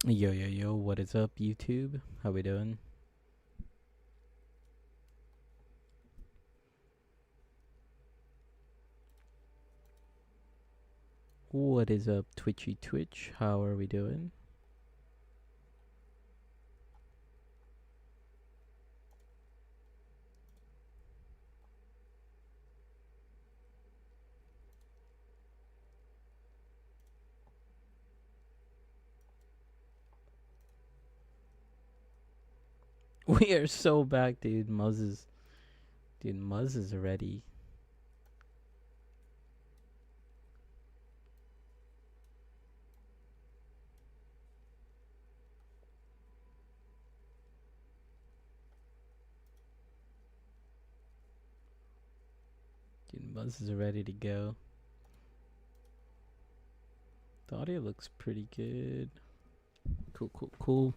Yo, yo, yo, what is up, YouTube? How we doing? What is up, Twitchy Twitch? How are we doing? We are so back, dude. Muzz is ready. Dude, Muzz is ready to go. The audio looks pretty good. Cool, cool, cool.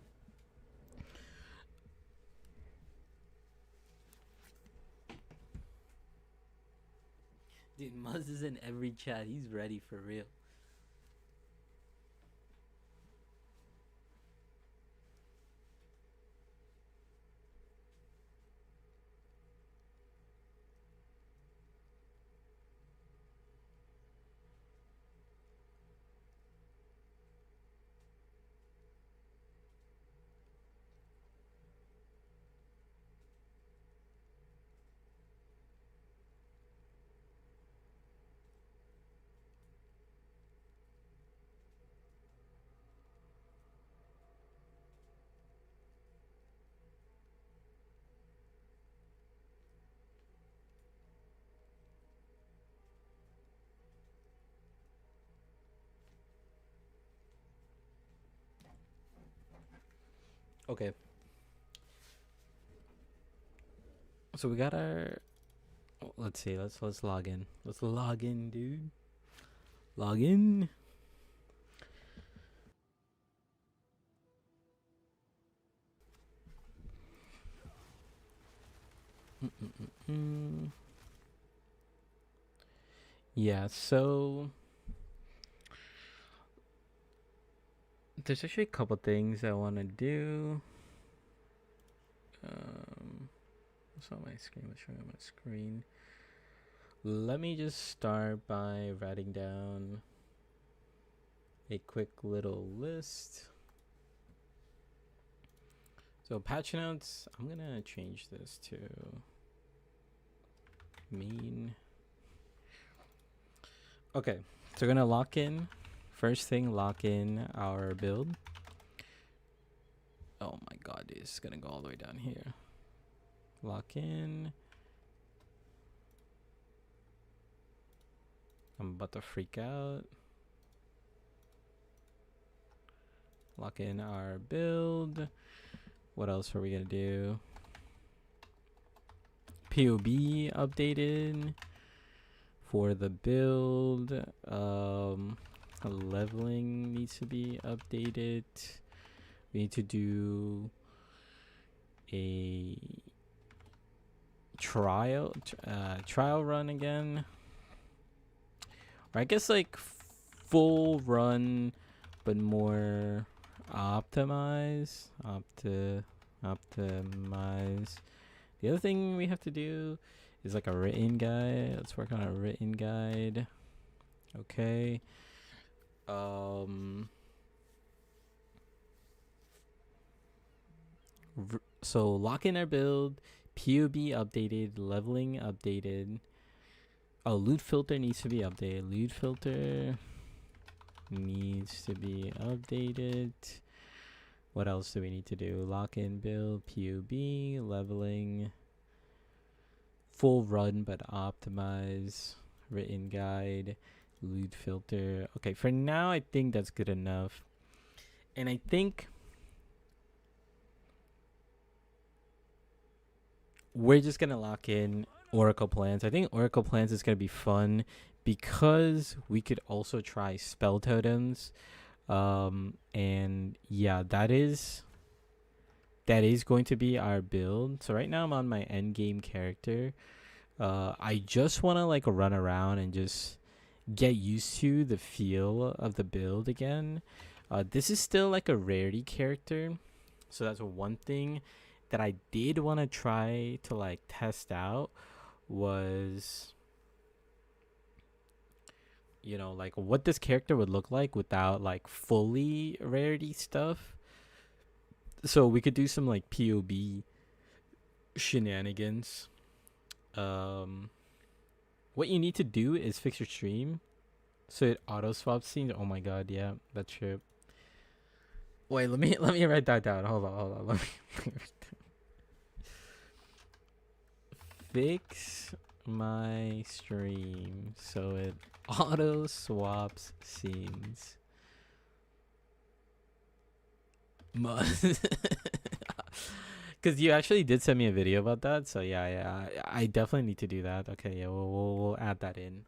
Dude, Muzz is in every chat. He's ready for real. Okay. So we got our. Let's see. Let's log in. Let's log in, dude. Log in. Yeah. So there's actually a couple things I want to do. What's on my screen? What's showing on my screen? Let me just start by writing down a quick little list. So patch notes, I'm gonna change this to main. Okay, so we're gonna lock in. First thing, lock in our build. Oh my god, dude, it's gonna go all the way down here. Lock in. I'm about to freak out. Lock in our build. What else are we gonna do? POB updated for the build. Leveling needs to be updated. We need to do a trial run again, or I guess like full run but more optimize. The other thing we have to do is like a written guide. Let's work on a written guide. Okay. So lock in our build, POB updated, leveling updated. Oh, loot filter needs to be updated. Loot filter needs to be updated. What else do we need to do? Lock in build, POB, leveling, full run but optimize, written guide, loot filter. Okay, for now I think that's good enough. And I think we're just gonna lock in Oracle plans. I think Oracle plans is gonna be fun because we could also try spell totems. And yeah, that is going to be our build. So right now I'm on my end game character. I just want to like run around and just get used to the feel of the build again. This is still like a rarity character, so that's one thing that I did want to try to like test out was, you know, like what this character would look like without like fully rarity stuff. So we could do some like POB shenanigans. Um, what you need to do is fix your stream so it auto swaps scenes. Oh my god, yeah, that's true. Wait, let me write that down. Hold on. Let me fix my stream so it auto swaps scenes. Must. Because you actually did send me a video about that, so yeah, I definitely need to do that. Okay, yeah, we'll add that in.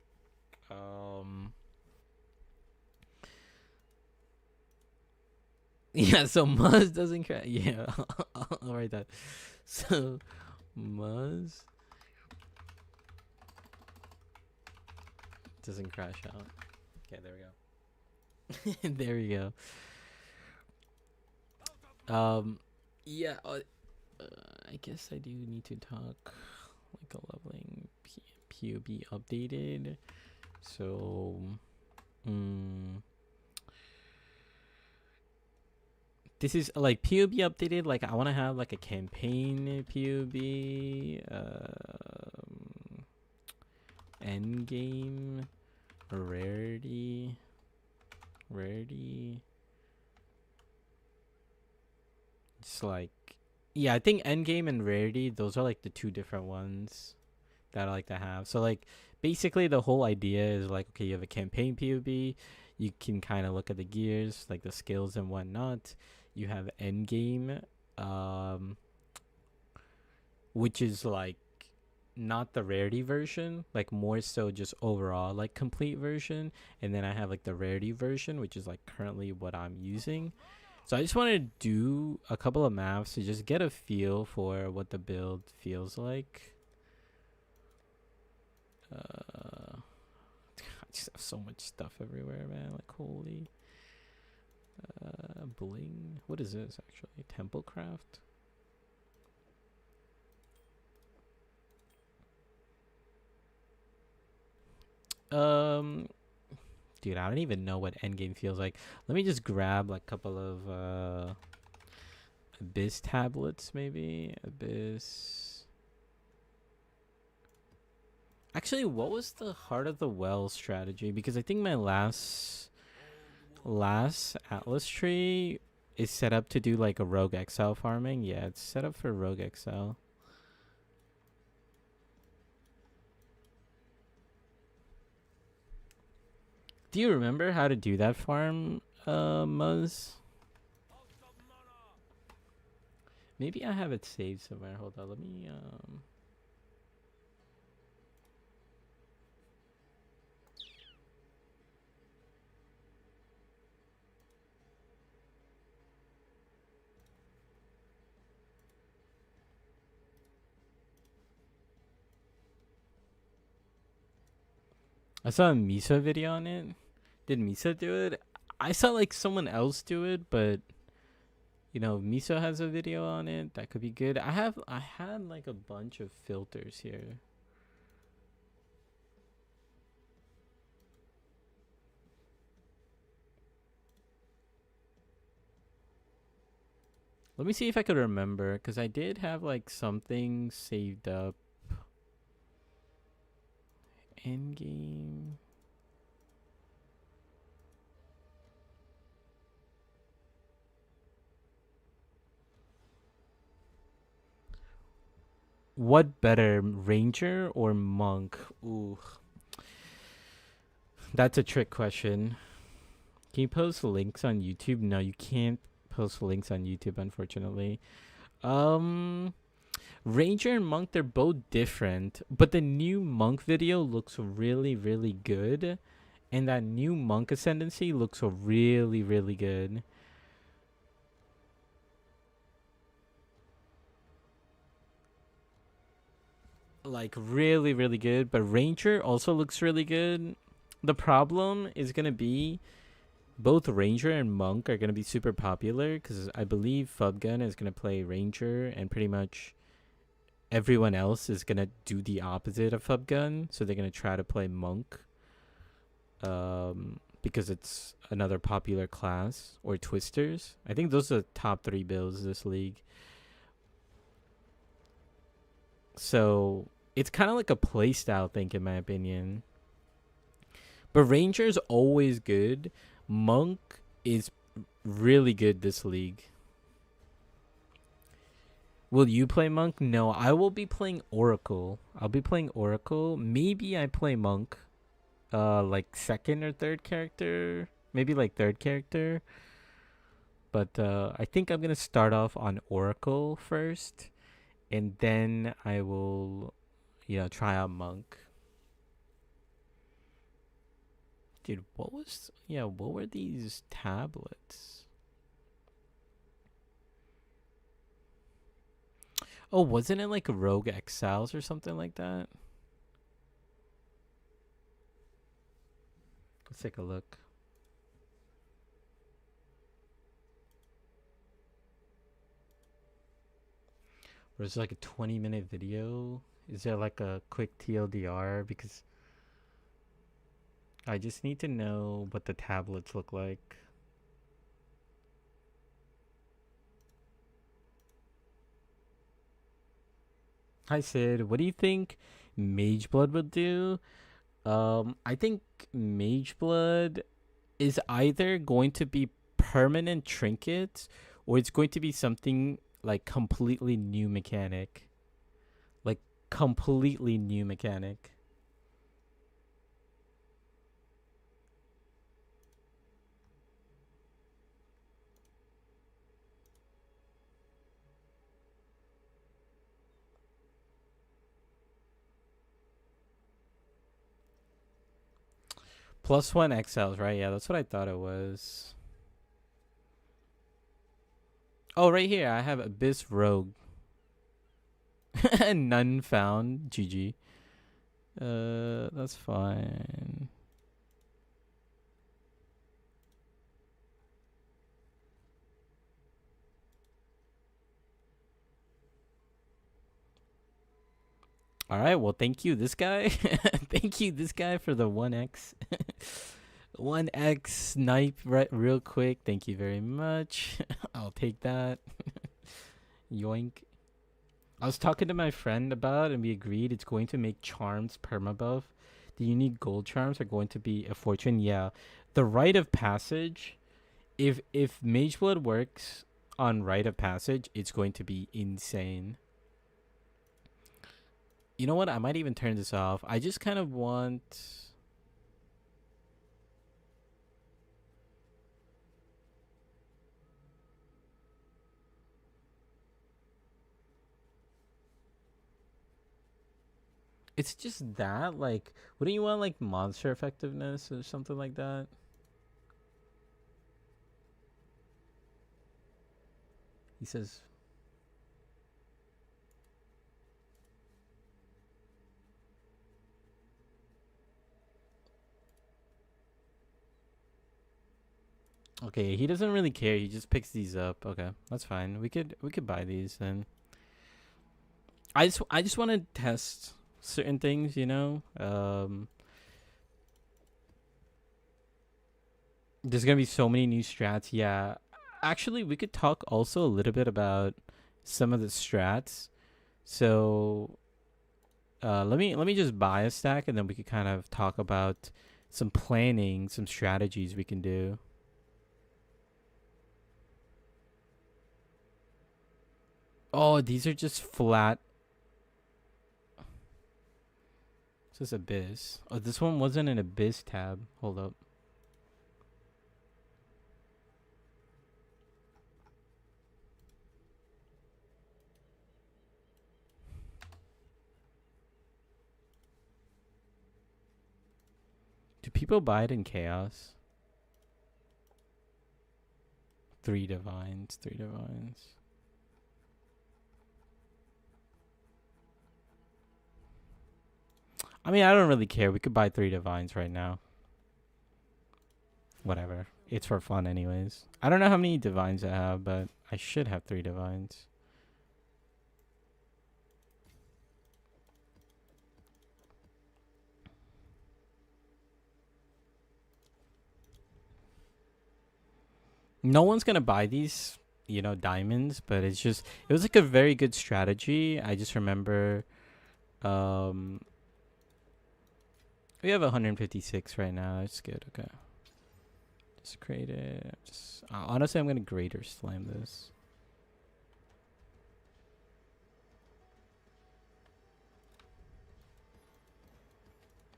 Yeah, so Muzz doesn't crash. Yeah, I'll write that. So Muzz doesn't crash out. Okay, there we go. There we go. Yeah, I guess I do need to talk like a leveling POB updated. So, this is like POB updated. Like I want to have like a campaign POB, end game, rarity. It's like, yeah, I think end game and rarity, those are like the two different ones that I like to have. So like basically the whole idea is like, okay, you have a campaign POB, you can kind of look at the gears, like the skills and whatnot. You have end game, which is like not the rarity version, like more so just overall like complete version. And then I have like the rarity version, which is like currently what I'm using. So I just want to do a couple of maps to just get a feel for what the build feels like. I just have so much stuff everywhere, man. Like holy. Bling. What is this actually? Templecraft. Dude, I don't even know what endgame feels like. Let me just grab like a couple of Abyss tablets, maybe. Abyss. Actually, what was the Heart of the Well strategy? Because I think my last Atlas tree is set up to do like a Rogue Exile farming. Yeah, it's set up for Rogue Exile. Do you remember how to do that farm, Muzz? Maybe I have it saved somewhere. Hold on, let me I saw a Misa video on it. Did Misa do it? I saw like someone else do it, but you know, Miso has a video on it. That could be good. I had like a bunch of filters here. Let me see if I could remember, because I did have like something saved up. Endgame. What better, Ranger or Monk? Ooh. That's a trick question. Can you post links on YouTube? No, you can't post links on YouTube, unfortunately. Ranger and Monk, they're both different, but the new Monk video looks really, really good. And that new Monk Ascendancy looks really, really good. Like, really, really good. But Ranger also looks really good. The problem is going to be both Ranger and Monk are gonna be super popular because I believe Fubgun is gonna play Ranger, and pretty much everyone else is gonna do the opposite of Fubgun. So they're gonna try to play Monk, because it's another popular class, or Twisters. I think those are the top 3 builds this league. So it's kind of like a playstyle thing, in my opinion. But Ranger's always good. Monk is really good this league. Will you play Monk? No, I will be playing Oracle. I'll be playing Oracle. Maybe I play Monk, like second or third character. Maybe like third character. But I think I'm gonna start off on Oracle first, and then I will, try out Monk. Dude, what were these tablets? Oh, wasn't it like Rogue Exiles or something like that? Let's take a look. Or is it like a 20-minute video? Is there like a quick TLDR? Because I just need to know what the tablets look like. Hi Sid, what do you think Mageblood would do? I think Mageblood is either going to be permanent trinkets, or it's going to be something like completely new mechanic. Like completely new mechanic. +1 Exiles, right? Yeah, that's what I thought it was. Oh, right here, I have Abyss Rogue. None found. GG. That's fine. All right, well, thank you, this guy. Thank you, this guy, for the 1x. 1x snipe right real quick. Thank you very much. I'll take that. Yoink. I was talking to my friend about, and we agreed it's going to make charms permabuff. The unique gold charms are going to be a fortune. Yeah, the rite of passage. If Mageblood works on rite of passage, it's going to be insane. You know what? I might even turn this off. I just kind of want. It's just that, like, wouldn't you want like monster effectiveness or something like that? He says, okay, he doesn't really care. He just picks these up. Okay, that's fine. We could buy these then. I just want to test certain things, There's gonna be so many new strats. Yeah, actually, we could talk also a little bit about some of the strats. So, let me just buy a stack, and then we could kind of talk about some planning, some strategies we can do. Oh, these are just flat. This is Abyss. Oh, this one wasn't an Abyss tab. Hold up. Do people buy it in Chaos? 3 divines, 3 divines. I mean, I don't really care. We could buy 3 divines right now. Whatever. it's for fun anyways. I don't know how many divines I have, but I should have 3 divines. No one's gonna buy these, diamonds, but it was like a very good strategy. I just remember, um, we have 156 right now. It's good. Okay, just create it. Honestly, I'm gonna greater slam this.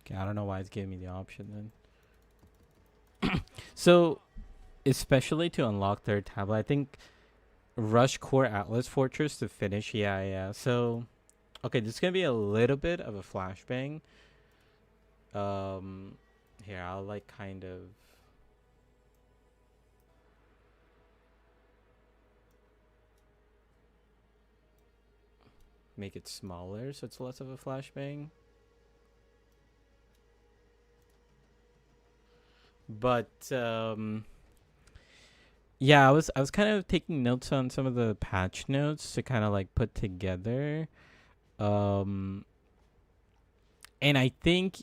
Okay, I don't know why it's giving me the option then. So, especially to unlock third tablet, I think rush core Atlas Fortress to finish. Yeah. So, okay, this is gonna be a little bit of a flashbang. Here I'll like kind of make it smaller so it's less of a flashbang. But yeah, I was kind of taking notes on some of the patch notes to kind of like put together. And I think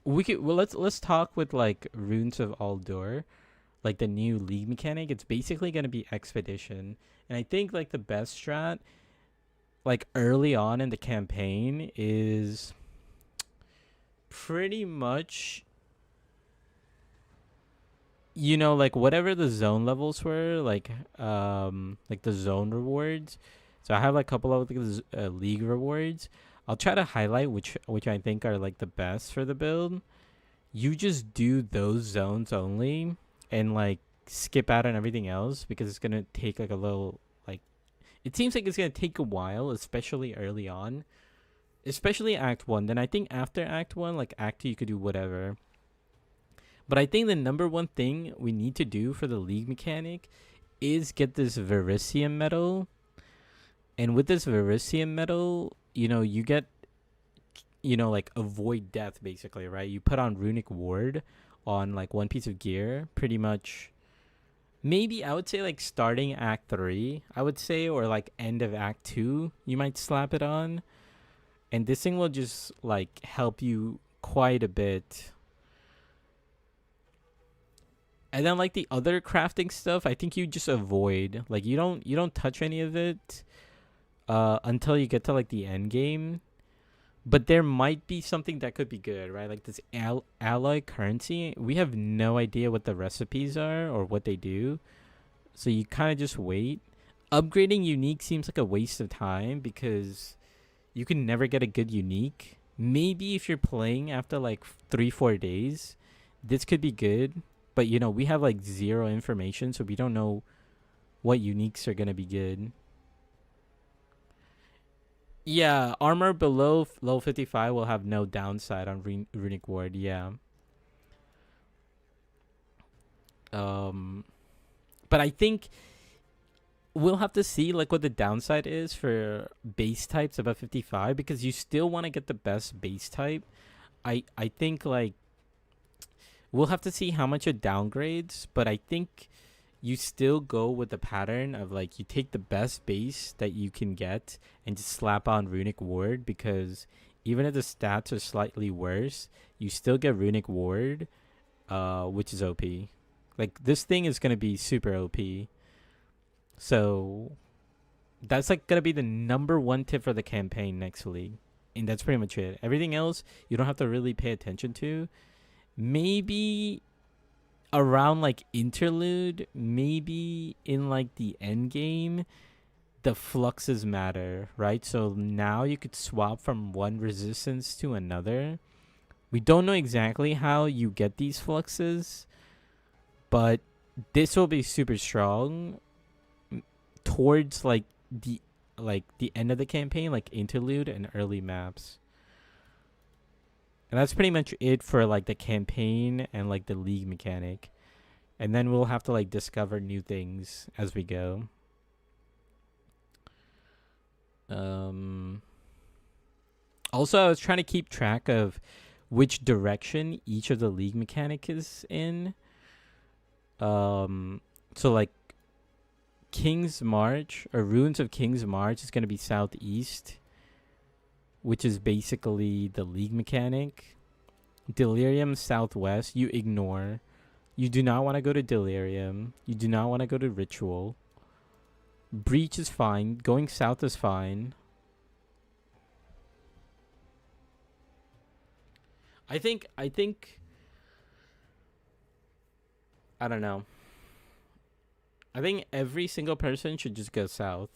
let's talk with like Runes of Aldur, like the new league mechanic. It's basically going to be expedition. And I think like the best strat like early on in the campaign is pretty much like whatever the zone levels were, like the zone rewards. So I have like a couple of league rewards. I'll try to highlight which I think are like the best for the build. You just do those zones only and like skip out on everything else because it's gonna take like a little like it seems like it's gonna take a while, especially early on. Especially Act 1. Then I think after Act 1, like Act 2 you could do whatever. But I think the number one thing we need to do for the league mechanic is get this Verisium medal. And with this Verisium medal, you get, like avoid death basically, right? You put on Runic Ward on like one piece of gear, pretty much. Maybe I would say like starting Act 3, I would say, or like end of Act 2, you might slap it on. And this thing will just like help you quite a bit. And then like the other crafting stuff, I think you just avoid. Like you don't touch any of it until you get to like the end game. But there might be something that could be good, right? Like this alloy currency, we have no idea what the recipes are or what they do. So you kind of just wait. Upgrading unique seems like a waste of time because you can never get a good unique. Maybe if you're playing after like 3-4 days, this could be good. But, we have, like, 0 information, so we don't know what uniques are going to be good. Yeah, armor below level 55 will have no downside on Runic Ward, yeah. But I think we'll have to see, like, what the downside is for base types above 55, because you still want to get the best base type. I think, like, we'll have to see how much it downgrades, but I think you still go with the pattern of like you take the best base that you can get and just slap on Runic Ward, because even if the stats are slightly worse, you still get Runic Ward, which is OP. Like this thing is gonna be super OP. So that's like gonna be the number one tip for the campaign next league. And that's pretty much it. Everything else you don't have to really pay attention to. Maybe around like interlude, maybe in like the end game, the fluxes matter, right? So now you could swap from one resistance to another. We don't know exactly how you get these fluxes, but this will be super strong towards like the end of the campaign, like interlude and early maps. And that's pretty much it for like the campaign and like the league mechanic. And then we'll have to like discover new things as we go. Also, I was trying to keep track of which direction each of the league mechanic is in. So like King's March or Ruins of King's March is going to be southeast, which is basically the league mechanic. Delirium southwest, you ignore. You do not want to go to Delirium. You do not want to go to Ritual. Breach is fine. Going south is fine. I think I don't know. I think every single person should just go south.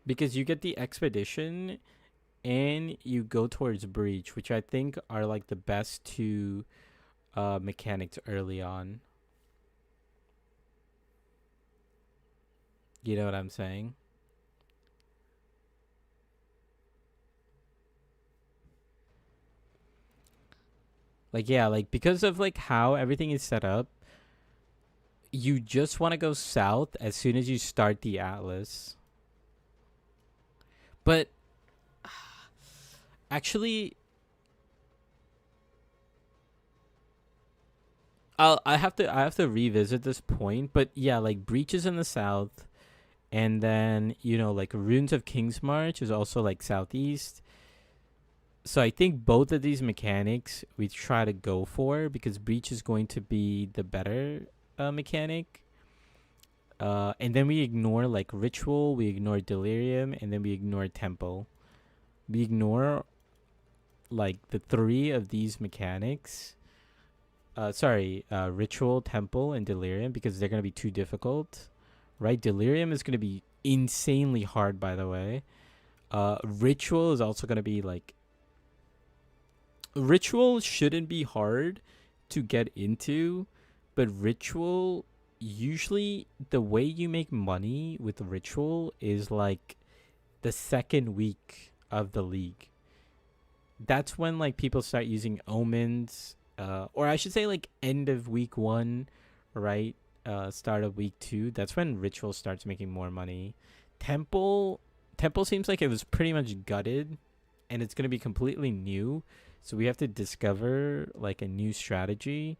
Because you get the expedition and you go towards Breach, which I think are like the best two mechanics early on. You know what I'm saying? Like, yeah, like because of like how everything is set up, you just want to go south as soon as you start the Atlas. But actually, I have to revisit this point. But yeah, like Breach is in the south, and then like Runes of King's March is also like southeast. So I think both of these mechanics we try to go for because Breach is going to be the better mechanic. And then we ignore like Ritual, we ignore Delirium, and then we ignore Temple. We ignore like the three of these mechanics. Ritual, Temple, and Delirium because they're going to be too difficult. Right? Delirium is going to be insanely hard, by the way. Ritual is also going to be like... Ritual shouldn't be hard to get into, but Ritual... Usually, the way you make money with Ritual is like the second week of the league. That's when like people start using omens, or I should say like end of week 1, right? Start of week 2. That's when Ritual starts making more money. Temple seems like it was pretty much gutted, and it's gonna be completely new. So we have to discover like a new strategy.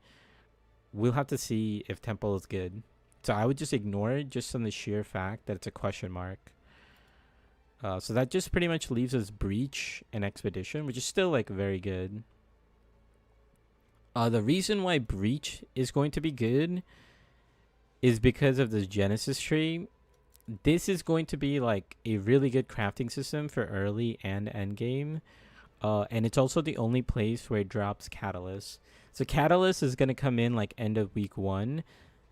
We'll have to see if Temple is good. So I would just ignore it just on the sheer fact that it's a question mark. So that just pretty much leaves us Breach and Expedition, which is still like very good. The reason why Breach is going to be good is because of the Genesis tree. This is going to be like a really good crafting system for early and end game. And it's also the only place where it drops Catalyst. So Catalyst is going to come in like end of week 1.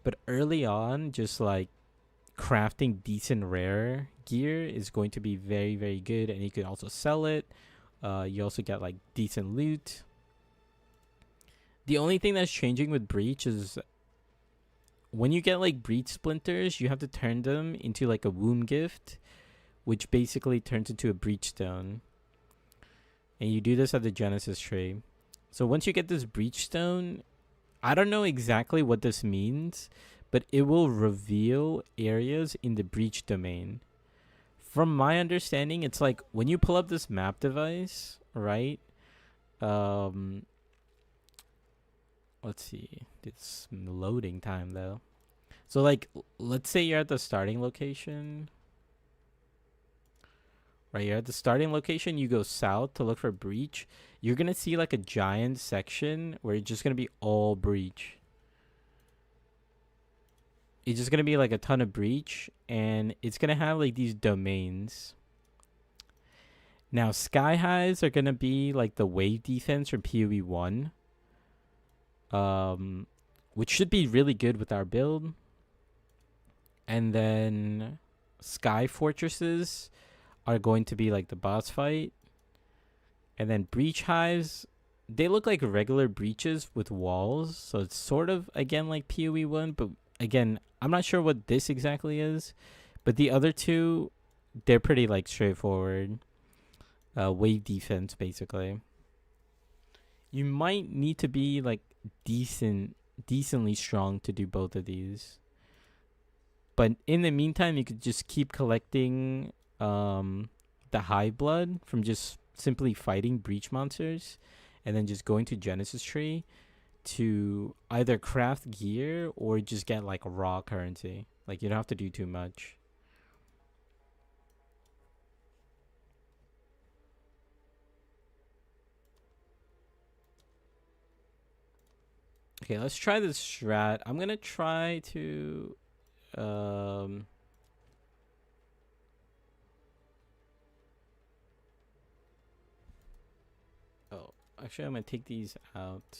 But early on, just like crafting decent rare gear is going to be very, very good. And you can also sell it. You also get like decent loot. The only thing that's changing with Breach is when you get like Breach Splinters, you have to turn them into like a Womb Gift, which basically turns into a Breach Stone. And you do this at the Genesis tree. So once you get this Breach Stone, I don't know exactly what this means, but it will reveal areas in the Breach domain. From my understanding, it's like when you pull up this map device, right? Let's see. It's loading time though. So like, let's say you're at the starting location. Right here at the starting location, you go south to look for Breach. You're going to see like a giant section where it's just going to be all Breach. It's just going to be like a ton of Breach, and it's going to have like these domains. Now, Sky Highs are going to be like the wave defense from PoE 1. Which should be really good with our build. And then Sky Fortresses are going to be like the boss fight. And then Breach Hives, they look like regular breaches with walls. So it's sort of, again, like PoE 1. But again, I'm not sure what this exactly is. But the other two, they're pretty like straightforward. Wave defense, basically. You might need to be like decently strong to do both of these. But in the meantime, you could just keep collecting the high blood from just simply fighting Breach monsters, and then just going to Genesis tree to either craft gear or just get like raw currency. Like you don't have to do too much. Okay, let's try this strat. I'm gonna try to oh, actually I'm gonna take these out.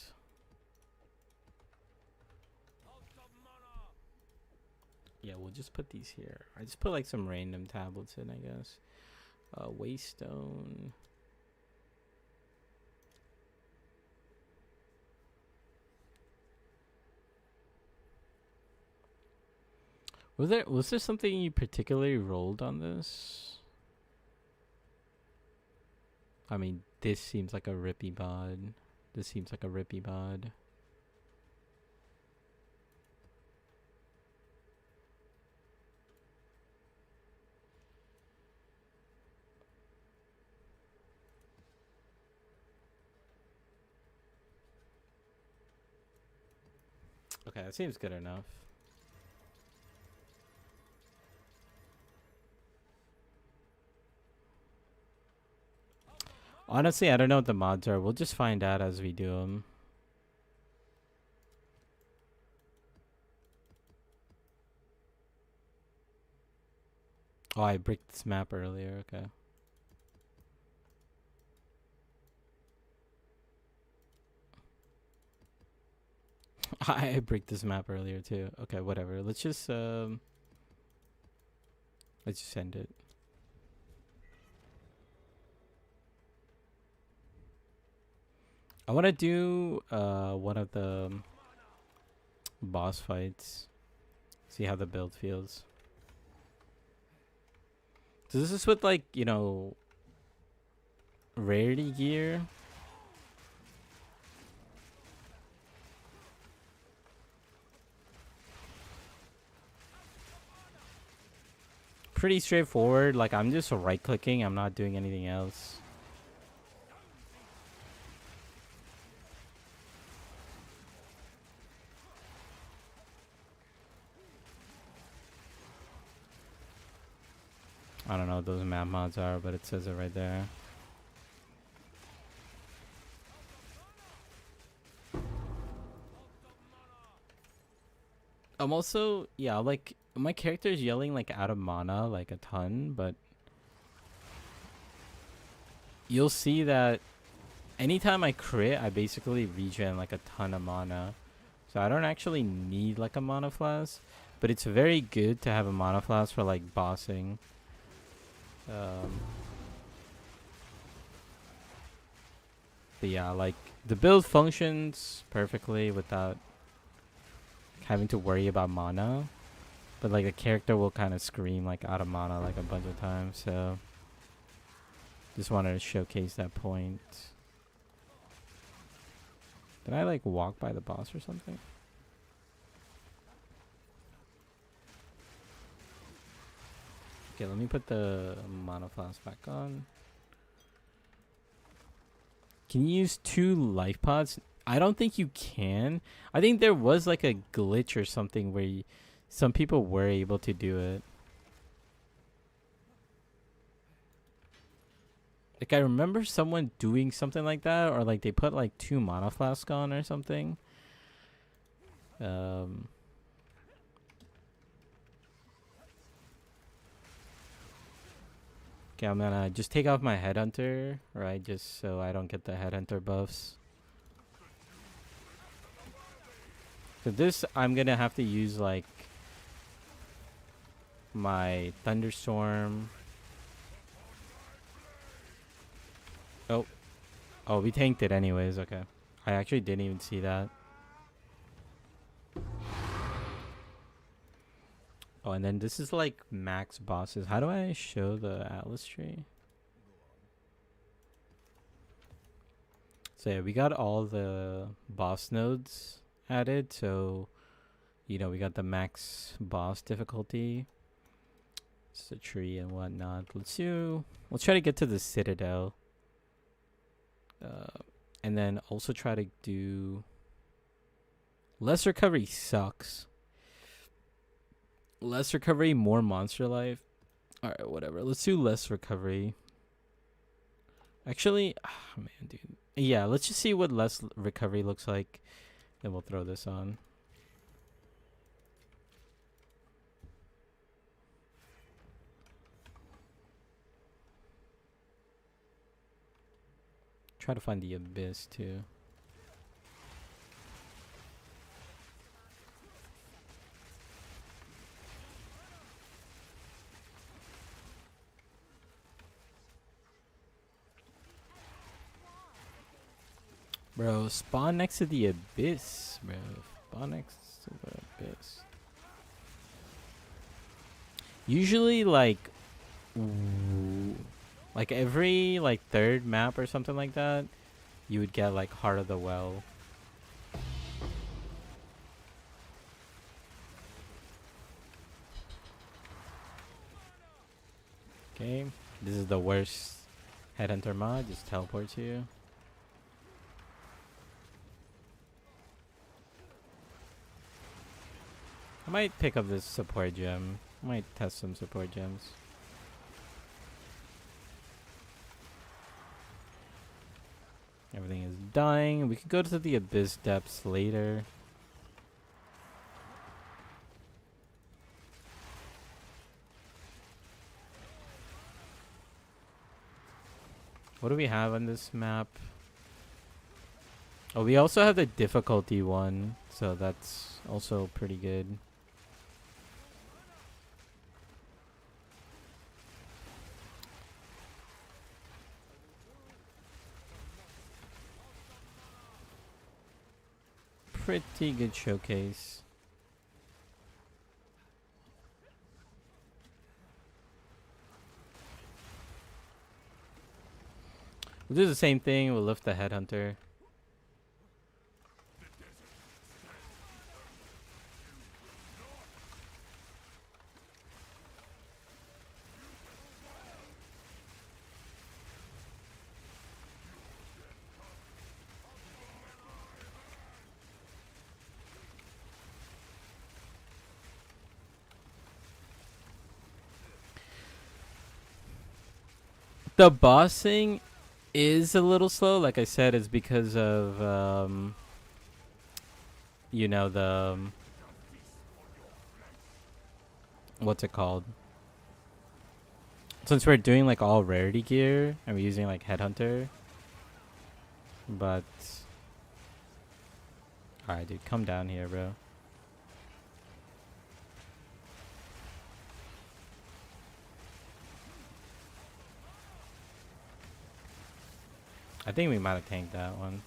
Yeah, we'll just put these here. I just put like some random tablets in, I guess. Waystone. Was there something you particularly rolled on this? I mean, this seems like a rippy bod. This seems like a rippy bod. Okay, that seems good enough. Honestly, I don't know what the mods are. We'll just find out as we do them. Oh, I bricked this map earlier. Okay. I bricked this map earlier too. Okay, whatever. Let's just end it. I want to do one of the boss fights. See how the build feels. So this is with like, you know, rarity gear. Pretty straightforward. Like I'm just right clicking. I'm not doing anything else. I don't know what those map mods are, but it says it right there. I'm also, yeah, like my character's yelling like out of mana like a ton, but you'll see that anytime I crit, I basically regen like a ton of mana. So I don't actually need like a mana flask, but it's very good to have a mana flask for like bossing. But yeah, like the build functions perfectly without having to worry about mana. But like the character will kind of scream like out of mana like a bunch of times, so just wanted to showcase that point. Did I like walk by the boss or something? Okay, let me put the mana flask back on. Can you use 2 life pods? I don't think you can. I think there was like a glitch or something where some people were able to do it. Like I remember someone doing something like that, or like they put like 2 mana flasks on or something. Okay, I'm gonna just take off my headhunter, right? Just so I don't get the headhunter buffs. So this, I'm gonna have to use like my thunderstorm. Oh, we tanked it anyways. Okay, I actually didn't even see that. Oh, and then this is like max bosses. How do I show the Atlas tree? So yeah, we got all the boss nodes added. So, you know, we got the max boss difficulty. It's a tree and whatnot. Let's try to get to the Citadel. And then also try to do Less recovery sucks. Less recovery, more monster life. Alright, whatever. Let's do less recovery. Actually, man, dude. Yeah, let's just see what less recovery looks like. Then we'll throw this on. Try to find the abyss too. Bro, spawn next to the abyss, bro. Spawn next to the abyss. Usually, like every like third map or something like that, you would get like Heart of the Well. Okay, this is the worst headhunter mod. Just teleports you. I might pick up this support gem. I might test some support gems. Everything is dying. We could go to the abyss depths later. What do we have on this map? Oh, we also have the difficulty one, so that's also pretty good. Pretty good showcase. We'll do the same thing. We'll lift the headhunter. The bossing is a little slow. Like I said, it's because of you know, the what's it called? Since we're doing like all rarity gear and we're using like headhunter, but alright, dude, come down here, bro. I think we might have tanked that one.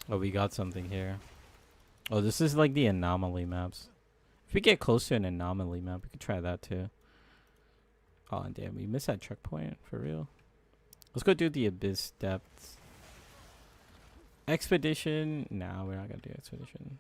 Oh, we got something here. Oh, this is like the anomaly maps. If we get close to an anomaly map, we could try that too. Oh, damn, we missed that checkpoint for real. Let's go do the abyss depths. Expedition. Nah, we're not gonna do expedition.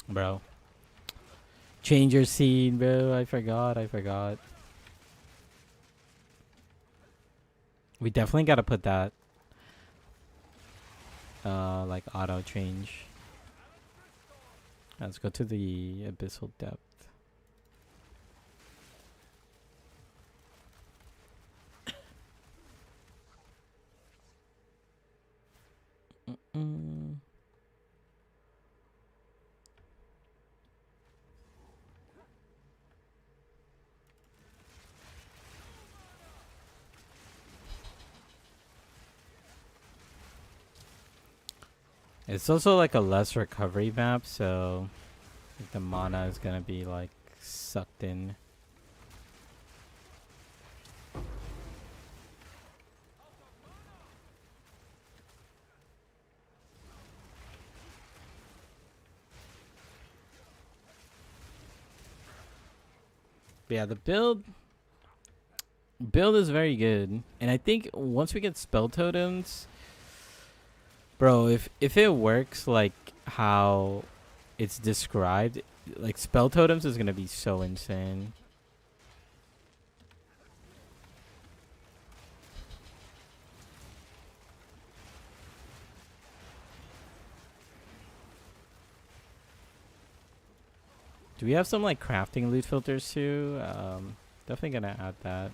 Bro. Change your scene, bro. I forgot. We definitely gotta put that like auto change. Let's go to the abyssal depth. It's also like a less recovery map, so like the mana is gonna be like sucked in. yeah, the build is very good, and I think once we get spell totems, bro, if it works like how it's described, like spell totems is gonna be so insane. Do we have some like crafting loot filters too? Definitely gonna add that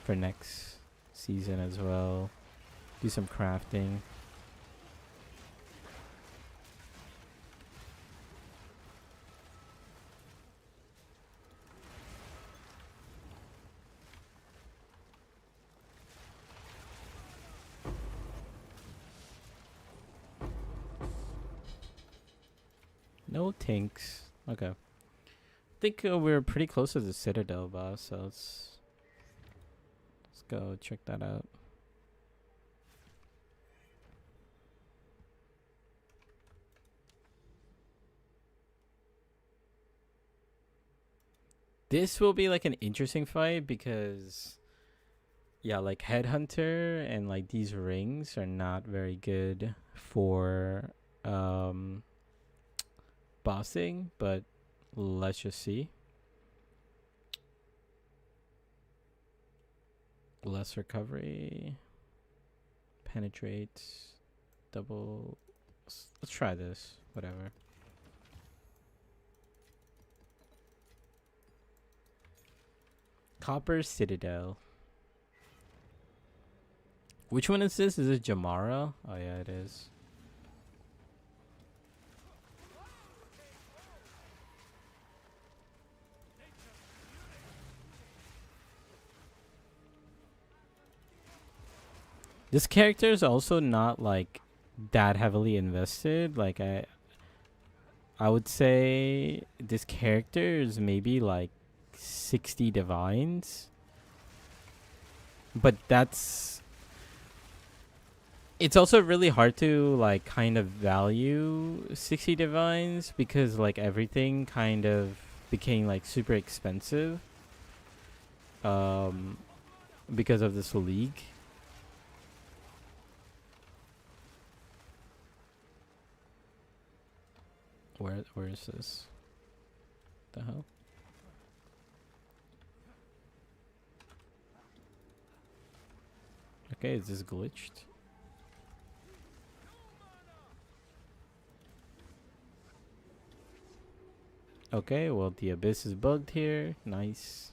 for next season as well. Do some crafting. No tanks. Okay. I think we're pretty close to the Citadel boss, so let's go check that out. This will be like an interesting fight because yeah, like Headhunter and like these rings are not very good for bossing, but let's just see. Less recovery, penetrates, double. Let's try this. Whatever. Copper Citadel. Which one is this? Is it Jamara? Oh yeah, it is. This character is also not like that heavily invested. Like I would say this character is maybe like 60 divines. But it's also really hard to like kind of value 60 divines because like everything kind of became like super expensive because of this league. Where is this? The hell? Okay, is this glitched? Okay, well the abyss is bugged here. Nice.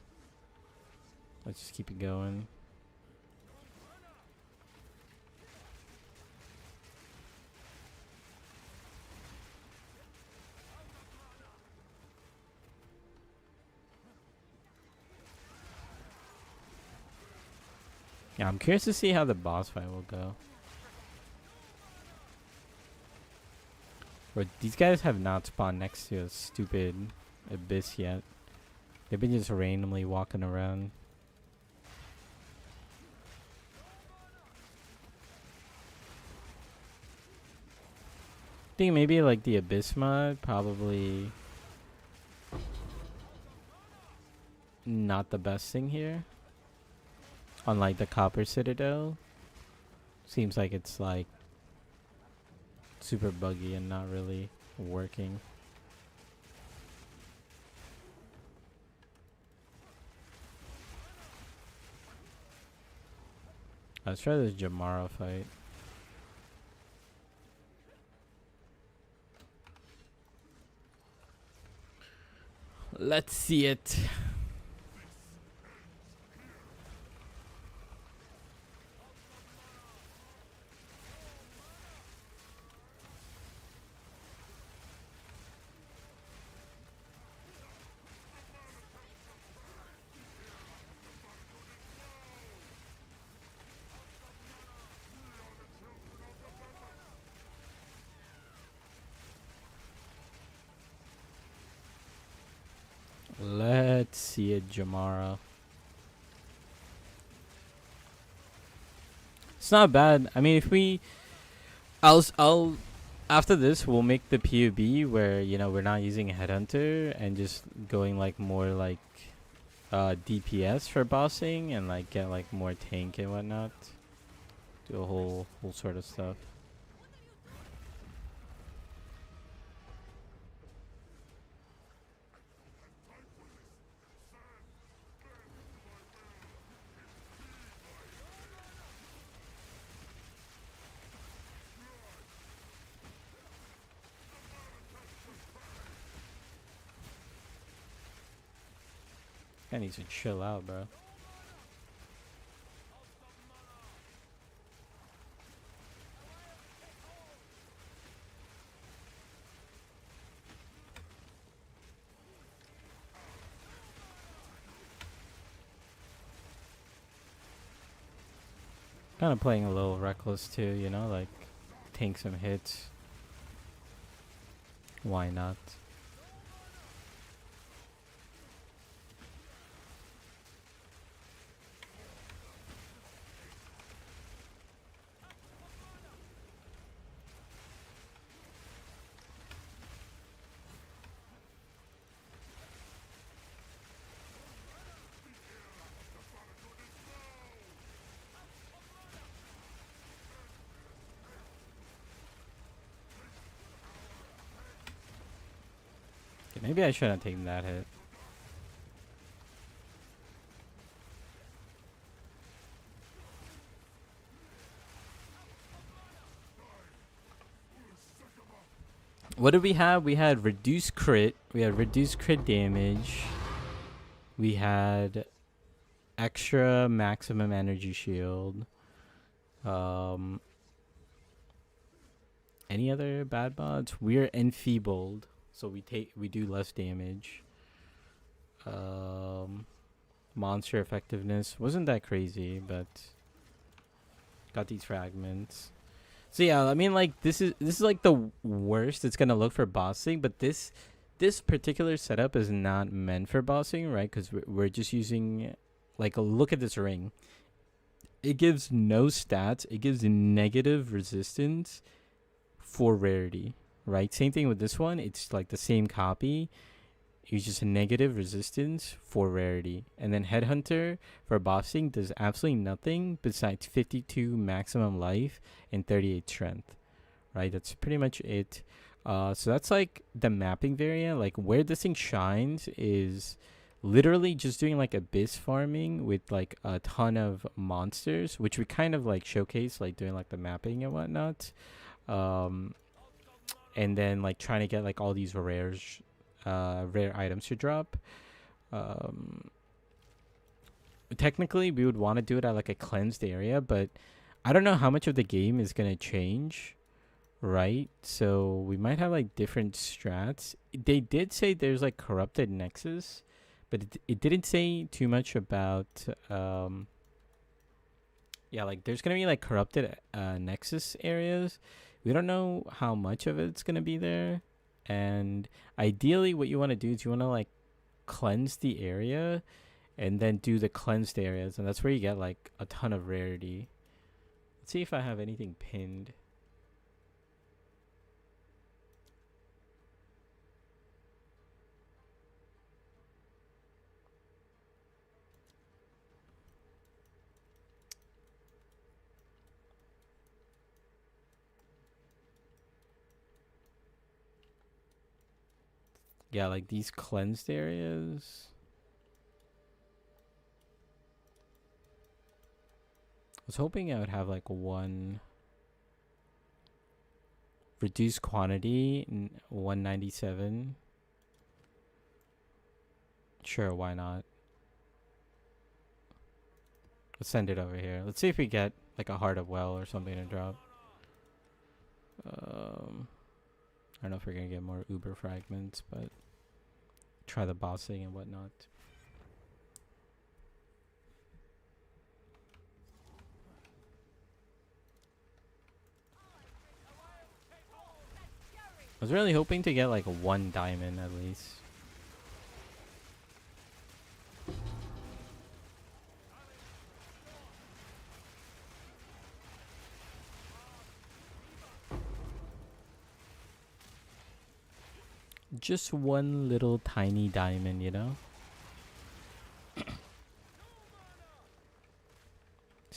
Let's just keep it going. Yeah, I'm curious to see how the boss fight will go. Bro, these guys have not spawned next to a stupid abyss yet. They've been just randomly walking around. I think maybe like the abyss mod, probably not the best thing here. Unlike the Copper Citadel, seems like it's like super buggy and not really working. Let's try this Jamara fight. Let's see it. Let's see it, Jamara. It's not bad. I mean, if we, I'll after this we'll make the PUB where you know we're not using a headhunter and just going like more like DPS for bossing and like get like more tank and whatnot. Do a whole sort of stuff. Guy needs to chill out, bro. Kind of playing a little reckless too, you know, like tank some hits. Why not? Okay, maybe I shouldn't have taken that hit. What did we have? We had reduced crit. We had reduced crit damage. We had extra maximum energy shield. Any other bad mods? We're enfeebled, so we do less damage. Monster effectiveness wasn't that crazy, but got these fragments. So yeah, I mean, like this is like the worst it's gonna look for bossing, but this particular setup is not meant for bossing, right? Because we're just using, like, look at this ring. It gives no stats. It gives negative resistance for rarity, right? Same thing with this one. It's like the same copy. It's just a negative resistance for rarity. And then Headhunter for bossing does absolutely nothing besides 52 maximum life and 38 strength, right? That's pretty much it. So that's like the mapping variant. Like where this thing shines is literally just doing like abyss farming with like a ton of monsters, which we kind of like showcase, like doing like the mapping and whatnot. And then like trying to get like all these rare items to drop. Technically we would want to do it at like a cleansed area, but I don't know how much of the game is going to change, right? So we might have like different strats. They did say there's like corrupted nexus, but it didn't say too much about yeah, like there's gonna be like corrupted nexus areas. We don't know how much of it's gonna be there, and ideally what you want to do is you want to like cleanse the area and then do the cleansed areas, and that's where you get like a ton of rarity. Let's see if I have anything pinned. Yeah, like these cleansed areas. I was hoping I would have like one reduced quantity, 197. Sure, why not? Let's send it over here. Let's see if we get like a Heart of Well or something to drop. I don't know if we're gonna get more Uber fragments, but try the bossing and whatnot. I was really hoping to get like one diamond at least. Just one little tiny diamond, you know?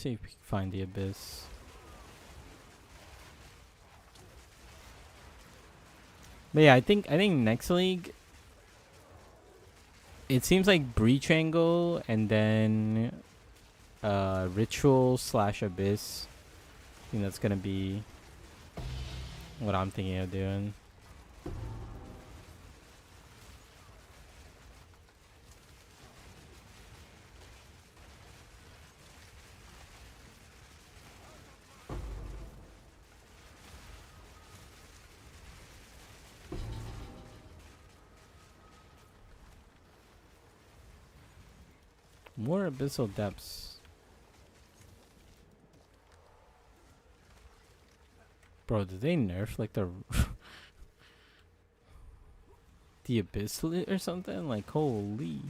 see if we can find the abyss. But yeah, I think next league it seems like breach angle and then ritual / abyss. I think that's gonna be what I'm thinking of doing. More abyssal depths. Bro, did they nerf like the the abyss or something? Like holy.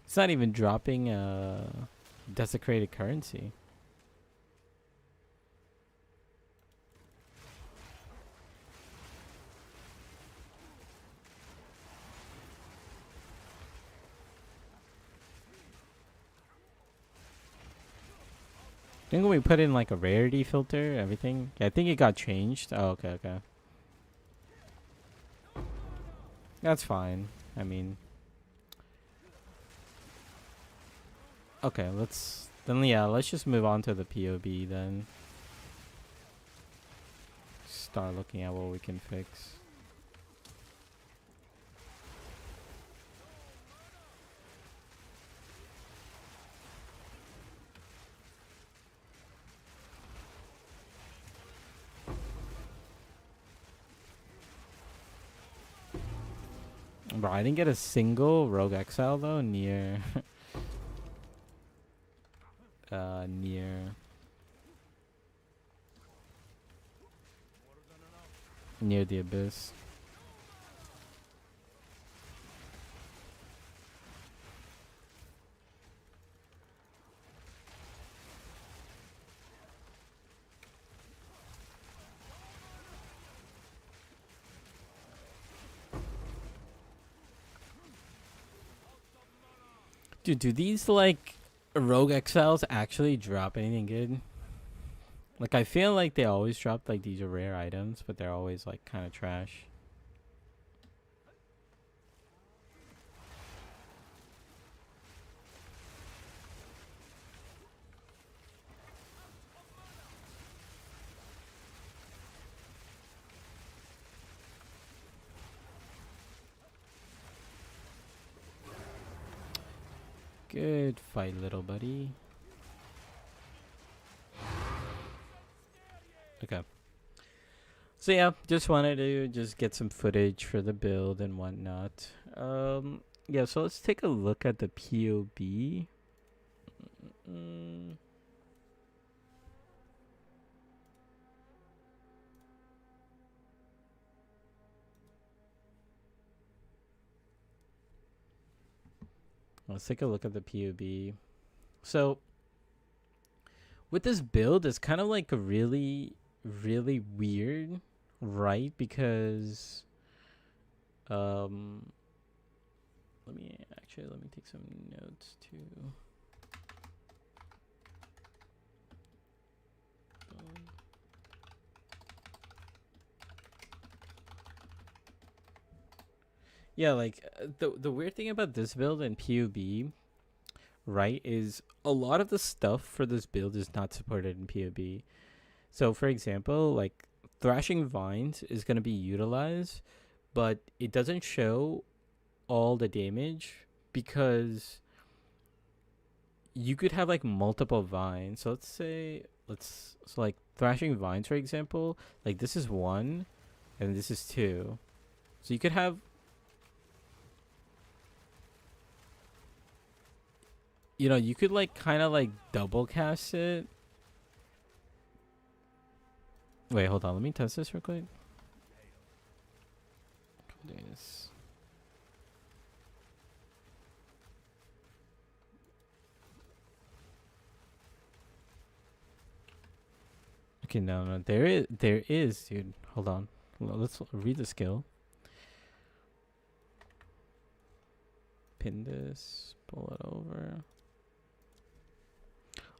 It's not even dropping desecrated currency. I think when we put in like a rarity filter, everything. Yeah, I think it got changed. Oh, okay. That's fine. I mean, okay. Let's just move on to the POB then. Start looking at what we can fix. Bro, I didn't get a single rogue exile though near near the abyss. Dude, do these like rogue exiles actually drop anything good? Like I feel like they always drop like these rare items, but they're always like kind of trash. Good fight, little buddy. Okay. So yeah, just wanted to just get some footage for the build and whatnot. Yeah, so let's take a look at the POB. Let's take a look at the POB. So with this build, it's kind of like a really weird, right? Because let me take some notes too. Yeah, like the weird thing about this build and PUB, right, is a lot of the stuff for this build is not supported in PUB. So for example, like Thrashing Vines is going to be utilized, but it doesn't show all the damage because you could have like multiple vines. So so like Thrashing Vines, for example, like this is 1 and this is 2. So you could have, you could like kind of like double cast it. Wait, hold on. Let me test this real quick. This. Okay, no. There is, dude. Hold on. Let's read the skill. Pin this. Pull it over.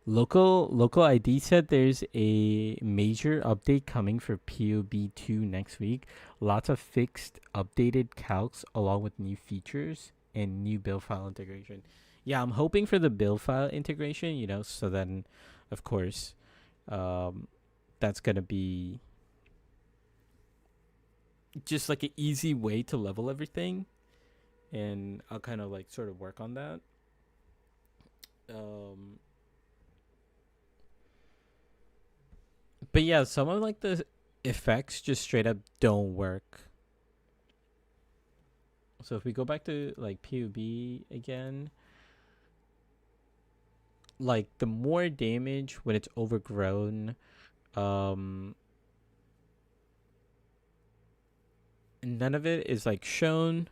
Local ID said there's a major update coming for POB2 next week. Lots of fixed, updated calcs along with new features and new build file integration. Yeah, I'm hoping for the build file integration, you know, so then, of course, that's going to be just like an easy way to level everything. And I'll kind of like sort of work on that. But yeah, some of like the effects just straight up don't work. So if we go back to like PUB again, like the more damage when it's overgrown, none of it is like shown,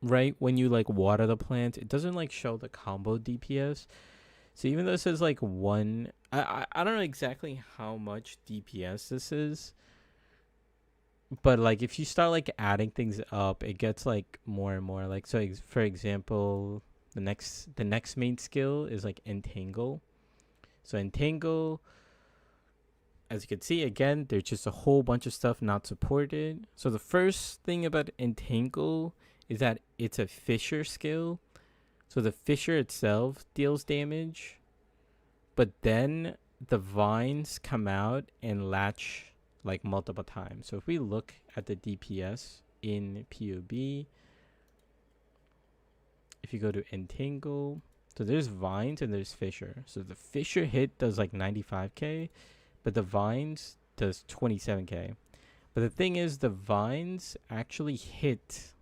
right? When you like water the plant, it doesn't like show the combo DPS. So even though it says like one, I don't know exactly how much DPS this is, but like if you start like adding things up, it gets like more and more. Like so, for example, the next main skill is like entangle. So entangle, as you can see, again, there's just a whole bunch of stuff not supported. So the first thing about entangle is that it's a fissure skill. So the fissure itself deals damage, but then the vines come out and latch like multiple times. So if we look at the DPS in PUB, if you go to entangle, so there's vines and there's fissure. So the fissure hit does like 95k, but the vines does 27k. But the thing is, the vines actually hit.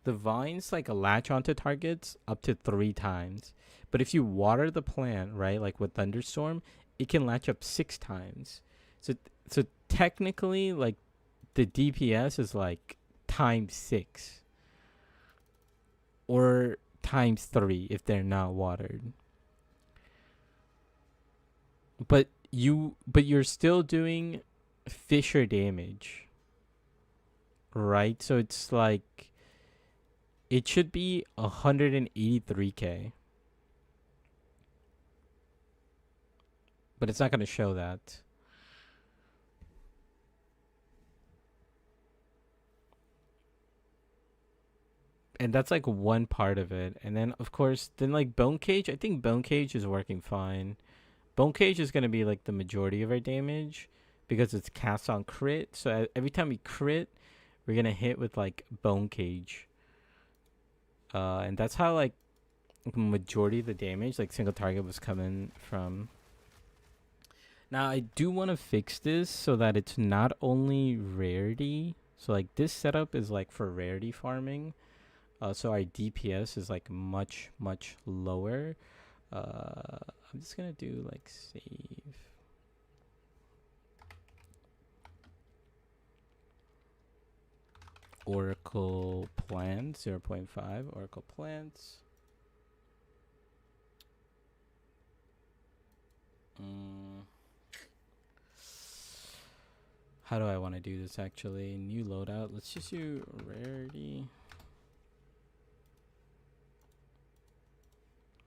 The vines like latch onto targets up to 3 times. But if you water the plant, right, like with thunderstorm, it can latch up 6 times. So technically, like the DPS is like times 6 or times 3 if they're not watered. But you're still doing fissure damage, right? So it's like it should be 183k. But it's not going to show that. And that's like one part of it. And then of course, then like Bone Cage, I think Bone Cage is working fine. Bone Cage is going to be like the majority of our damage because it's cast on crit. So every time we crit, we're going to hit with like Bone Cage. And that's how like majority of the damage, like single target, was coming from. Now I do want to fix this so that it's not only rarity. So like this setup is like for rarity farming. So our DPS is like much lower. I'm just gonna do like save. Oracle plants 0.5. Oracle plants. How do I want to do this actually? New loadout. Let's just do rarity.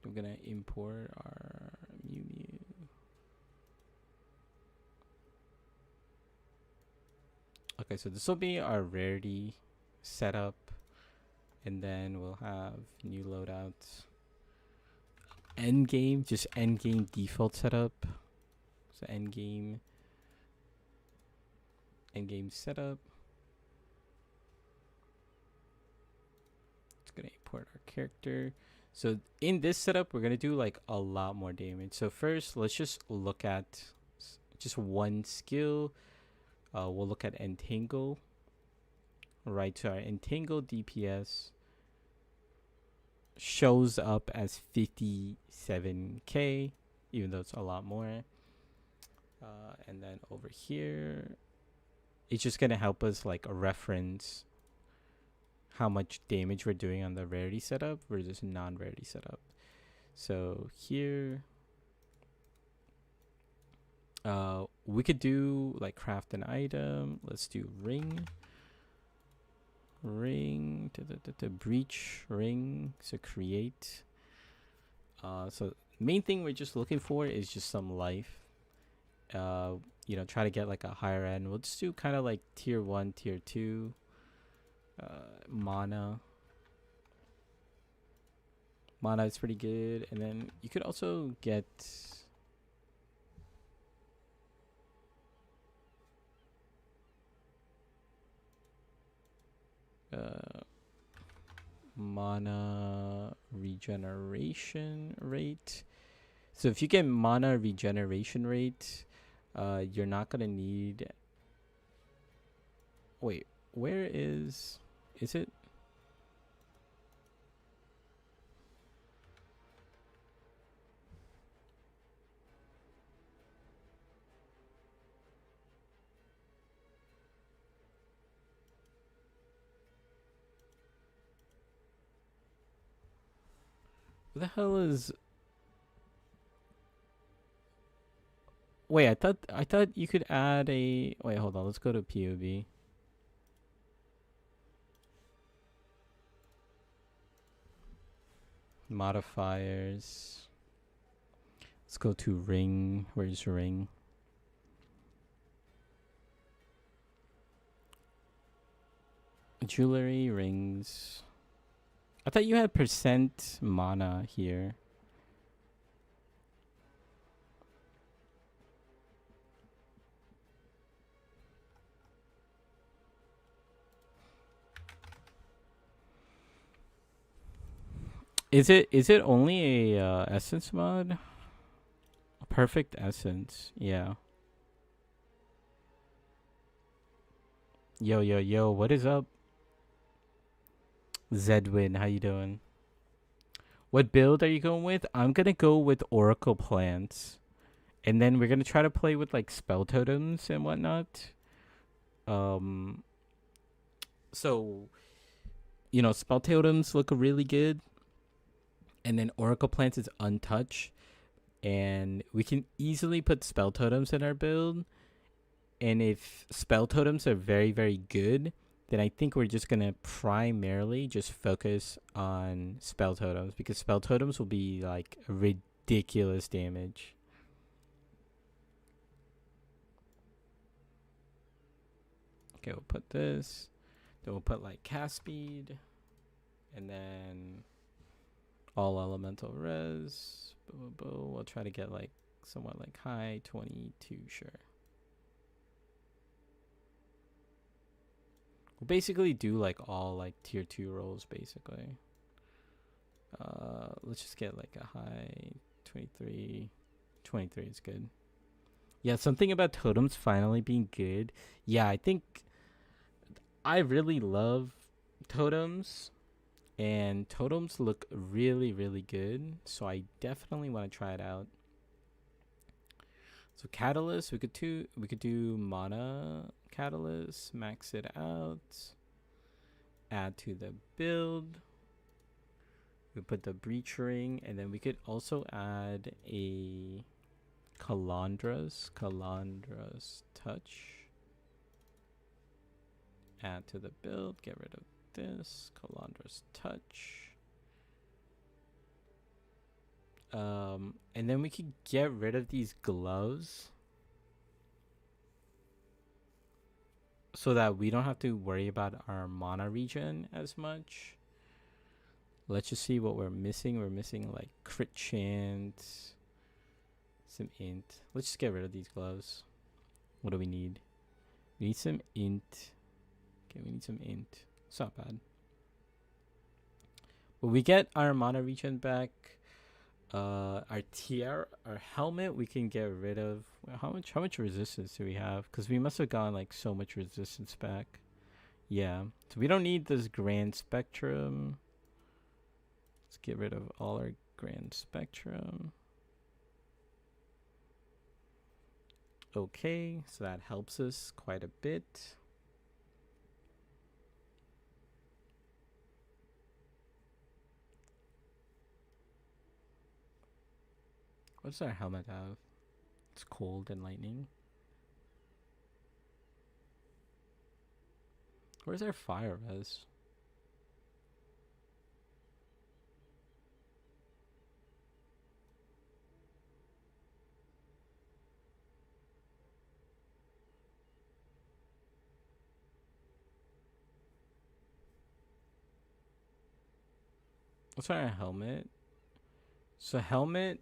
We're gonna import our Mew. Okay, so this will be our rarity setup, and then we'll have new loadouts. End game, just end game default setup. So end game setup. It's gonna import our character. So in this setup, we're going to do like a lot more damage. So first, let's just look at just one skill. We'll look at Entangle. Right, so our Entangle DPS shows up as 57k, even though it's a lot more. And then over here, it's just going to help us like reference how much damage we're doing on the rarity setup versus non-rarity setup. So here, we could do like craft an item. Let's do ring to breach ring. So create. So main thing we're just looking for is just some life. You know, try to get like a higher end. We'll just do kind of like tier 1, tier 2. Mana. Mana is pretty good. And then you could also get... mana regeneration rate. So if you get mana regeneration rate, you're not gonna need... Wait, where is it? What the hell is... Wait, I thought you could add a... Wait, hold on. Let's go to POV. Modifiers. Let's go to ring. Where's ring? Jewelry, rings. I thought you had percent mana here. Is it only a essence mod? A perfect essence, yeah. Yo, what is up? Zedwin, how you doing? What build are you going with? I'm gonna go with Oracle Plants. And then we're gonna try to play with like spell totems and whatnot. So you know, spell totems look really good. And then Oracle Plants is untouched. And we can easily put spell totems in our build. And if spell totems are very, very good, then I think we're just going to primarily just focus on spell totems. Because spell totems will be like ridiculous damage. Okay, we'll put this. Then we'll put like cast speed. And then... all elemental res. We'll try to get like somewhat like high 22, sure. We'll basically do like all like tier 2 rolls basically. Let's just get like a high 23. 23 is good. Yeah, something about totems finally being good. Yeah, I think I really love totems. And totems look really, really good. So I definitely want to try it out. So catalyst, we could do mana catalyst, max it out, add to the build. We put the breach ring, and then we could also add a Calandra's touch. Add to the build, get rid of this Calandra's touch. And then we could get rid of these gloves so that we don't have to worry about our mana regen as much. Let's just see what we're missing. We're missing like crit chant, some int. Let's just get rid of these gloves. What do we need? We need some int. Okay, we need some int. It's not bad. But we get our mana regen back. Our tiara, our helmet, we can get rid of. How much resistance do we have? Because we must have gotten like so much resistance back. Yeah. So we don't need this grand spectrum. Let's get rid of all our grand spectrum. Okay, so that helps us quite a bit. What does our helmet have? It's cold and lightning. Where's our fire res? 'Cause Let's try a helmet. So helmet,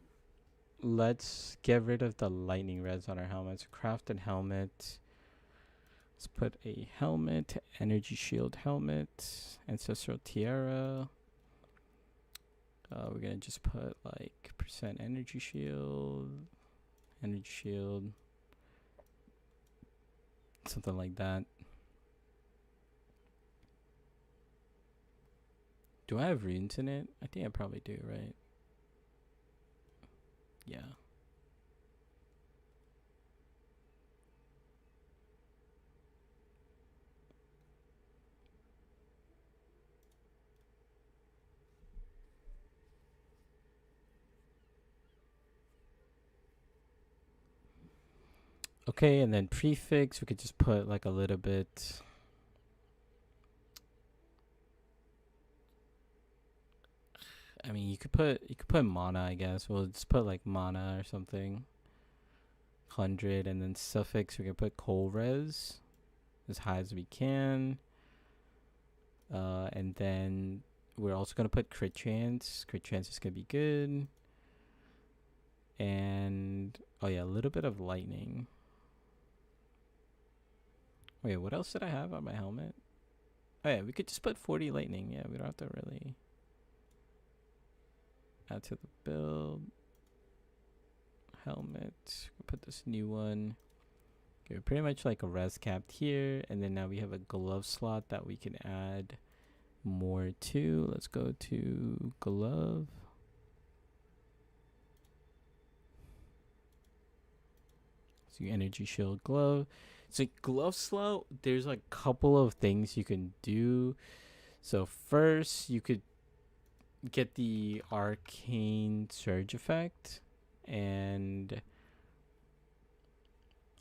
let's get rid of the lightning res on our helmets. Crafted helmet. Let's put a helmet, energy shield helmet, ancestral tiara. We're gonna just put like percent energy shield, something like that. Do I have runes in it? I think I probably do, right? Yeah. Okay, and then prefix, we could just put like a little bit. I mean, you could put mana, I guess. We'll just put like mana or something. 100, and then suffix, we can put coal res as high as we can. And then we're also gonna put crit chance. Crit chance is gonna be good. And oh yeah, a little bit of lightning. Wait, what else did I have on my helmet? Oh yeah, we could just put 40 lightning. Yeah, we don't have to really add to the build. Helmet. We'll put this new one. Okay, we're pretty much like a res capped here, and then now we have a glove slot that we can add more to. Let's go to glove. So energy shield glove. So glove slot, there's like a couple of things you can do. So first, you could get the arcane surge effect, and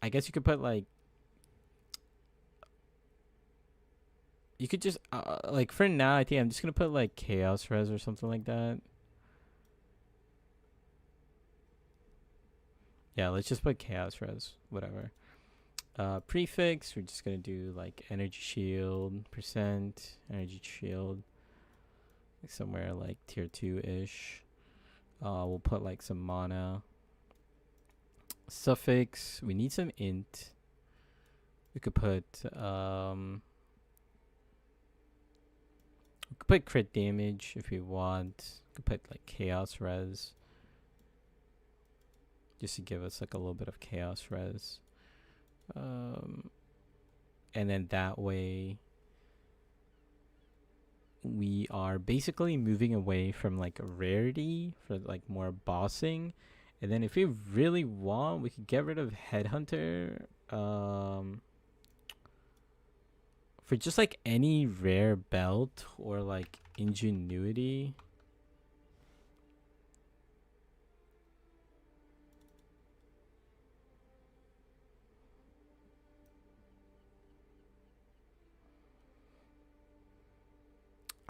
I guess you could put like, you could just like for now, I think I'm just gonna put like chaos res or something like that. Yeah, let's just put chaos res, whatever. Prefix, we're just gonna do like energy shield, percent, energy shield, like somewhere like tier 2-ish. We'll put like some mana. Suffix, we need some int. We could put crit damage if we want. We could put like chaos res, just to give us like a little bit of chaos res. And then that way we are basically moving away from like rarity for like more bossing. And then if we really want, we could get rid of headhunter for just like any rare belt or like ingenuity.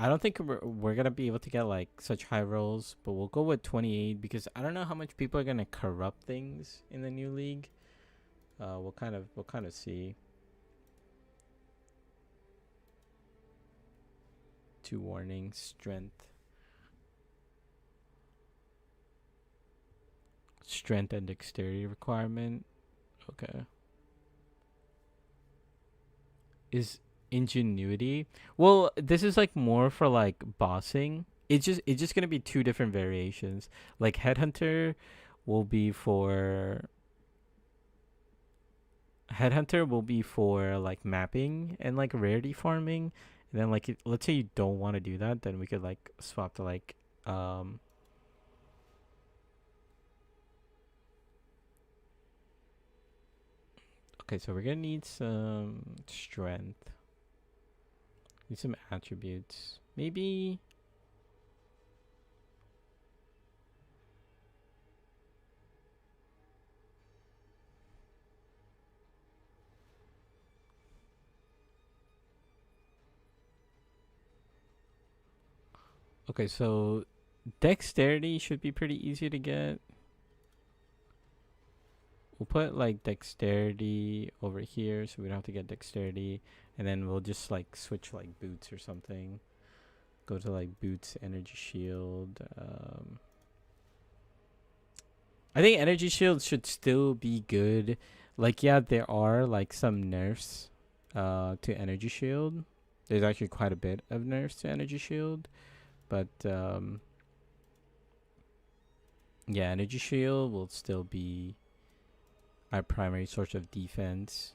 I don't think we're gonna be able to get like such high rolls, but we'll go with 28 because I don't know how much people are gonna corrupt things in the new league. We'll kind of see. 2 warnings, strength and dexterity requirement. Okay. Is ingenuity? Well, this is like more for like bossing. It's just gonna be 2 different variations. Like headhunter will be for like mapping and like rarity farming. And then like let's say you don't want to do that, then we could like swap to like okay, so we're gonna need some strength. Need some attributes. Maybe okay, so dexterity should be pretty easy to get. We'll put like dexterity over here so we don't have to get dexterity, and then we'll just like switch like boots or something. go to like boots, energy shield. I think energy shield should still be good. Like, yeah, there are like some nerfs to energy shield. There's actually quite a bit of nerfs to energy shield, but yeah, energy shield will still be our primary source of defense.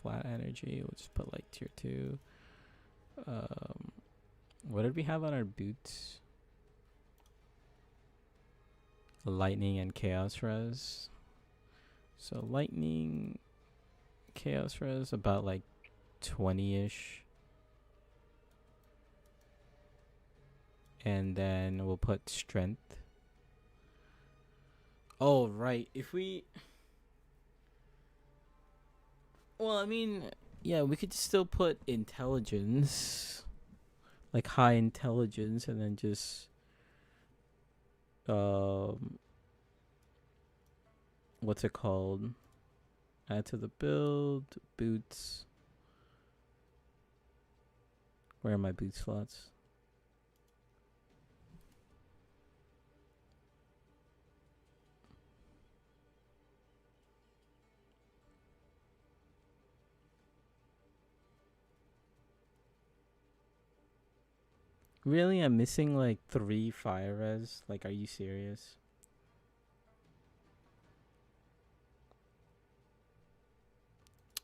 Flat energy, we'll just put like tier 2. What did we have on our boots? Lightning and chaos res. So lightning, chaos res, about like 20-ish. And then we'll put strength. Oh, right. If we... Well, I mean, yeah, we could still put intelligence. Like high intelligence, and then just... what's it called? Add to the build. Boots. Where are my boot slots? Really? I'm missing like 3 fire res? Like, are you serious?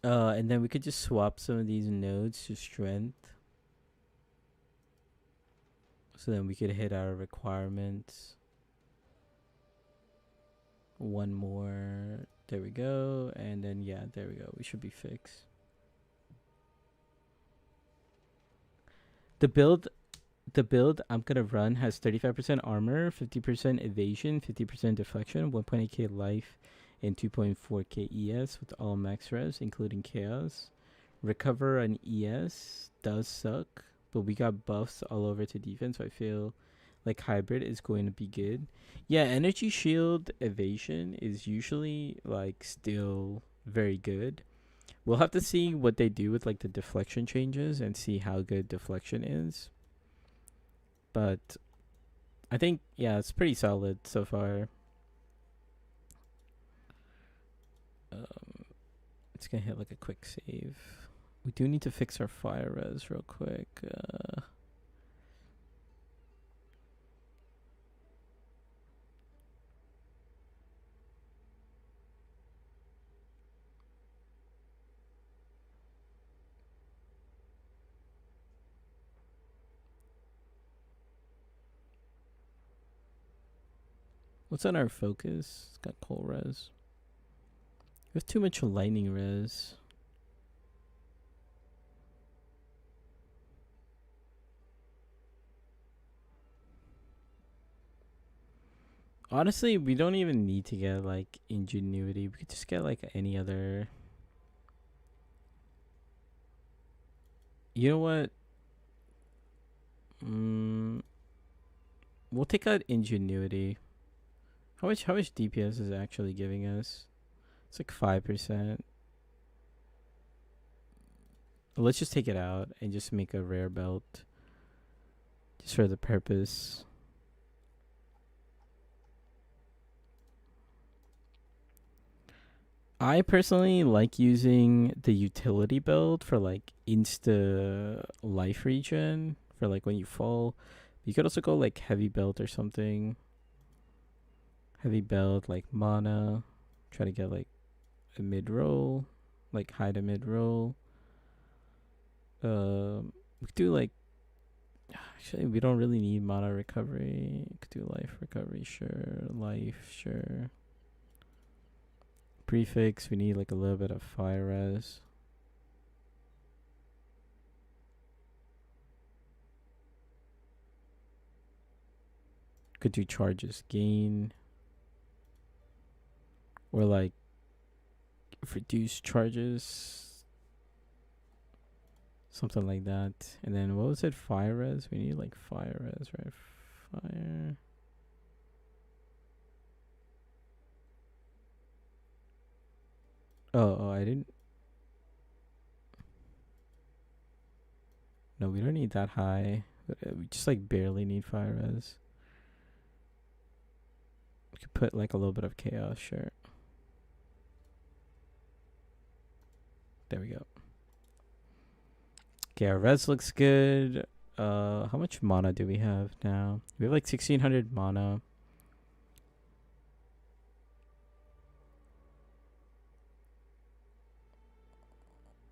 And then we could just swap some of these nodes to strength. So then we could hit our requirements. One more. There we go. And then, yeah, there we go. We should be fixed. The build I'm gonna run has 35% armor, 50% evasion, 50% deflection, 1.8k life, and 2.4k ES with all max res, including chaos. Recover and ES does suck, but we got buffs all over to defense, so I feel like hybrid is going to be good. Yeah, energy shield evasion is usually like still very good. We'll have to see what they do with like the deflection changes and see how good deflection is. But I think, yeah, it's pretty solid so far. It's going to hit like a quick save. We do need to fix our fire res real quick. What's on our focus? It's got coal res. We have too much lightning res. Honestly, we don't even need to get like ingenuity. We could just get like any other. You know what? We'll take out ingenuity. How much DPS is it actually giving us? It's like 5%. Let's just take it out and just make a rare belt. Just for the purpose. I personally like using the utility build for like insta life regen. For like when you fall. You could also go like heavy belt or something. Heavy belt, like mana. Try to get like a mid roll. Like high to mid roll. We could do like... Actually, we don't really need mana recovery. We could do life recovery, sure. Life, sure. Prefix, we need like a little bit of fire res. Could do charges gain. Or like reduce charges. Something like that. And then what was it? Fire res? We need like fire res, right? Fire. Oh, I didn't. No, we don't need that high. We just like barely need fire res. We could put like a little bit of chaos, sure. There we go. Okay, our res looks good. How much mana do we have now? We have like 1600 mana.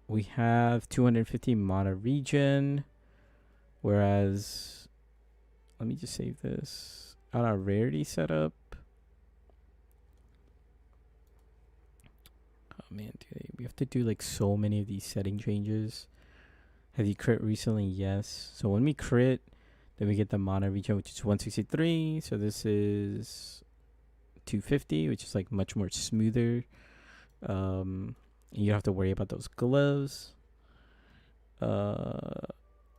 We have 250 mana regen. Whereas, let me just save this. On our rarity setup. Oh man, dude, we have to do like so many of these setting changes. Have you crit recently? Yes. So when we crit, then we get the mana regen, which is 163. So this is 250, which is like much more smoother. You don't have to worry about those gloves.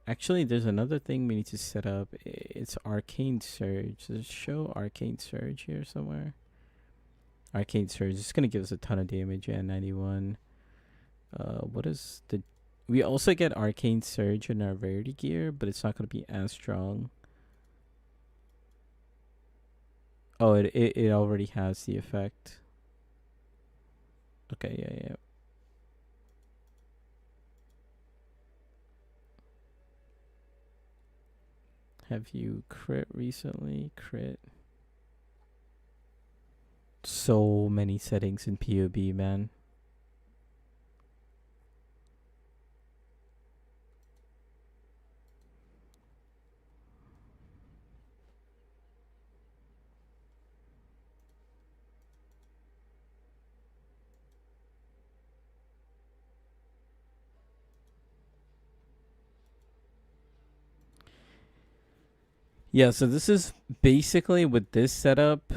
Actually, there's another thing we need to set up. It's Arcane Surge. Does it show Arcane Surge here somewhere? Arcane Surge. It's going to give us a ton of damage. Yeah, 91. What is the... We also get Arcane Surge in our rarity gear, but it's not going to be as strong. Oh, it already has the effect. Okay, yeah. Have you crit recently? Crit. So many settings in POB, man. Yeah, so this is basically with this setup.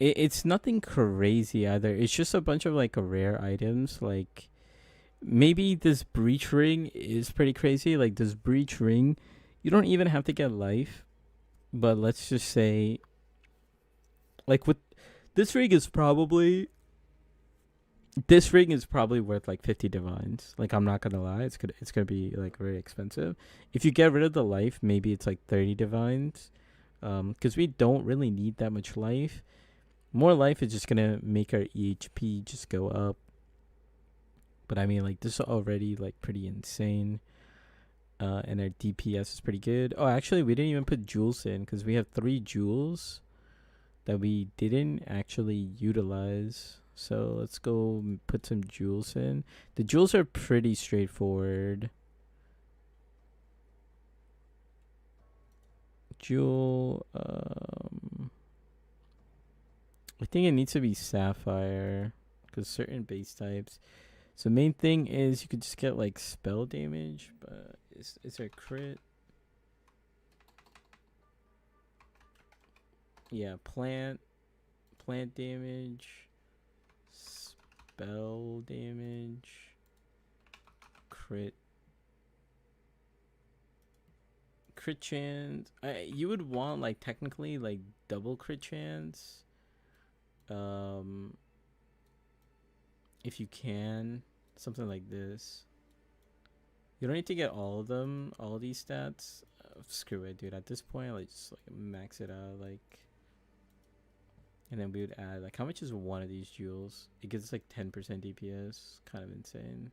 It's nothing crazy either. It's just a bunch of like rare items. Like maybe this breach ring is pretty crazy. Like this breach ring, you don't even have to get life. But let's just say, like with this ring is probably worth like 50 divines. Like I'm not gonna lie, it's gonna be like very expensive. If you get rid of the life, maybe it's like 30 divines. Because we don't really need that much life. More life is just gonna make our EHP just go up. But I mean, like this is already like pretty insane. And our DPS is pretty good. Oh, actually, we didn't even put jewels in because we have 3 jewels that we didn't actually utilize. So let's go put some jewels in. The jewels are pretty straightforward. Jewel, I think it needs to be sapphire because certain base types. So main thing is you could just get like spell damage, but is there crit? Yeah, plant damage, spell damage, crit chance. You would want like technically like double crit chance. If you can, something like this. You don't need to get all of them, all these stats. Screw it, dude. At this point, like just like max it out, like. And then we would add like how much is one of these jewels? It gives us like 10% DPS. Kind of insane.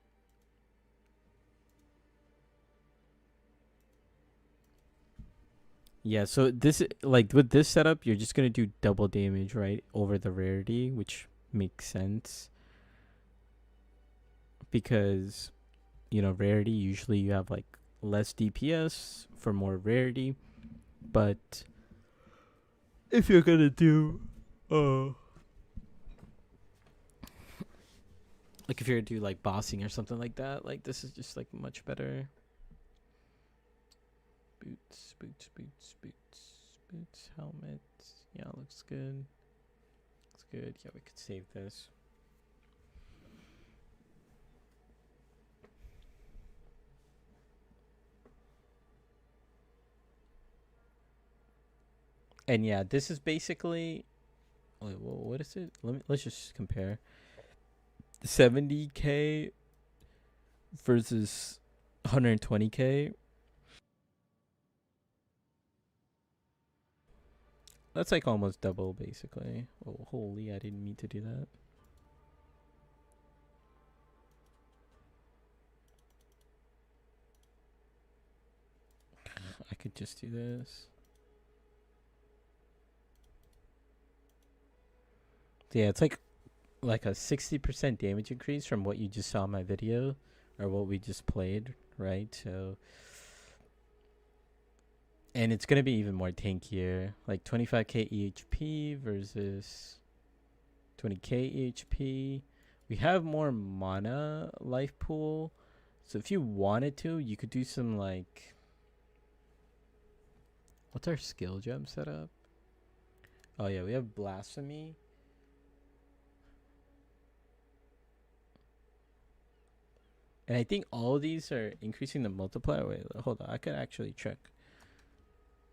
Yeah, so this like with this setup, you're just gonna do double damage right over the rarity, which makes sense because you know rarity usually you have like less DPS for more rarity, but if you're gonna do like if you're gonna do like bossing or something like that, like this is just like much better. Boots, helmet. Yeah, looks good. Looks good. Yeah, we could save this. And yeah, this is basically. Wait, what is it? Let's just compare. 70k versus 120k. That's like almost double, basically. Oh, holy, I didn't mean to do that. I could just do this. Yeah, it's like a 60% damage increase from what you just saw in my video, or what we just played, right? So, and it's gonna be even more tankier, like 25k EHP versus 20k EHP. We have more mana life pool, so if you wanted to, you could do some like, what's our skill gem setup? Oh yeah, we have blasphemy. And I think all of these are increasing the multiplier. Wait, hold on. I could actually check.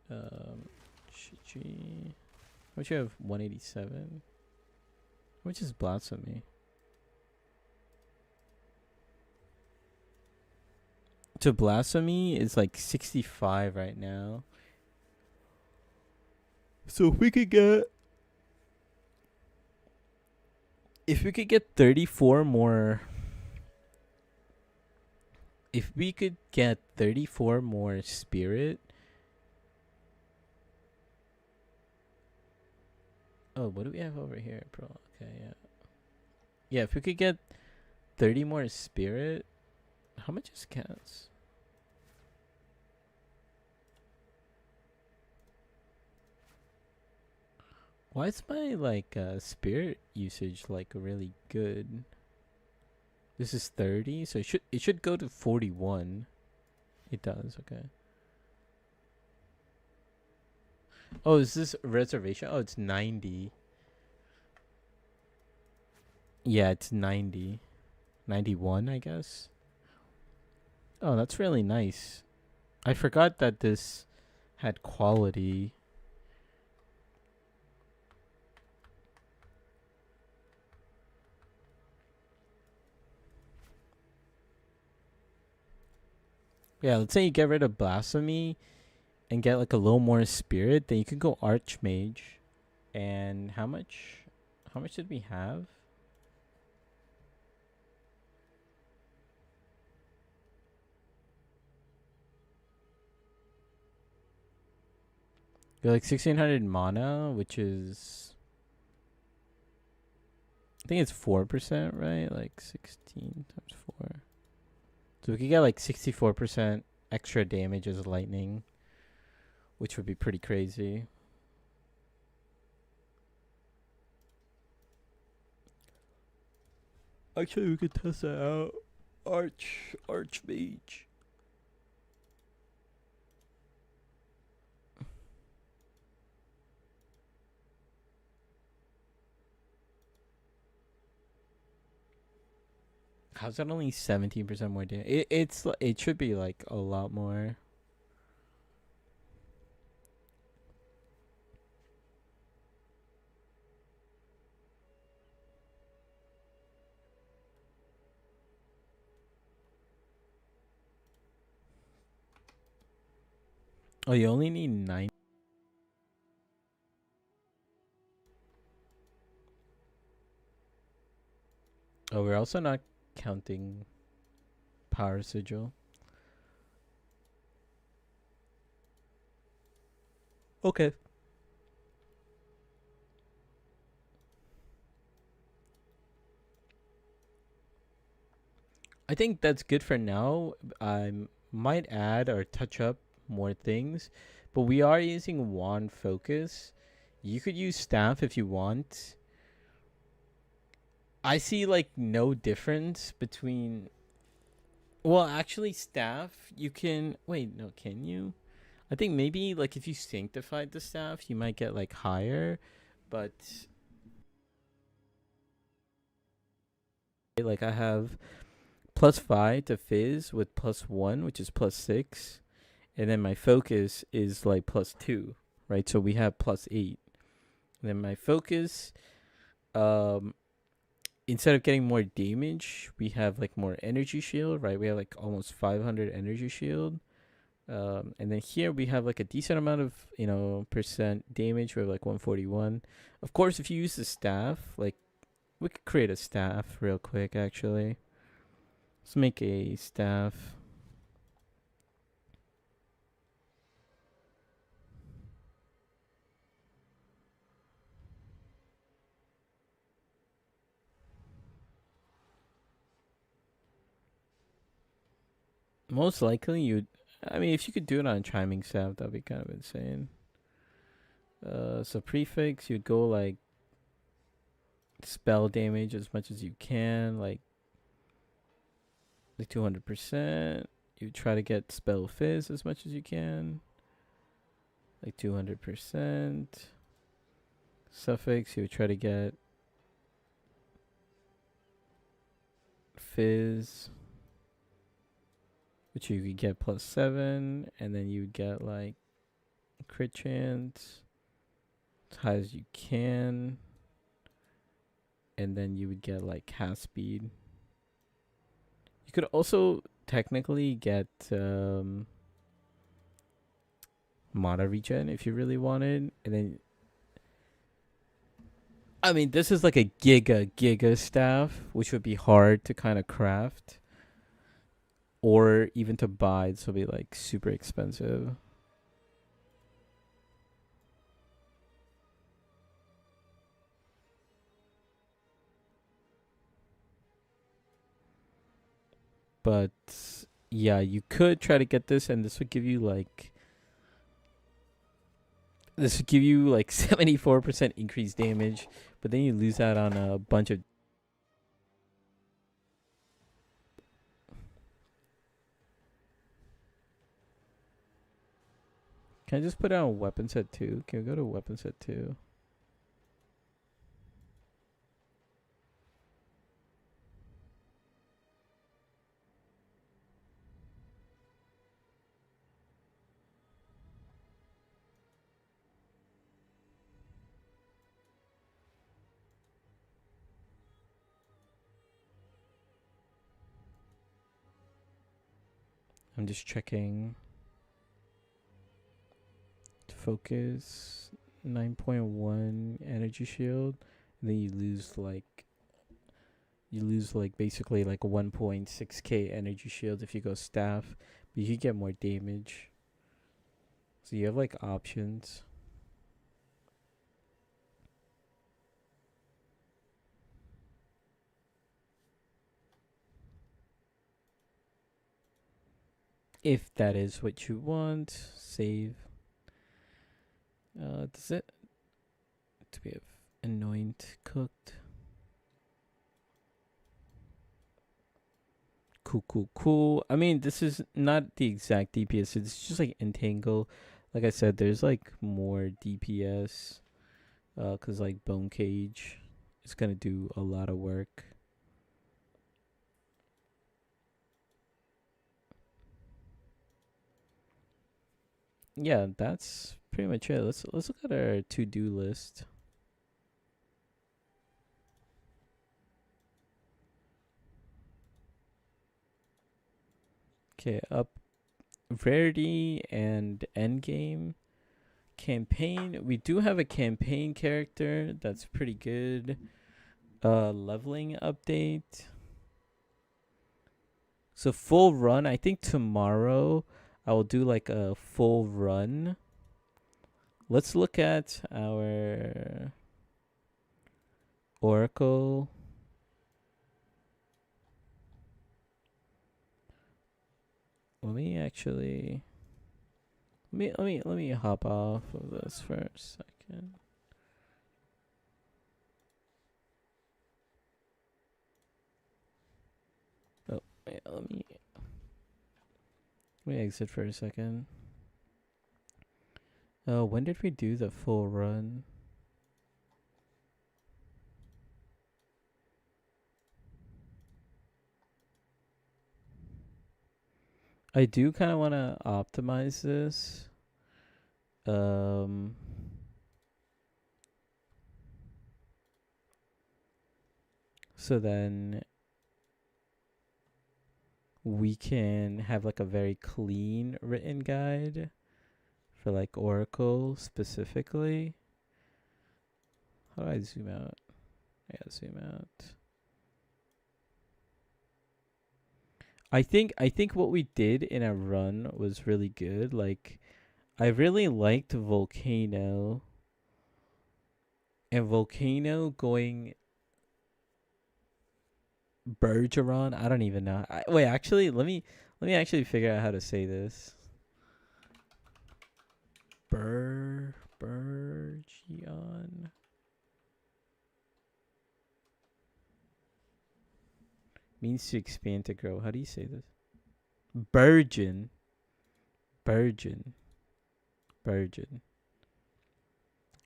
GG. How much you have? 187. How much is blasphemy? To blasphemy is like 65 right now. So if we could get 34 more, if we could get 34 more spirit. Oh, what do we have over here, bro? Okay, yeah. Yeah, if we could get 30 more spirit, how much is cats? Why is my like spirit usage like really good? This is 30, so it should go to 41. It does, okay. Oh, is this reservation? Oh, it's 90. Yeah, it's 90. 91, I guess. Oh, that's really nice. I forgot that this had quality. Yeah, let's say you get rid of blasphemy and get like a little more spirit, then you could go archmage. And how much did we have? You're like 1600 mana, which is, I think it's 4%, right? Like 16 times 4. So we could get like 64% extra damage as lightning, which would be pretty crazy. Actually, we could test that out. Archmage. How's that only 17% more damage? It should be like a lot more. Oh, you only need 9. Oh, we're also not counting power sigil. Okay. I think that's good for now. I might add or touch up more things, but we are using wand focus. You could use staff if you want. I see like no difference between. Well, actually, staff you can wait. No, can you? I think maybe like if you sanctified the staff, you might get like higher, but like I have +5 to fizz with +1, which is +6, and then my focus is like +2, right? So we have +8. And then my focus, instead of getting more damage, we have like more energy shield, right? We have like almost 500 energy shield. And then here we have like a decent amount of, percent damage. We have like 141. Of course, if you use the staff, like we could create a staff real quick actually. Let's make a staff. Most likely if you could do it on chiming staff, that'd be kind of insane. So prefix, you'd go like spell damage as much as you can, like 200%. You try to get spell fizz as much as you can, like 200%. Suffix, you would try to get fizz, which you could get +7, and then you would get like crit chance as high as you can, and then you would get like cast speed. You could also technically get mana regen if you really wanted, and then this is like a giga staff, which would be hard to kind of craft or even to buy. So it'll be like super expensive. But yeah, you could try to get this, and this would give you like 74% increased damage, but then you lose out on a bunch of. Can I just put it on weapon set 2? Can we go to weapon set 2? I'm just checking. To focus, 9.1 energy shield, and then you lose basically like 1.6k energy shield if you go staff, but you get more damage. So you have like options. If that is what you want, save. Does it? Do we have anoint cooked? Cool. This is not the exact DPS. It's just like entangle. Like I said, there's like more DPS. Cause like bone cage is gonna do a lot of work. Yeah, that's pretty much it. Let's look at our to-do list. Okay, up rarity and end game. Campaign. We do have a campaign character that's pretty good. Leveling update. So full run. I think tomorrow I will do like a full run. Let's look at our Oracle. Let me hop off of this for a second. Oh, wait, let me exit for a second. Oh, when did we do the full run? I do kind of want to optimize this. So then we can have like a very clean written guide for like Oracle specifically. How do I zoom out? I gotta zoom out. I think what we did in a run was really good. Like I really liked Volcano and Volcano going Bergeron. I don't even know. Wait, actually, let me actually figure out how to say this. Bergeon means to expand to grow. How do you say this? Burgeon. Burgeon. Burgeon.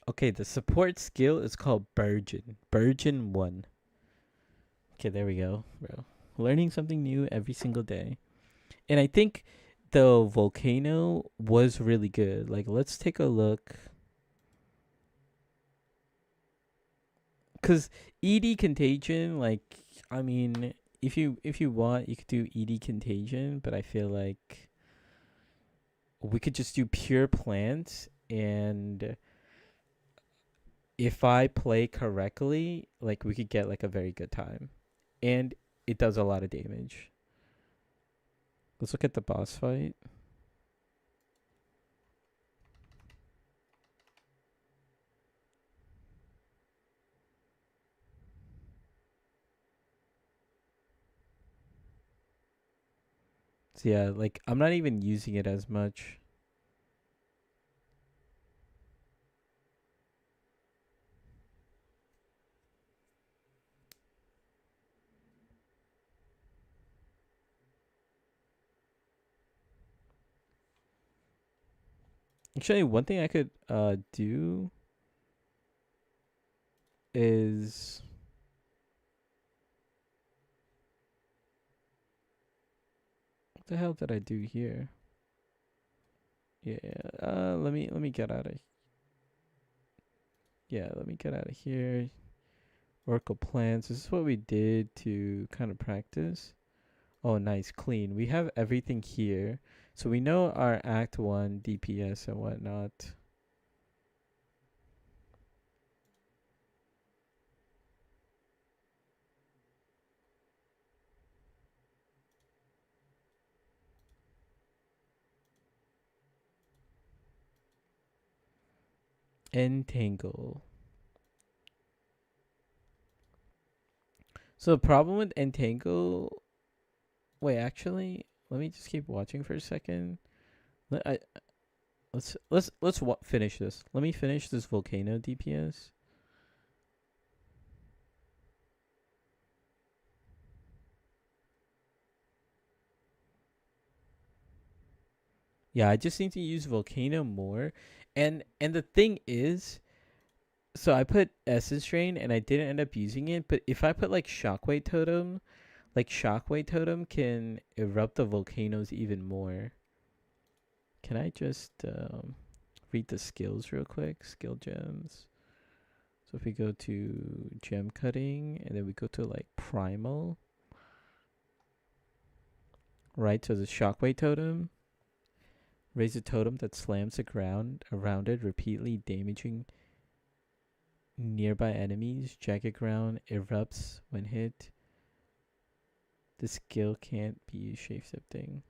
Okay, the support skill is called Burgeon. Burgeon 1. Okay, there we go, bro. Learning something new every single day. And I think the Volcano was really good. Like, let's take a look. Because ED Contagion, like, I mean, if you want, you could do ED Contagion, but I feel like we could just do pure plants, and if I play correctly, like we could get like a very good time. And it does a lot of damage. Let's look at the boss fight. So yeah, like I'm not even using it as much. Actually, one thing I could do is what the hell did I do here? Yeah, let me get out of let me get out of here. Oracle plans. This is what we did to kind of practice. Oh, nice, clean. We have everything here, so we know our Act 1 DPS and whatnot. Entangle. So the problem with Entangle. Wait, actually, let me just keep watching for a second. Let's finish this. Let me finish this Volcano DPS. Yeah, I just need to use Volcano more. And the thing is, so I put Essence Drain and I didn't end up using it, but if I put like Shockwave Totem, like Shockwave Totem can erupt the volcanoes even more. Can I just read the skills real quick? Skill gems. So if we go to gem cutting and then we go to like primal, right? So the Shockwave Totem. Raise a totem that slams the ground around it, repeatedly damaging nearby enemies. Jagged ground erupts when hit. The skill can't be used shape-shifting.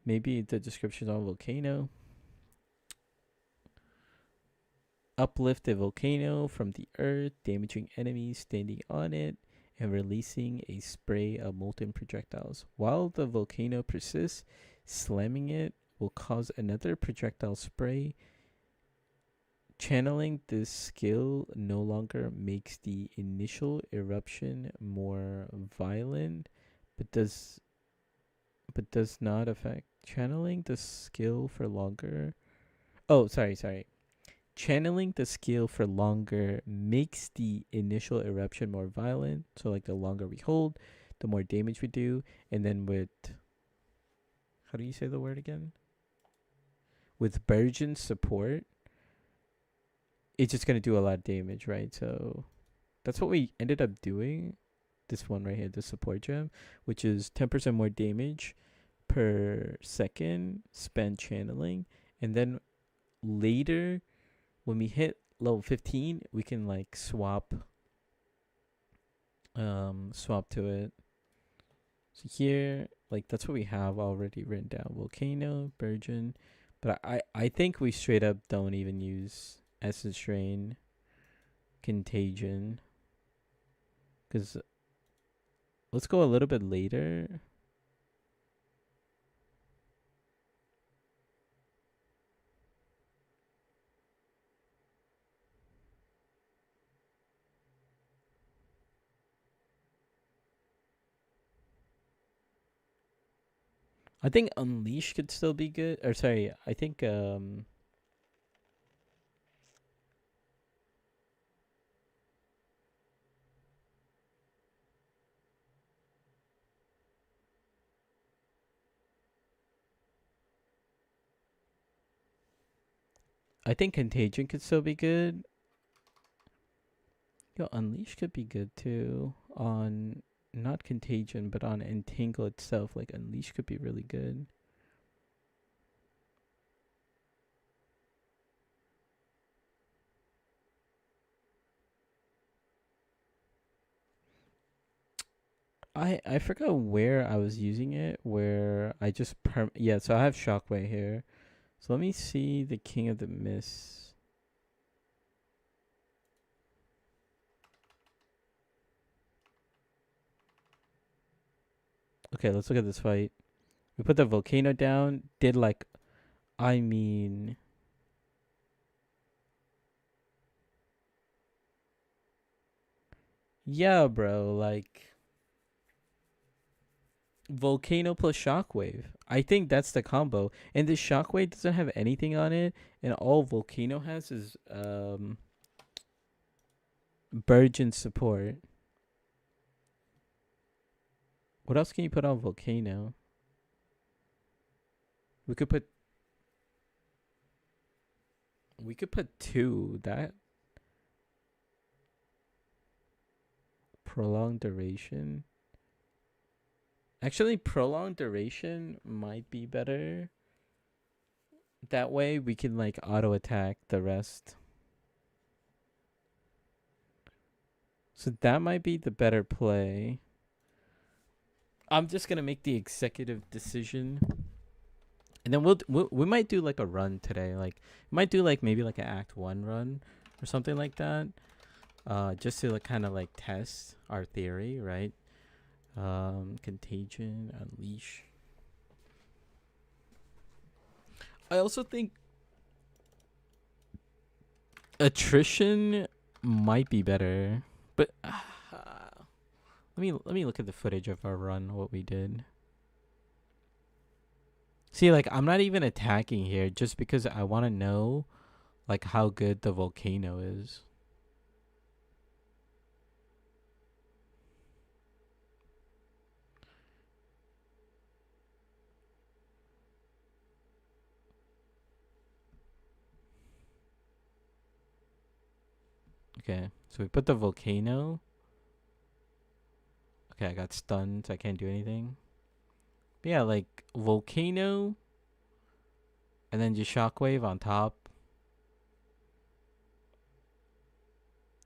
Maybe the description's on volcano. Uplift a volcano from the earth, damaging enemies standing on it, and releasing a spray of molten projectiles. While the volcano persists, slamming it will cause another projectile spray. Channeling this skill no longer makes the initial eruption more violent, but does not affect channeling the skill for longer. Oh, sorry. Channeling the skill for longer makes the initial eruption more violent. So like the longer we hold, the more damage we do. And then with, how do you say the word again? With Burgeon support, it's just going to do a lot of damage, right? So that's what we ended up doing. this one right here, the support gem, which is 10% more damage per second spent channeling, and then later when we hit level 15, we can like swap to it. So here, like that's what we have already written down: volcano, burgeon. But I think we straight up don't even use essence rain, contagion, because let's go a little bit later. I think unleash could still be good. Or sorry, I think contagion could still be good. Yo, unleash could be good too on not contagion, but on entangle itself. Like unleash could be really good. I forgot where I was using it. Where I just yeah. So I have shockwave here. So let me see the King of the Mist. Okay, let's look at this fight. We put the volcano down. Did like, I mean, yeah, bro. Like volcano plus shockwave. I think that's the combo. And this shockwave doesn't have anything on it, and all volcano has is burgeon support. What else can you put on volcano? We could put two. That prolonged duration. Actually, prolonged duration might be better. That way we can like auto attack the rest. So that might be the better play. I'm just gonna make the executive decision, and then we might do like a run today. Like we might do like maybe like an Act 1 run or something like that. Just to like kind of like test our theory, right? Contagion, unleash. I also think attrition might be better, but let me look at the footage of our run. What we did. See, like I'm not even attacking here just because I want to know, like how good the volcano is. Okay, so we put the volcano. Okay, I got stunned, so I can't do anything. But yeah, like volcano, and then just shockwave on top.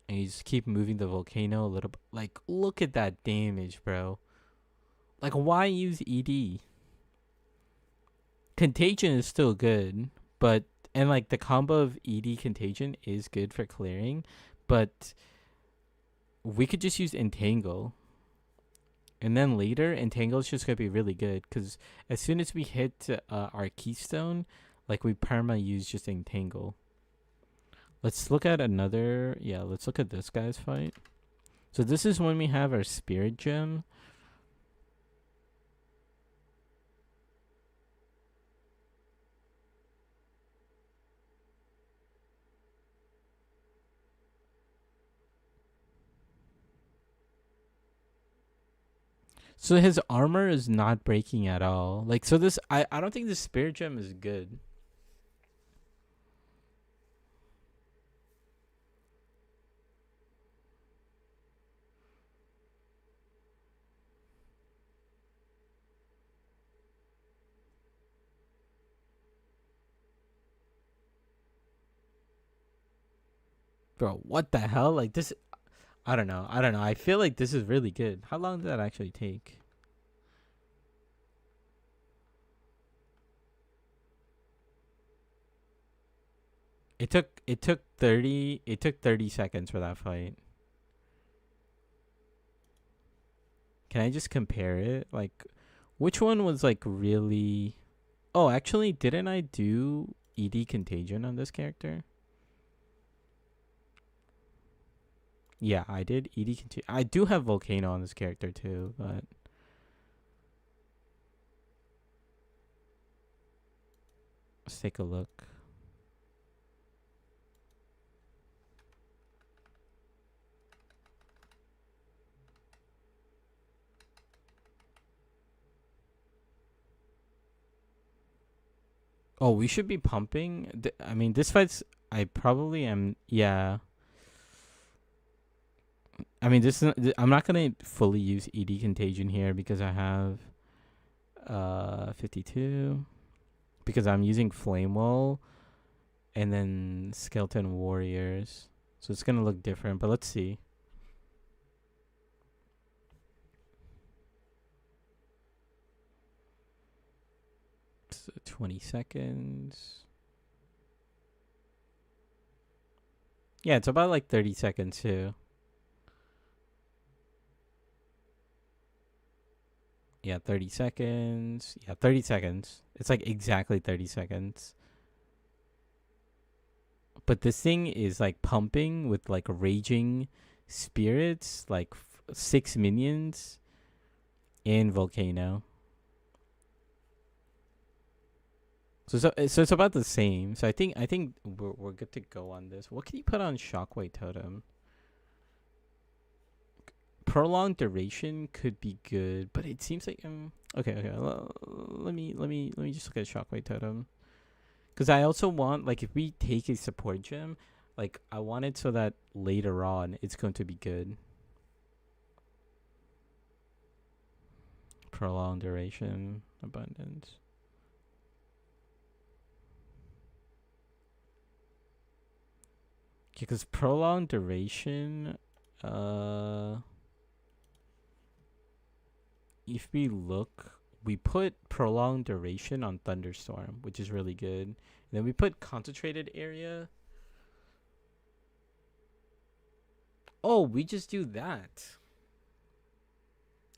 And you just keep moving the volcano a little bit. Like, look at that damage, bro. Like, why use ED? Contagion is still good, but and like the combo of ED contagion is good for clearing, but we could just use entangle. And then later, entangle is just gonna be really good because as soon as we hit our keystone, like we perma use just entangle. Let's look at another. Yeah, let's look at this guy's fight. So this is when we have our spirit gem. So his armor is not breaking at all. Like, so this, I don't think the spirit gem is good. Bro, what the hell? Like this, I don't know. I feel like this is really good. How long did that actually take? It took 30 seconds for that fight. Can I just compare it? Like which one was like really? Oh, actually, didn't I do ED Contagion on this character? Yeah, I did ED Contagion. I do have Volcano on this character too, but let's take a look. Oh, we should be pumping. I mean, this fight's. I probably am. Yeah. I mean, I'm not gonna fully use ED Contagion here because I have 52 because I'm using Flame Wall and then Skeleton Warriors, so it's gonna look different. But let's see. So 20 seconds. Yeah, it's about like 30 seconds too. Yeah, 30 seconds. Yeah, 30 seconds. It's like exactly 30 seconds. But this thing is like pumping with like raging spirits, like 6 minions and Volcano. So it's about the same. So I think we're good to go on this. What can you put on Shockwave Totem? Prolonged duration could be good, but it seems like okay. Let me just look at Shockwave Totem. Because I also want, like, if we take a support gem, like, I want it so that later on it's going to be good. Prolonged duration, abundance. Because prolonged duration, if we look, we put prolonged duration on Thunderstorm, which is really good. And then we put concentrated area. Oh, we just do that.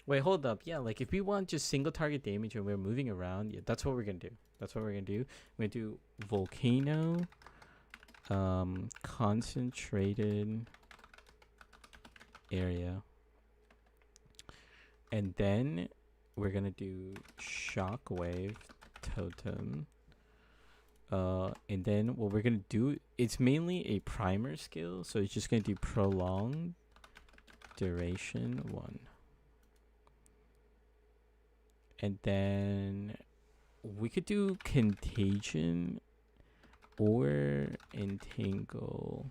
Wait, hold up. Yeah, like if we want just single target damage and we're moving around, yeah, that's what we're gonna do. We're gonna do Volcano, concentrated area, and then we're gonna do Shockwave Totem. And then what we're gonna do, it's mainly a primer skill, so it's just gonna do prolonged duration 1. And then we could do Contagion or Entangle.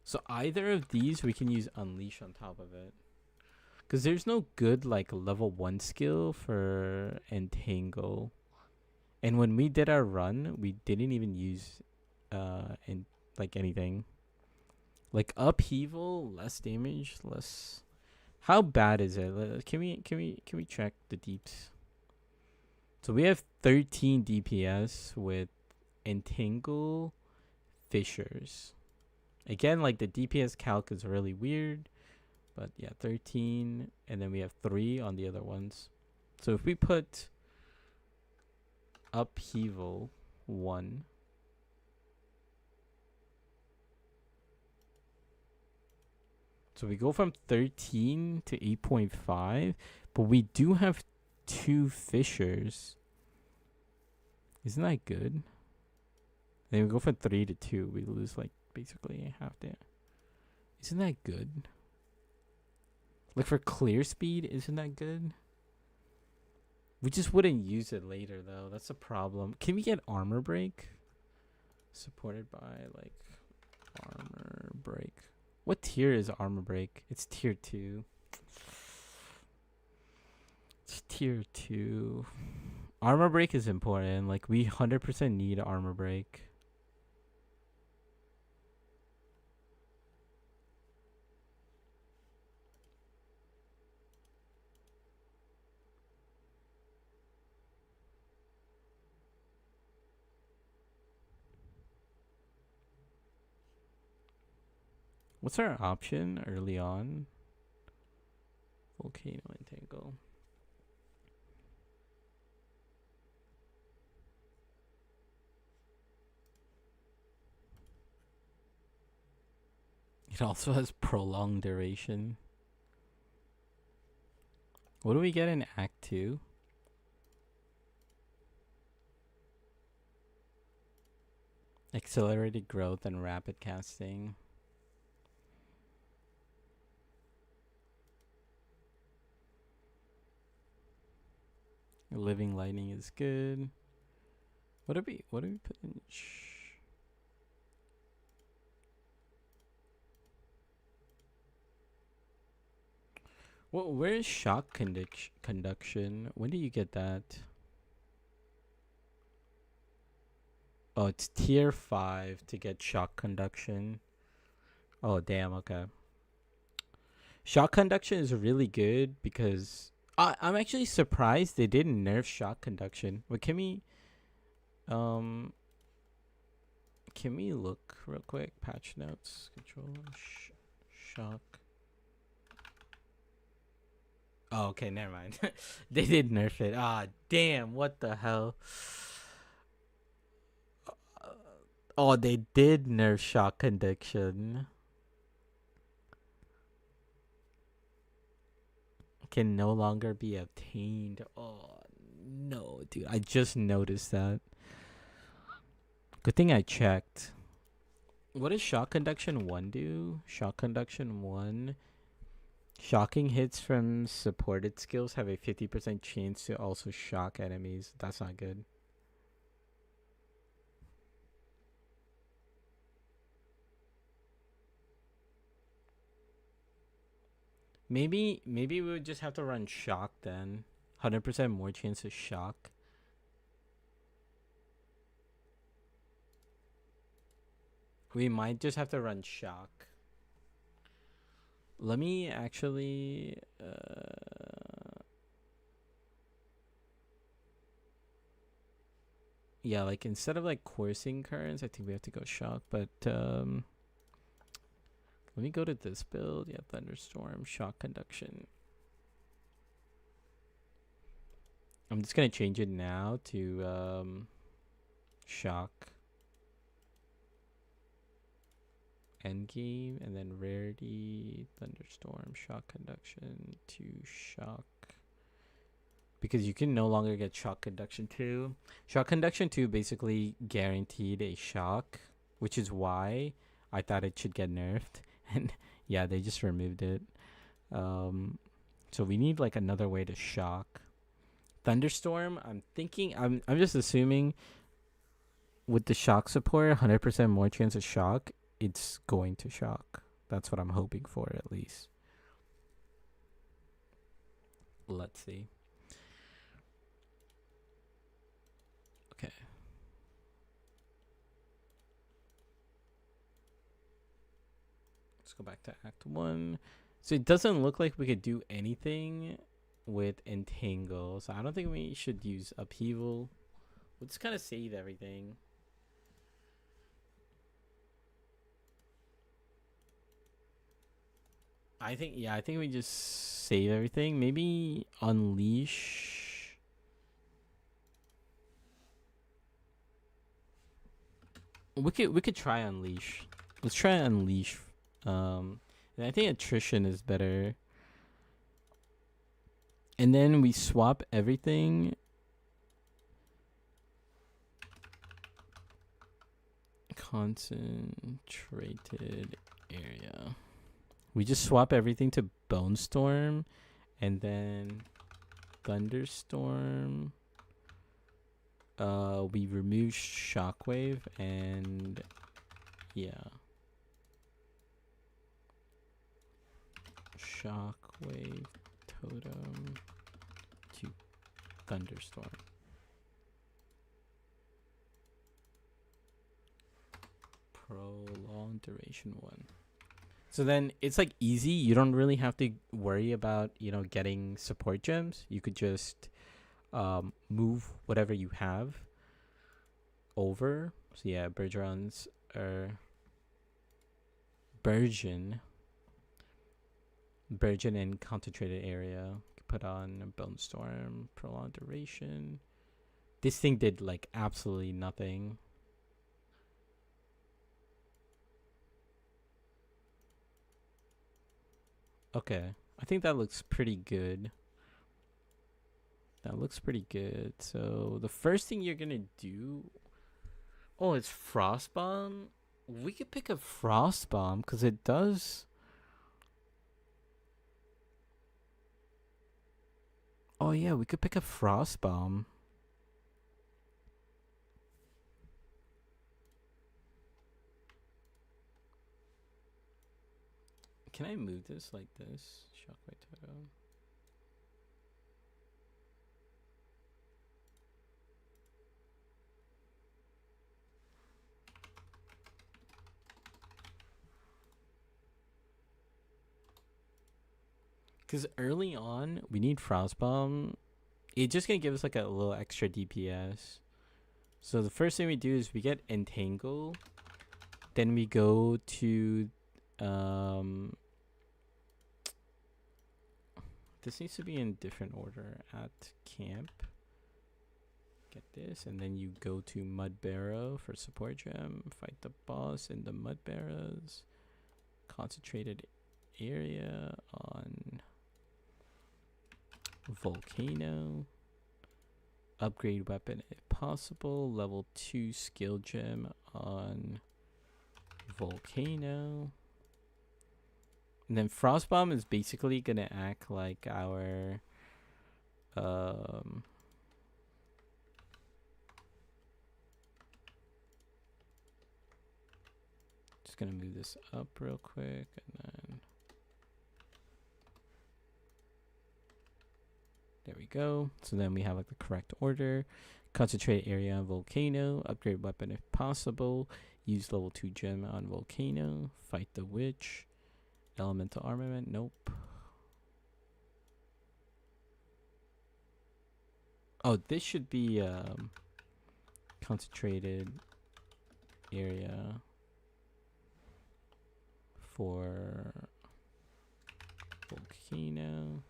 So either of these we can use Unleash on top of it. Because there's no good like level 1 skill for Entangle. And when we did our run, we didn't even use like anything. Like Upheaval, less damage, less. How bad is it? Can we check the deeps? So we have 13 DPS with Entangle Fissures. Again, like the DPS calc is really weird, but yeah, 13, and then we have 3 on the other ones. So if we put Upheaval 1, so we go from 13 to 8.5, but we do have 2 fissures. Isn't that good? Then we go from 3 to 2. We lose like basically half there. Isn't that good? Like for clear speed, isn't that good? We just wouldn't use it later though. That's a problem. Can we get armor break? Supported by like armor break. What tier is armor break? It's tier 2. It's tier 2. Armor break is important. Like we 100% need armor break. What's our option early on? Volcano Entangle. It also has prolonged duration. What do we get in Act 2? Accelerated growth and rapid casting. Living lightning is good. What do we put in? Well, where is shock conduction? When do you get that? Oh, it's tier 5 to get shock conduction. Oh, damn, okay. Shock conduction is really good because I'm actually surprised they didn't nerf shock conduction. But can we look real quick? Patch notes, control, shock. Oh, okay, never mind. They did nerf it. Ah, damn, what the hell? Oh, they did nerf shock conduction. Can no longer be obtained. Oh, no, dude. I just noticed that. Good thing I checked. What does shock conduction 1 do? Shock conduction 1. Shocking hits from supported skills have a 50% chance to also shock enemies. That's not good. Maybe we would just have to run shock then. 100% more chance to shock. We might just have to run shock. Let me actually yeah, like instead of like coursing currents, I think we have to go shock, but let me go to this build. Yeah, thunderstorm, shock conduction. I'm just gonna change it now to shock. Endgame, and then rarity, thunderstorm, shock conduction to shock. Because you can no longer get shock conduction 2. Shock conduction 2 basically guaranteed a shock, which is why I thought it should get nerfed. And yeah, they just removed it. So we need like another way to shock. Thunderstorm, I'm just assuming with the shock support, 100% more chance of shock, it's going to shock. That's what I'm hoping for, at least. Let's see. Okay. Let's go back to Act 1. So it doesn't look like we could do anything with Entangle. So I don't think we should use Upheaval. We'll just kind of save everything. I think we just save everything. Maybe Unleash. We could try Unleash. Let's try Unleash. And I think Attrition is better. And then we swap everything. Concentrated area. We just swap everything to Bone Storm, and then Thunderstorm. We remove Shockwave, and yeah, Shockwave Totem to Thunderstorm. Prolonged duration 1. So then it's like easy. You don't really have to worry about, getting support gems. You could just move whatever you have over. So yeah, Bergerons are Burgeon and concentrated area. Put on a Bone Storm, prolonged duration. This thing did like absolutely nothing. Okay, I think that looks pretty good. That looks pretty good. So the first thing you're gonna do, oh, it's Frostbomb. We could pick a Frostbomb because it does. Oh yeah, we could pick a Frostbomb. Can I move this like this? Shockwave Totem. Because early on, we need Frostbomb. It's just going to give us like a little extra DPS. So the first thing we do is we get Entangle. Then we go to... this needs to be in different order. At camp. Get this. And then you go to Mud Barrow for support gem. Fight the boss in the Mud Barrows. Concentrated area on... Volcano. Upgrade weapon if possible. Level 2 skill gem on Volcano. And then Frostbomb is basically gonna act like our just gonna move this up real quick and then there we go. So then we have like the correct order. Concentrate area on Volcano. Upgrade weapon if possible. Use level 2 gem on Volcano. Fight the witch. Elemental armament. Nope. Oh, this should be concentrated area for Volcano.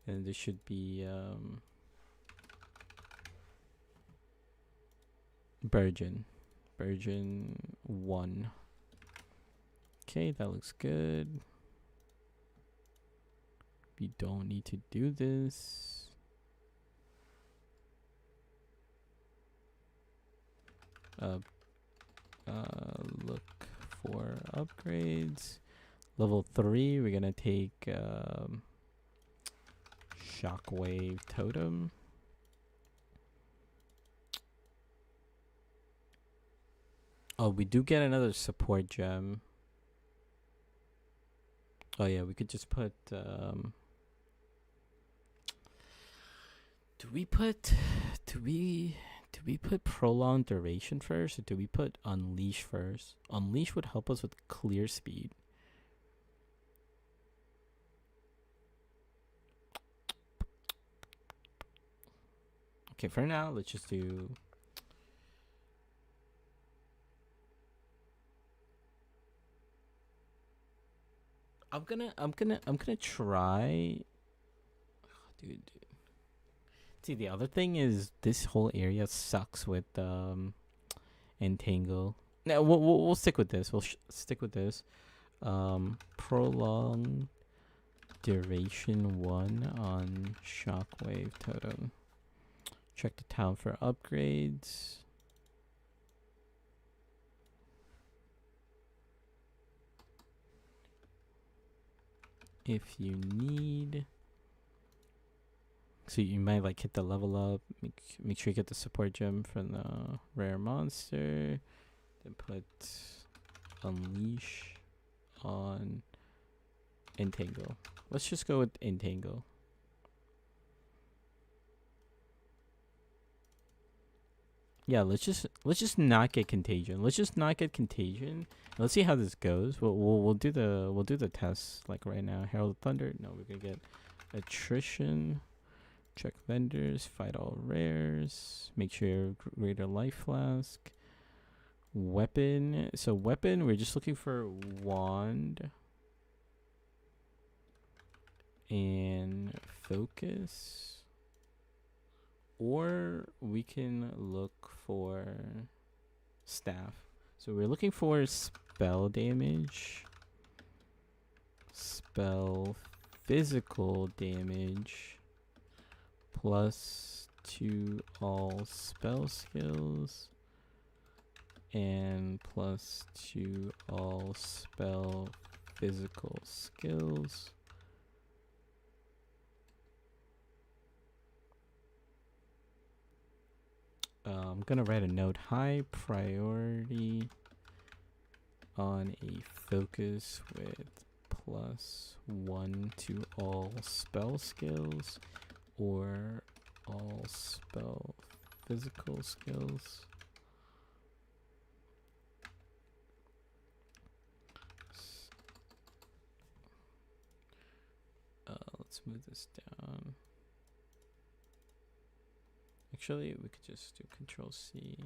And this should be Burgeon 1. Okay, that looks good. We don't need to do this. Look for upgrades. Level 3, we're gonna take Shockwave Totem. Oh, we do get another support gem. Oh yeah, we could just put do we put prolonged duration first, or do we put unleash first? Unleash would help us with clear speed. Okay, for now, let's just do I'm gonna try. Dude. See, the other thing is this whole area sucks with Entangle. No, we'll stick with this. We'll stick with this. Prolonged duration 1 on Shockwave Totem. Check the town for upgrades. If you need, so you might like hit the level up. Make sure you get the support gem from the rare monster. Then put unleash on Entangle. Let's just go with Entangle. Yeah, let's just not get contagion. Let's just not get contagion. Let's see how this goes. We'll do the test like right now. Herald of Thunder. No, we're gonna get attrition. Check vendors. Fight all rares. Make sure your greater life flask. Weapon. So weapon, we're just looking for wand and focus. Or we can look for staff. So we're looking for spell damage, spell physical damage, plus to all spell skills, and plus to all spell physical skills. I'm gonna write a note: high priority on a focus with +1 to all spell skills or all spell physical skills. Let's move this down. Actually, we could just do Control C.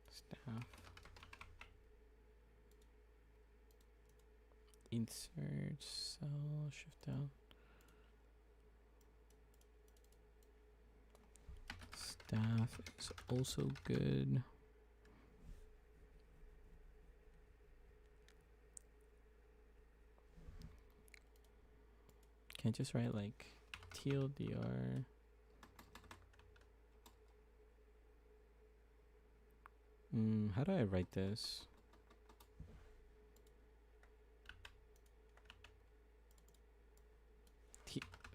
Staff. Insert cell, shift down. Staff is also good. Can I just write like TLDR? How do I write this?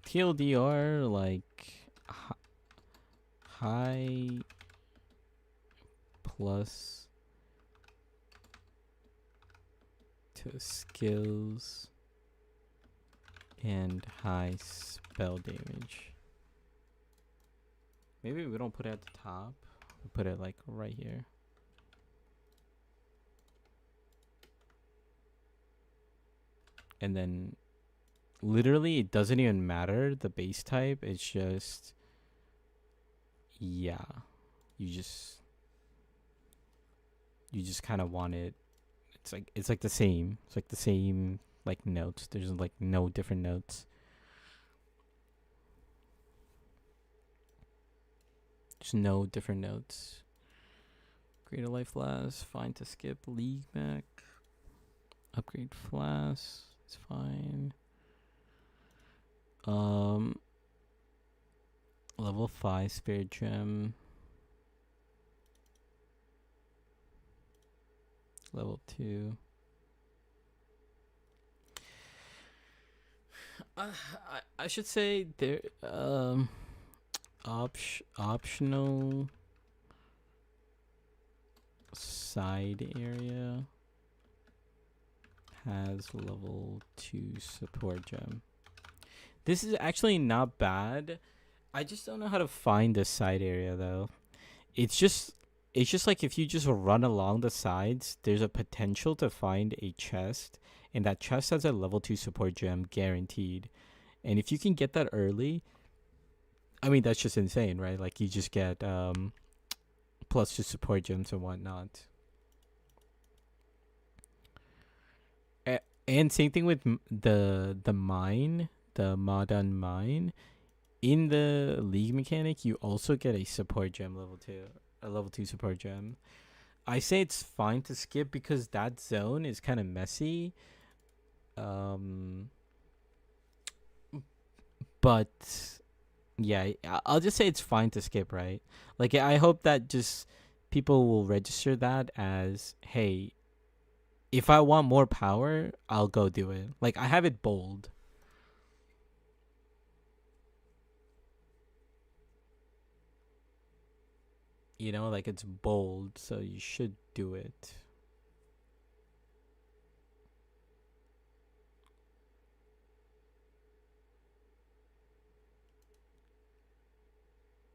TLDR, like high plus to skills and high spell damage. Maybe we don't put it at the top. We put it like right here. And then literally it doesn't even matter the base type. It's just, yeah, you just kind of want it. It's like the same. It's like the same like notes. There's like no different notes. There's no different notes. Greater life last. Fine to skip. League mech. Upgrade flask. It's fine. Level 5 spirit gem. Level 2. I should say there optional side area has level 2 support gem. This is actually not bad. I just don't know how to find the side area though. It's just like if you just run along the sides, there's a potential to find a chest, and that chest has a level 2 support gem guaranteed. And if you can get that early, I mean that's just insane, right? Like you just get plus 2 support gems and whatnot. And same thing with the mine, the modern mine. In the league mechanic, you also get a support gem level 2, a level 2 support gem. I say it's fine to skip because that zone is kind of messy. But yeah, I'll just say it's fine to skip, right? Like I hope that just people will register that as, hey, if I want more power, I'll go do it. Like I have it bold. You know, like it's bold, so you should do it.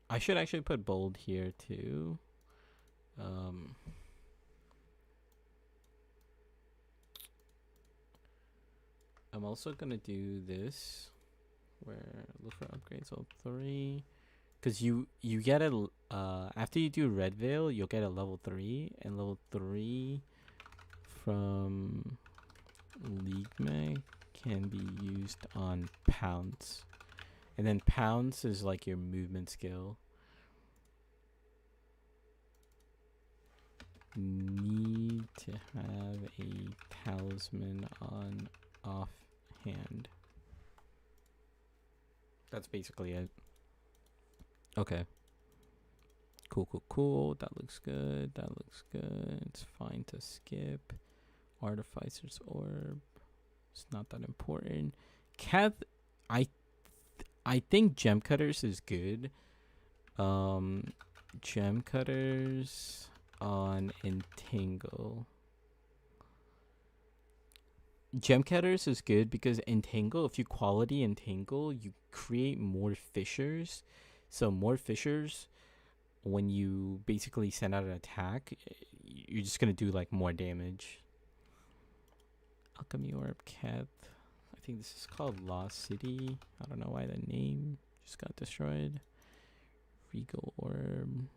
I should actually put bold here too. I'm also gonna do this, where look for upgrades all 3, Cause you get a after you do Red Veil, you'll get a level 3, and level 3 from League Mag can be used on Pounce, and then Pounce is like your movement skill. Need to have a talisman on offhand. That's basically it. Okay. Cool. That looks good. It's fine to skip. Artificer's Orb. It's not that important. Cath, I think Gem Cutters is good. Gem Cutters on Entangle. Gem Cutters is good because Entangle, if you quality Entangle, you create more fissures. So more fissures, when you basically send out an attack, you're just going to do like more damage. Alchemy Orb, Cat. I think this is called Lost City. I don't know why the name just got destroyed. Regal Orb.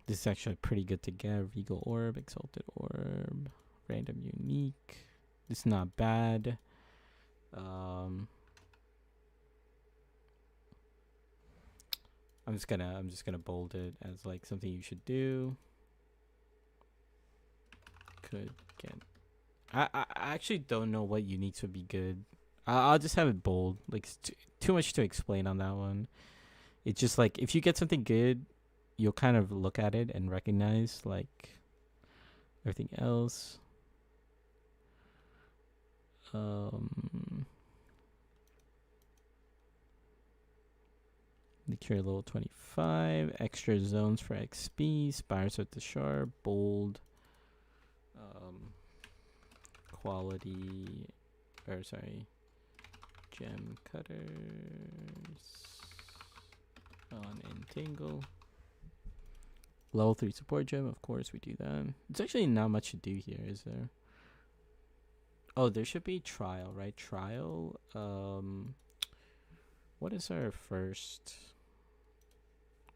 This is actually pretty good to get. Regal Orb, Exalted Orb, Random Unique. This is not bad. I'm just gonna bold it as like something you should do. Could get. I actually don't know what uniques would be good. I'll just have it bold. Like too much to explain on that one. It's just like if you get something good, you'll kind of look at it and recognize like everything else. Cure level 25. Extra zones for XP. Spires with the Sharp. Bold. Quality. Or sorry. Gem Cutters. On Entangle. Level 3 support gem, of course we do that. There's actually not much to do here, is there? Oh, there should be trial, right? Trial. What is our first?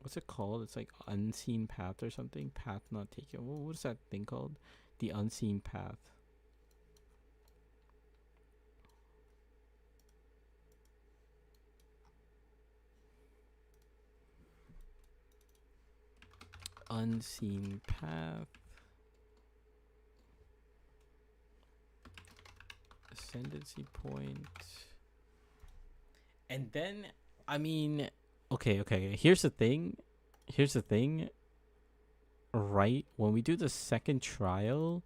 What's it called? It's like unseen path or something. Path not taken. What is that thing called? The unseen path. Unseen path. Ascendancy point. And then, I mean, okay. Here's the thing. Right, when we do the second trial,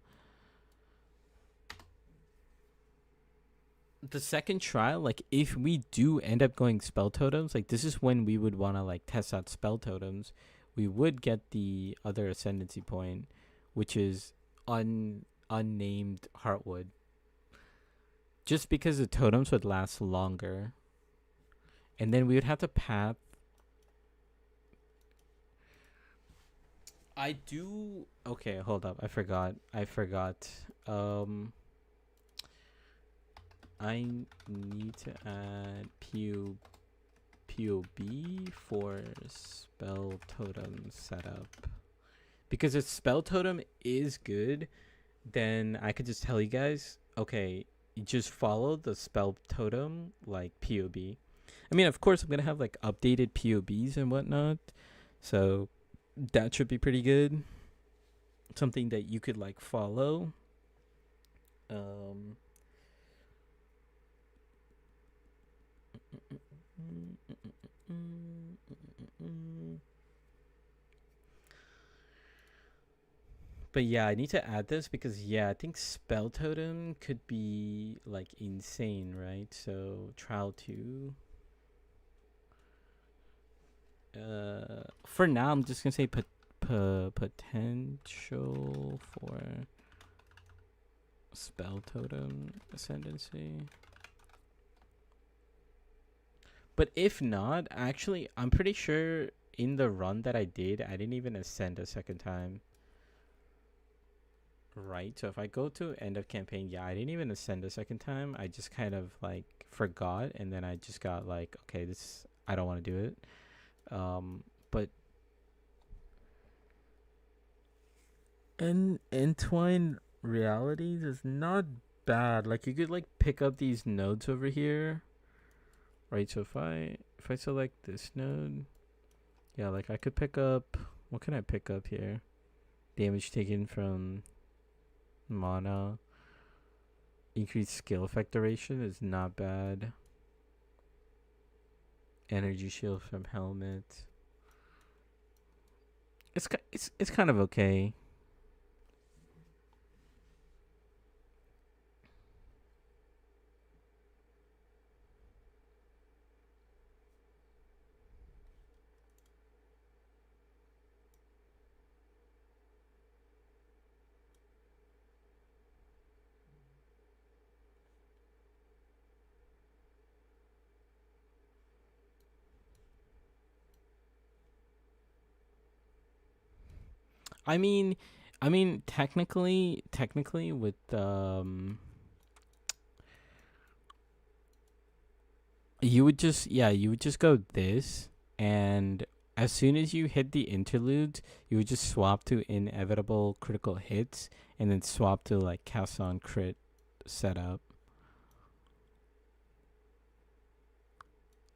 like if we do end up going spell totems, like this is when we would want to like test out spell totems. We would get the other ascendancy point, which is unnamed Heartwood. Just because the totems would last longer. And then we would have to path. Okay, hold up. I forgot. I need to add POB for spell totem setup. Because if spell totem is good, then I could just tell you guys, okay, you just follow the spell totem like POB. I mean, of course, I'm going to have like updated POBs and whatnot. So that should be pretty good. Something that you could like follow. But yeah, I need to add this because yeah, I think spell totem could be like insane, right? So trial 2. For now, I'm just gonna say potential for spell totem ascendancy. But if not, actually, I'm pretty sure in the run that I did, I didn't even ascend a second time. right? So if I go to end of campaign, yeah, I didn't even ascend a second time. I just kind of like forgot, and then I just got like, okay, this I don't want to do it. But entwined realities is not bad. Like you could like pick up these nodes over here, right? So if I select this node, yeah, like I could pick up. What can I pick up here? Damage taken from mana. Increased skill effect duration is not bad. Energy shield from helmet. It's kind of okay. I mean, technically with you would just go this, and as soon as you hit the interludes, you would just swap to inevitable critical hits, and then swap to like cast on crit setup.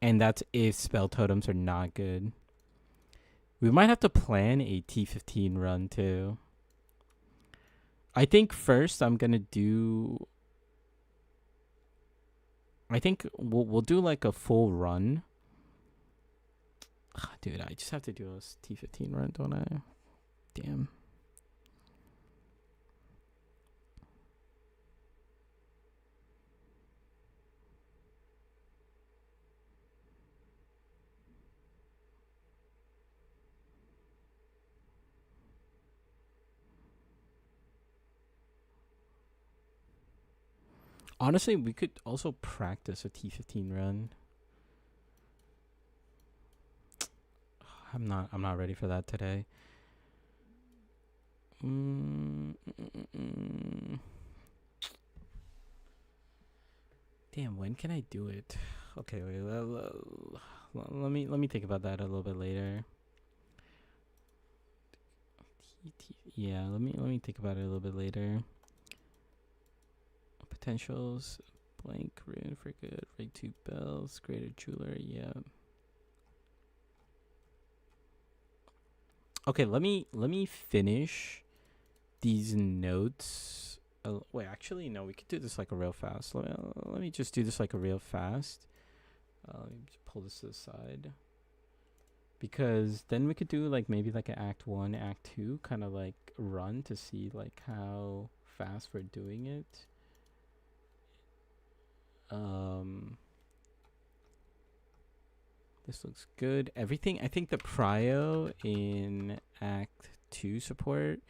And that's if spell totems are not good. We might have to plan a T15 run too. I think first I'm gonna do. I think we'll do like a full run. Dude, I just have to do a T15 run, don't I? Damn. Honestly, we could also practice a T15 run. I'm not ready for that today. Damn, when can I do it? Okay, wait. Let me think about that a little bit later. Yeah, let me think about it a little bit later. Potentials, blank rune for good, right 2 bells, greater jeweler, yeah. Okay, let me finish these notes. Wait, actually no, we could do this like a real fast. Let me just do this like a real fast. Let me just pull this to the side. Because then we could do like maybe like an act 1, act 2 kind of like run to see like how fast we're doing it. This looks good. Everything, I think the prio in Act 2 support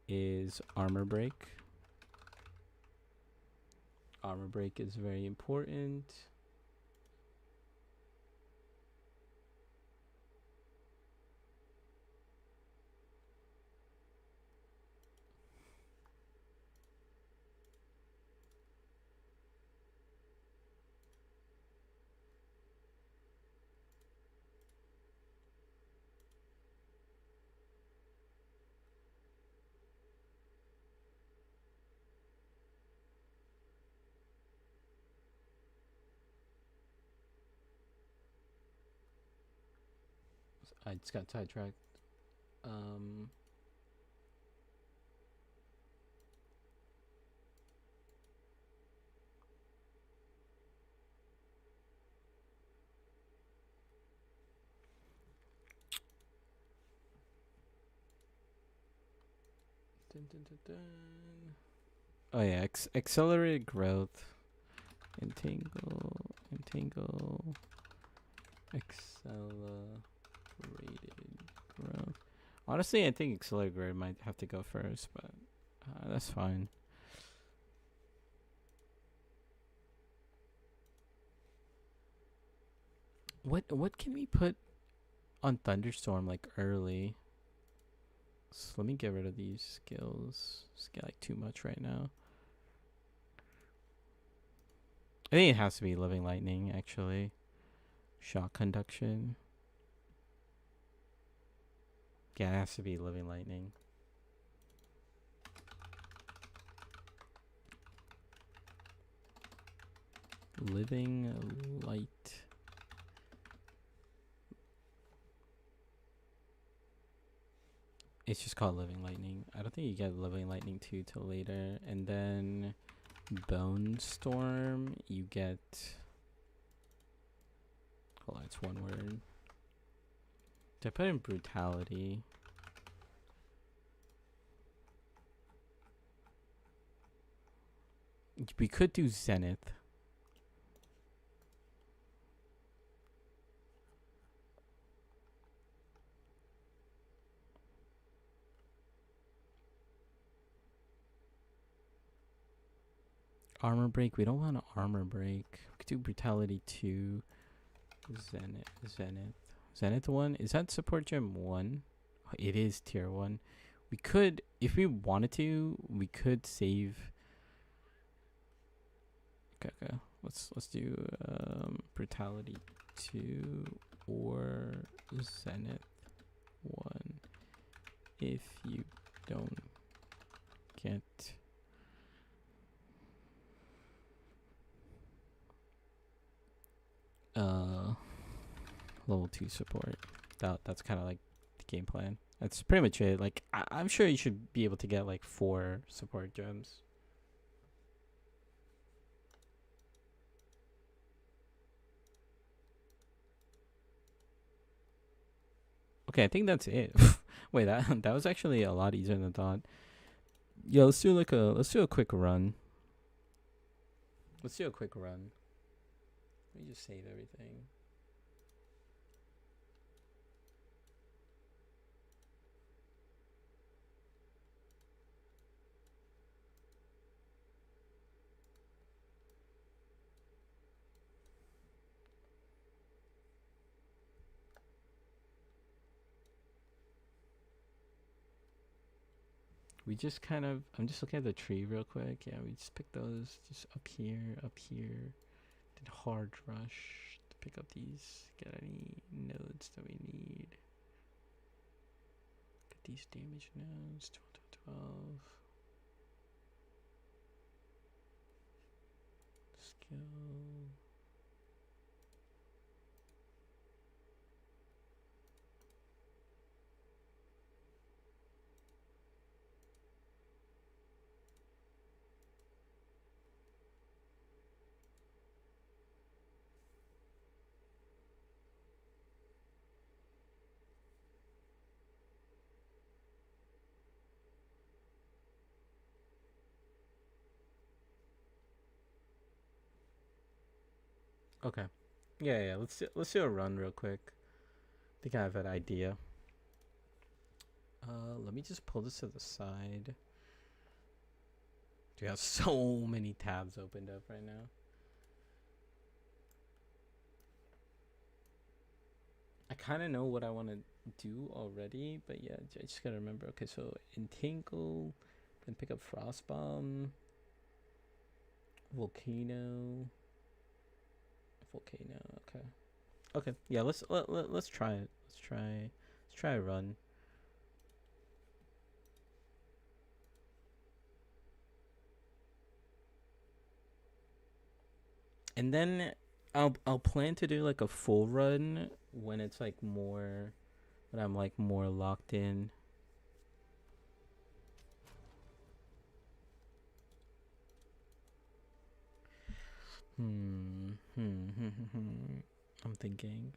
is armor break. Armor break is very important. I just got sidetracked. Dun, dun, dun, dun. Oh yeah, accelerated growth. Entangle, accelerated growth. Honestly, I think accelerated growth might have to go first, but that's fine. What can we put on Thunderstorm like early? So let me get rid of these skills. Just get like too much right now. I think it has to be Living Lightning, actually. Shock Conduction. Yeah, it has to be Living Lightning. Living Light. It's just called Living Lightning. I don't think you get Living Lightning 2 till later. And then Bone Storm, you get... Hold on, it's one word. Did I put in Brutality? We could do Zenith. Armor Break. We don't want an Armor Break. We could do Brutality 2. Zenith 1. Is that Support Gem 1? It is Tier 1. We could, if we wanted to, we could save... Okay. Let's do Brutality 2 or Zenith 1 if you don't get level 2 support. That's kind of like the game plan. That's pretty much it. Like I'm sure you should be able to get like 4 support gems. Okay, I think that's it. Wait, that was actually a lot easier than I thought. Yeah, let's do a quick run. Let's do a quick run. Let me just save everything. We just kind of, I'm just looking at the tree real quick. Yeah, we just pick those just up here. Did hard rush to pick up these, get any nodes that we need. Get these damage nodes, 12. Skill. Okay. Yeah. Let's do a run real quick. I think I have an idea. Let me just pull this to the side. We have so many tabs opened up right now. I kind of know what I want to do already, but yeah, I just gotta remember. Okay, so Entangle, then pick up Frostbomb, Volcano. Okay. Yeah, let's try it. Let's try a run. And then I'll plan to do like a full run when it's like more, when I'm like more locked in. I'm thinking.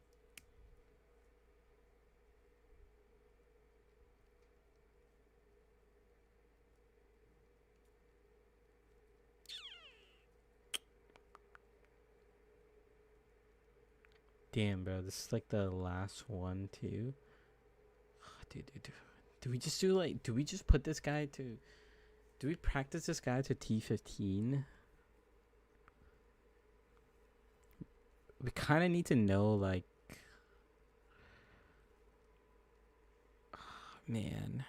Damn, bro, this is like the last one too. Dude. Do we just do like? Do we just put this guy to? Do we practice this guy to T15? We kind of need to know, like, man.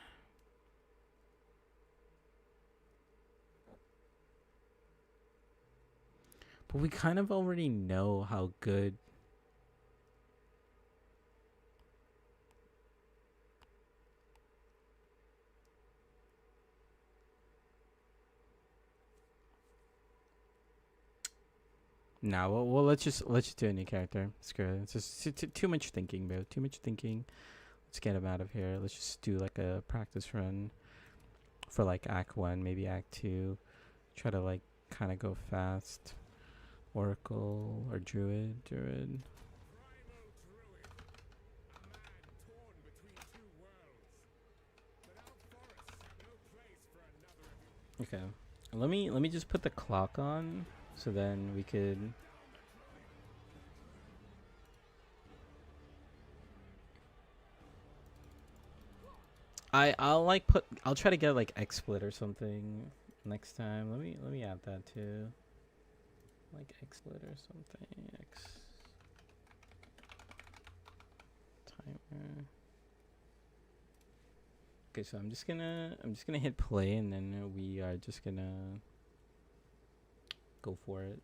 But we kind of already know how good. Nah, well, let's just do a new character. Screw it. It's just too much thinking, bro. Too much thinking. Let's get him out of here. Let's just do like a practice run for like Act 1, maybe Act 2. Try to like kind of go fast. Oracle or Druid. Okay. Let me just put the clock on so then we could. I'll try to get like XSplit or something next time. Let me add that too. Like XSplit or something. X timer. Okay, so I'm just gonna hit play and then we are just gonna go for it.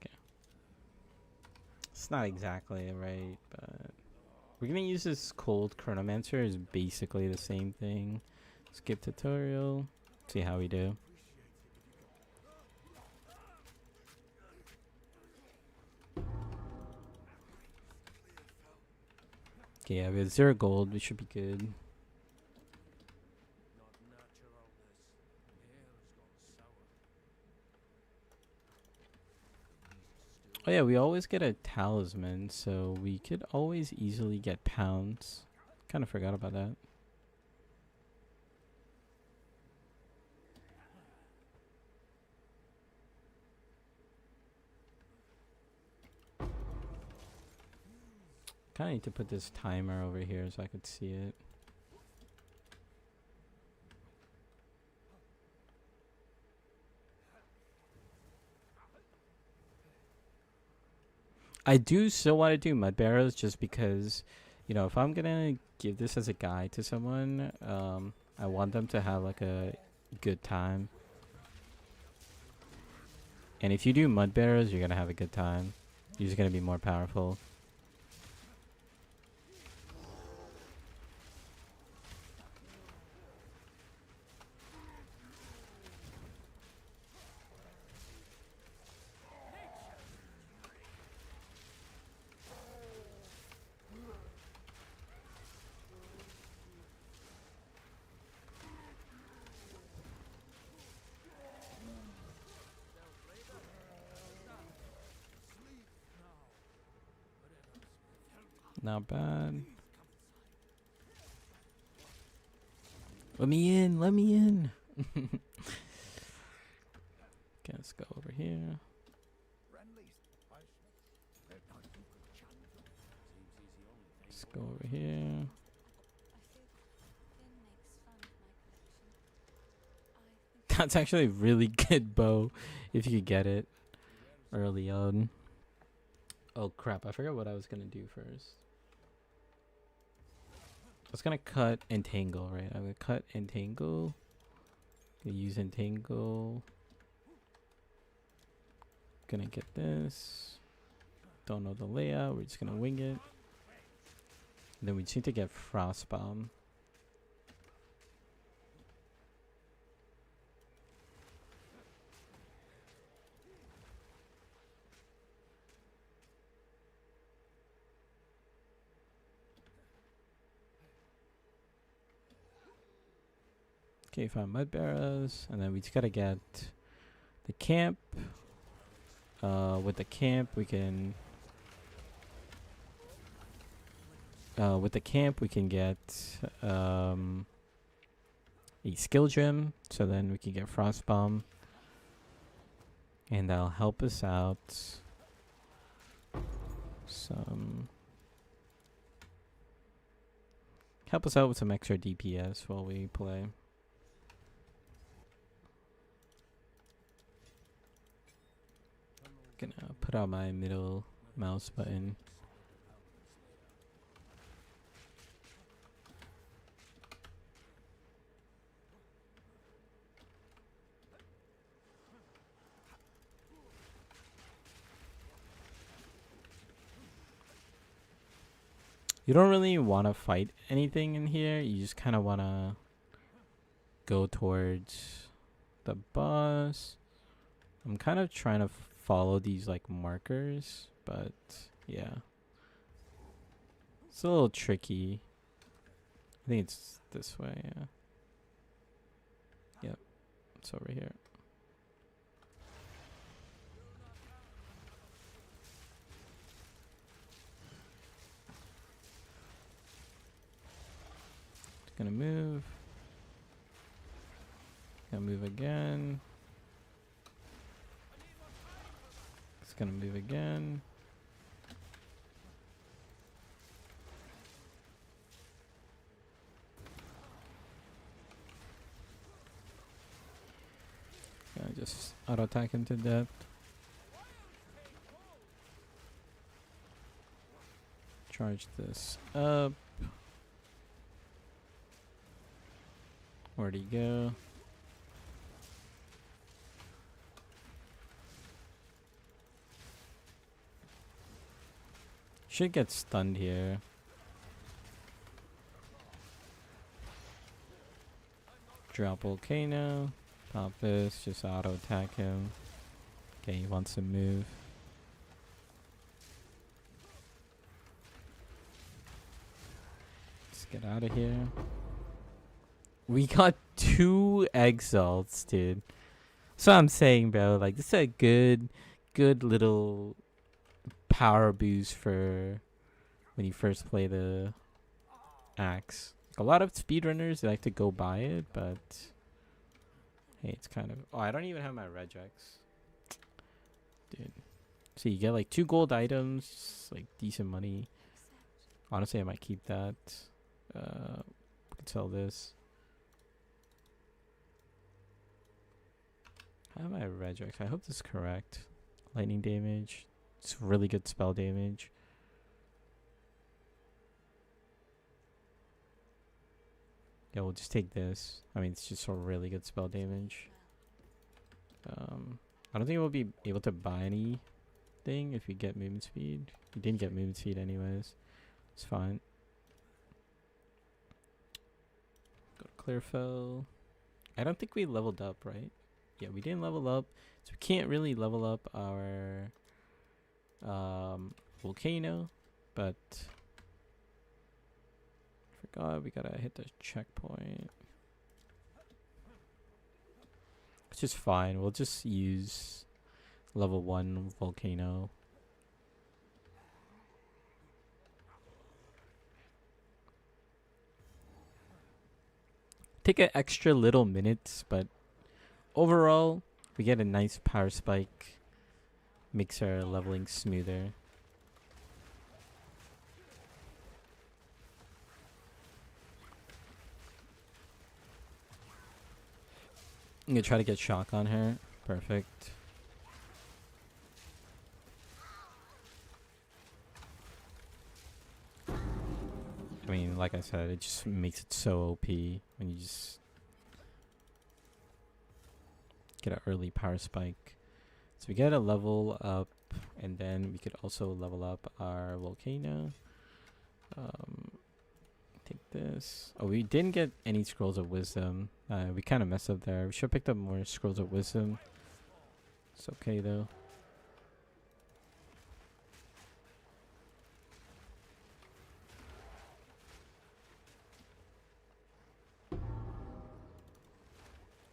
Okay. It's not exactly right, but we're gonna use this cold chronomancer. Is basically the same thing. Skip tutorial. See how we do. Okay, yeah, we have 0 gold. We should be good. Oh yeah, we always get a talisman, so we could always easily get pounds. Kind of forgot about that. Kind of need to put this timer over here so I could see it. I do still want to do mud barrows just because, you know, if I'm gonna give this as a guide to someone, I want them to have like a good time. And if you do mud barrows, you're gonna have a good time. You're just gonna be more powerful. Not bad. Let me in. Let me in. Okay, let's go over here. Let's go over here. That's actually a really good bow if you could get it early on. Oh crap, I forgot what I was gonna do first. I was gonna cut entangle, right? I'm gonna cut entangle. Gonna use entangle. Gonna get this. Don't know the layout, we're just gonna wing it. And then we just need to get frostbomb. Okay, found mud barrows, and then we just gotta get the camp. With the camp, we can. With the camp, we can get a skill gem, so then we can get frostbomb, and that'll help us out. Help us out with some extra DPS while we play. Gonna put out my middle mouse button. You don't really want to fight anything in here. You just kind of want to go towards the boss. I'm kind of trying to follow these like markers, but yeah. It's a little tricky. I think it's this way, yeah. Yep. It's over here. It's gonna move. Gonna move again. It's gonna move again. Gonna just auto attack him to death. Charge this up. Where'd he go? Should get stunned here. Drop volcano. Pop this. Just auto attack him. Okay, he wants to move. Let's get out of here. We got 2 exiles, dude. That's what I'm saying, bro. Like, this is a good little power boost for when you first play the axe. A lot of speedrunners, they like to go buy it, but hey, it's kind of... Oh, I don't even have my regex. Dude. So you get like 2 gold items, like decent money. Honestly, I might keep that. We could sell this. I have my regex. I hope this is correct. Lightning damage. It's really good spell damage. Yeah, we'll just take this. I mean, it's just a really good spell damage. I don't think we'll be able to buy anything if we get movement speed. We didn't get movement speed anyways. It's fine. Go to Clearfell. I don't think we leveled up, right? Yeah, we didn't level up. So we can't really level up our volcano, but forgot we gotta hit the checkpoint. Which is fine. We'll just use level 1 volcano. Take an extra little minutes, but overall, we get a nice power spike. Makes our leveling smoother. I'm gonna try to get shock on her. Perfect. I mean, like I said, it just makes it so OP when you just get an early power spike. So we get a level up, and then we could also level up our volcano. Take this. Oh, we didn't get any scrolls of wisdom. We kind of messed up there. We should have picked up more scrolls of wisdom. It's okay though.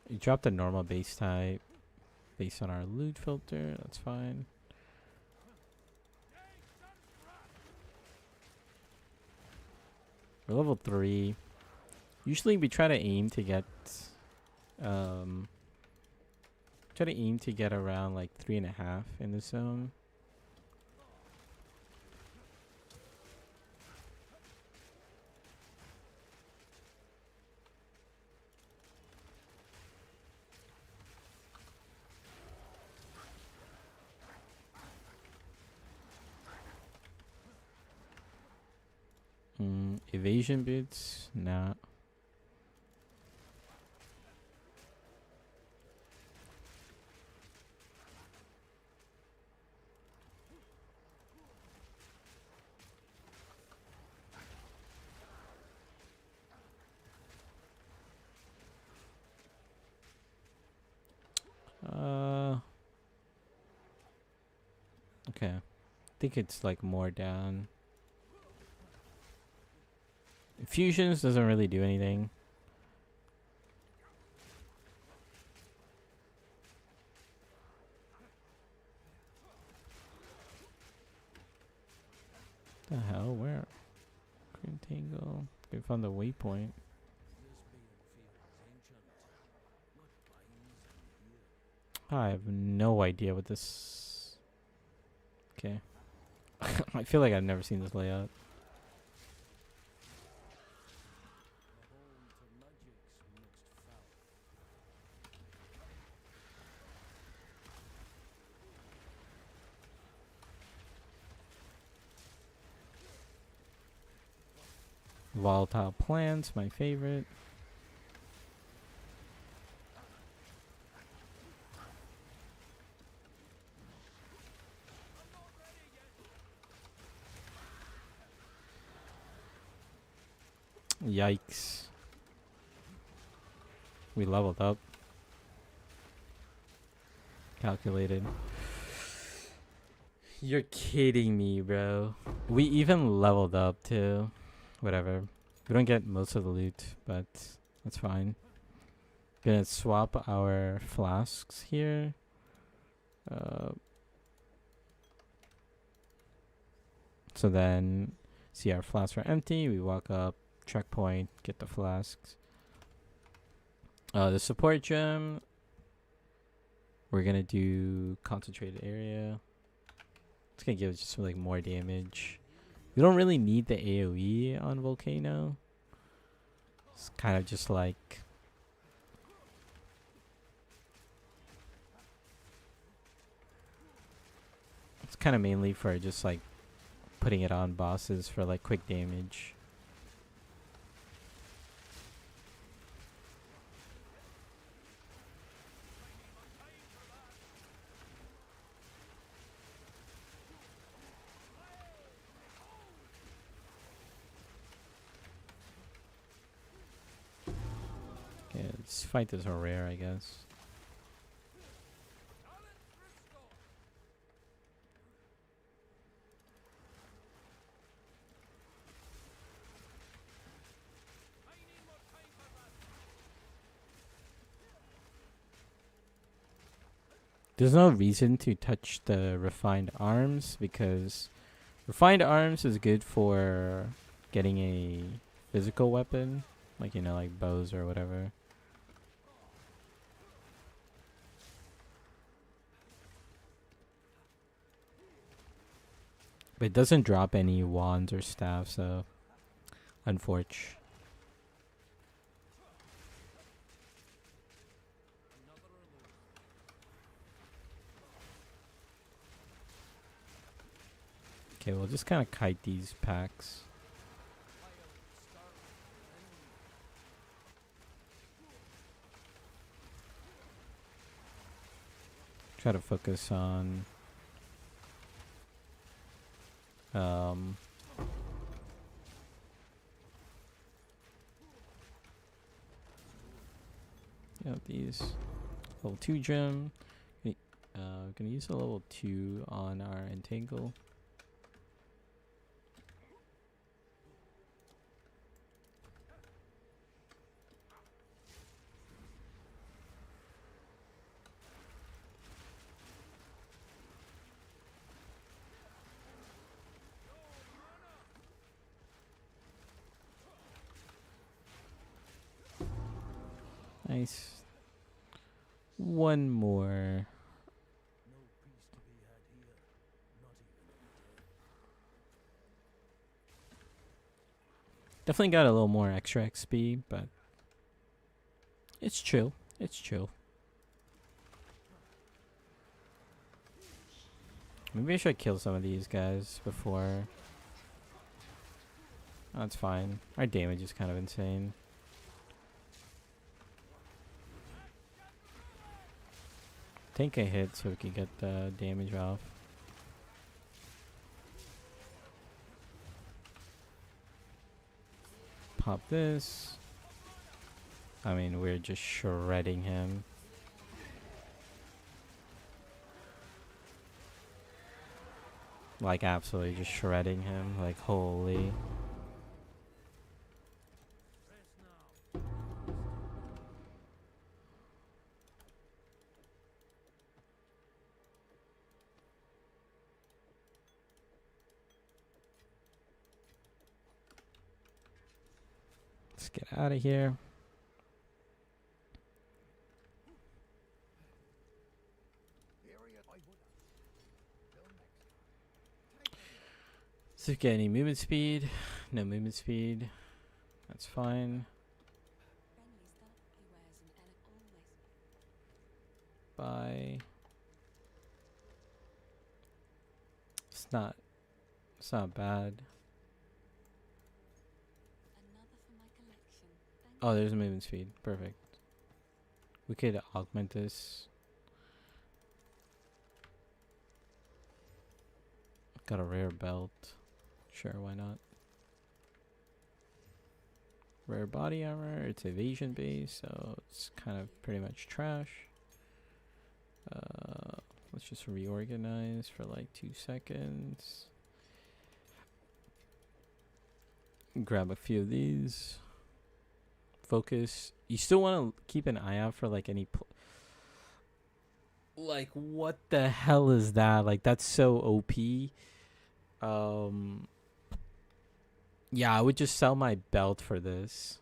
We dropped a normal base type based on our loot filter. That's fine. We're level 3. Usually we try to aim to get around like 3.5 in the zone. Evasion boots? Nah. think it's like more down. Fusions doesn't really do anything. The hell? Where? Green Tangle. We found the waypoint. I have no idea what this. Okay. I feel like I've never seen this layout. Volatile plants, my favorite. Yikes. We leveled up. Calculated. You're kidding me, bro. We even leveled up too. Whatever. We don't get most of the loot, but that's fine. Gonna swap our flasks here. So then, see our flasks are empty. We walk up, checkpoint, get the flasks. The support gem. We're gonna do concentrated area. It's gonna give us just like more damage. We don't really need the AoE on Volcano. It's kind of just like it's kind of mainly for just like putting it on bosses for like quick damage. Okay, let's fight this rare, I guess. There's no reason to touch the refined arms because refined arms is good for getting a physical weapon, like, you know, like bows or whatever. But it doesn't drop any wands or staffs, so unfortunate. Okay, we'll just kind of kite these packs. Try to focus on these level 2 gem. We're gonna use a level 2 on our entangle. Nice. One more. Definitely got a little more extra XP, but it's chill. It's chill. Maybe I should kill some of these guys before. Oh, that's fine. Our damage is kind of insane. Take a hit so we can get the damage off. Pop this. I mean, we're just shredding him. Like absolutely just shredding him. Like holy. Let's get out of here. So get any movement speed? No movement speed. That's fine. Bye. It's not bad. Oh, there's a movement speed. Perfect. We could augment this. Got a rare belt. Sure, why not? Rare body armor. It's evasion based, so it's kind of pretty much trash. Let's just reorganize for like 2 seconds. Grab a few of these. Focus. You still want to keep an eye out for like any like what the hell is that? Like that's so OP. Yeah, I would just sell my belt for this.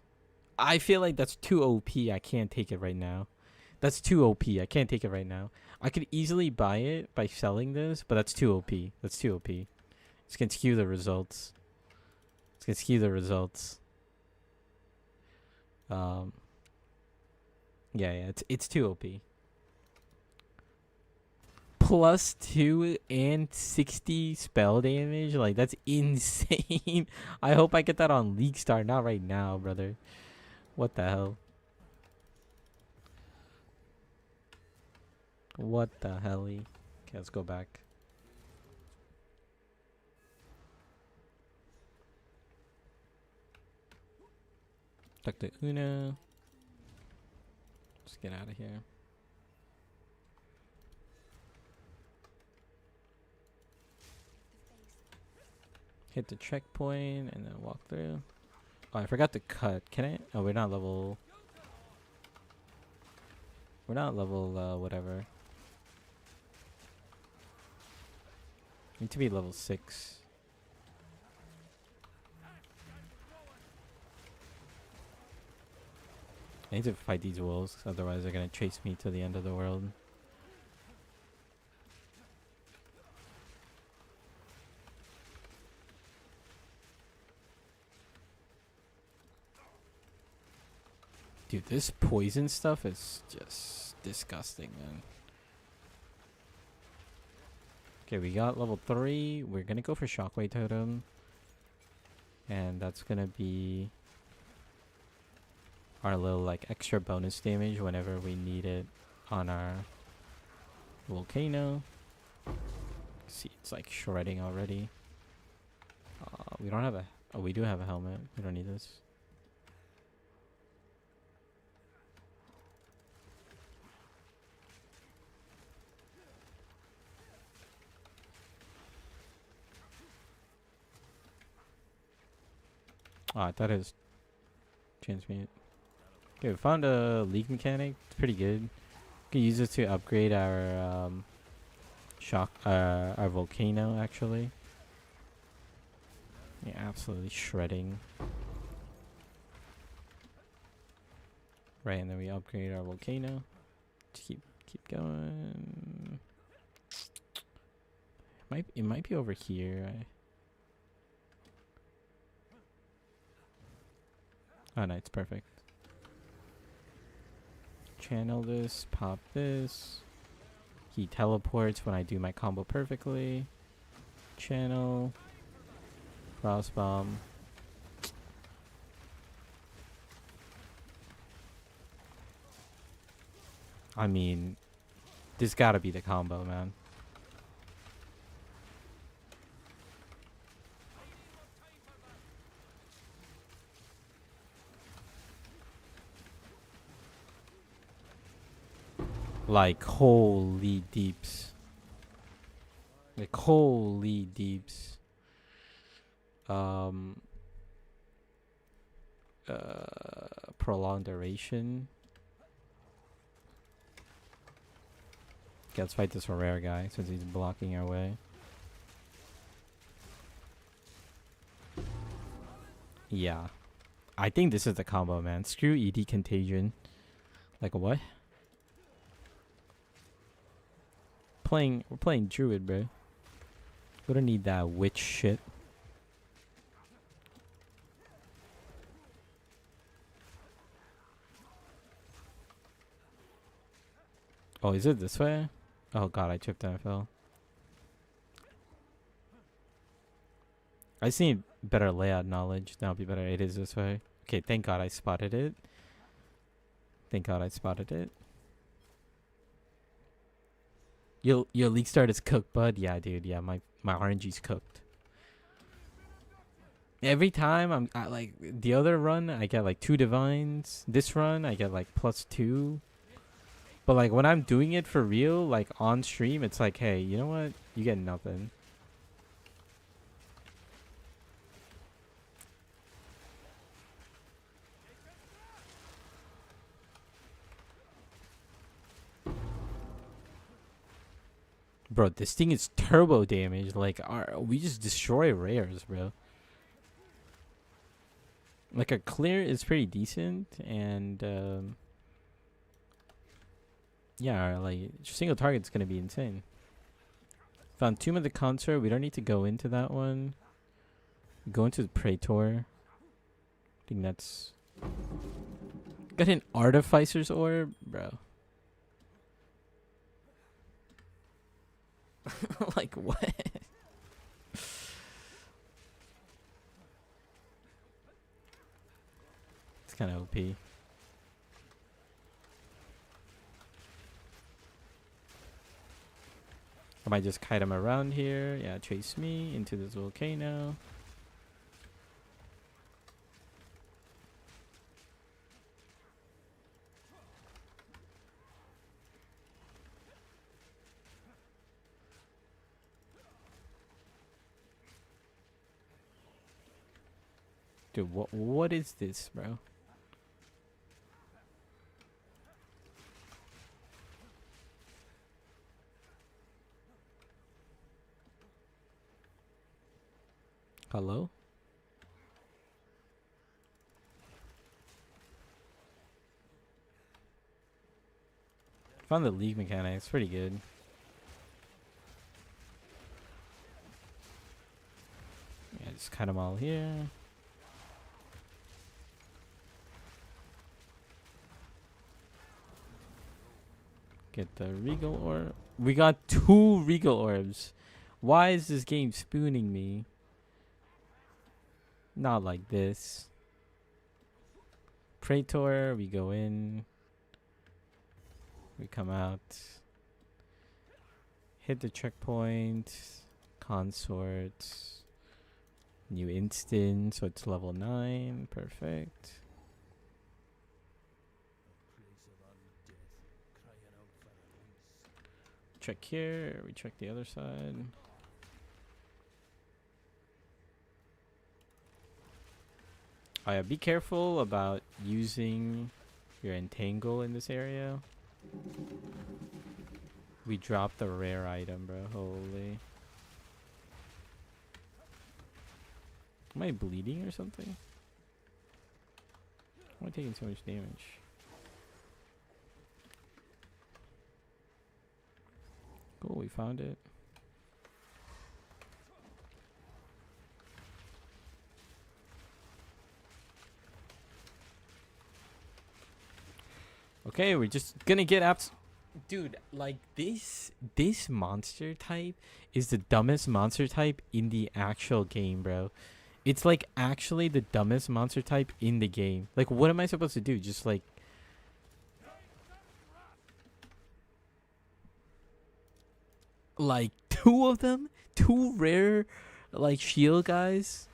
I feel like that's too OP. I can't take it right now. That's too OP. I can't take it right now. I could easily buy it by selling this, but that's too OP. That's too OP. It's gonna skew the results. It's gonna skew the results. Yeah, it's too OP. Plus 2 and 60 spell damage, like that's insane. I hope I get that on League Star, not right now, brother. What the hell? What the helly? Okay, let's go back. Talk to Una. Let's get out of here. Hit the checkpoint and then walk through. Oh, I forgot to cut. Can I? Oh, we're not level. We're not level, whatever. Need to be level 6. I need to fight these wolves, otherwise they're gonna chase me to the end of the world. Dude, this poison stuff is just disgusting, man. Okay, we got level 3. We're gonna go for Shockwave Totem. And that's gonna be our little like extra bonus damage whenever we need it on our volcano. See, it's like shredding already. We don't have a... Oh, we do have a helmet. We don't need this. Oh, I thought it was transmute. Okay, we found a league mechanic. It's pretty good. We can use it to upgrade our our volcano actually. Yeah, absolutely shredding. Right, and then we upgrade our volcano. To keep going. It might be over here. Oh no, it's perfect. Channel this, pop this. He teleports when I do my combo perfectly. Channel. Frost bomb. I mean, this gotta be the combo, man. Like, holy deeps. Like holy deeps. Prolonged duration. Okay, let's fight this rare guy since he's blocking our way. Yeah. I think this is the combo, man. Screw ED Contagion. Like what? We're playing Druid, bro. We don't need that witch shit. Oh, is it this way? Oh god, I tripped and I fell. I just need better layout knowledge. That'll be better. It is this way. Okay, thank god I spotted it. Thank god I spotted it. Your league start is cooked, bud. Yeah, dude. Yeah, my RNG's cooked. Every time I like the other run, I get like 2 divines. This run, I get like +2. But like when I'm doing it for real, like on stream, it's like, hey, you know what? You get nothing. Bro, this thing is turbo damage. Like, we just destroy rares, bro. Like, a clear is pretty decent, and yeah, like single target's gonna be insane. Found Tomb of the Consort. We don't need to go into that one. Go into the Praetor. I think that's got an Artificer's Orb, bro. Like what? It's kind of OP. I might just kite him around here. Yeah, chase me into this volcano. Dude, what is this, bro? Hello? Found the league mechanic. It's pretty good. Yeah, just cut them all here. Get the Regal Orb. We got 2 Regal Orbs. Why is this game spooning me? Not like this. Praetor, we go in. We come out. Hit the checkpoint. Consort. New instant, so it's level 9. Perfect. Check here. We check the other side. Oh yeah, be careful about using your entangle in this area. We dropped the rare item, bro. Holy. Am I bleeding or something? Why am I taking so much damage? Cool, we found it. Okay, we're just gonna get apps. Dude, like this monster type is the dumbest monster type in the actual game, bro. It's like actually the dumbest monster type in the game. Like, what am I supposed to do? Just like two of them? 2 rare like shield guys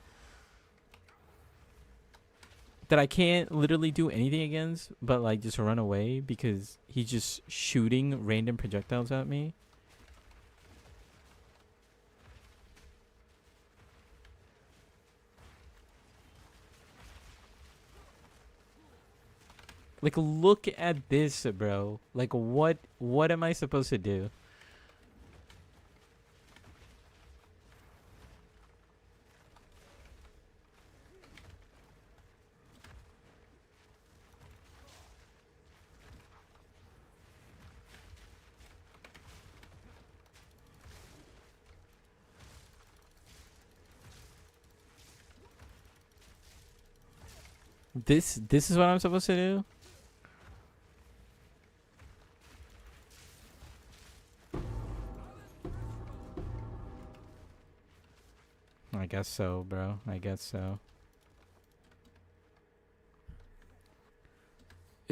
that I can't literally do anything against, but like just run away because he's just shooting random projectiles at me. Like, look at this, bro. Like, what am I supposed to do? This is what I'm supposed to do? I guess so, bro. I guess so.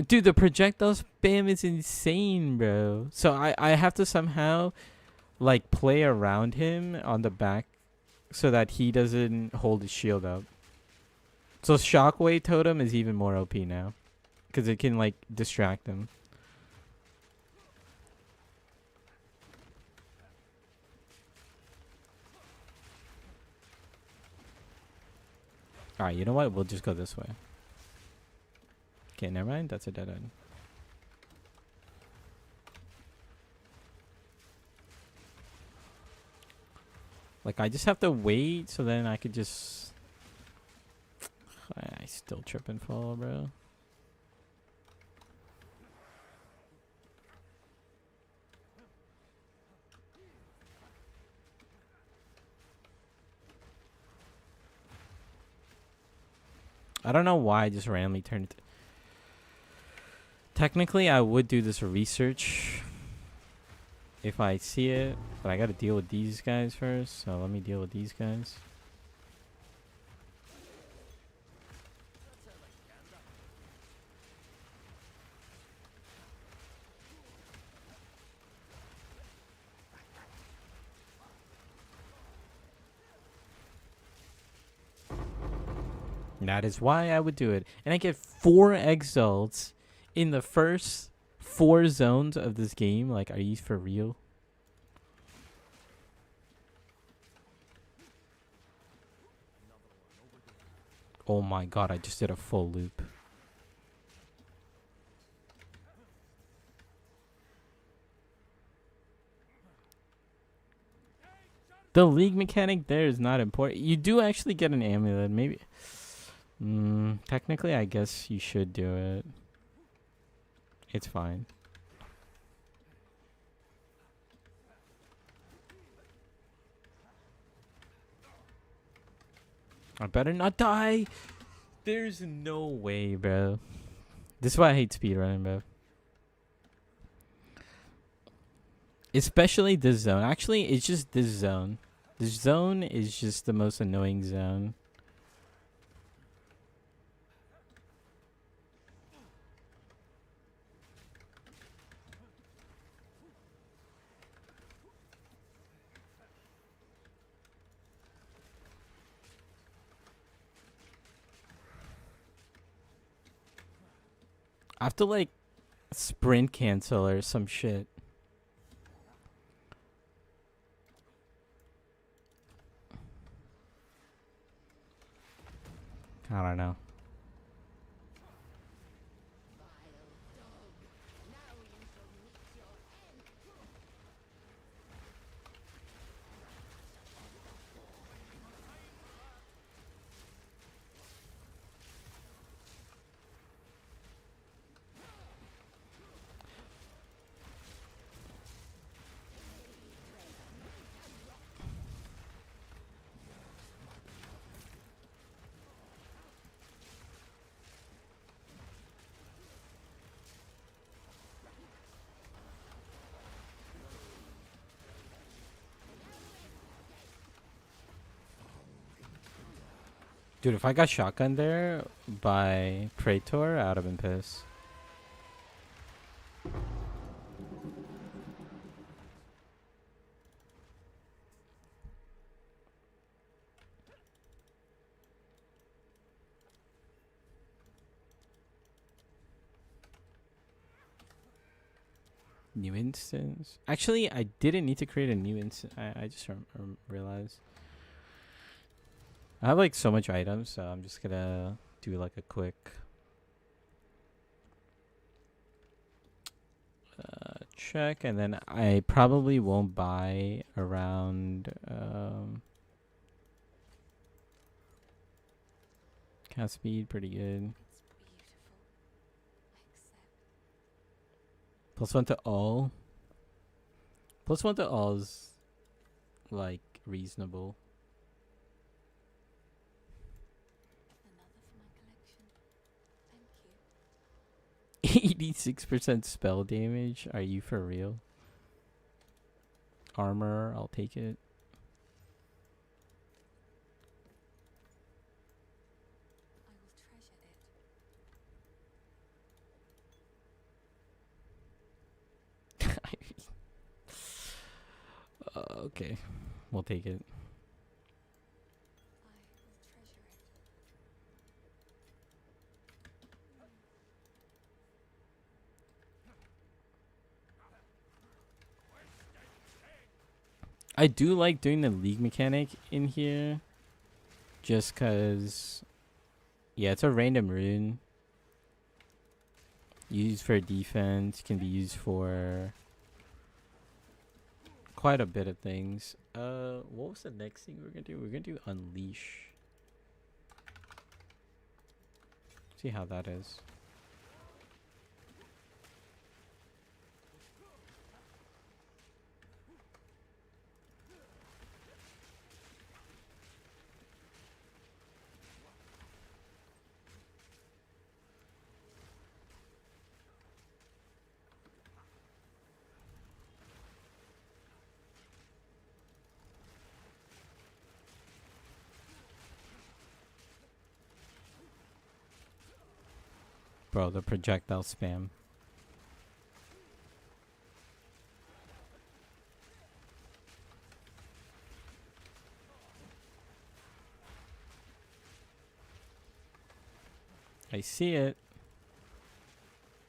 Dude, the projectile spam is insane, bro. So I have to somehow like play around him on the back so that he doesn't hold his shield up. So shockwave totem is even more OP now because it can like distract him. All right, you know what? We'll just go this way. Okay, never mind. That's a dead end. Like, I just have to wait so then I could just... I still trip and fall, bro. I don't know why I just randomly turned it. Technically, I would do this research if I see it, but I gotta deal with these guys first, so let me deal with these guys. That is why I would do it. And I get 4 exalts in the first 4 zones of this game. Like, are you for real? Oh my god, I just did a full loop. The league mechanic there is not important. You do actually get an amulet, maybe. Technically, I guess you should do it. It's fine. I better not die. There's no way, bro. This is why I hate speedrunning, bro. Especially this zone. Actually, it's just this zone. This zone is just the most annoying zone. I have to like sprint cancel or some shit. I don't know. Dude, if I got shotgun there by Praetor, I would have been pissed. New instance. Actually, I didn't need to create a new instance. I just realized. I have like so much items, so I'm just gonna do like a quick. check, and then I probably won't buy around cast speed, pretty good. +1 to all. +1 to all is like reasonable. 86% spell damage. Are you for real? Armor, I'll take it. Okay, we'll take it. I do like doing the league mechanic in here. Just cause, yeah, it's a random rune. Used for defense, can be used for quite a bit of things. What was the next thing we're gonna do? We're gonna do Unleash. See how that is. Bro, the projectile spam. I see it.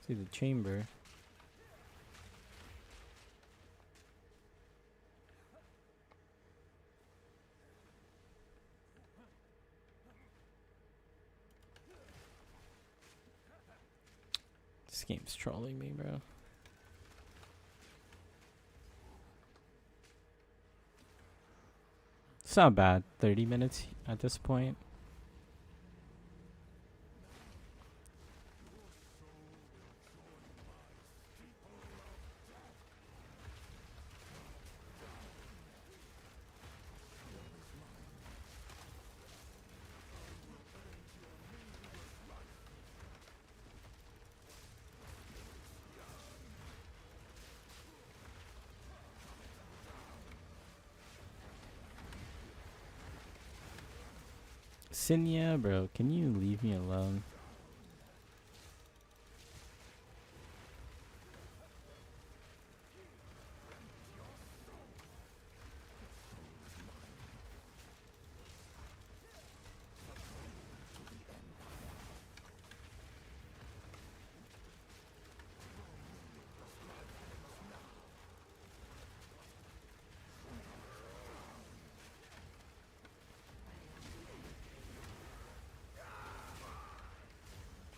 See the chamber. This game's trolling me, bro. It's not bad. 30 minutes at this point. Sinya, bro, can you leave me alone?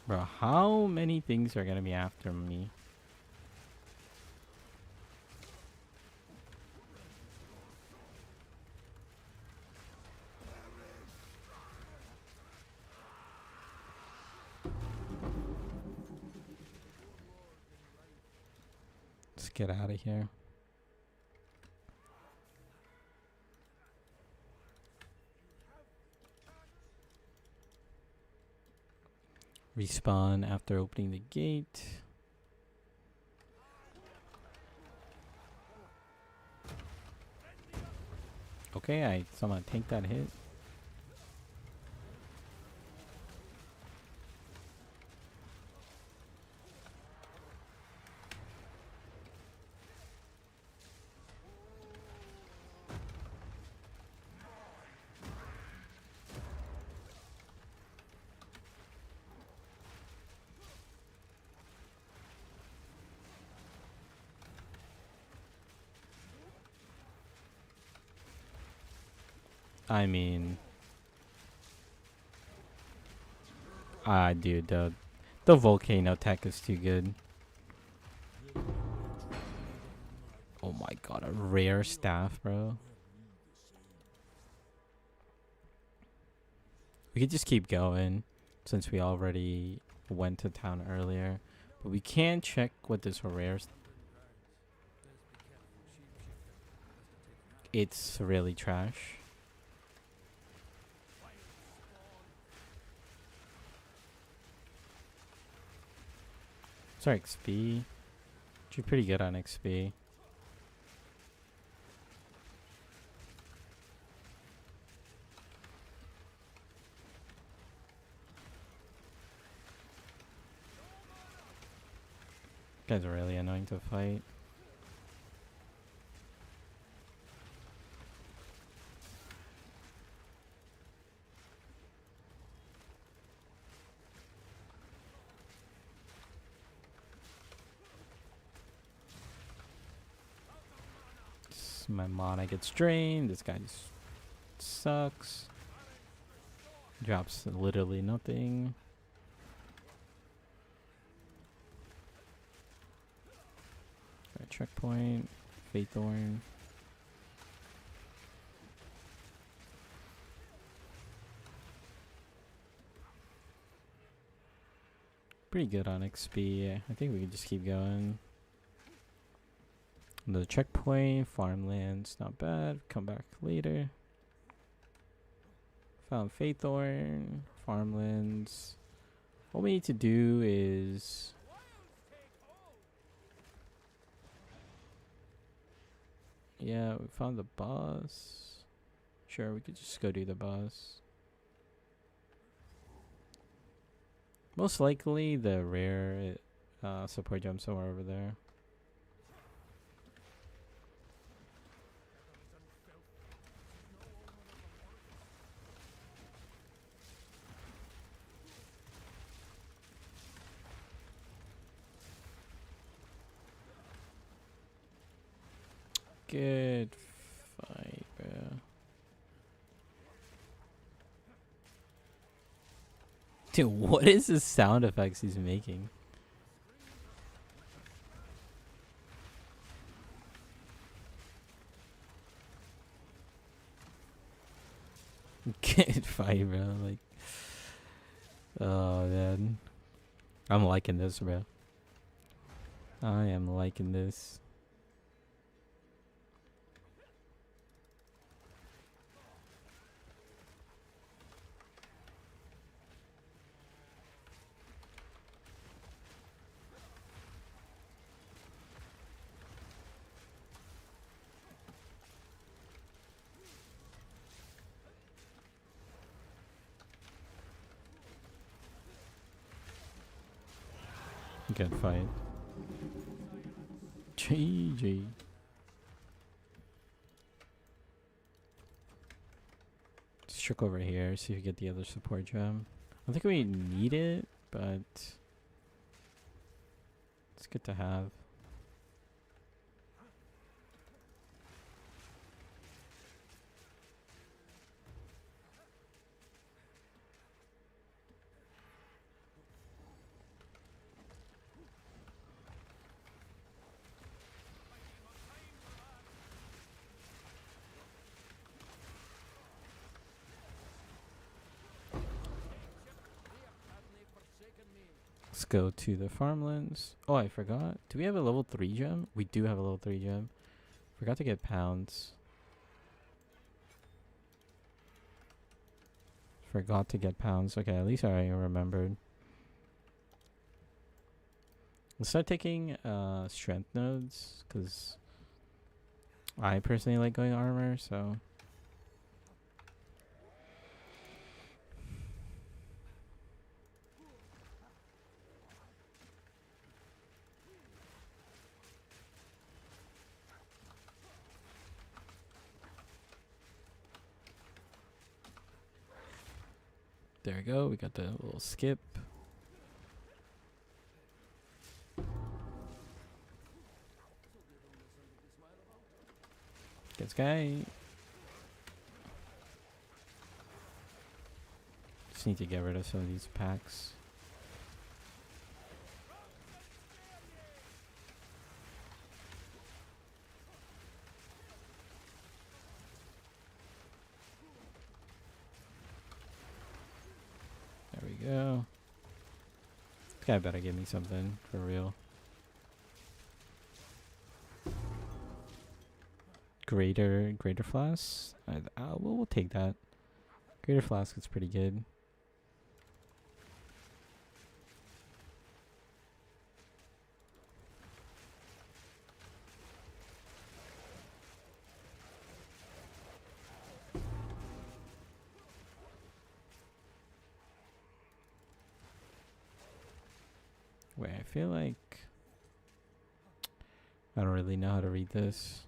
Bro, how many things are gonna be after me? Let's get out of here. Respawn after opening the gate. Okay, I somehow tank that hit. I mean, dude, the volcano tech is too good. Oh my god, a rare staff, bro. We could just keep going since we already went to town earlier. But we can check what this rare. It's really trash. Sorry, XP. You're pretty good on XP. Guys are really annoying to fight. My mana gets drained. This guy just sucks. Drops literally nothing. Right, checkpoint. Faithorn. Pretty good on XP. I think we can just keep going. Another checkpoint. Farmlands. Not bad. Come back later. Found Faithorn. Farmlands. All we need to do is... Yeah, we found the boss. Sure, we could just go do the boss. Most likely the rare support gem somewhere over there. Good fight, bro. Dude, what is the sound effects he's making? Good fight, bro. Like, oh man, I'm liking this, bro. I am liking this. Good fight. GG. Let's check over here, see if we get the other support gem. I don't think we need it, but it's good to have. Let's go to the farmlands. Oh, I forgot. Do we have a level 3 gem? We do have a level 3 gem. Forgot to get pounds. Forgot to get pounds. Okay, at least I remembered. Let's start taking strength nodes, because I personally like going armor, so... There we go, we got the little skip. This guy. Just need to get rid of some of these packs. guy better give me something for real. Greater flask. We'll take that. Greater flask is pretty good. Wait, I feel like I don't really know how to read this.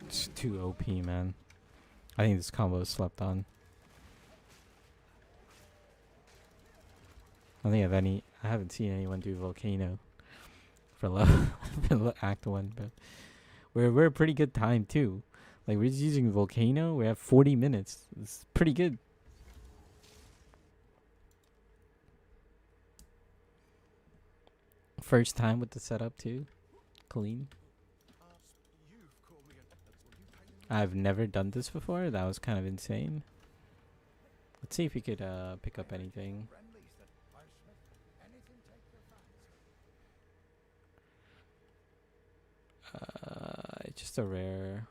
It's too OP, man. I think this combo is slept on. I haven't seen anyone do Volcano for Act 1, but we're a pretty good time too. Like, we're just using Volcano. We have 40 minutes. It's pretty good. First time with the setup too. Clean. I've never done this before. That was kind of insane. Let's see if we could pick up anything. It's just a rare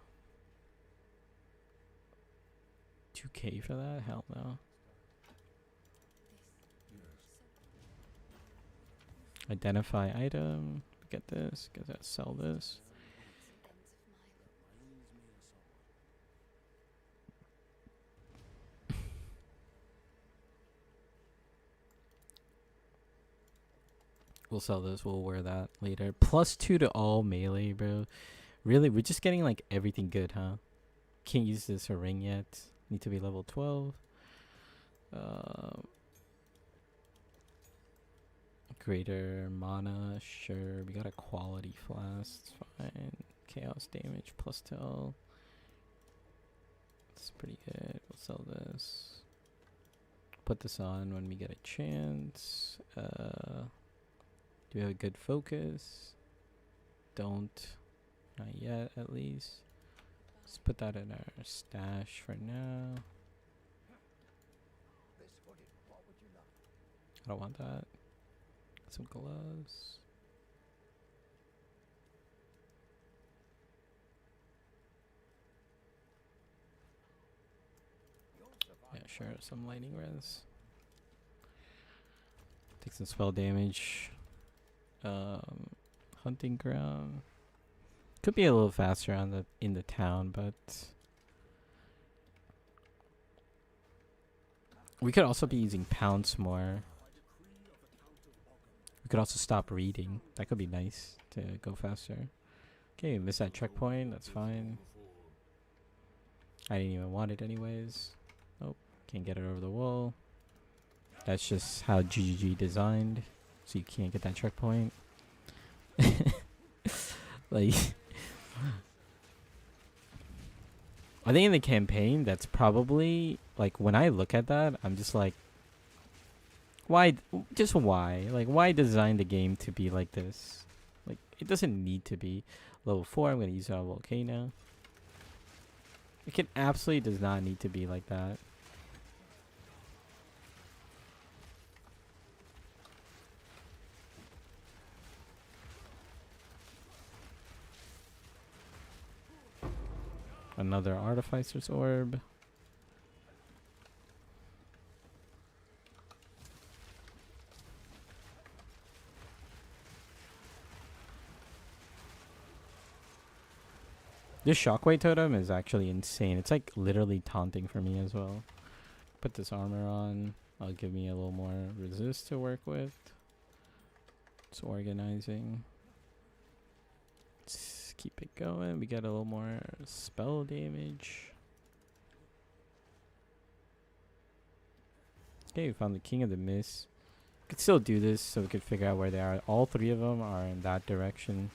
2K for that? Hell no. Identify item. Get this. Get that. Sell this. We'll sell this. We'll wear that later. +2 to all melee, bro. Really? We're just getting like everything good, huh? Can't use this ring yet. Need to be level 12. Greater mana. Sure. We got a quality flask. It's fine. Chaos damage +2 all. It's pretty good. We'll sell this. Put this on when we get a chance. Do we have a good focus? Don't. Not yet, at least. Let's put that in our stash for now. I don't want that. Some gloves. Yeah, sure. Some lightning res. Take some spell damage. Hunting ground. Could be a little faster on in the town, but we could also be using pounce more. We could also stop reading. That could be nice to go faster. Okay, miss that checkpoint. That's fine. I didn't even want it anyways. Nope, can't get it over the wall. That's just how GGG designed. So you can't get that checkpoint. Like, I think in the campaign, that's probably, like, when I look at that, I'm just like, why? Just why? Like, why design the game to be like this? Like, it doesn't need to be. Level 4, I'm going to use our Volcano. It absolutely does not need to be like that. Another Artificer's Orb. This Shockwave Totem is actually insane. It's like literally taunting for me as well. Put this armor on. That'll give me a little more resist to work with. It's organizing. Let's keep it going. We get a little more spell damage. Okay, we found the King of the Mist. Could still do this so we could figure out where they are. All three of them are in that direction.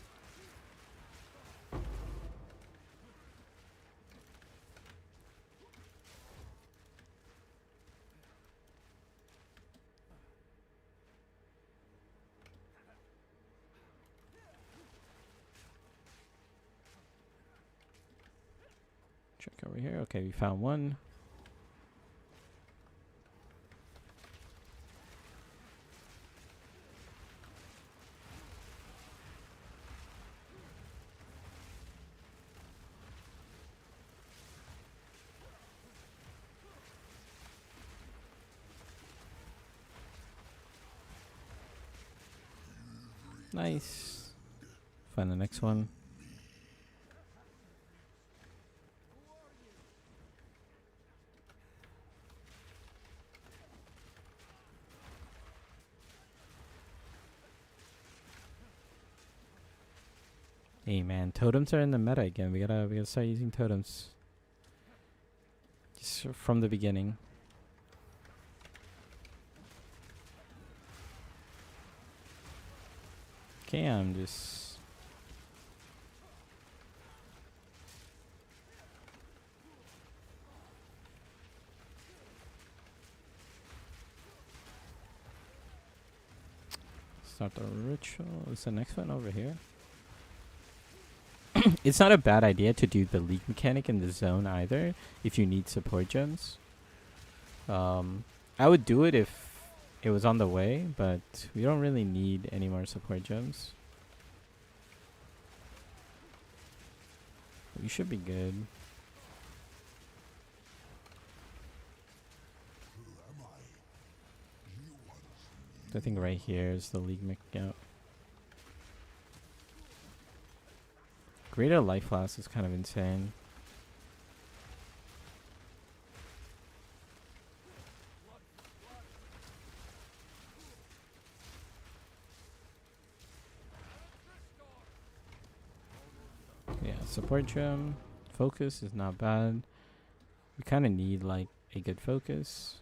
Check over here. Okay, we found one. Nice. Find the next one. Hey man, totems are in the meta again. We gotta start using totems. Just from the beginning. Okay, I'm just start the ritual. Is the next one over here? It's not a bad idea to do the league mechanic in the zone either if you need support gems. I would do it if it was on the way, but we don't really need any more support gems. We should be good. I think right here is the league mech. Yeah. Greater life flask is kind of insane. Yeah, support gem. Focus is not bad. We kind of need like a good focus.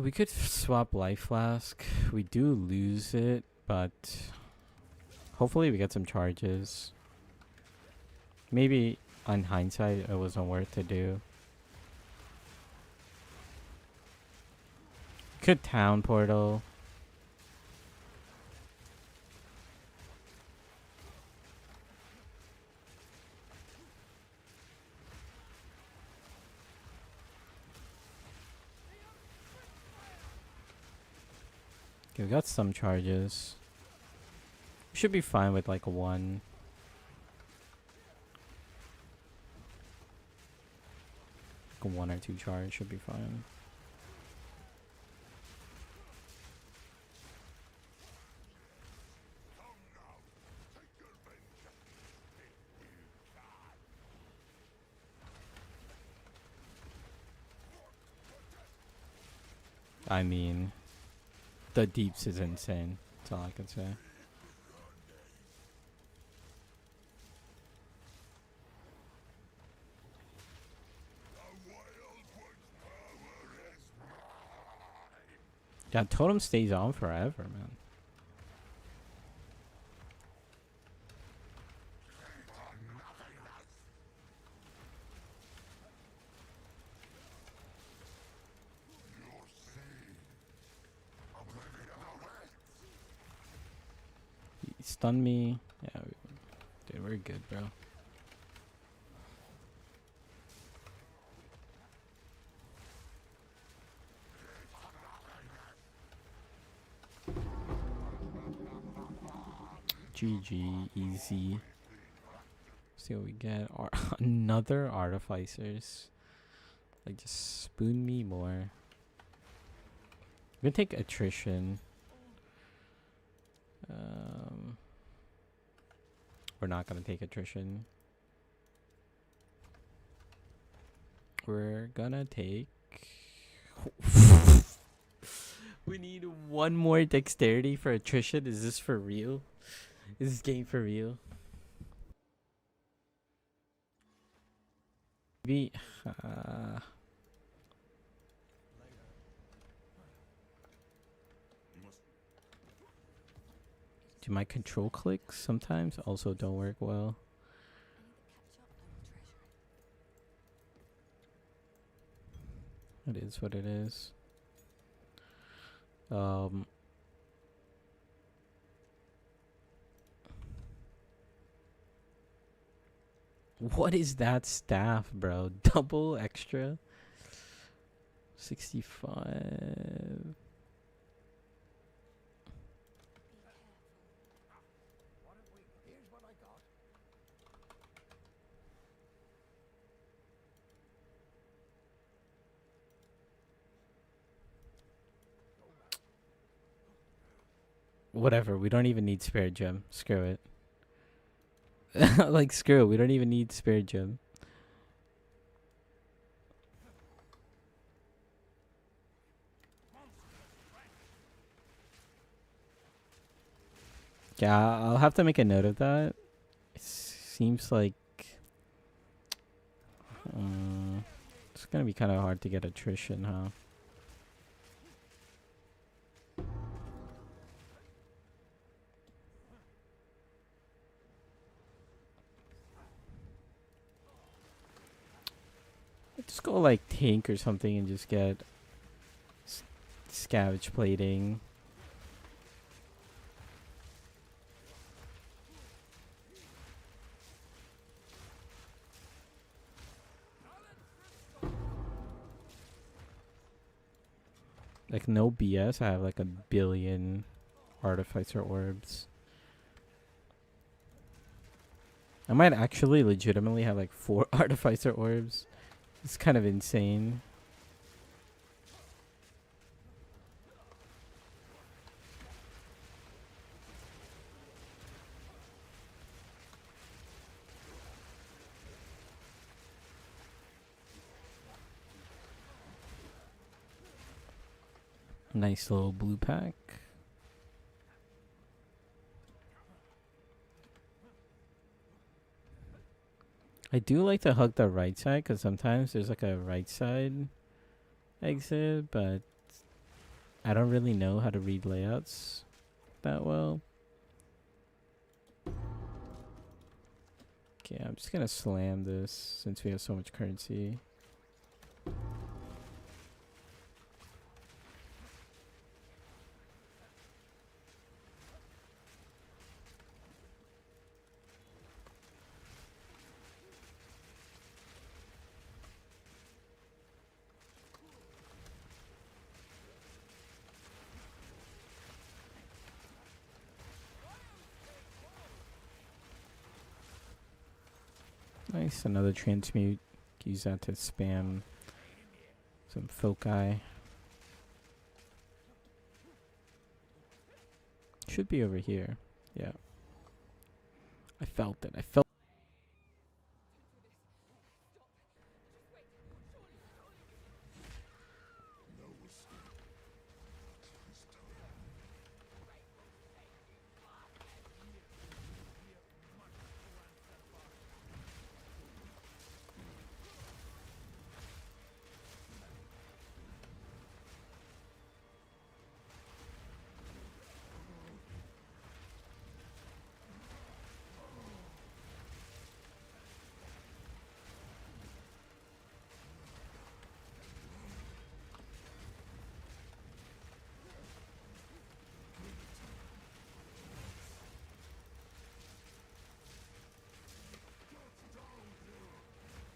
We could swap life flask. We do lose it, but hopefully we get some charges. Maybe on hindsight it wasn't worth to do. Could town portal. Okay, we got some charges. We should be fine with like a 1. Like a 1 or 2 charge should be fine. I mean, the deeps is insane. That's all I can say. Yeah, totem stays on forever, man. He stunned me. Yeah, dude, we're good, bro. GG, easy. See what we get. Another artificers. Like, just spoon me more. We're gonna take attrition. We're not gonna take attrition. We're gonna take. We need one more dexterity for attrition. Is this for real? Is this game for real? Maybe. Do my control clicks sometimes also don't work well? It is what it is. What is that staff, bro? Double extra? 65. Whatever, we don't even need spare gem. Screw it. Like, screw it. We don't even need spare gem. Yeah, I'll have to make a note of that. It seems like it's gonna be kind of hard to get attrition, huh? Just go like tank or something and just get scavenge plating. Like, no BS, I have like a billion artificer orbs. I might actually legitimately have like 4 artificer orbs. It's kind of insane. Nice little blue pack. I do like to hug the right side because sometimes there's like a right side exit, but I don't really know how to read layouts that well. Okay, I'm just gonna slam this since we have so much currency. Nice, another transmute. Use that to spam some foci. Should be over here. Yeah. I felt it. I felt.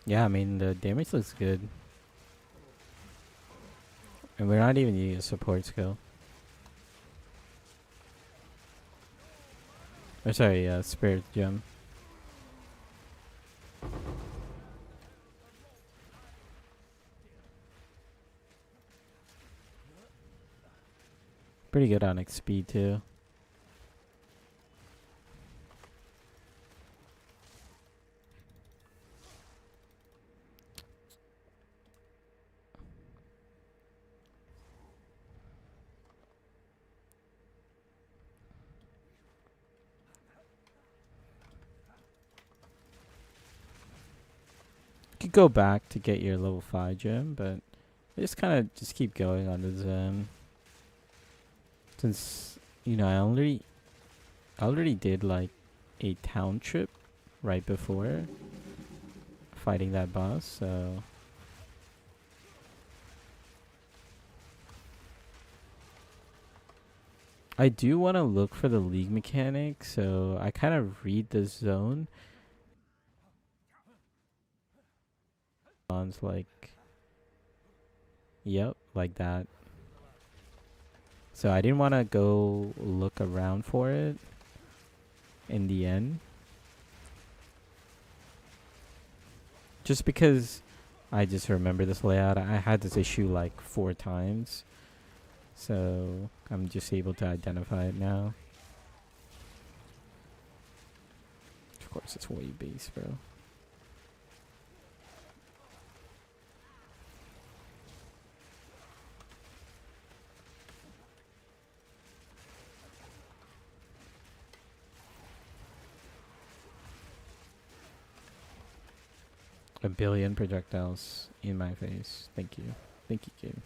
Yeah, I mean, the damage looks good. And we're not even using a support skill. Or sorry, spirit gem. Pretty good on XP too. You could go back to get your level 5 gem, but I just kind of just keep going on the Zen. Since, you know, I already did like a town trip right before fighting that boss, so I do want to look for the league mechanic, so I kind of read the zone. Sounds like, yep, like that. So I didn't want to go look around for it in the end. Just because I just remember this layout. I had this issue like 4 times. So I'm just able to identify it now. Of course, it's way base, bro. A billion projectiles in my face. Thank you. Thank you, game.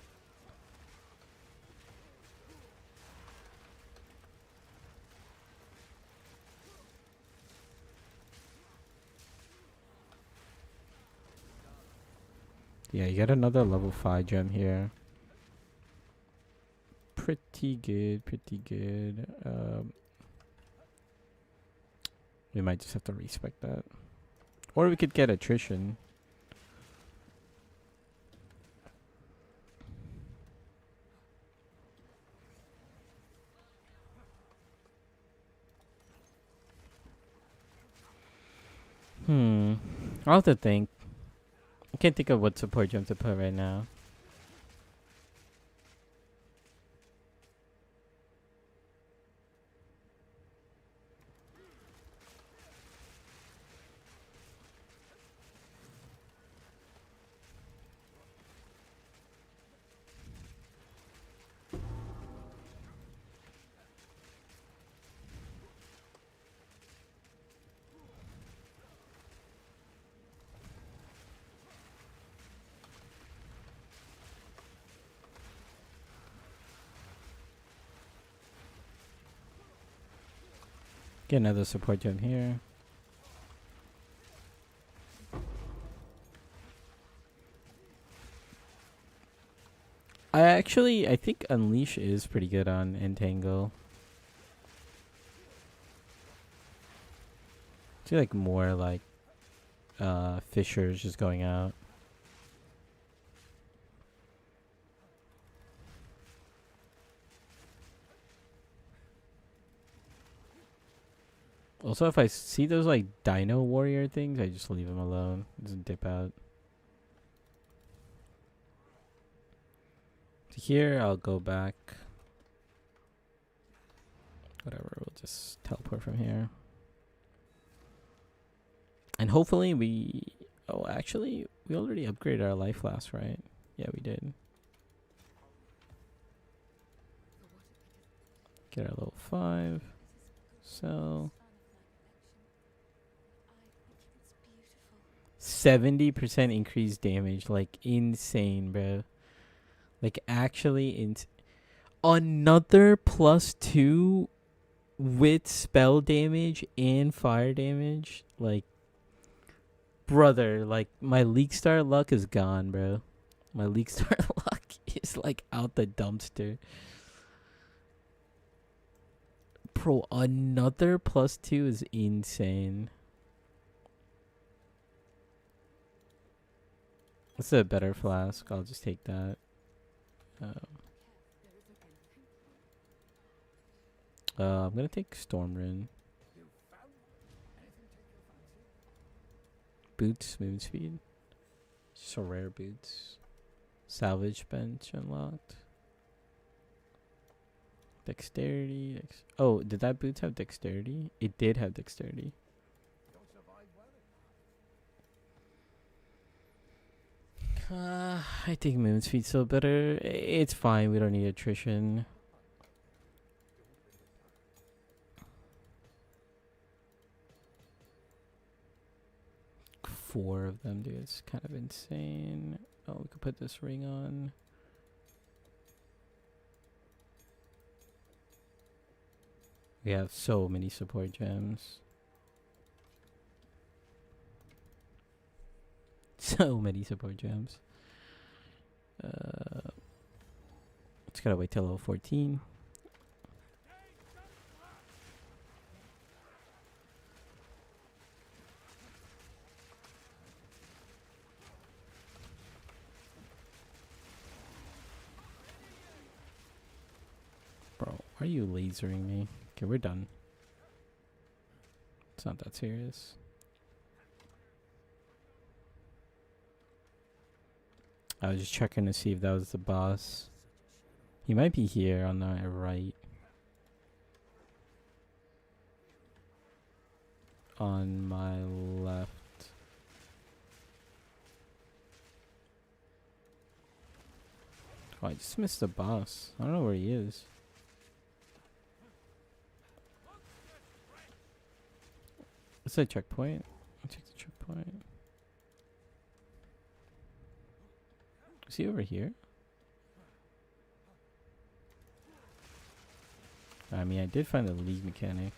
Yeah, you get another level 5 gem here. Pretty good, pretty good. We might just have to respec that. Or we could get attrition. I'll have to think. I can't think of what support gem to put right now. Get another support gem here. I think Unleash is pretty good on Entangle. I feel like more like Fissures just going out. Also, if I see those like Dino Warrior things, I just leave them alone. Just dip out. To here, I'll go back. Whatever, we'll just teleport from here. And hopefully we... Oh, actually, we already upgraded our life flask, right? Yeah, we did. Get our level 5. So... 70% increased damage. Like, insane, bro. Like, actually another +2 with spell damage and fire damage. Like, brother, like, my League Star luck is gone, bro. My League Star luck is, like, out the dumpster. Bro, another +2 is insane. That's a better flask. I'll just take that. I'm gonna take Stormrin. Boots, move speed. So rare boots. Salvage bench unlocked. Dexterity. Oh, did that boots have dexterity? It did have dexterity. I think Moon's Feet's still better. It's fine. We don't need attrition. Four of them, dude. It's kind of insane. Oh, we could put this ring on. We have so many support gems. So many support gems. Just gotta wait till level 14. Bro, why are you lasering me? Okay, we're done. It's not that serious. I was just checking to see if that was the boss. He might be here on the right. On my left. Oh, I just missed the boss. I don't know where he is. What's that checkpoint? I'll check the checkpoint. Is he over here? I mean, I did find the league mechanic.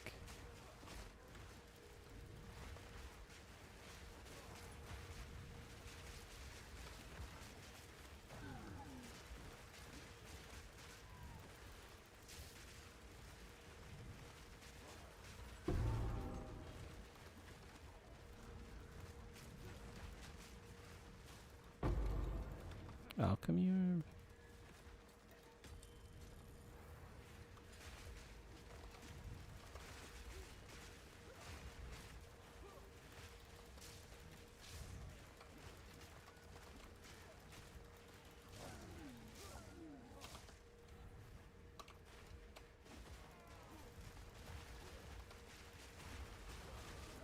Alchemy orb.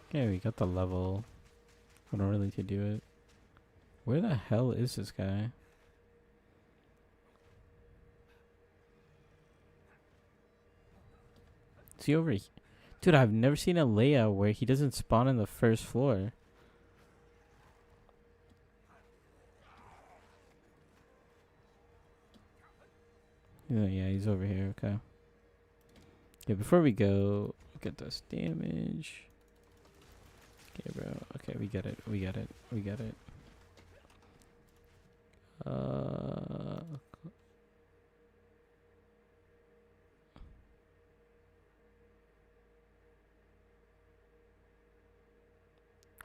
Okay, we got the level. I don't really need to do it. Where the hell is this guy? Is he over here? Dude, I've never seen a layout where he doesn't spawn on the first floor. Yeah, he's over here. Okay. Yeah, before we go, get this damage. Okay, bro. Okay, we get it. We get it. We get it.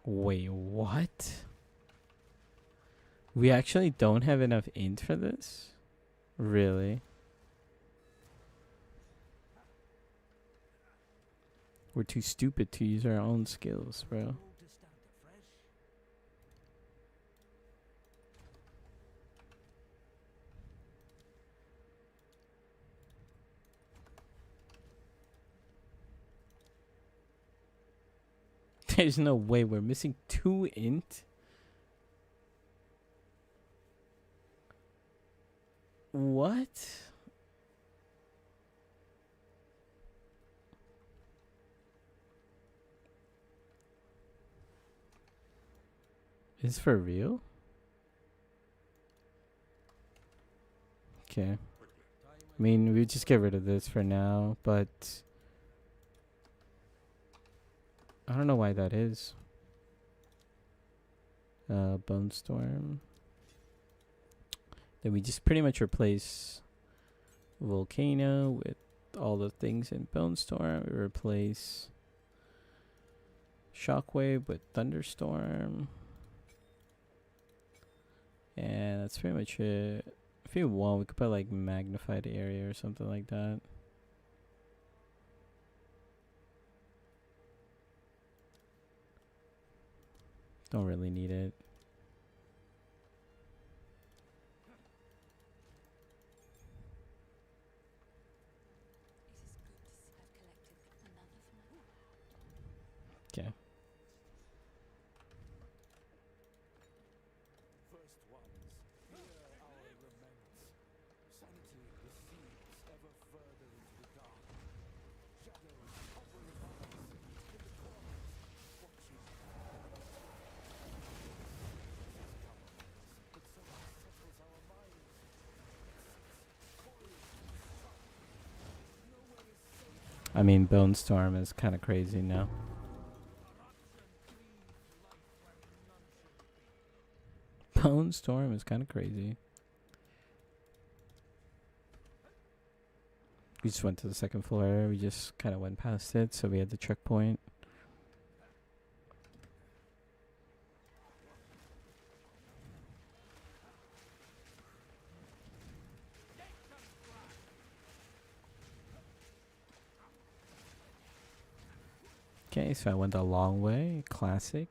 Wait, what? We actually don't have enough int for this? Really? We're too stupid to use our own skills, bro. There's no way we're missing 2 int. What? Is this for real? Okay. I mean, we just get rid of this for now, but I don't know why that is. Bone Storm. Then we just pretty much replace Volcano with all the things in Bone Storm. We replace Shockwave with Thunderstorm. And that's pretty much it. If you want, we could put like Magnified Area or something like that. Don't really need it. Okay. I mean, Bone Storm is kind of crazy now. Bone Storm is kind of crazy. We just went to the second floor. We just kind of went past it, so we had the checkpoint. Okay, so I went a long way. Classic.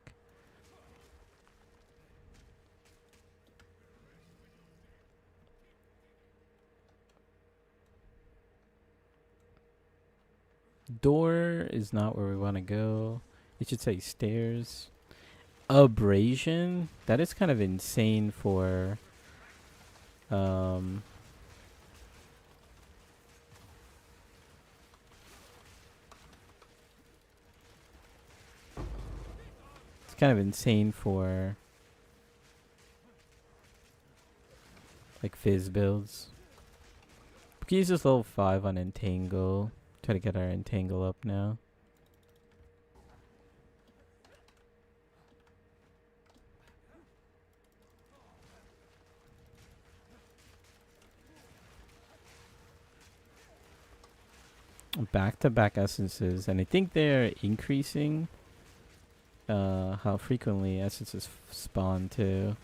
Door is not where we want to go. It should say stairs. Abrasion? That is kind of insane for... it's kind of insane for... like fizz builds. We can use this level 5 on Entangle. Try to get our Entangle up now. Back-to-back essences, and I think they're increasing how frequently essences spawn too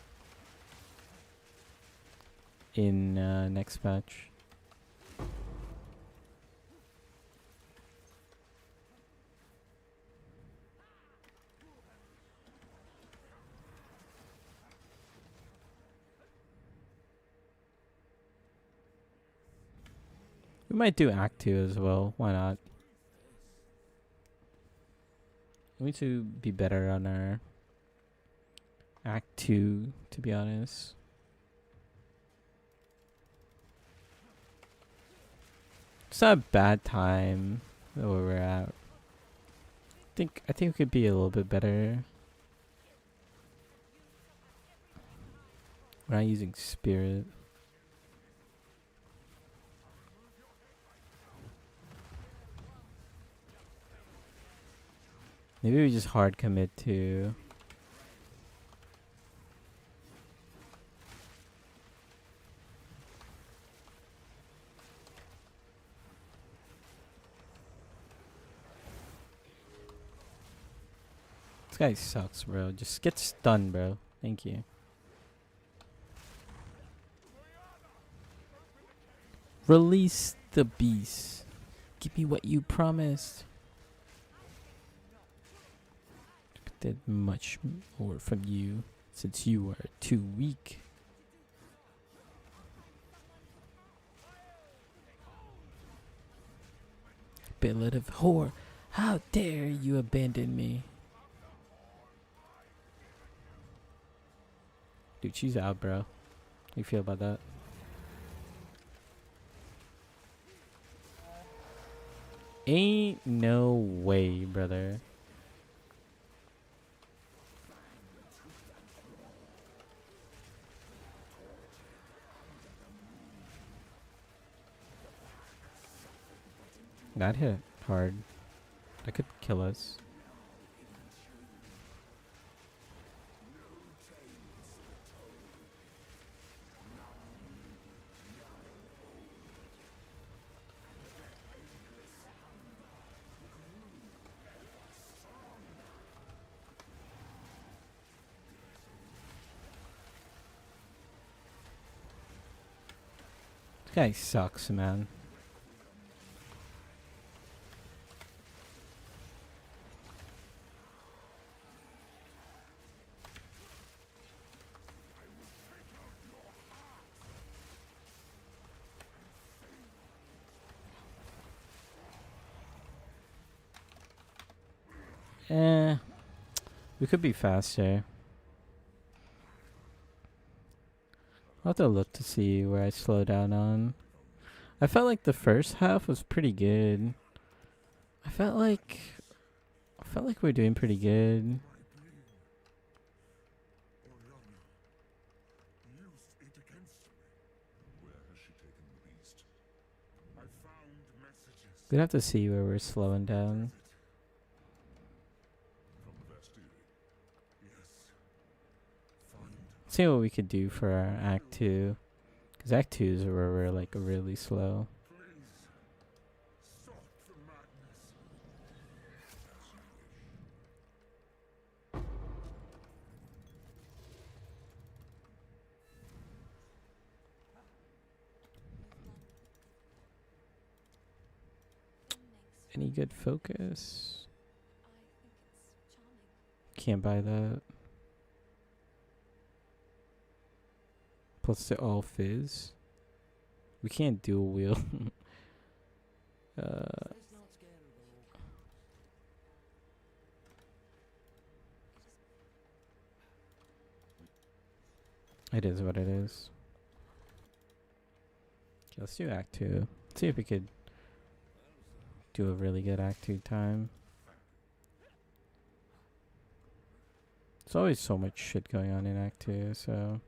in next patch. We might do Act 2 as well. Why not? We need to be better on our Act 2, to be honest. It's not a bad time where we're at. I think we could be a little bit better. We're not using Spirit. Maybe we just hard commit to... This guy sucks, bro. Just get stunned, bro. Thank you. Release the beast. Give me what you promised. Expected much more from you, since you are too weak. Billet of whore, how dare you abandon me? Dude, she's out, bro. How you feel about that? Ain't no way, brother. That hit hard. That could kill us. This guy sucks, man. We could be faster. I'll have to look to see where I slow down on. I felt like the first half was pretty good. I felt like we're doing pretty good. We'd have to see where we're slowing down. See what we could do for our Act 2. Because Act 2 is where we're like really slow. Any good focus? Can't buy that. Plus they're all fizz. We can't dual wheel. It is what it is. Okay, let's do Act 2. Let's see if we could do a really good Act 2 time. There's always so much shit going on in Act 2, so...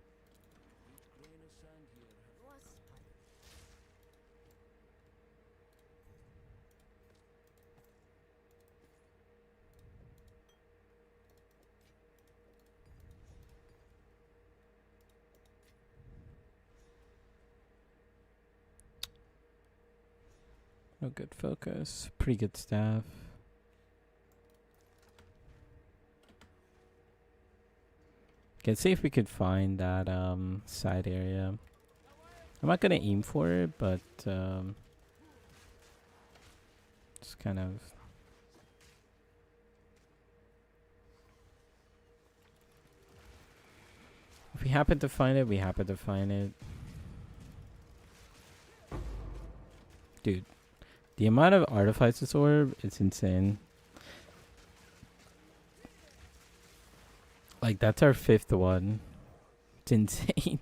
No good focus. Pretty good staff. Okay, see if we could find that side area. I'm not gonna aim for it, but just kind of. If we happen to find it, we happen to find it. Dude, the amount of Artificer's Orb, it's insane. Like, that's our 5th one. It's insane.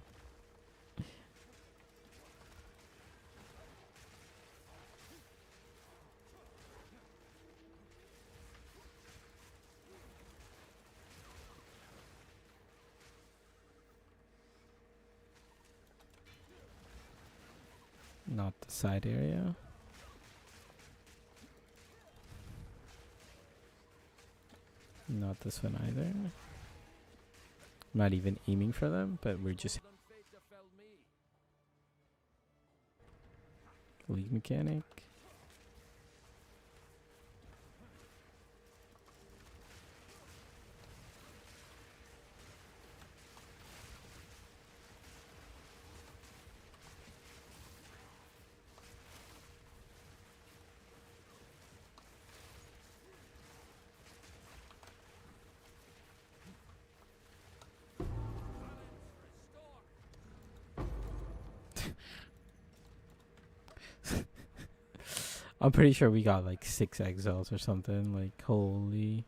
Not the side area. Not this one either. I'm not even aiming for them, but we're just... League mechanic. I'm pretty sure we got like 6 exiles or something. Like, holy.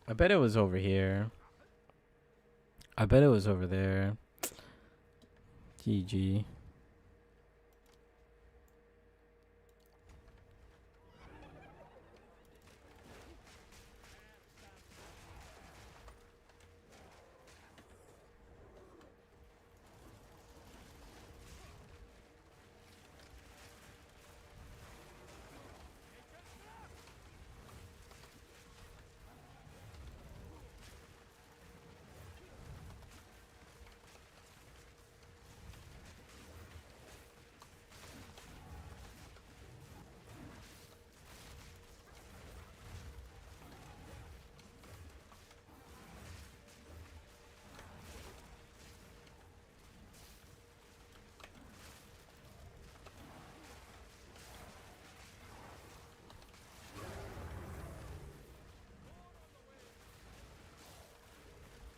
I bet it was over here. I bet it was over there. GG.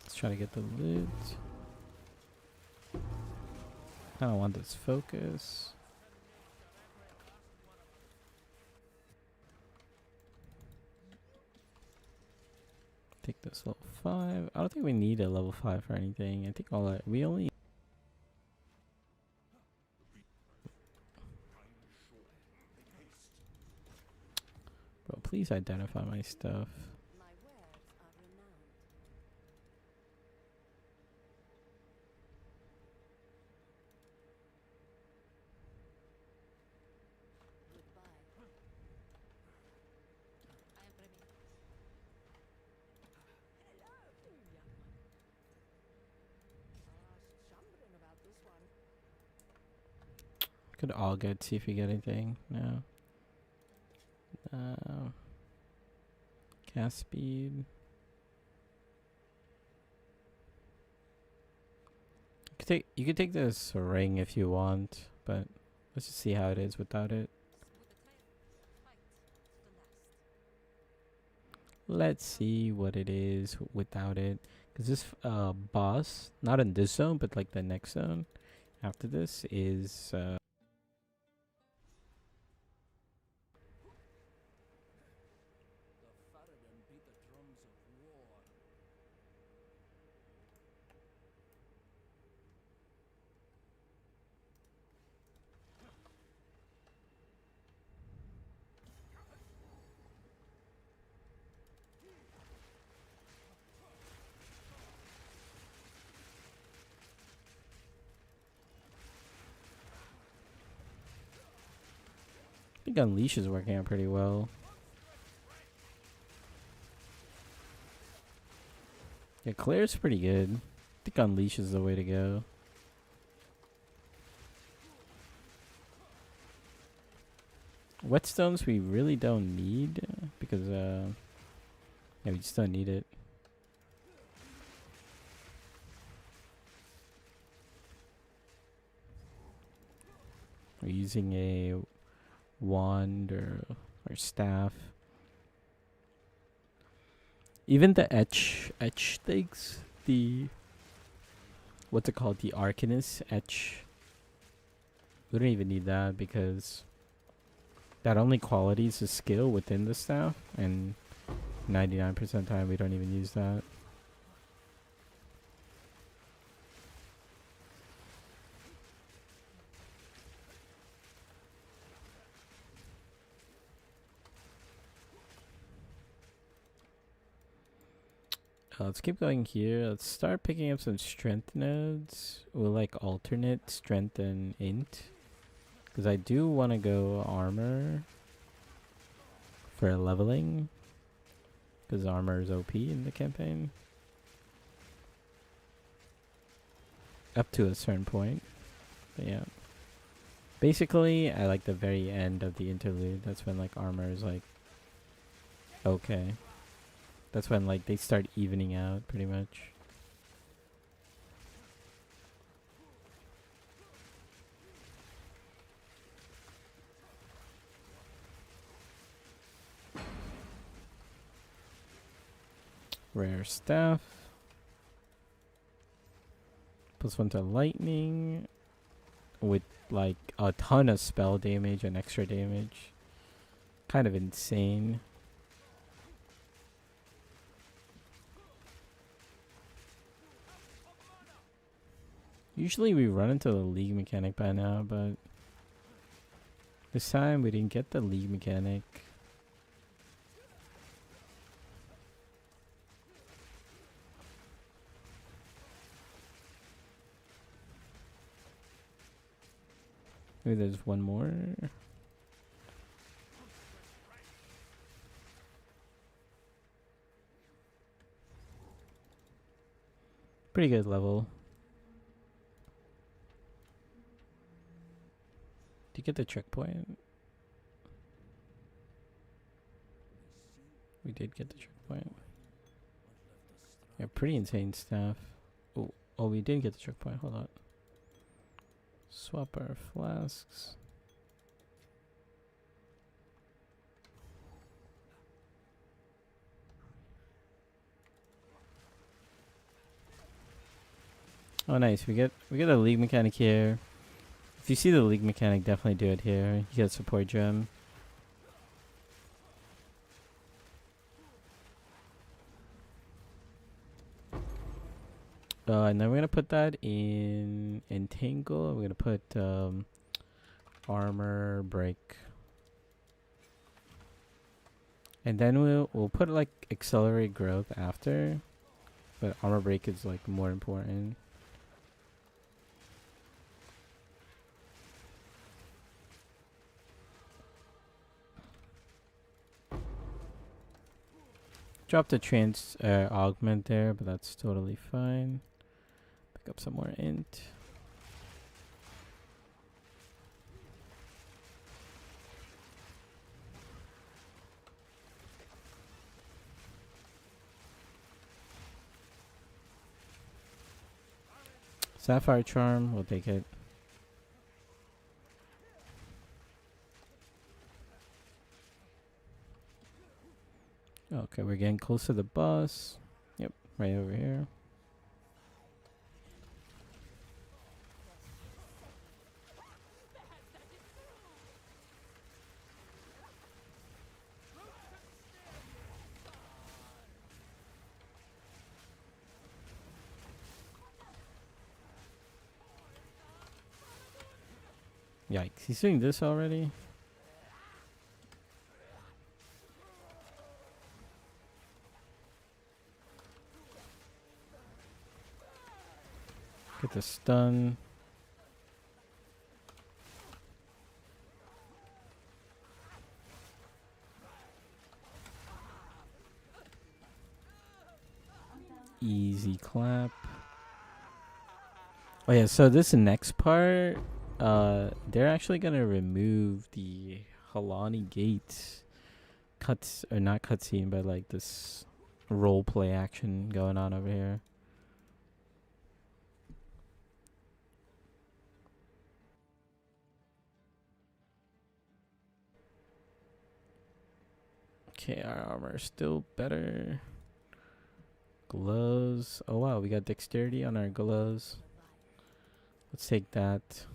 Let's try to get the loot. I don't want this focus. Take this level 5. I don't think we need a level 5 for anything. I think all that we only. Bro, please identify my stuff. Could all good. See if we get anything. No. Cast speed. You could take this ring if you want, but let's just see how it is without it. Let's see what it is without it. Because this boss, not in this zone, but like the next zone after this is... I think Unleash is working out pretty well. Yeah, Claire's pretty good. I think Unleash is the way to go. Whetstones we really don't need because yeah, we just don't need it. We're using a wand or staff. Even the etch things, the what's it called, the Arcanist etch. We don't even need that because that only qualities a skill within the staff, and 99% of the time we don't even use that. Let's keep going here. Let's start picking up some strength nodes. We'll like alternate strength and int. Because I do want to go armor for leveling. Because armor is OP in the campaign. Up to a certain point. But yeah. Basically, at like the very end of the interlude, that's when like armor is like okay. That's when like they start evening out pretty much. Rare staff. +1 to lightning. With like a ton of spell damage and extra damage. Kind of insane. Usually we run into the league mechanic by now, but this time we didn't get the league mechanic. Maybe there's one more. Pretty good level. Did you get the checkpoint? We did get the checkpoint. Yeah, pretty insane stuff. Oh, we did get the checkpoint. Hold on. Swap our flasks. Oh, nice. We get a league mechanic here. If you see the league mechanic, definitely do it here. You get support gem. And then we're gonna put that in entangle. We're gonna put armor break, and then we'll put like accelerate growth after, but armor break is like more important. Drop the augment there, but that's totally fine. Pick up some more int. Sapphire charm, we'll take it. Okay, we're getting close to the boss. Yep, right over here. Yikes, he's doing this already? Get the stun. Easy clap. Oh yeah, so this next part, they're actually gonna remove the Halani Gates cuts, or not cutscene, but like this role play action going on over here. Okay, our armor is still better. Gloves. Oh wow, we got dexterity on our gloves. Let's take that.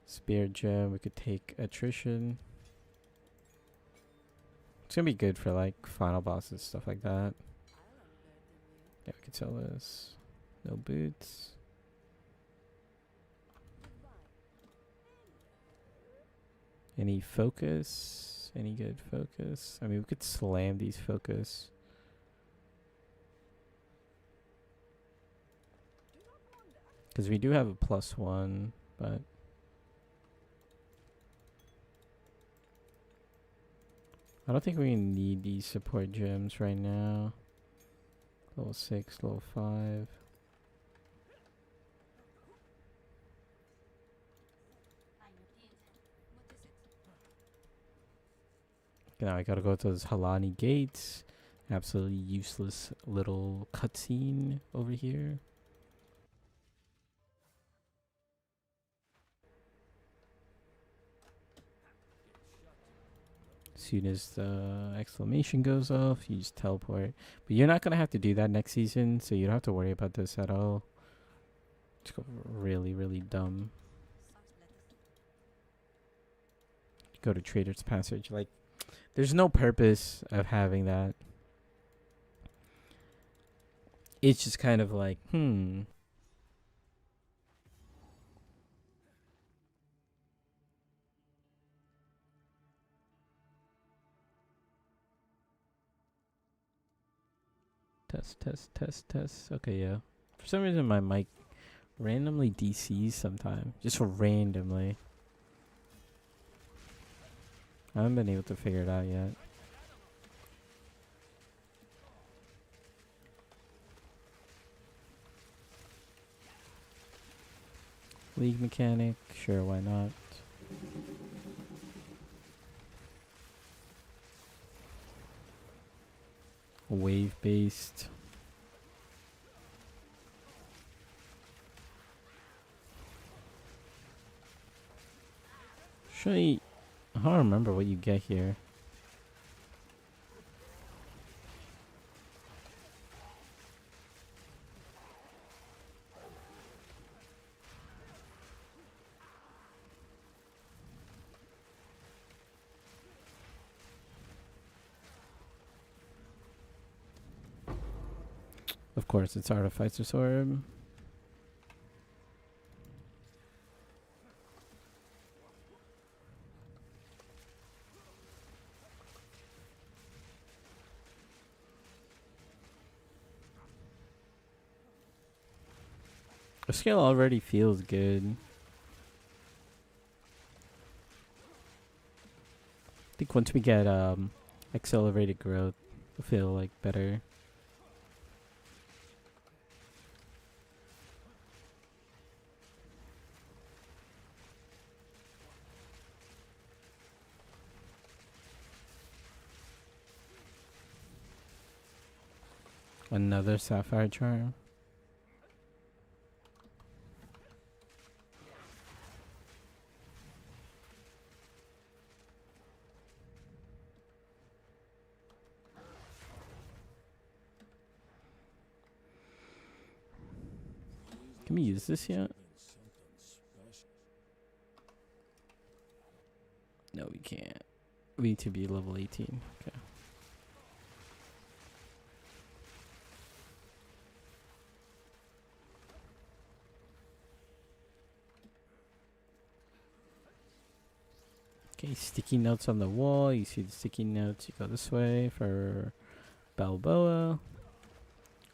Spear gem. We could take attrition. It's gonna be good for like final bosses, stuff like that. Yeah, we could sell this. No boots. Any focus? Any good focus? I mean, we could slam these focus. Because we do have a +1, but I don't think we need these support gems right now. Level 6, level 5. Now I gotta go to those Halani gates. Absolutely useless little cutscene over here. As soon as the exclamation goes off, you just teleport. But you're not gonna have to do that next season, so you don't have to worry about this at all. Just go really, really dumb. Go to Trader's Passage. Like, there's no purpose of having that. It's just kind of like, Test. Okay, yeah. For some reason, my mic randomly DCs sometimes. Just randomly. I haven't been able to figure it out yet. League mechanic, sure, why not? Wave based. Actually, I don't remember what you get here. Of course, it's Artificer's Orb. The skill already feels good. I think once we get accelerated growth, it'll feel like better. Another Sapphire Charm. Can we use this yet? No, we can't. We need to be level 18. Okay. Okay, sticky notes on the wall. You see the sticky notes. You go this way for Balboa.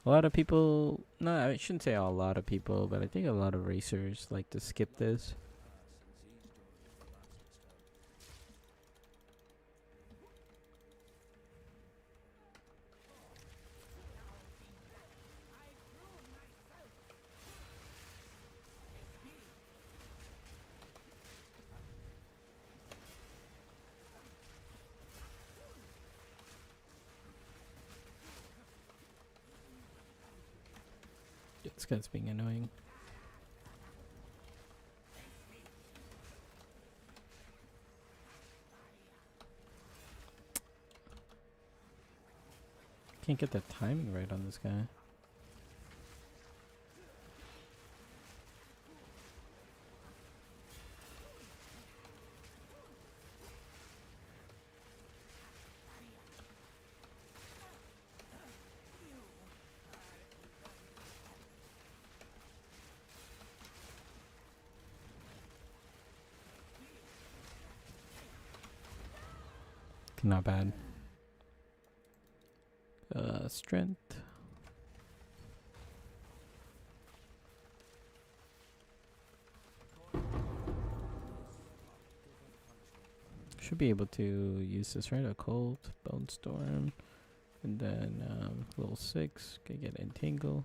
A lot of people, no, I shouldn't say a lot of people, but I think a lot of racers like to skip this. This guy's being annoying. Can't get the timing right on this guy. Not bad. Strength. Should be able to use this, right? Occult, Bone Storm, and then level 6. Can get Entangle.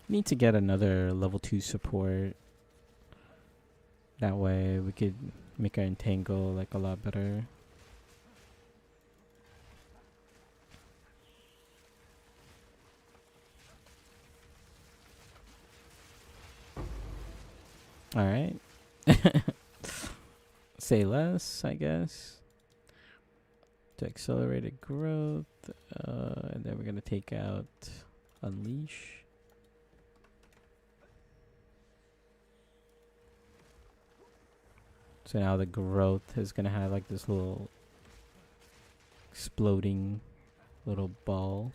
Need to get another level 2 support. That way we could make our Entangle like a lot better. Alright. Say less, I guess. To accelerated growth. And then we're going to take out Unleash. So now the growth is going to have like this little exploding little ball.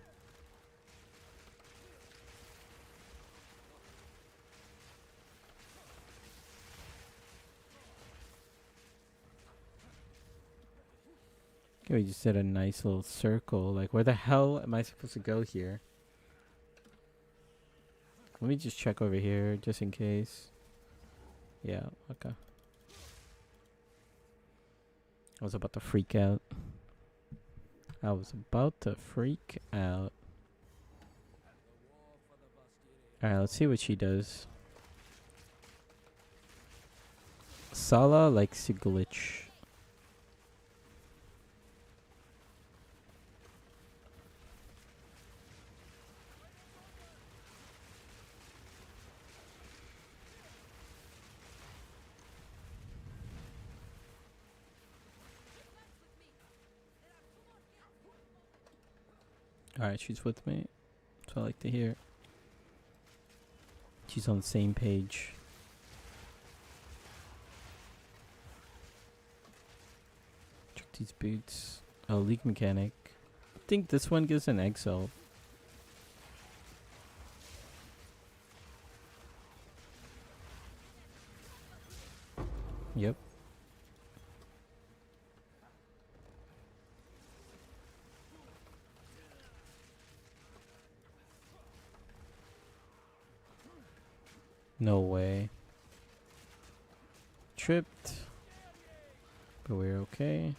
Okay, we just did a nice little circle. Like, where the hell am I supposed to go here? Let me just check over here just in case. Yeah, okay. I was about to freak out. Alright, let's see what she does. Sala likes to glitch. Alright, she's with me. That's what I like to hear. She's on the same page. Check these boots. Oh, leak mechanic. I think this one gives an Exile. Yep. No way. Tripped. But we're okay.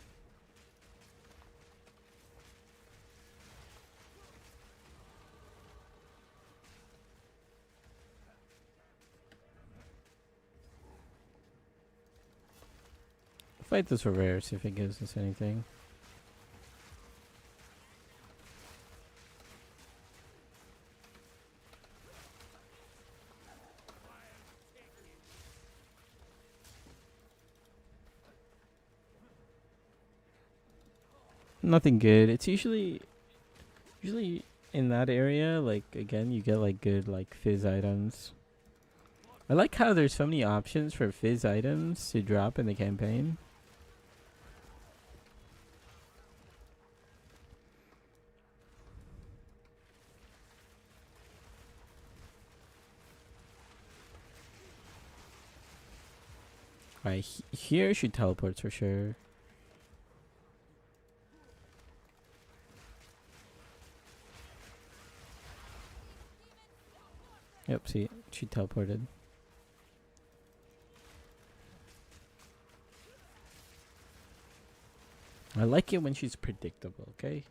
Fight this for rare, see if it gives us anything. Nothing good. It's usually in that area, like again, you get like good like fizz items. I like how there's so many options for fizz items to drop in the campaign. Alright, here she teleports for sure. Yep, see, she teleported. I like it when she's predictable, okay?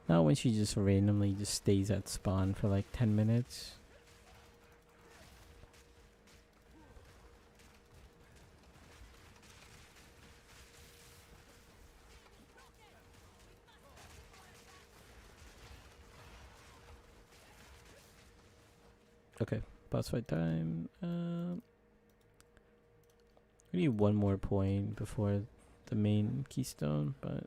Not when she just randomly just stays at spawn for like 10 minutes. Okay, boss fight time. We need one more point before the main keystone, but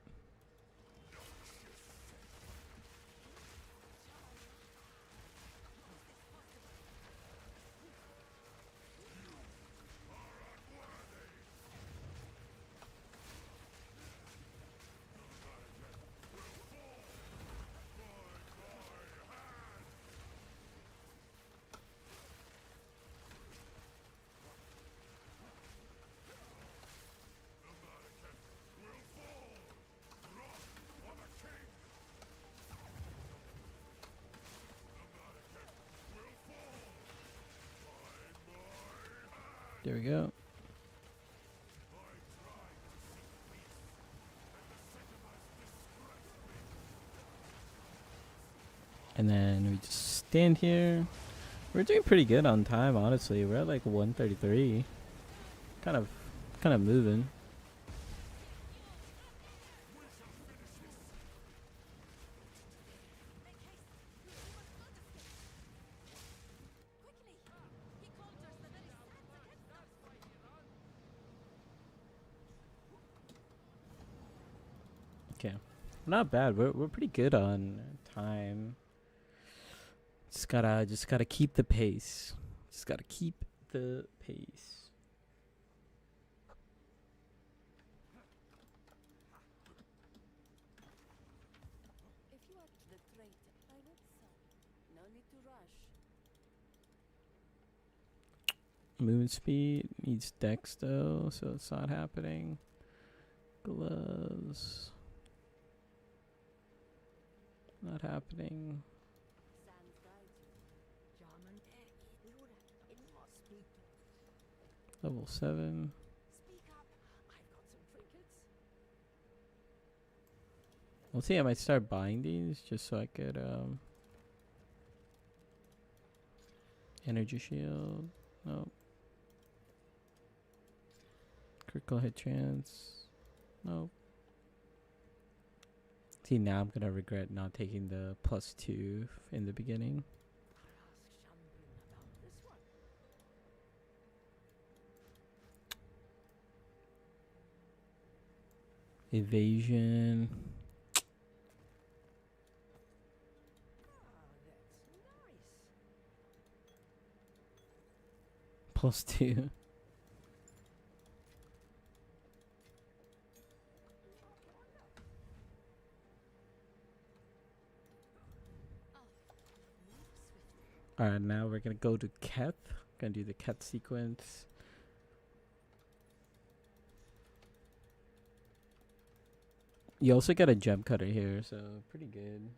there we go. And then we just stand here. We're doing pretty good on time, honestly. We're at like 133. Kind of moving. Okay, not bad. We're pretty good on time. Just gotta keep the pace. Just gotta keep the pace. If you are the traitor, I would so. No need to rush. Movement speed needs dex though, so it's not happening. Gloves. Not happening. Level 7. Speak up. I've got some trinkets. We'll see, I might start buying these just so I could energy shield. Nope. Critical hit chance. Nope. See, now I'm gonna regret not taking the +2 in the beginning. Evasion. +2. Alright, now we're gonna go to Keth. Gonna do the Keth sequence. You also get a gem cutter here, so pretty good.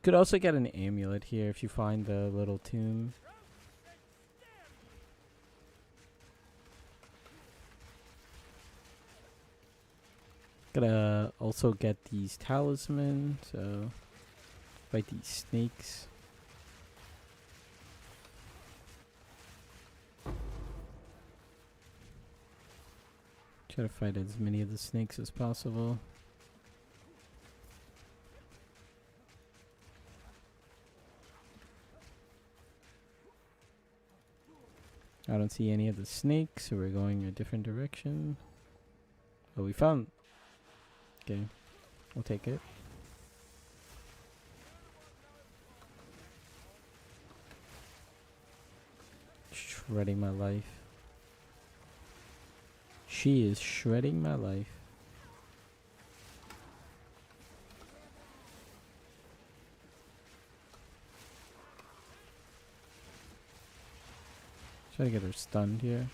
Could also get an amulet here if you find the little tomb. Gotta also get these talismans, so fight these snakes. Try to fight as many of the snakes as possible. I don't see any of the snakes, so we're going a different direction. Oh, we found... Okay, we'll take it. Shredding my life. She is shredding my life. Try to get her stunned here.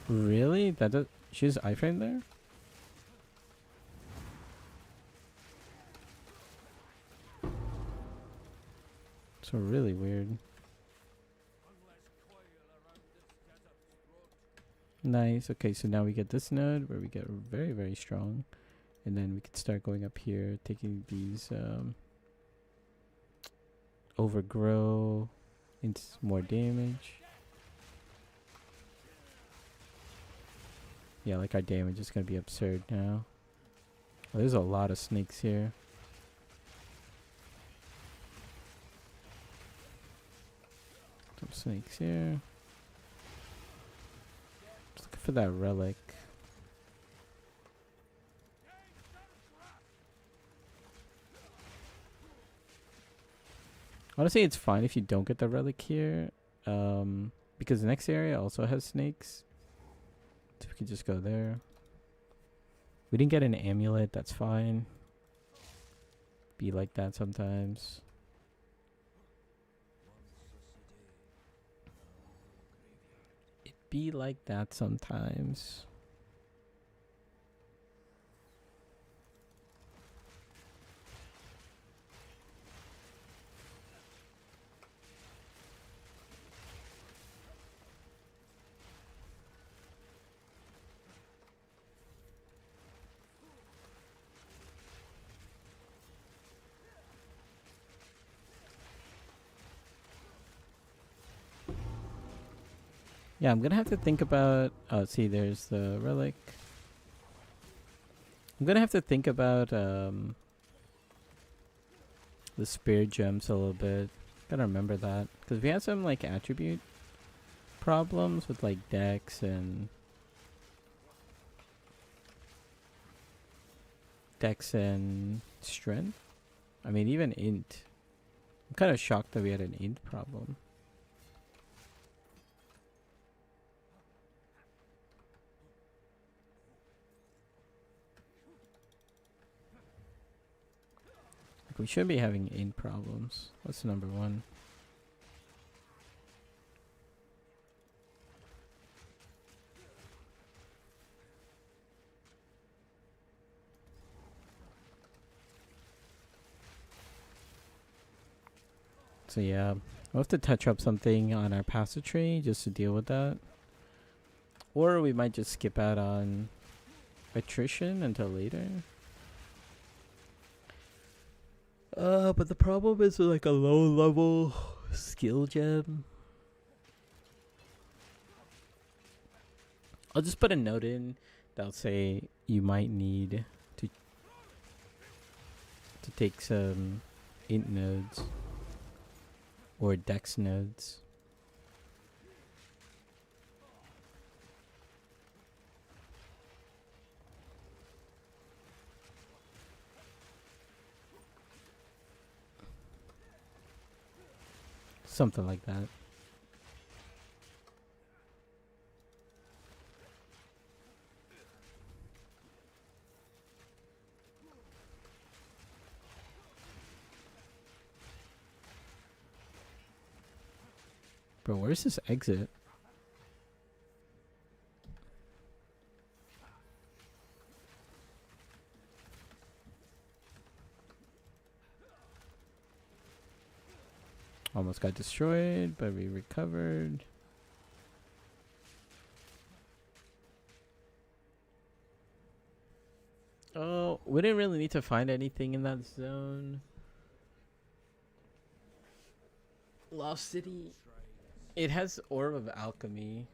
Really? That does... She's iframe there? So really weird. Nice. Okay, so now we get this node where we get very, very strong. And then we can start going up here, taking these overgrow into more damage. Yeah, like our damage is going to be absurd now. Oh, there's a lot of snakes here. Some snakes here. Just looking for that relic. Honestly, it's fine if you don't get the relic here. Because the next area also has snakes. So we can just go there. We didn't get an amulet, that's fine. Be like that sometimes. It be like that sometimes. Yeah, I'm gonna have to think about... Oh, see, there's the relic. I'm gonna have to think about the spirit gems a little bit. Gotta remember that. Because we had some, like, attribute problems with, like, dex and... Dex and strength. I mean, even int. I'm kind of shocked that we had an int problem. We should be having int problems. What's number one? So yeah, we'll have to touch up something on our passage tree just to deal with that. Or we might just skip out on attrition until later. But the problem is like a low level skill gem. I'll just put a note in that'll say you might need to to take some int nodes or dex nodes. Something like that. Bro, where's this exit? Almost got destroyed, but we recovered. Oh, we didn't really need to find anything in that zone. Lost City. It has Orb of Alchemy.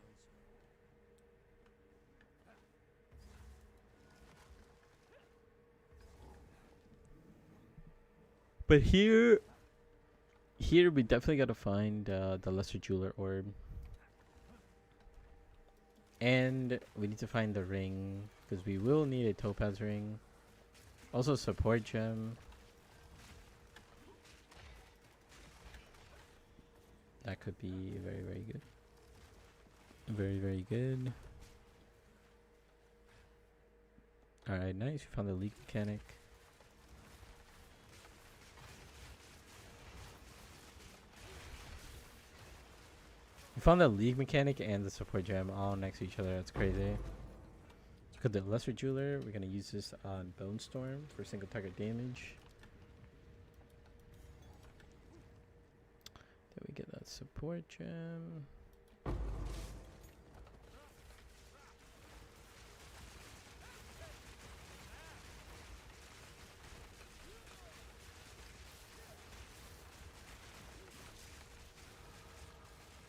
But here we definitely gotta find the Lesser Jeweler Orb. And we need to find the ring, because we will need a Topaz ring. Also support gem. That could be very, very good. Very, very good. Alright, nice. We found the leak mechanic. We found the league mechanic and the support gem all next to each other. That's crazy. Got the Lesser Jeweler. We're gonna use this on Bone Storm for single target damage. Then we get that support gem.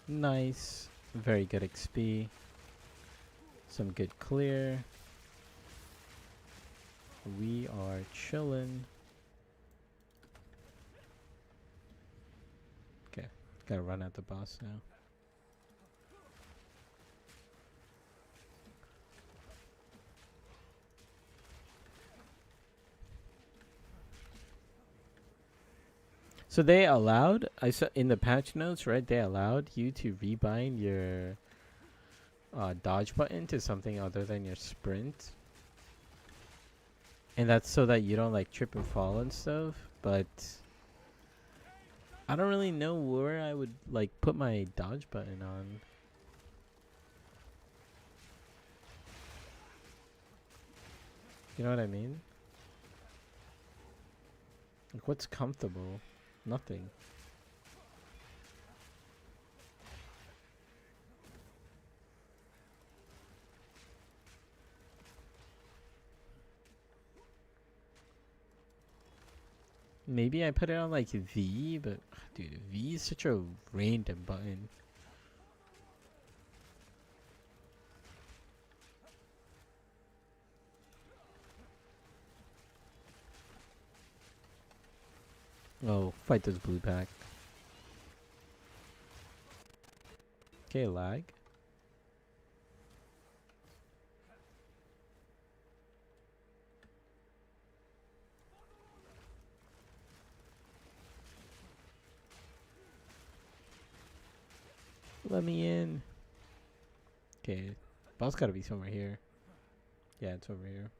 Nice. Very good XP. Some good clear. We are chillin'. Okay. Gotta run at the boss now. So they allowed, I saw in the patch notes, right? They allowed you to rebind your dodge button to something other than your sprint, and that's so that you don't like trip and fall and stuff. But I don't really know where I would like put my dodge button on. You know what I mean? Like, what's comfortable? Nothing. Maybe I put it on like V, but dude, V is such a random button. Oh, fight this blue pack. Okay, lag. Let me in. Okay, boss gotta be somewhere here. Yeah, it's over here.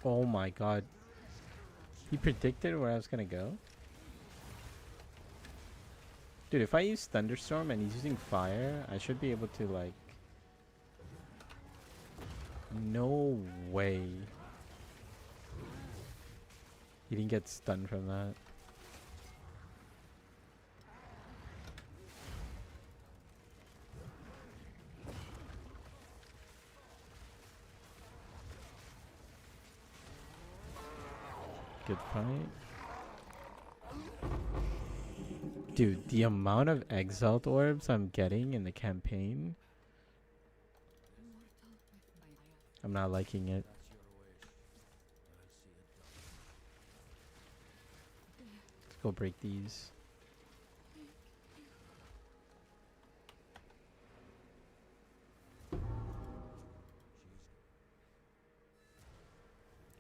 Oh my god. He predicted where I was gonna go? Dude, if I use Thunderstorm and he's using fire, I should be able to like... No way. He didn't get stunned from that. Good fight. Dude, the amount of Exile orbs I'm getting in the campaign, I'm not liking it. Let's go break these.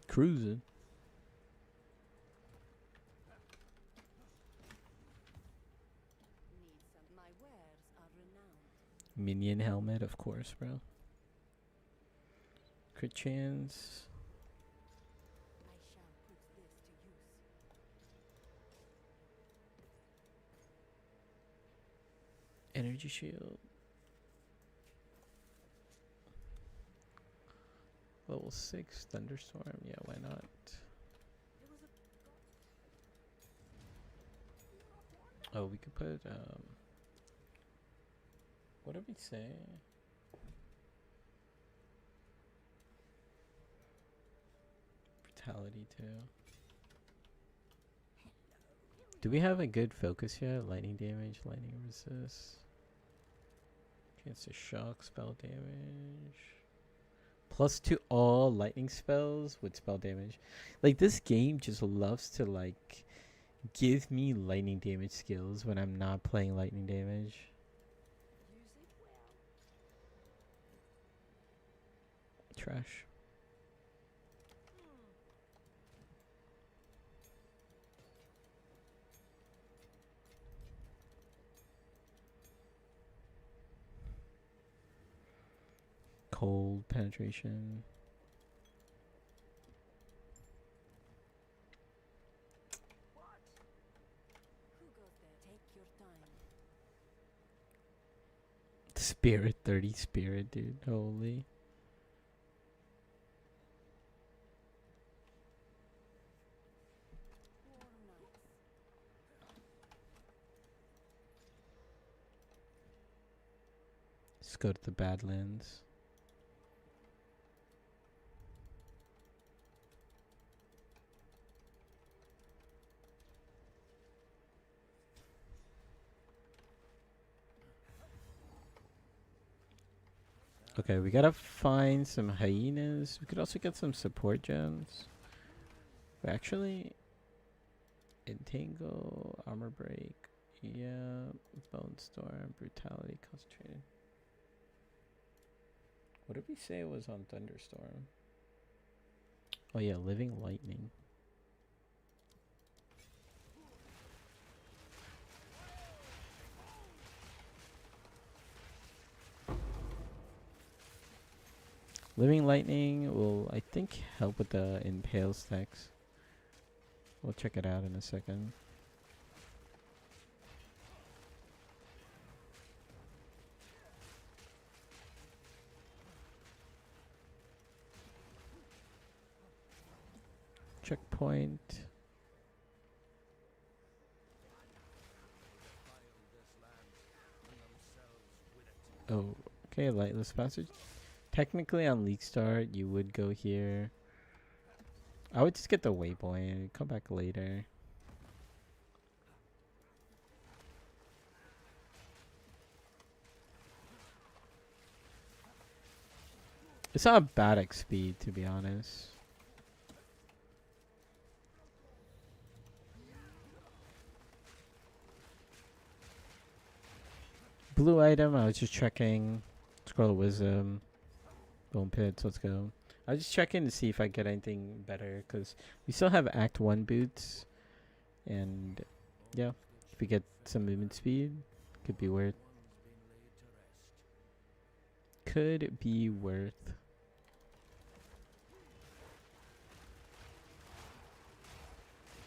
Cruising. Need some. My wares are renowned. Minion helmet, of course, bro. Crit chance. I shall put this to use. Energy shield. Level 6 thunderstorm. Yeah, why not? There was a Oh, we could put what did we say? Brutality too. Do we have a good focus yet? Lightning damage, lightning resist. Chance to shock, spell damage. +2 all lightning spells with spell damage. Like, this game just loves to, like, give me lightning damage skills when I'm not playing lightning damage. use it well. Trash. Cold penetration. Who goes there? Take your time. Spirit, 30 spirit, dude. Holy. War nights. Let's go to the Badlands. Okay, we gotta find some hyenas. We could also get some support gems. Actually, entangle, armor break, yeah, bone storm, brutality, concentrated. What did we say it was on thunderstorm? Oh yeah, living lightning. Living lightning will, I think, help with the impale stacks. We'll check it out in a second. Checkpoint. Oh, okay, lightless passage. Technically on League Start, you would go here. I would just get the waypoint, come back later. It's not a bad XP, to be honest. Blue item, I was just checking. Scroll of Wisdom. Bone Pits, let's go. I was just checking to see if I get anything better, because we still have Act 1 boots. And, yeah, if we get some movement speed, could be worth. Could be worth.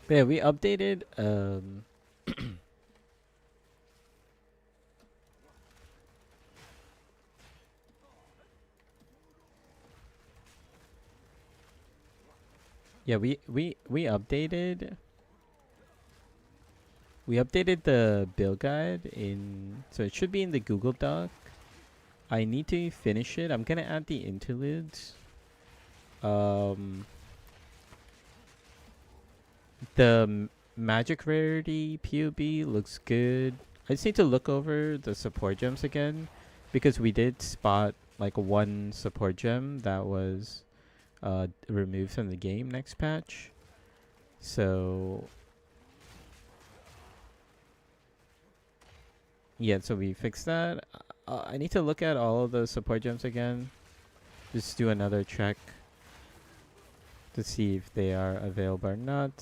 But yeah, we updated, yeah, we updated. We updated the build guide so it should be in the Google Doc. I need to finish it. I'm gonna add the interludes. The magic rarity POB looks good. I just need to look over the support gems again because we did spot like one support gem that was removed from the game next patch. So yeah, so we fixed that. I need to look at all of the support gems again. Just do another check to see if they are available or not.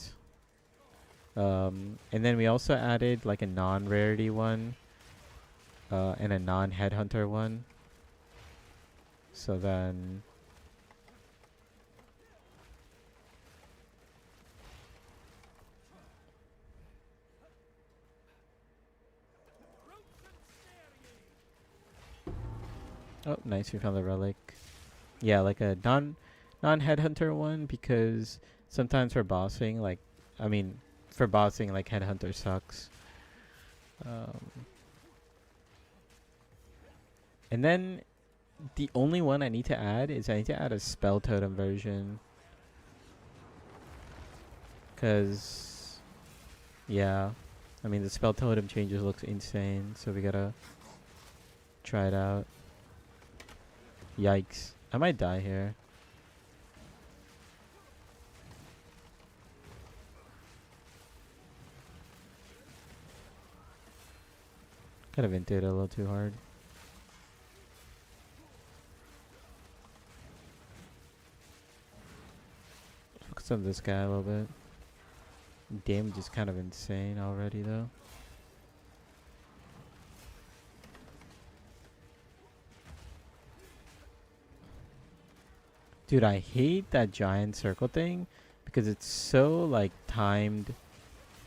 And then we also added like a non-rarity one and a non-headhunter one. So then oh, nice, we found the relic. Yeah, like a non-headhunter one because sometimes for bossing, like for bossing, like headhunter sucks. And then the only one I need to add is I need to add a spell totem version. Cause yeah, I mean the spell totem changes looks insane, so we gotta try it out. Yikes. I might die here. Kind of hinted a little too hard. Focus on this guy a little bit. Damage is kind of insane already though. Dude, I hate that giant circle thing because it's so like timed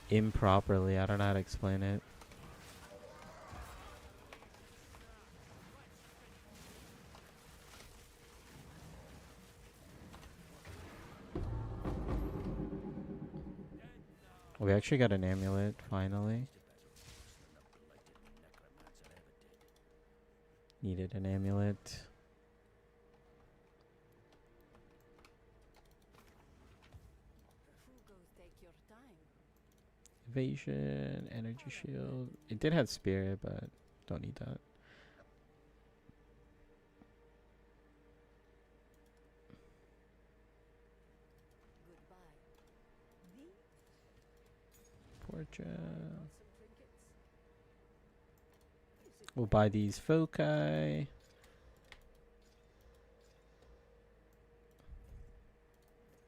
improperly. I don't know how to explain it. We actually got an amulet finally. Needed an amulet. Evasion, energy shield. It did have spirit, but don't need that. Fortune. We'll buy these foci.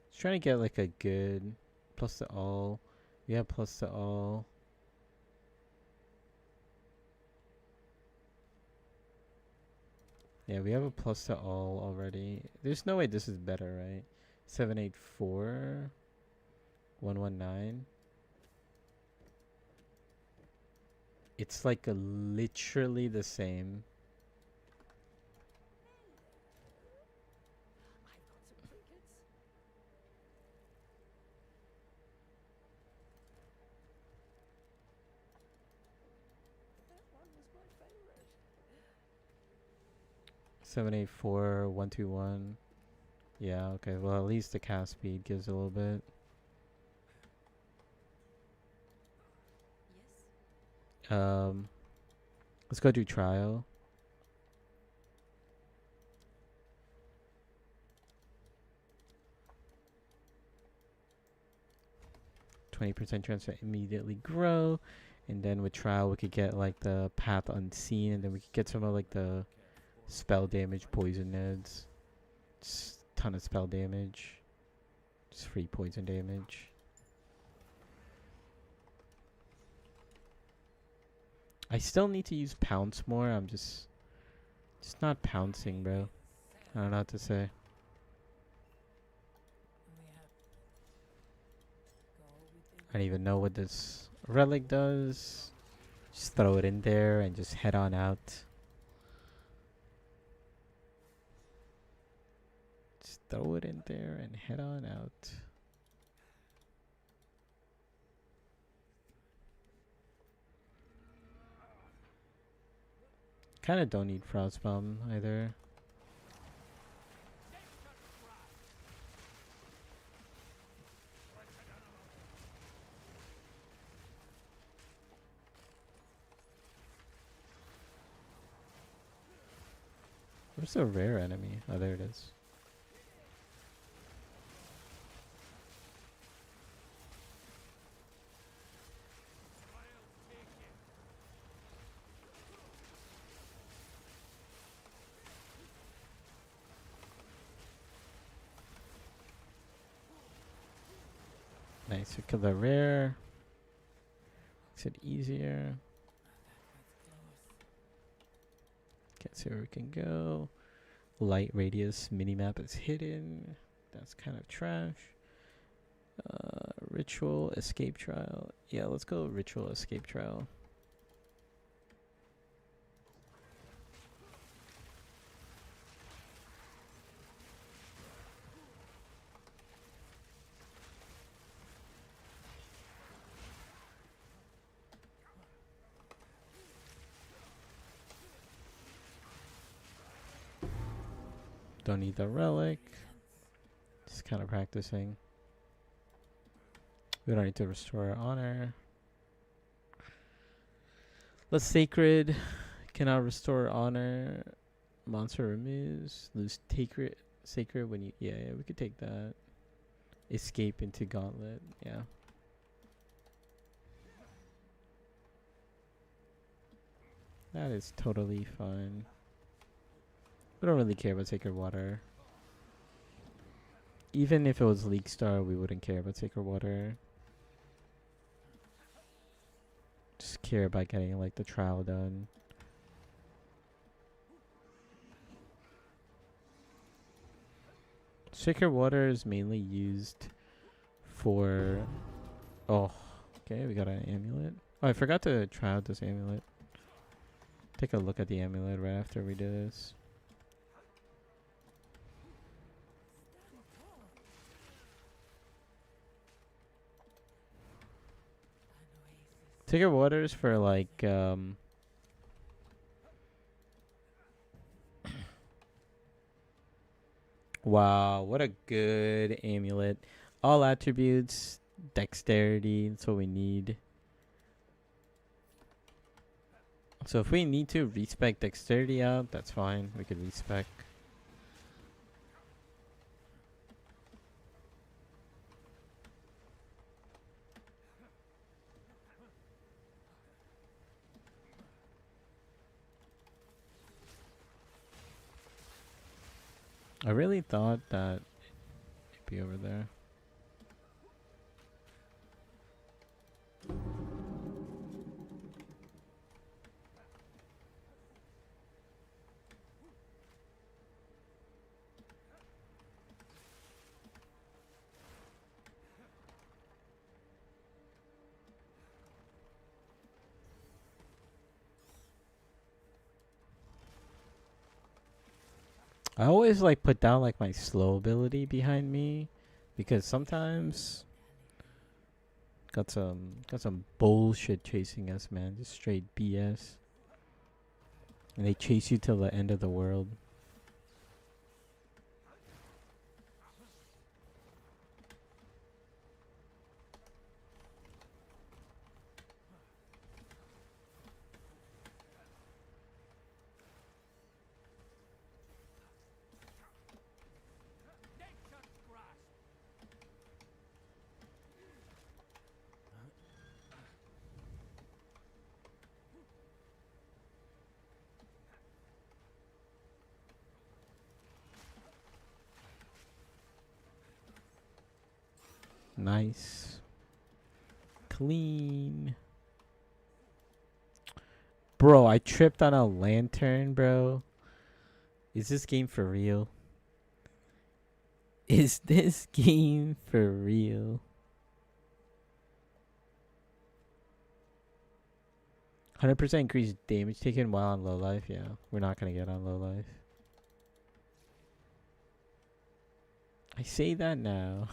Just trying to get like a good plus to all. Yeah, plus to all. Yeah, we have a plus to all already. There's no way this is better, right? 784 119. It's like literally the same. That one was my favorite. 784 121. Yeah, okay. Well, at least the cast speed gives a little bit. Yes. Let's go do trial. %20 chance to immediately grow, and then with trial we could get like the path unseen, and then we could get some of like the spell damage poison neds. Just ton of spell damage. Just free poison damage. I still need to use pounce more. I'm just not pouncing, bro. I don't know what to say. I don't even know what this relic does. Just throw it in there and just head on out. Just throw it in there and head on out. Kind of don't need Frostbomb either. Where's the rare enemy? Oh, there it is. Nice, we killed the rare. Makes it easier. Can't see where we can go. Light radius minimap is hidden. That's kind of trash. Ritual escape trial. Yeah, let's go ritual escape trial. Don't need the relic. Just kind of practicing. We don't need to restore our honor. Let's sacred. Cannot restore honor. Monster removes. Lose sacred when you. Yeah, we could take that. Escape into gauntlet. Yeah. That is totally fine. We don't really care about Sacred Water. Even if it was League Star, we wouldn't care about Sacred Water. Just care about getting like the trial done. Sacred Water is mainly used for... Oh, okay, we got an amulet. Oh, I forgot to try out this amulet. Take a look at the amulet right after we do this. Sacred Waters for like wow, what a good amulet. All attributes, dexterity, that's what we need. So if we need to respec dexterity out, that's fine. We could respec. I really thought that it'd be over there. I always like put down like my slow ability behind me because sometimes got some bullshit chasing us, man. Just straight BS. And they chase you till the end of the world. Nice. Clean. Bro, I tripped on a lantern, bro. Is this game for real? Is this game for real? 100% increased damage taken while on low life. Yeah, we're not gonna get on low life. I say that now.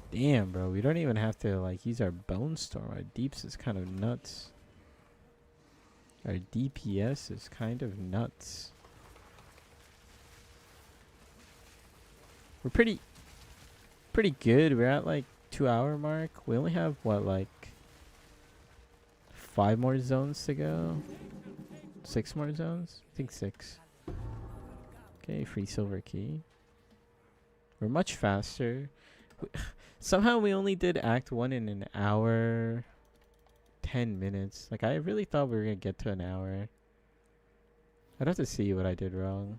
Damn, bro, we don't even have to like use our bone storm. Our deeps is kind of nuts. Our DPS is kind of nuts. We're pretty good. We're at like 2 hour mark. We only have what, like 5 more zones to go. 6 more zones? I think 6. Okay, free silver key. We're much faster. Somehow we only did Act 1 in an hour, 10 minutes. Like, I really thought we were going to get to an hour. I'd have to see what I did wrong.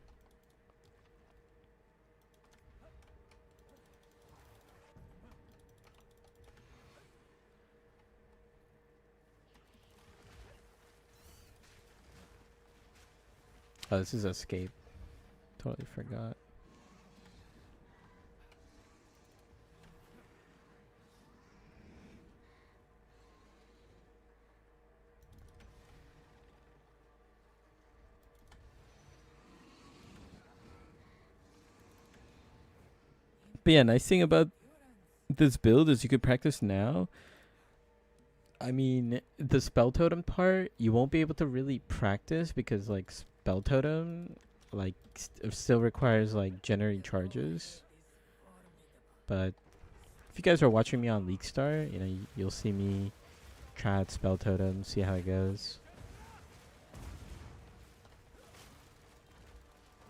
Oh, this is escape. Totally forgot. But yeah, nice thing about this build is you could practice now. I mean, the spell totem part, you won't be able to really practice because, like, spell totem, like, still requires, like, generating charges. But if you guys are watching me on League Star, you know, you'll see me try out spell totem, see how it goes.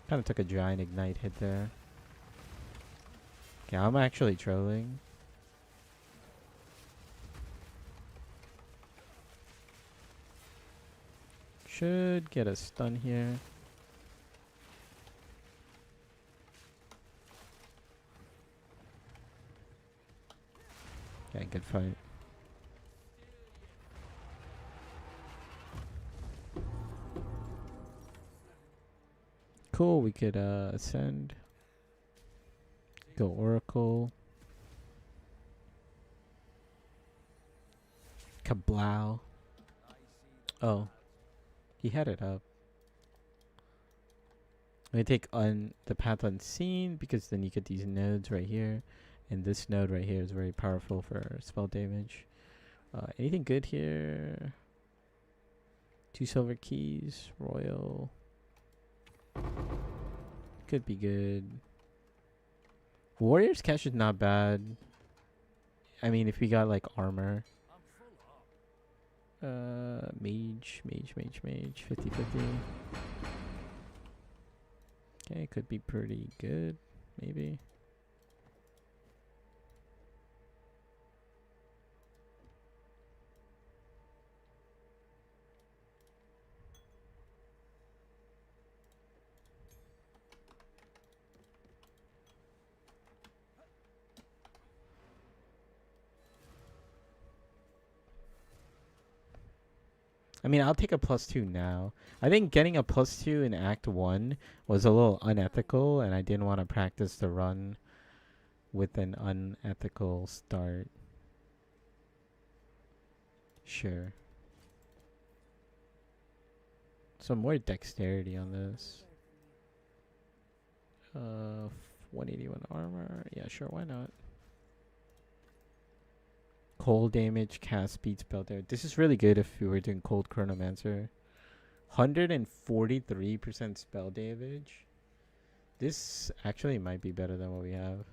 Kind of took a giant ignite hit there. Yeah, I'm actually trolling. Should get a stun here. Yeah, good fight. Cool, we could ascend. Go Oracle. Kablow. Oh. He had it up. I'm gonna take on the path unseen because then you get these nodes right here. And this node right here is very powerful for spell damage. Anything good here? 2 silver keys. Royal. Could be good. Warrior's Cache is not bad. I mean, if we got like armor. Mage. 50-50. Okay, could be pretty good. Maybe. I mean, I'll take a +2 now. I think getting a +2 in Act 1 was a little unethical, and I didn't want to practice the run with an unethical start. Sure. Some more dexterity on this. 181 armor. Yeah, sure, why not? Cold damage, cast speed, spell damage. This is really good if we were doing Cold Chronomancer. 143% spell damage. This actually might be better than what we have.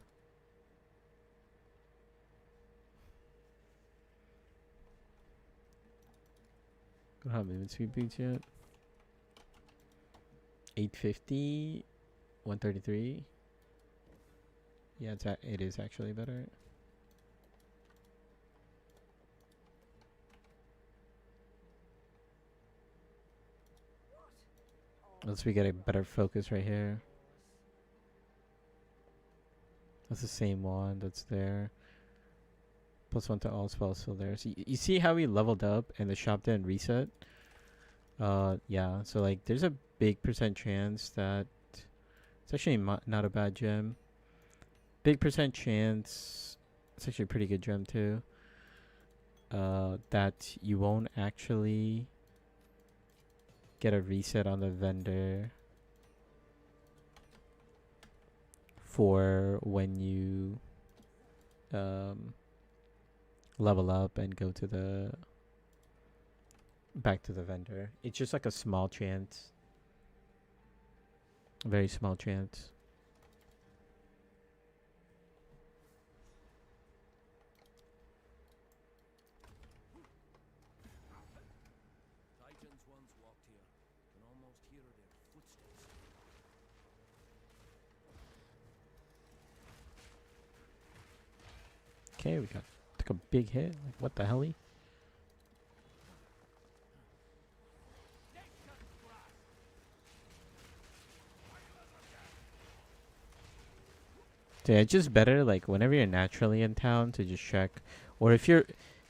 Don't have movement speed boots yet. 850, 133. Yeah, it is actually better. Once we get a better focus right here. That's the same one that's there. +1 to all spells still there. So you see how we leveled up and the shop didn't reset? Yeah, so like there's a big percent chance that it's actually not a bad gem. Big percent chance, it's actually a pretty good gem too. That you won't actually get a reset on the vendor for when you level up and go to the back to the vendor. It's just like a small chance. A very small chance. Okay, we took a big hit. Like, what the hell? Yeah, it's just better like whenever you're naturally in town to just check, or if you're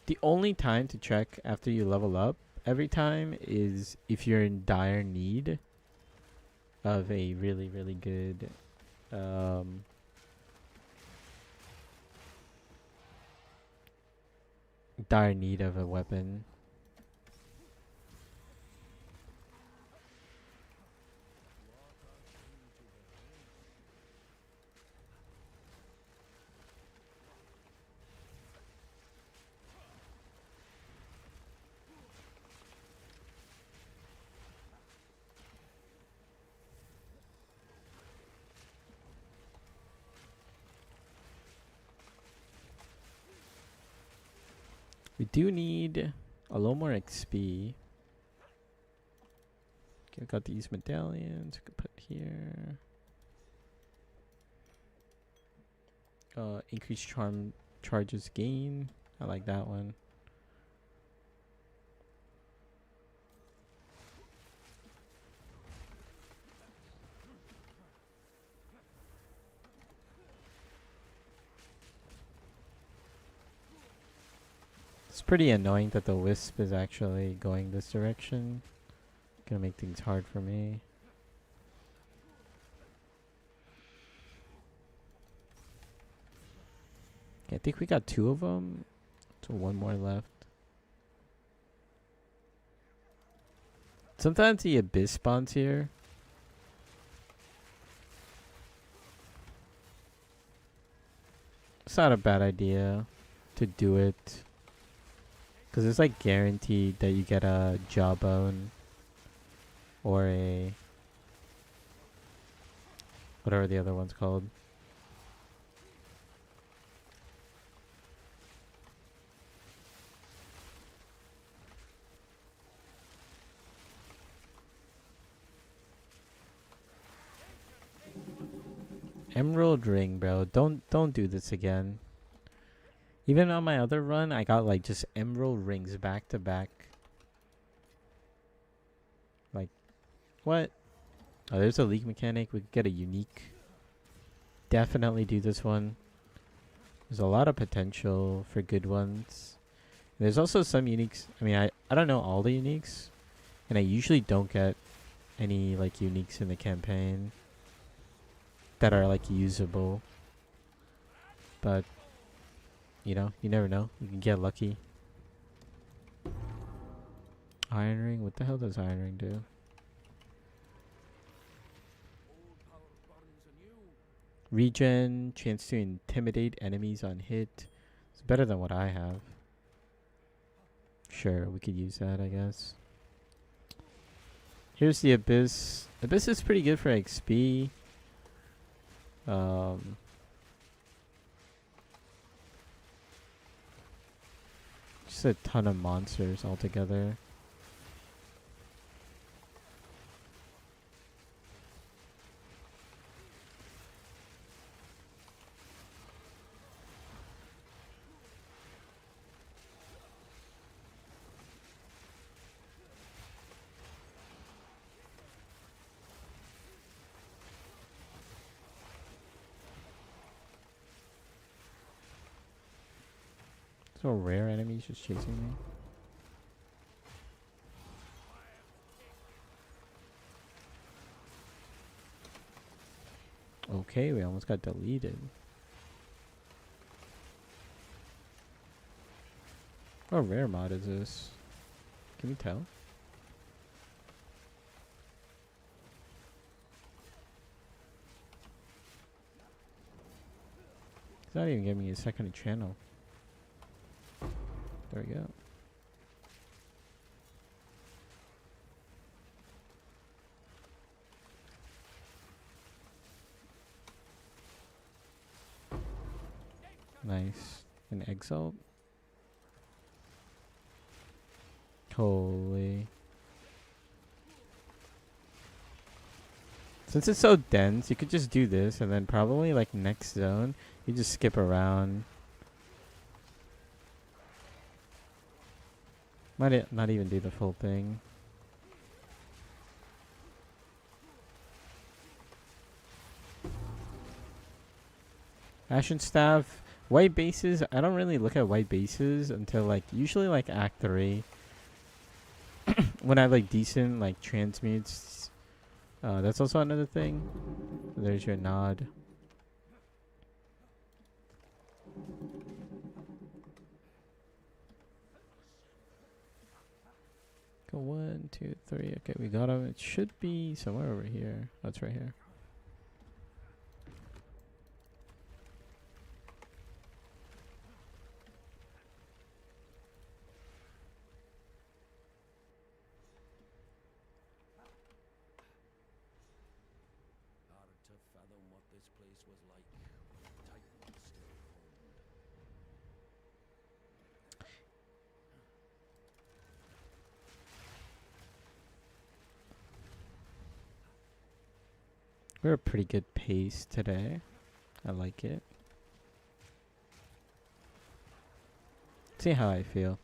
the only time to check after you level up every time is if you're in dire need of a really good dire need of a weapon. We do need a little more XP. Okay, we got these medallions. We could put here. Increased charm charges gain. I like that one. It's pretty annoying that the wisp is actually going this direction. Gonna make things hard for me. Okay, I think we got 2 of them. So 1 more left. Sometimes the abyss spawns here. It's not a bad idea to do it. Because it's like guaranteed that you get a jawbone. Or a... whatever the other one's called. Emerald ring, bro. Don't do this again. Even on my other run, I got like just emerald rings back to back. Like, what? Oh, there's a leak mechanic. We could get a unique. Definitely do this one. There's a lot of potential for good ones. There's also some uniques. I mean, I don't know all the uniques. And I usually don't get any like uniques in the campaign that are like usable. But you know, you never know. You can get lucky. Iron ring? What the hell does iron ring do? Regen, chance to intimidate enemies on hit. It's better than what I have. Sure, we could use that, I guess. Here's the abyss. Abyss is pretty good for XP. Just a ton of monsters altogether. So rare enemies just chasing me. Okay, we almost got deleted. What rare mod is this? Can we tell? It's not even giving me a second channel. There we go. Nice. An Exile. Holy. Since it's so dense, you could just do this and then probably like next zone, you just skip around. Might not even do the full thing. Ashen Staff. White bases, I don't really look at white bases until like usually like Act 3. When I have like decent like transmutes. That's also another thing. There's your nod. Go 1, 2, 3. Okay, we got him. It should be somewhere over here. Oh, it's right here. Hard to fathom what this place was like when Titan still roamed. We're a pretty good pace today. I like it. See how I feel.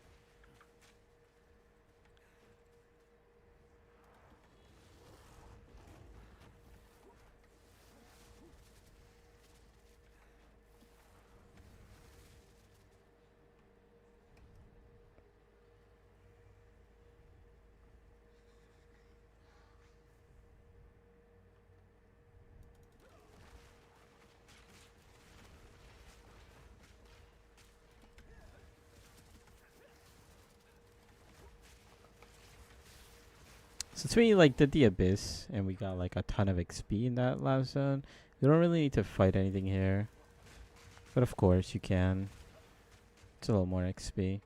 Since we like did the abyss and we got like a ton of XP in that last zone, we don't really need to fight anything here. But of course you can. It's a little more XP.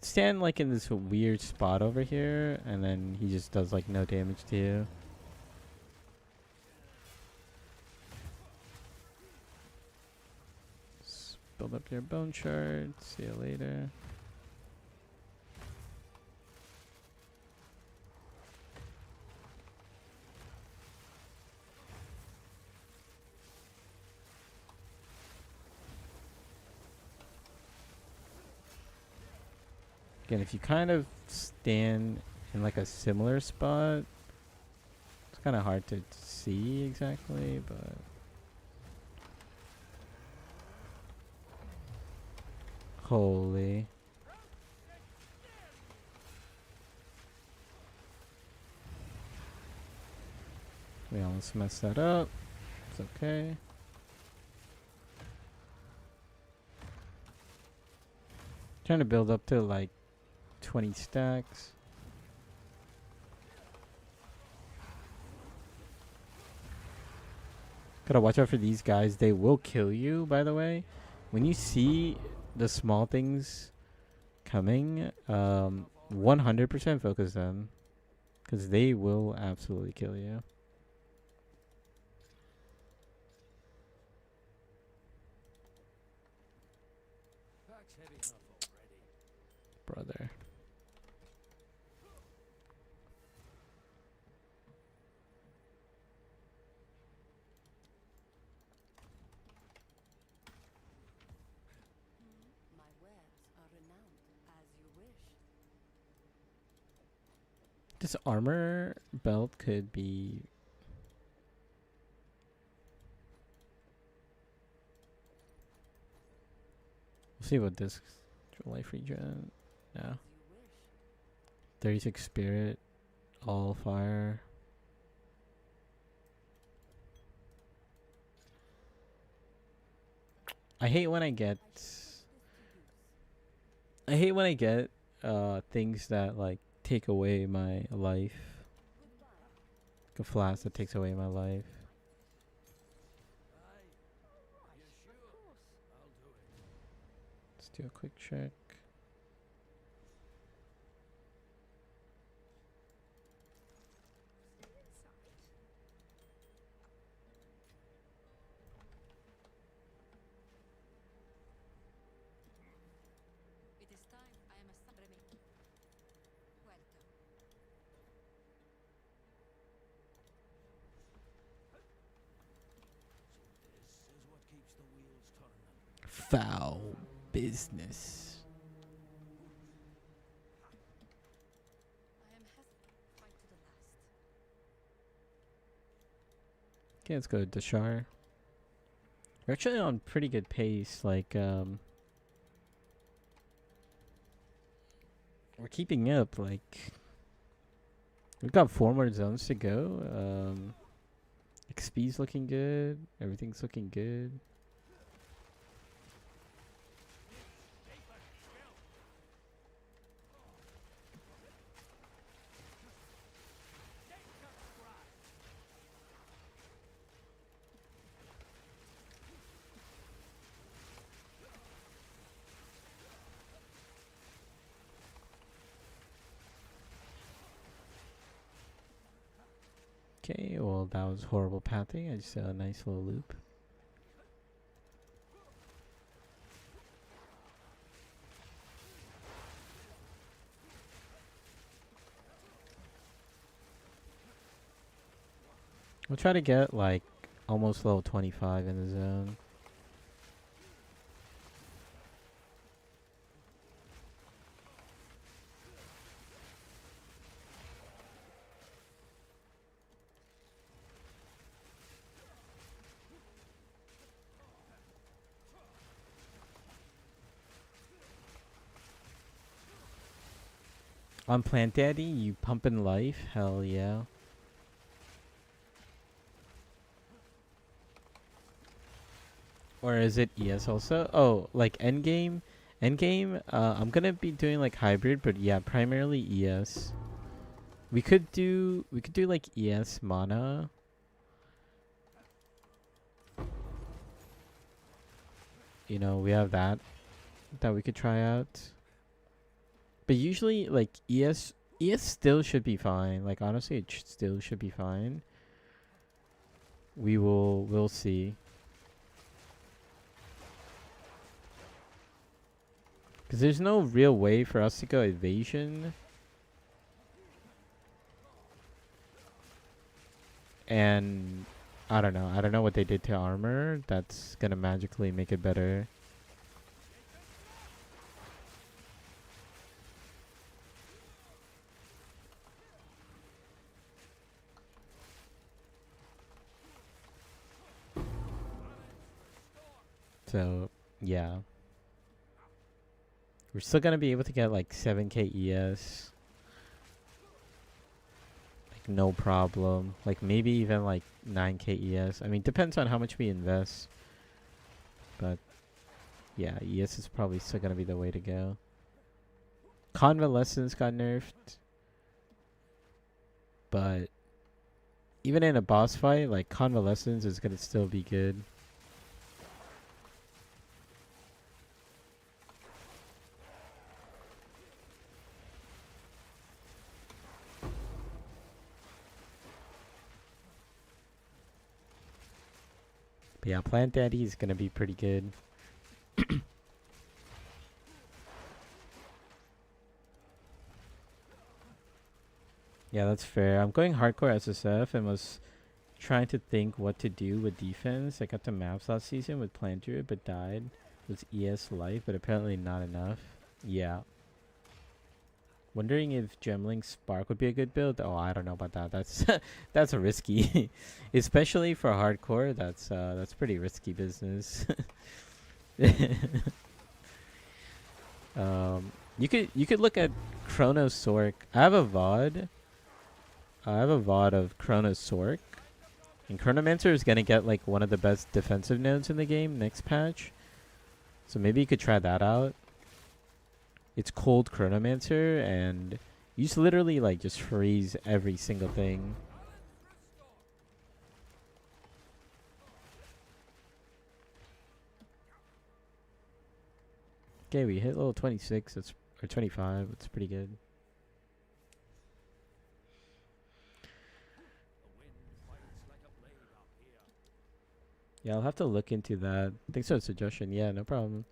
Stand like in this weird spot over here and then he just does like no damage to you. Build up your bone shard. See you later. Again, if you kind of stand in like a similar spot, it's kind of hard to see exactly, but holy. We almost messed that up. It's okay. Trying to build up to like 20 stacks. Gotta watch out for these guys. They will kill you, by the way. When you see the small things coming, 100% focus them. Because they will absolutely kill you. Pack's heavy enough already. Brother. My wares are renowned, as you wish. This armor belt could be... We'll see what this... Life regen. No. As you wish. 36 spirit. All fire. I hate when I get... I hate when I get things that like take away my life. Like a flask that takes away my life. Aye. You sure? I'll do it. Let's do a quick check. It is time. I am a son. Remy. Welcome. foul business. I am hesitant. Fight to the last. Okay, let's go to Dashar. We're actually on pretty good pace. Like, we're keeping up. Like, we've got 4 more zones to go. XP's looking good. Everything's looking good. Okay, well, that was horrible pathing. I just saw a nice little loop. We'll try to get like almost level 25 in the zone. On Plant Daddy, you pumping life? Hell yeah. Or is it ES also? Oh, like endgame? Endgame, I'm gonna be doing like hybrid, but yeah, primarily ES. We could do like ES mana. You know, we have that we could try out. But usually like ES still should be fine. Like honestly, it still should be fine. We'll see. Because there's no real way for us to go evasion. And I don't know. I don't know what they did to armor. That's gonna magically make it better. So, yeah. We're still gonna be able to get like 7k ES. Like no problem. Like maybe even like 9k ES. I mean, depends on how much we invest. But yeah, ES is probably still gonna be the way to go. Convalescence got nerfed. But even in a boss fight, like Convalescence is gonna still be good. But yeah, Plant Daddy is gonna be pretty good. Yeah, that's fair. I'm going hardcore SSF and was trying to think what to do with defense. I got the maps last season with Plant Druid but died. It was ES life, but apparently not enough. Yeah. Wondering if Gemling Spark would be a good build. Oh, I don't know about that. That's that's a risky, especially for hardcore. That's pretty risky business. You could look at Chrono Sork. I have a VOD. I have a VOD of Chrono Sork, and Chronomancer is gonna get like one of the best defensive nodes in the game next patch. So maybe you could try that out. It's cold Chronomancer, and you just literally like just freeze every single thing. Okay, we hit level 26. That's or 25. That's pretty good. Yeah, I'll have to look into that. Thanks for the suggestion. Yeah, no problem.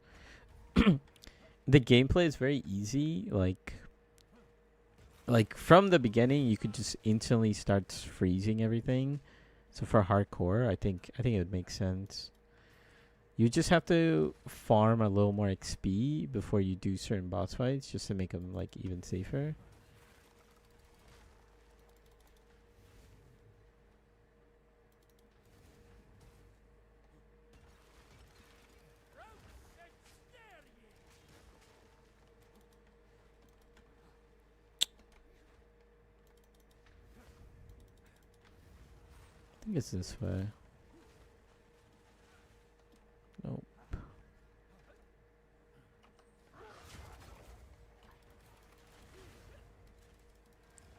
The gameplay is very easy. Like from the beginning, you could just instantly start freezing everything. So for hardcore, I think it would make sense. You just have to farm a little more XP before you do certain boss fights, just to make them like even safer. I think it's this way. Nope.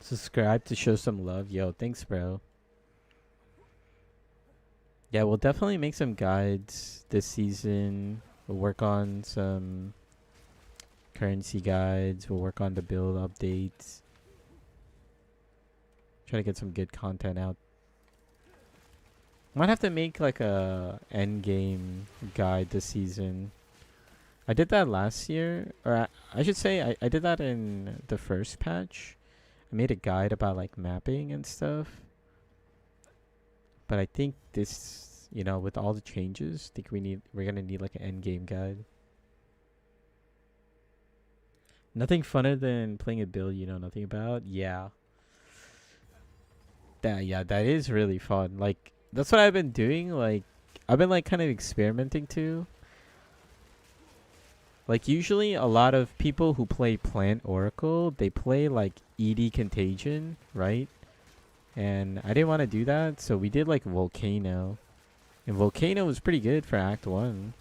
Subscribe to show some love. Yo, thanks, bro. Yeah, we'll definitely make some guides this season. We'll work on some currency guides. We'll work on the build updates. Try to get some good content out. Might have to make like a end game guide this season. I did that last year, or I should say I did that in the first patch. I made a guide about like mapping and stuff. But I think this, you know, with all the changes, I think we're gonna need like an end game guide. Nothing funner than playing a build you know nothing about. Yeah. That is really fun. Like that's what I've been doing. Like I've been like kind of experimenting too. Like usually a lot of people who play Plant Oracle, they play like ED Contagion, right? And I didn't want to do that, so we did like Volcano. And Volcano was pretty good for Act 1.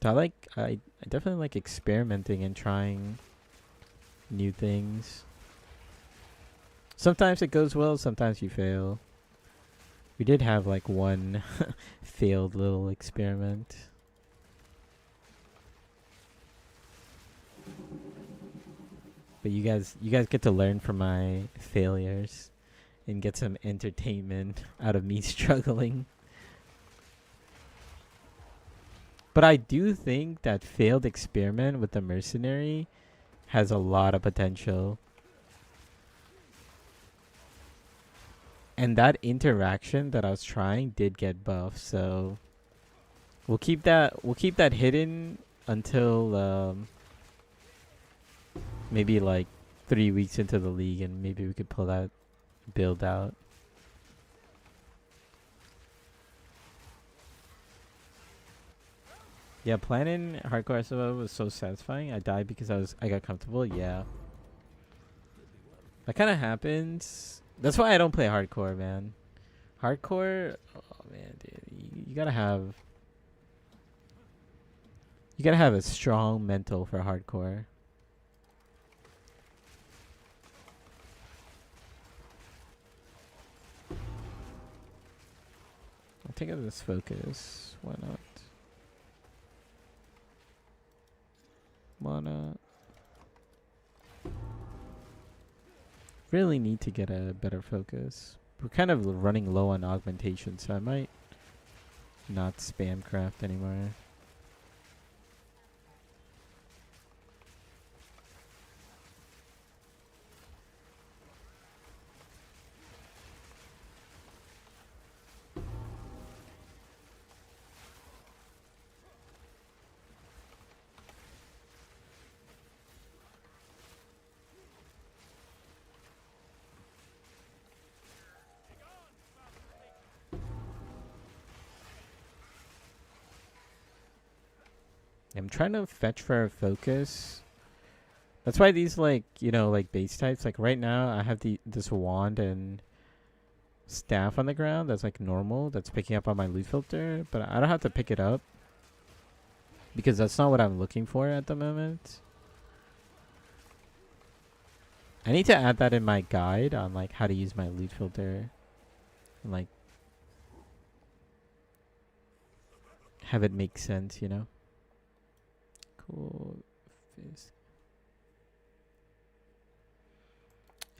So I definitely like experimenting and trying new things. Sometimes it goes well, sometimes you fail. We did have like one failed little experiment. But you guys get to learn from my failures and get some entertainment out of me struggling. But I do think that failed experiment with the mercenary has a lot of potential. And that interaction that I was trying did get buffed, so we'll keep that hidden until maybe like 3 weeks into the league, and maybe we could pull that build out. Yeah, playing hardcore SOO was so satisfying. I died because I got comfortable. Yeah, that kind of happens. That's why I don't play hardcore, man. Hardcore, oh man, dude, you gotta have a strong mental for hardcore. I'll take out this focus. Why not? Mana. Really need to get a better focus. We're kind of running low on augmentation, so I might not spam craft anymore. I'm trying to fetch for a focus. That's why these like, you know, like base types, like right now I have this wand and staff on the ground that's like normal, that's picking up on my loot filter, but I don't have to pick it up because that's not what I'm looking for at the moment. I need to add that in my guide on like how to use my loot filter and like have it make sense, you know? Cool.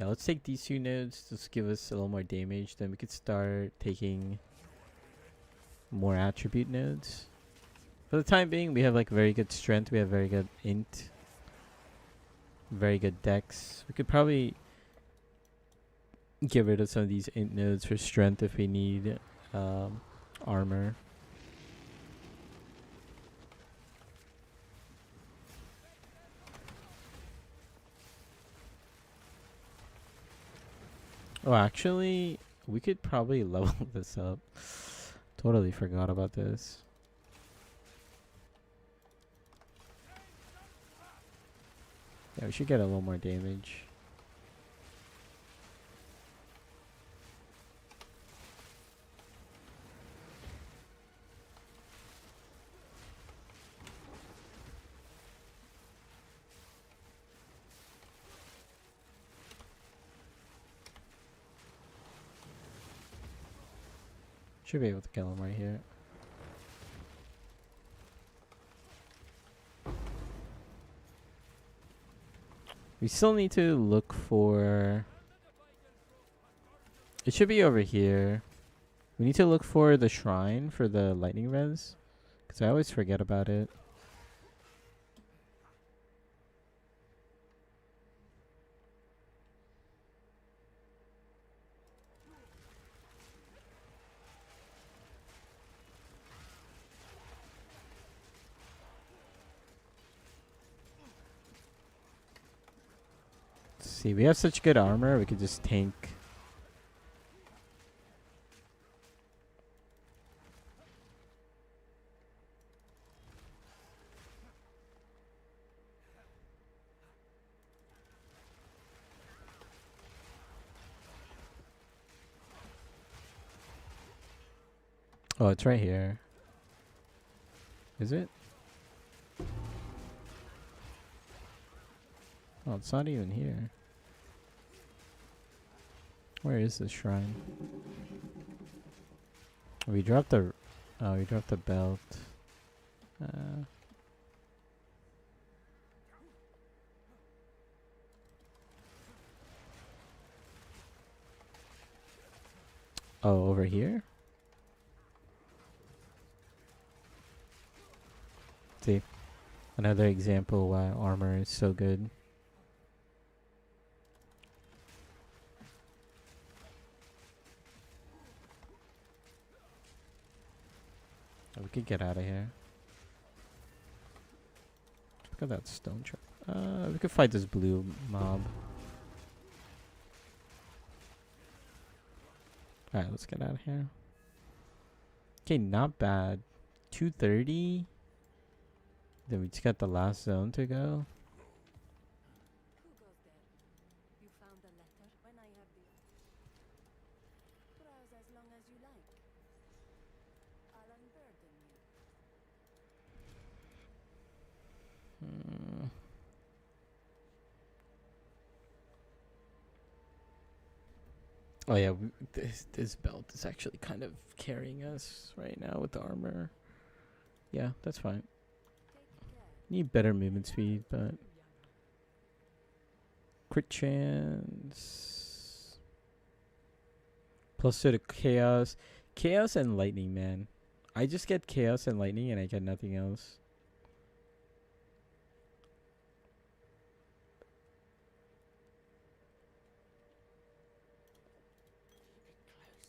Yeah, let's take these 2 nodes. Just give us a little more damage. Then we could start taking more attribute nodes. For the time being, we have like very good strength. We have very good int. Very good dex. We could probably get rid of some of these int nodes for strength if we need armor. Oh, actually, we could probably level this up. Totally forgot about this. Yeah, we should get a little more damage. Should be able to kill him right here. We still need to look for... It should be over here. We need to look for the shrine for the lightning res. Because I always forget about it. Let's see, we have such good armor, we could just tank. Oh, it's right here. Is it? Oh, it's not even here. Where is this shrine? We dropped the... Oh, we dropped the belt. Oh, over here? See? Another example why armor is so good. Oh, we could get out of here. Look at that stone trap. We could fight this blue mob. Alright, let's get out of here. Okay, not bad. 230. Then we just got the last zone to go. Who goes there? You found a letter when I have the... Browse as long as you like. I'll unburden you. Oh yeah, this belt is actually kind of carrying us right now with the armor. Yeah, that's fine. Take care. Need better movement speed, but crit chance plus to the chaos, chaos and lightning, man. I just get chaos and lightning, and I get nothing else.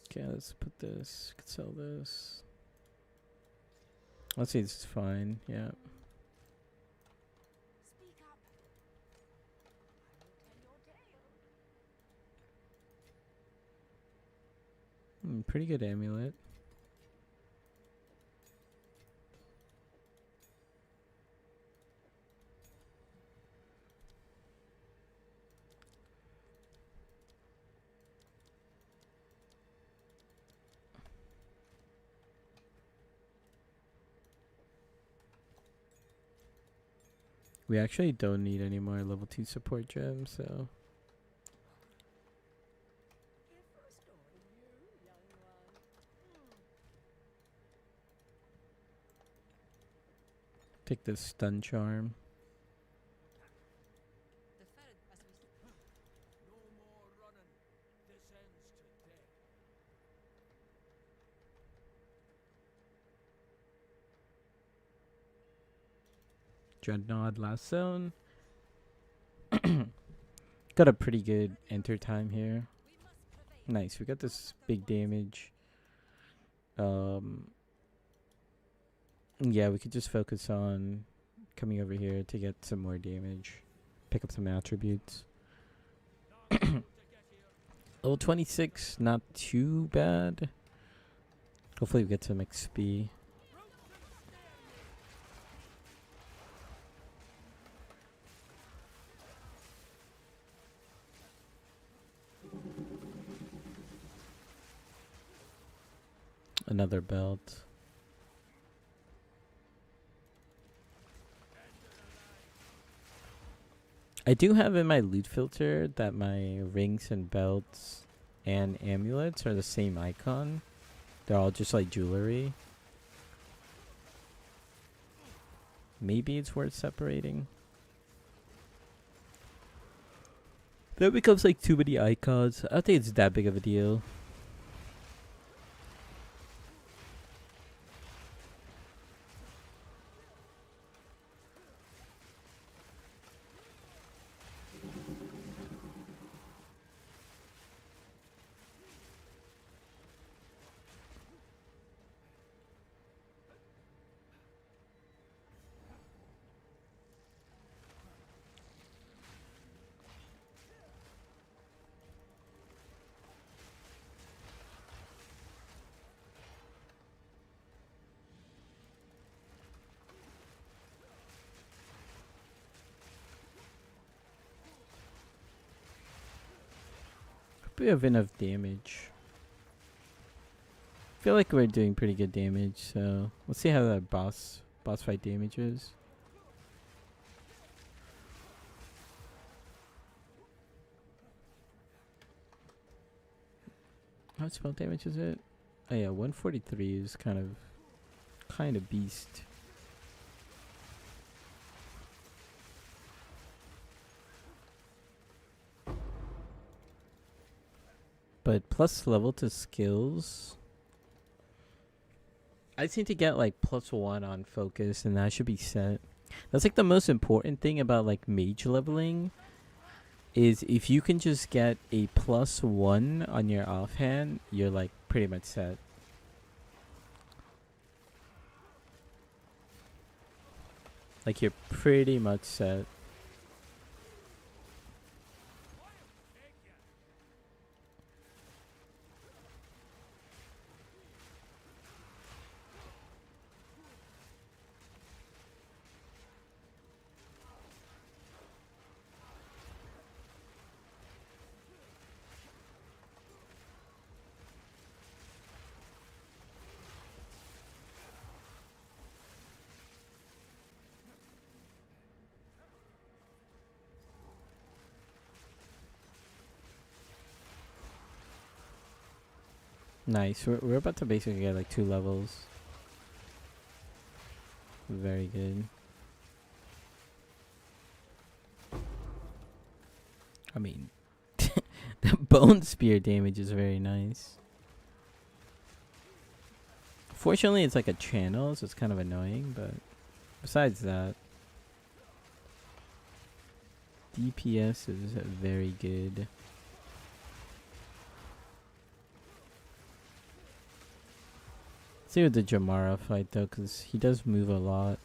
Okay, let's put this. Could sell this. Let's see, this is fine. Yeah. Speak up. I will tell your tale. Pretty good amulet. We actually don't need any more level 2 support gems, so... Here for a story, you young one. Take this stun charm. The ferret, as we said. No more running. This ends today. Dreadnought last zone. Got a pretty good enter time here. We must prevail. Nice. We got this big damage. Yeah, we could just focus on coming over here to get some more damage. Pick up some attributes. Level 26, not too bad. Hopefully we get some XP. Another belt. I do have in my loot filter that my rings and belts and amulets are the same icon. They're all just like jewelry. Maybe it's worth separating. That becomes like too many icons. I don't think it's that big of a deal. We have enough damage. I feel like we're doing pretty good damage, so let's see how that boss fight damage is. How much spell damage is it? Oh yeah, 143 is kind of beast. But plus level to skills. I just need to get like +1 on focus and that should be set. That's like the most important thing about like mage leveling. Is if you can just get a +1 on your offhand, you're like pretty much set. Like you're pretty much set. Nice. We're about to basically get like 2 levels. Very good. I mean, the bone spear damage is very nice. Fortunately, it's like a channel, so it's kind of annoying, but besides that, DPS is very good. Let's see with the Jamara fight though, because he does move a lot.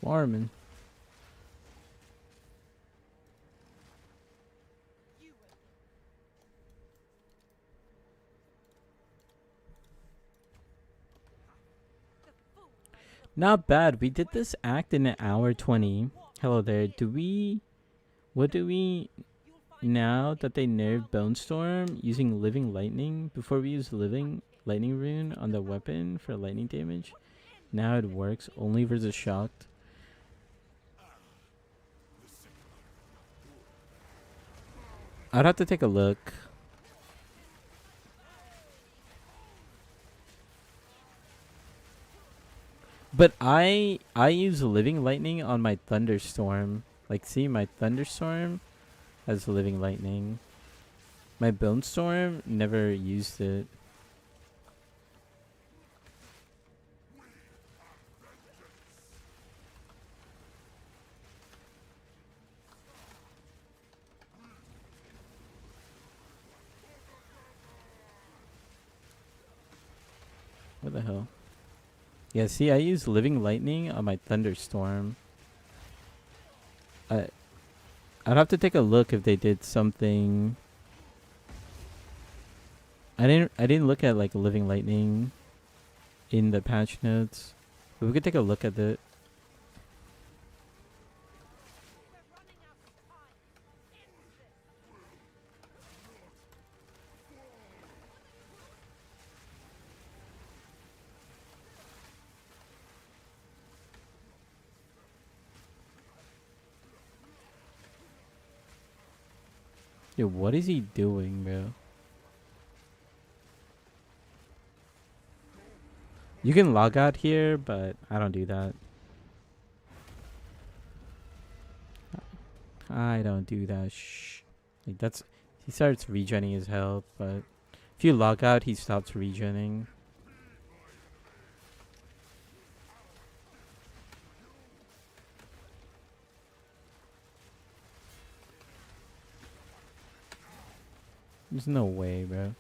Farming. Not bad. We did this act in an hour 20. Hello there. What do we now that they nerfed Bone Storm using Living Lightning? Before we use Living Lightning Rune on the weapon for lightning damage. Now it works only versus Shocked. I'd have to take a look. But I use living lightning on my thunderstorm. Like, see, my thunderstorm has living lightning. My bone storm never used it. What the hell? Yeah, see, I use living lightning on my thunderstorm. I'd have to take a look if they did something. I didn't look at like living lightning in the patch notes. But we could take a look at it. Yo, what is he doing, bro? You can log out here, but I don't do that. I don't do that. Shh. Like that's he starts regening his health, but if you log out, he stops regening. There's no way, bro. This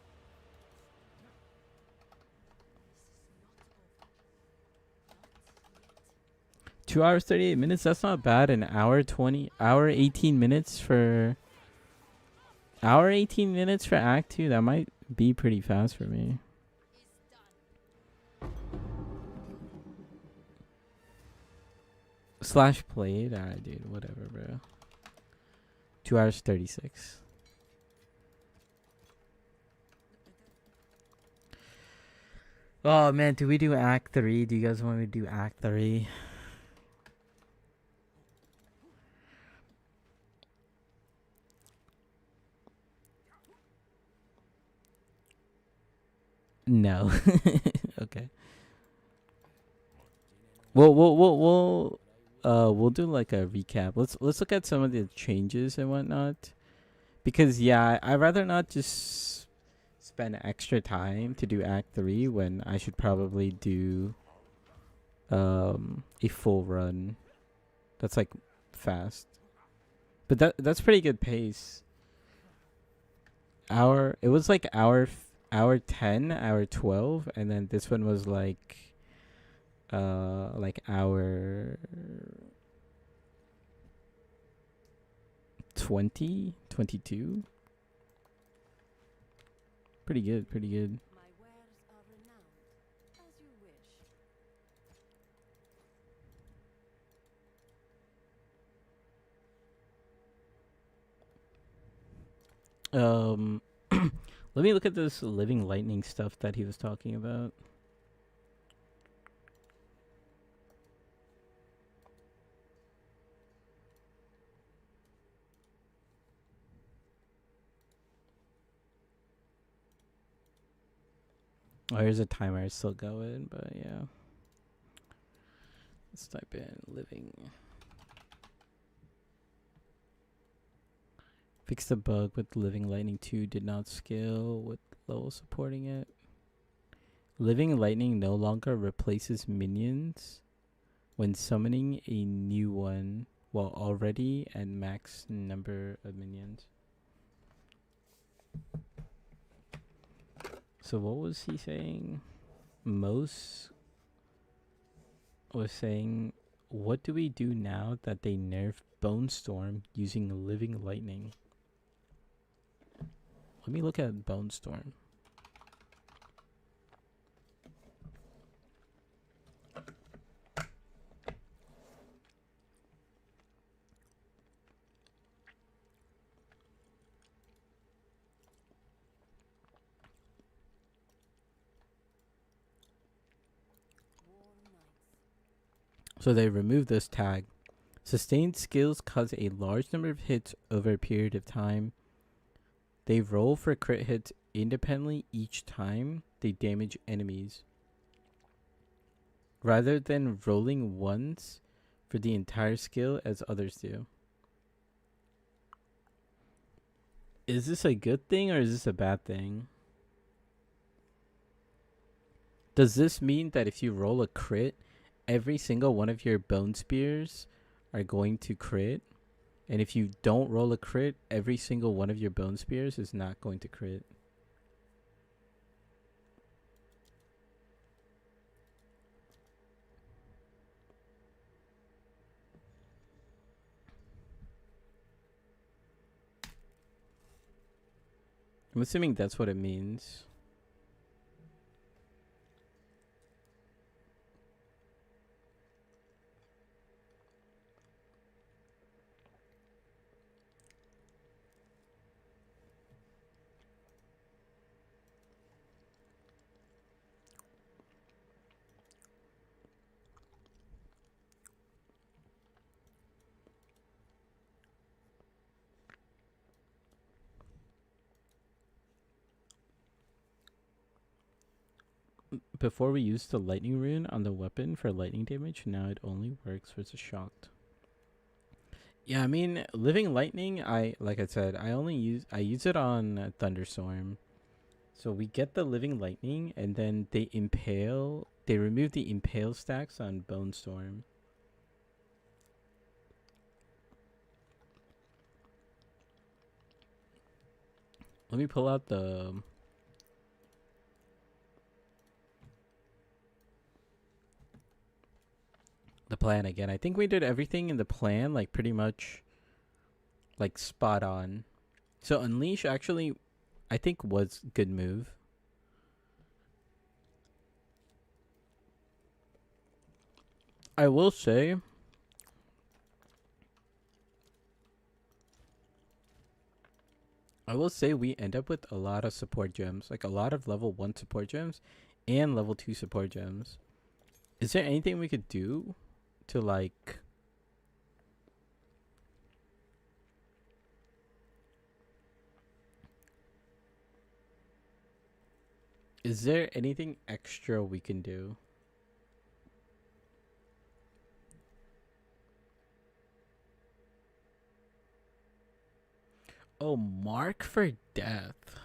is not over. Not yet. 2 hours 38 minutes. That's not bad. An hour 18 minutes for hour 18 minutes for Act 2. That might be pretty fast for me. Is done. Slash played. Alright, dude. Whatever, bro. 2 hours 36. Oh man, do we do Act 3? Do you guys want me to do Act 3? No. Okay. We'll do like a recap. Let's look at some of the changes and whatnot. Because yeah, I'd rather not just spend extra time to do Act 3 when I should probably do a full run. That's like fast. But that's pretty good pace. It was like hour 10, hour 12, and then this one was like hour 20, 22. Pretty good, pretty good. My wares are renowned. As you wish. Let me look at this living lightning stuff that he was talking about. Oh, here's a timer. It's still going, but yeah. Let's type in living. Fix the bug with Living Lightning 2 did not scale with level supporting it. Living Lightning no longer replaces minions when summoning a new one while already at max number of minions. So what was he saying? Mos was saying What do we do now that they nerfed Bone Storm using Living Lightning? Let me look at Bone Storm. Warm nights. So they removed this tag. Sustained skills cause a large number of hits over a period of time. They roll for crit hits independently each time they damage enemies, rather than rolling once for the entire skill as others do. Is this a good thing or is this a bad thing? Does this mean that if you roll a crit, every single one of your bone spears are going to crit? And if you don't roll a crit, every single one of your bone spears is not going to crit? I'm assuming that's what it means. Before we used the lightning rune on the weapon for lightning damage, now it only works versus shocked. Yeah, I mean, living lightning, like I said, I use it on thunderstorm. So we get the living lightning and then they remove the impale stacks on bone storm. Let me pull out the plan again. I think we did everything in the plan like pretty much like spot on. So unleash actually I think was good move. I will say we end up with a lot of support gems, like a lot of level 1 support gems and level 2 support gems. Is there anything we could do to like is there anything extra we can do? Oh, mark for death.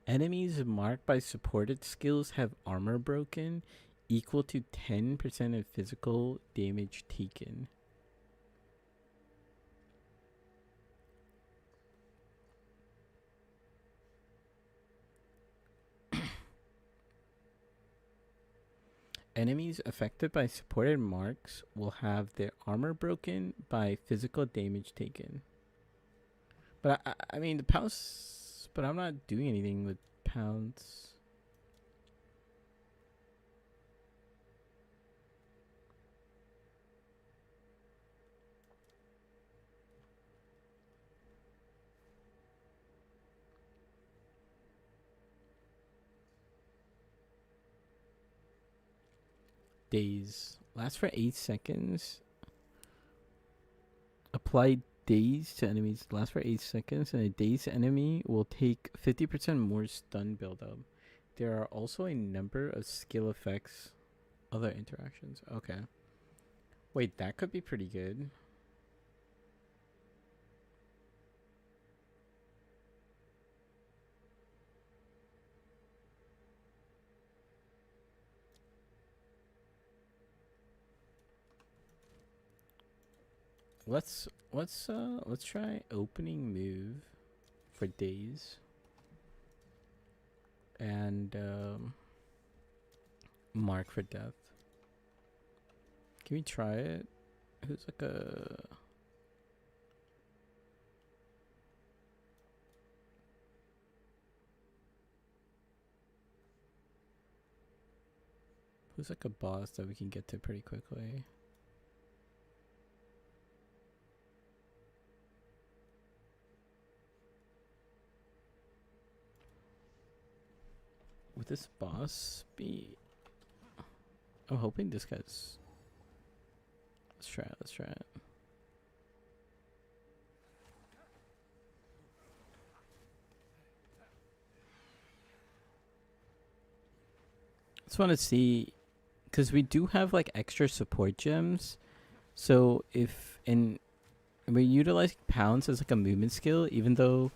Enemies marked by supported skills have armor broken equal to 10% of physical damage taken. Enemies affected by supported marks will have their armor broken by physical damage taken. But I mean the pounds, but I'm not doing anything with pounds. Daze lasts for 8 seconds. Apply daze to enemies last for 8 seconds, and a dazed enemy will take 50% more stun buildup. There are also a number of skill effects, other interactions. Okay. Wait, that could be pretty good. Let's try opening move for daze and mark for death. Can we try it? Who's like a... Who's like a boss that we can get to pretty quickly? Would this boss be... I'm hoping this guy's... Let's try it, let's try it. Just want to see... Because we do have like extra support gems. So if... And we're utilizing pounds as like a movement skill, even though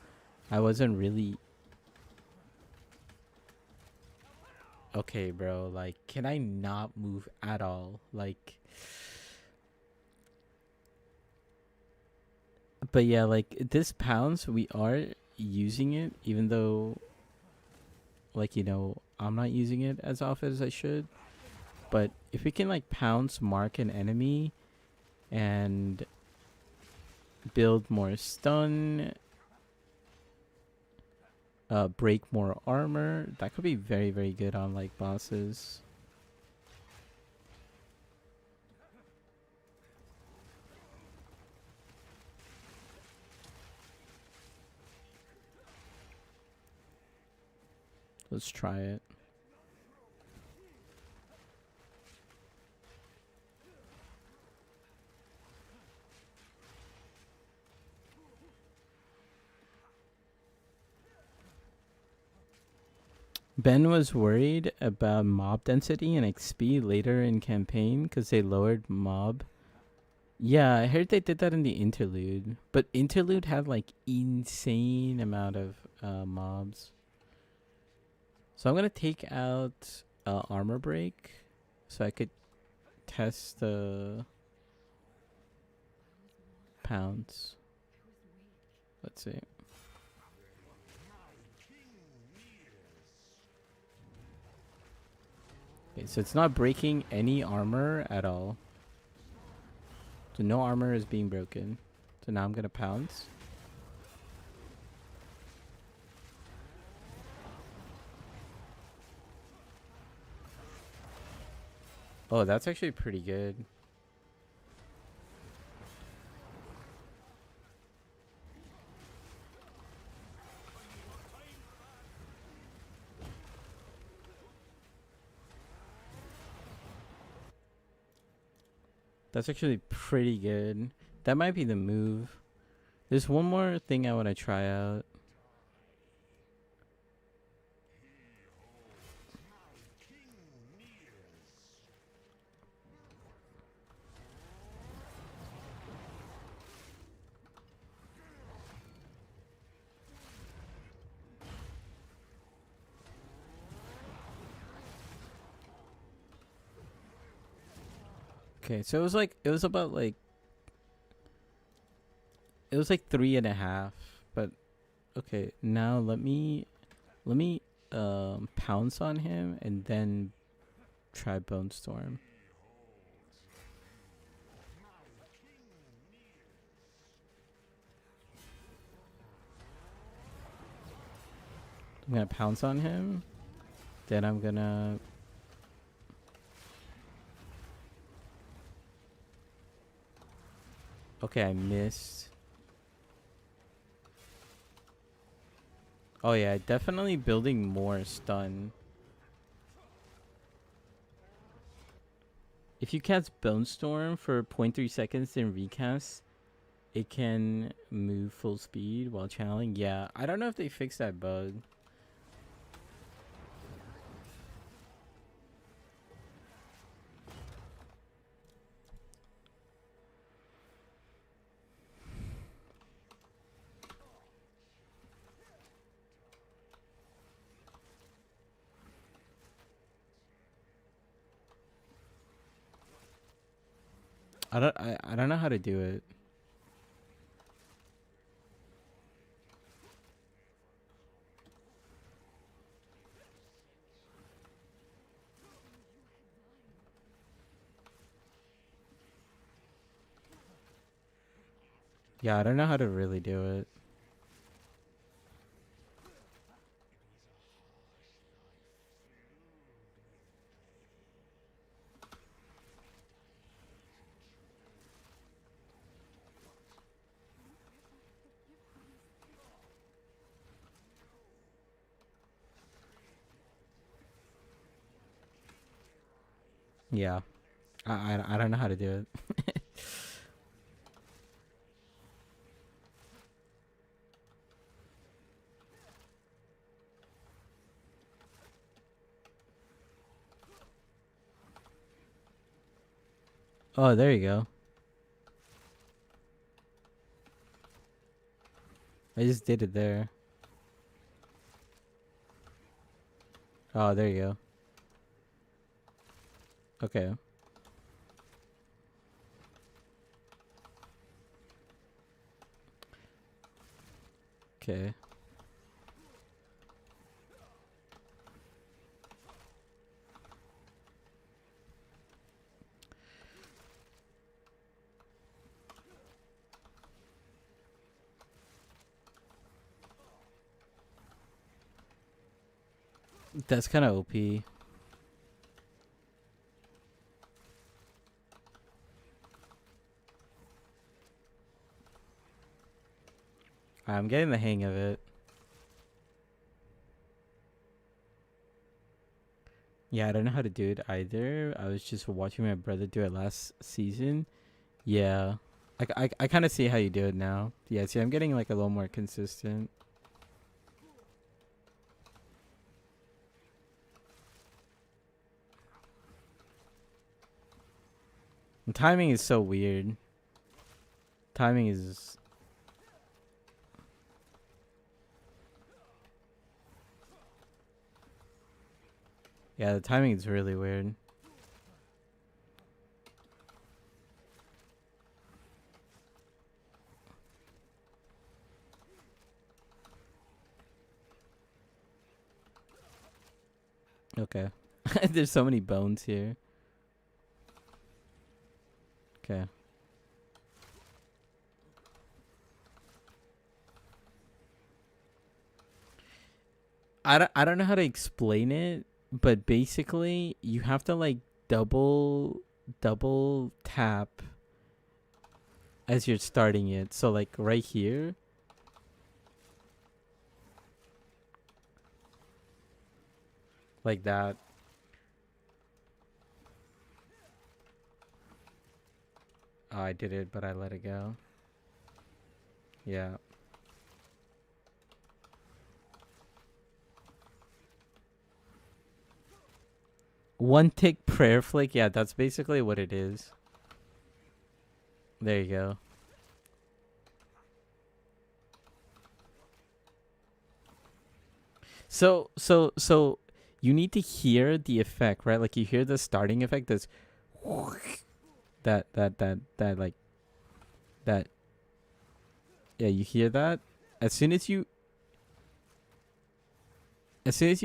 I wasn't really... Okay, bro, like, can I not move at all? Like... But yeah, like, this pounds, we are using it, even though, like, you know, I'm not using it as often as I should. But if we can, like, pounce mark an enemy and build more stun, break more armor, that could be very, very good on, like, bosses. Let's try it. Ben was worried about mob density and XP later in campaign because they lowered mob. Yeah, I heard they did that in the interlude, but interlude had like insane amount of mobs. So I'm gonna take out armor break so I could test the pounds. Let's see. Okay, so it's not breaking any armor at all. So no armor is being broken. So now I'm gonna pounce. Oh, that's actually pretty good. That's actually pretty good. That might be the move. There's one more thing I want to try out. Okay, so it was like, it was about like, it was like 3.5, but okay, now let me pounce on him and then try Bone Storm. I'm gonna pounce on him, then I'm gonna... Okay, I missed. Oh yeah, definitely building more stun. If you cast Bone Storm for 0.3 seconds then recast, it can move full speed while channeling. Yeah, I don't know if they fixed that bug. I don't know how to do it. Yeah, I don't know how to really do it. Yeah. I don't know how to do it. Oh, there you go. I just did it there. Oh, there you go. Okay. Okay. That's kind of OP. I'm getting the hang of it. Yeah, I don't know how to do it either. I was just watching my brother do it last season. Yeah. I kind of see how you do it now. Yeah, see, I'm getting like a little more consistent. And timing is so weird. Timing is... Yeah, the timing is really weird. Okay. There's so many bones here. Okay. I don't know how to explain it, but basically you have to like double tap as you're starting it. So like right here. Like that. Oh, I did it, but I let it go. Yeah. One tick prayer flick. Yeah, that's basically what it is. There you go. So you need to hear the effect, right? Like you hear the starting effect. That's that like that. Yeah, you hear that. As soon as you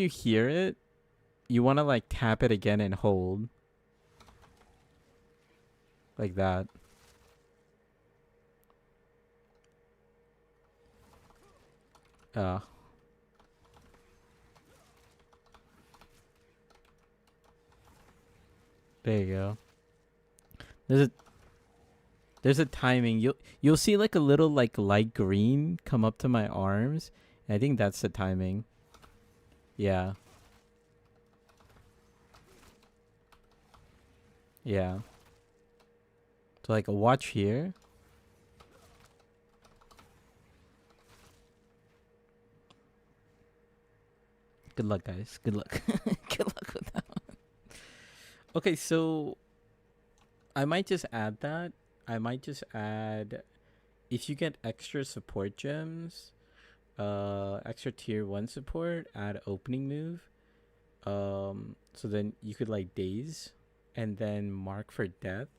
hear it, you want to like tap it again and hold like that. Uh, there you go. There's a timing. You'll see like a little like light green come up to my arms. And I think that's the timing. Yeah. Yeah. So like watch here. Good luck, guys. Good luck. Good luck with that one. Okay, so I might just add that. I might just add if you get extra support gems, extra tier 1 support, add opening move. So then you could like daze and then mark for death.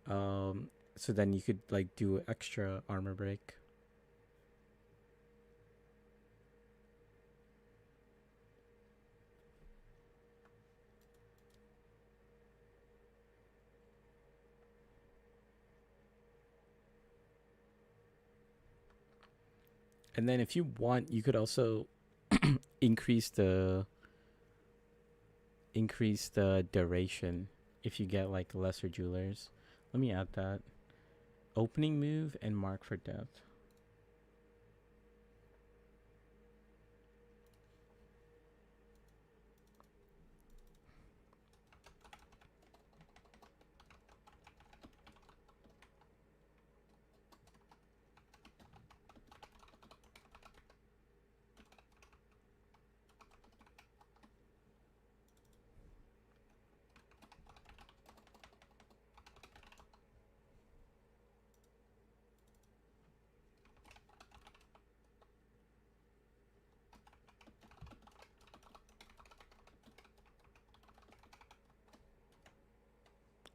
So then you could like do extra armor break. And then if you want, you could also increase the duration if you get like lesser jewelers. Let me add that. Opening move and mark for depth.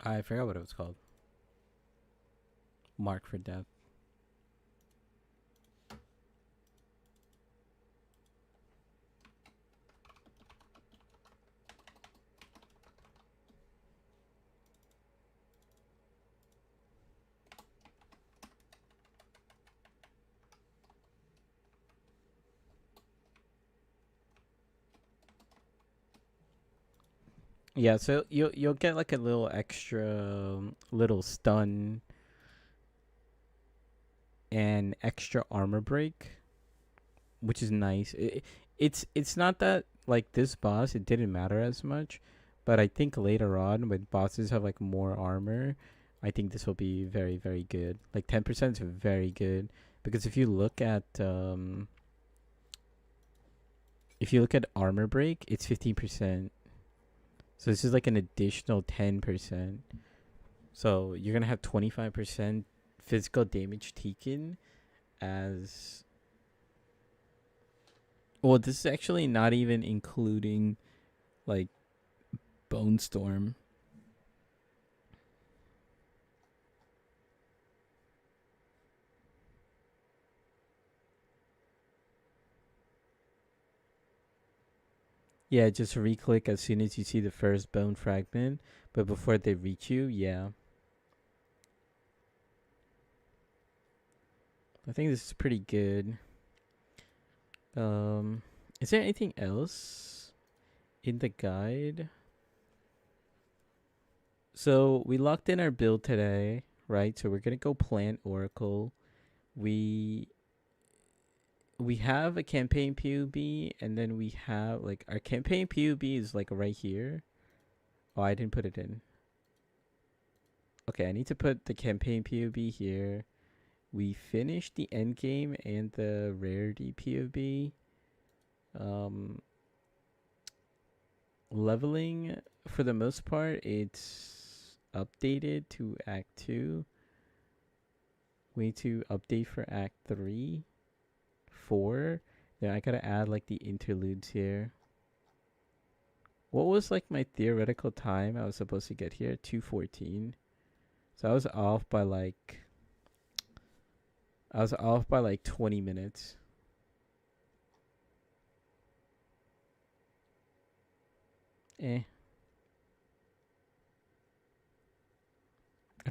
I forgot what it was called. Mark for depth. Yeah, so you'll get like a little extra little stun and extra armor break, which is nice. It's not that like this boss it didn't matter as much, but I think later on when bosses have like more armor, I think this will be very very good. Like 10% is very good because if you look at armor break, it's 15%. So this is like an additional 10%. So you're gonna have 25% physical damage taken as well. This is actually not even including like Bone Storm. Yeah, just re-click as soon as you see the first bone fragment, but before they reach you, yeah. I think this is pretty good. Is there anything else in the guide? So we locked in our build today, right? So we're gonna go plant Oracle. We have a campaign PUB, and then we have like our campaign PUB is like right here. Oh, I didn't put it in. Okay, I need to put the campaign PUB here. We finished the end game and the rarity PUB. Leveling for the most part, it's updated to Act 2. We need to update for Act 3, 4. Then I gotta add like the interludes here. What was like my theoretical time I was supposed to get here? 2:14. So I was off by like 20 minutes. I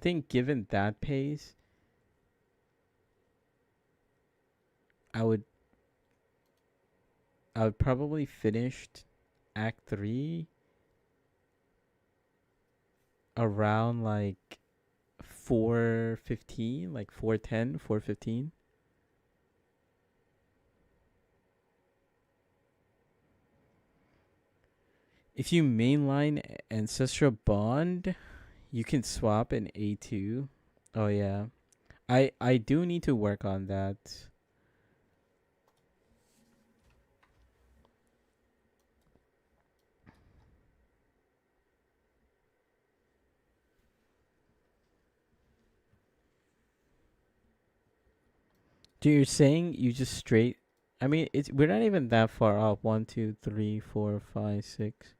think given that pace, I would probably finished Act 3 around like 4:15, like 4:10, 4:15. If you mainline Ancestral Bond, you can swap an A2. Oh yeah. I do need to work on that. Dude, you're saying you just straight. I mean, we're not even that far off. 1, 2, 3, 4, 5, 6.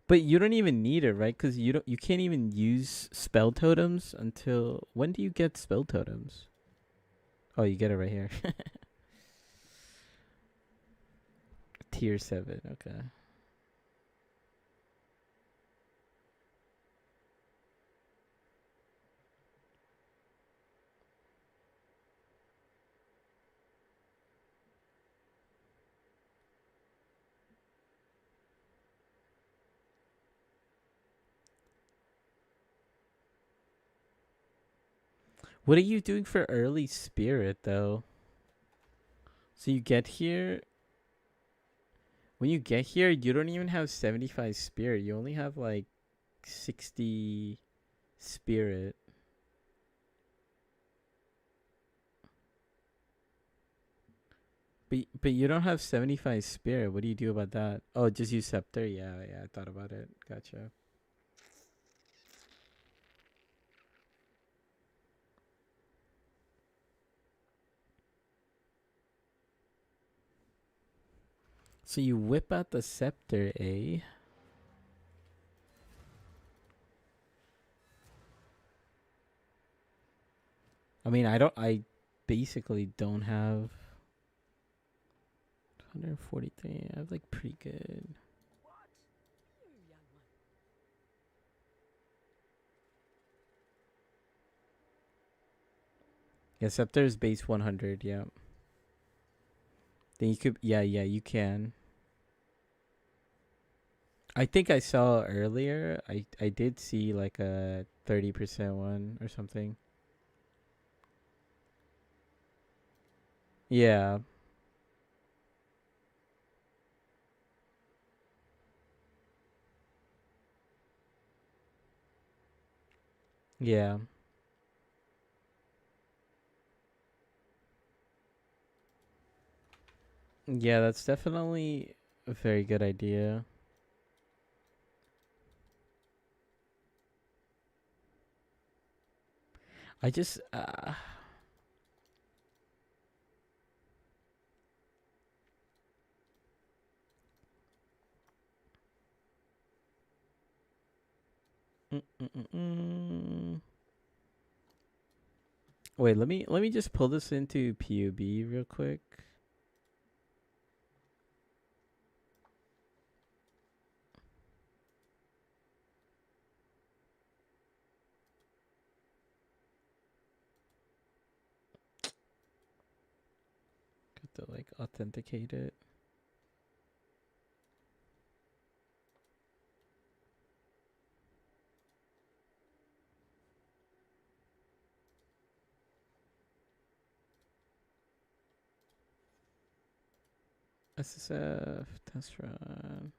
But you don't even need it, right? Because you can't even use spell totems until when do you get spell totems? Oh, you get it right here. Tier 7. Okay. What are you doing for early spirit though? So you get here. When you get here, you don't even have 75 spirit. You only have like 60 spirit. But you don't have 75 spirit. What do you do about that? Oh, just use scepter. Yeah, I thought about it. Gotcha. So you whip out the scepter, eh? I mean, I basically don't have 143. I have like pretty good. What? Here, young one. Yeah, scepter is base 100. Yeah. Then you could. Yeah, you can. I think I saw earlier. I did see like a 30% one or something. Yeah. Yeah. Yeah, that's definitely a very good idea. I just mm, mm, mm, mm. Wait, let me just pull this into PUB real quick. Got to like authenticate it. SSF test run.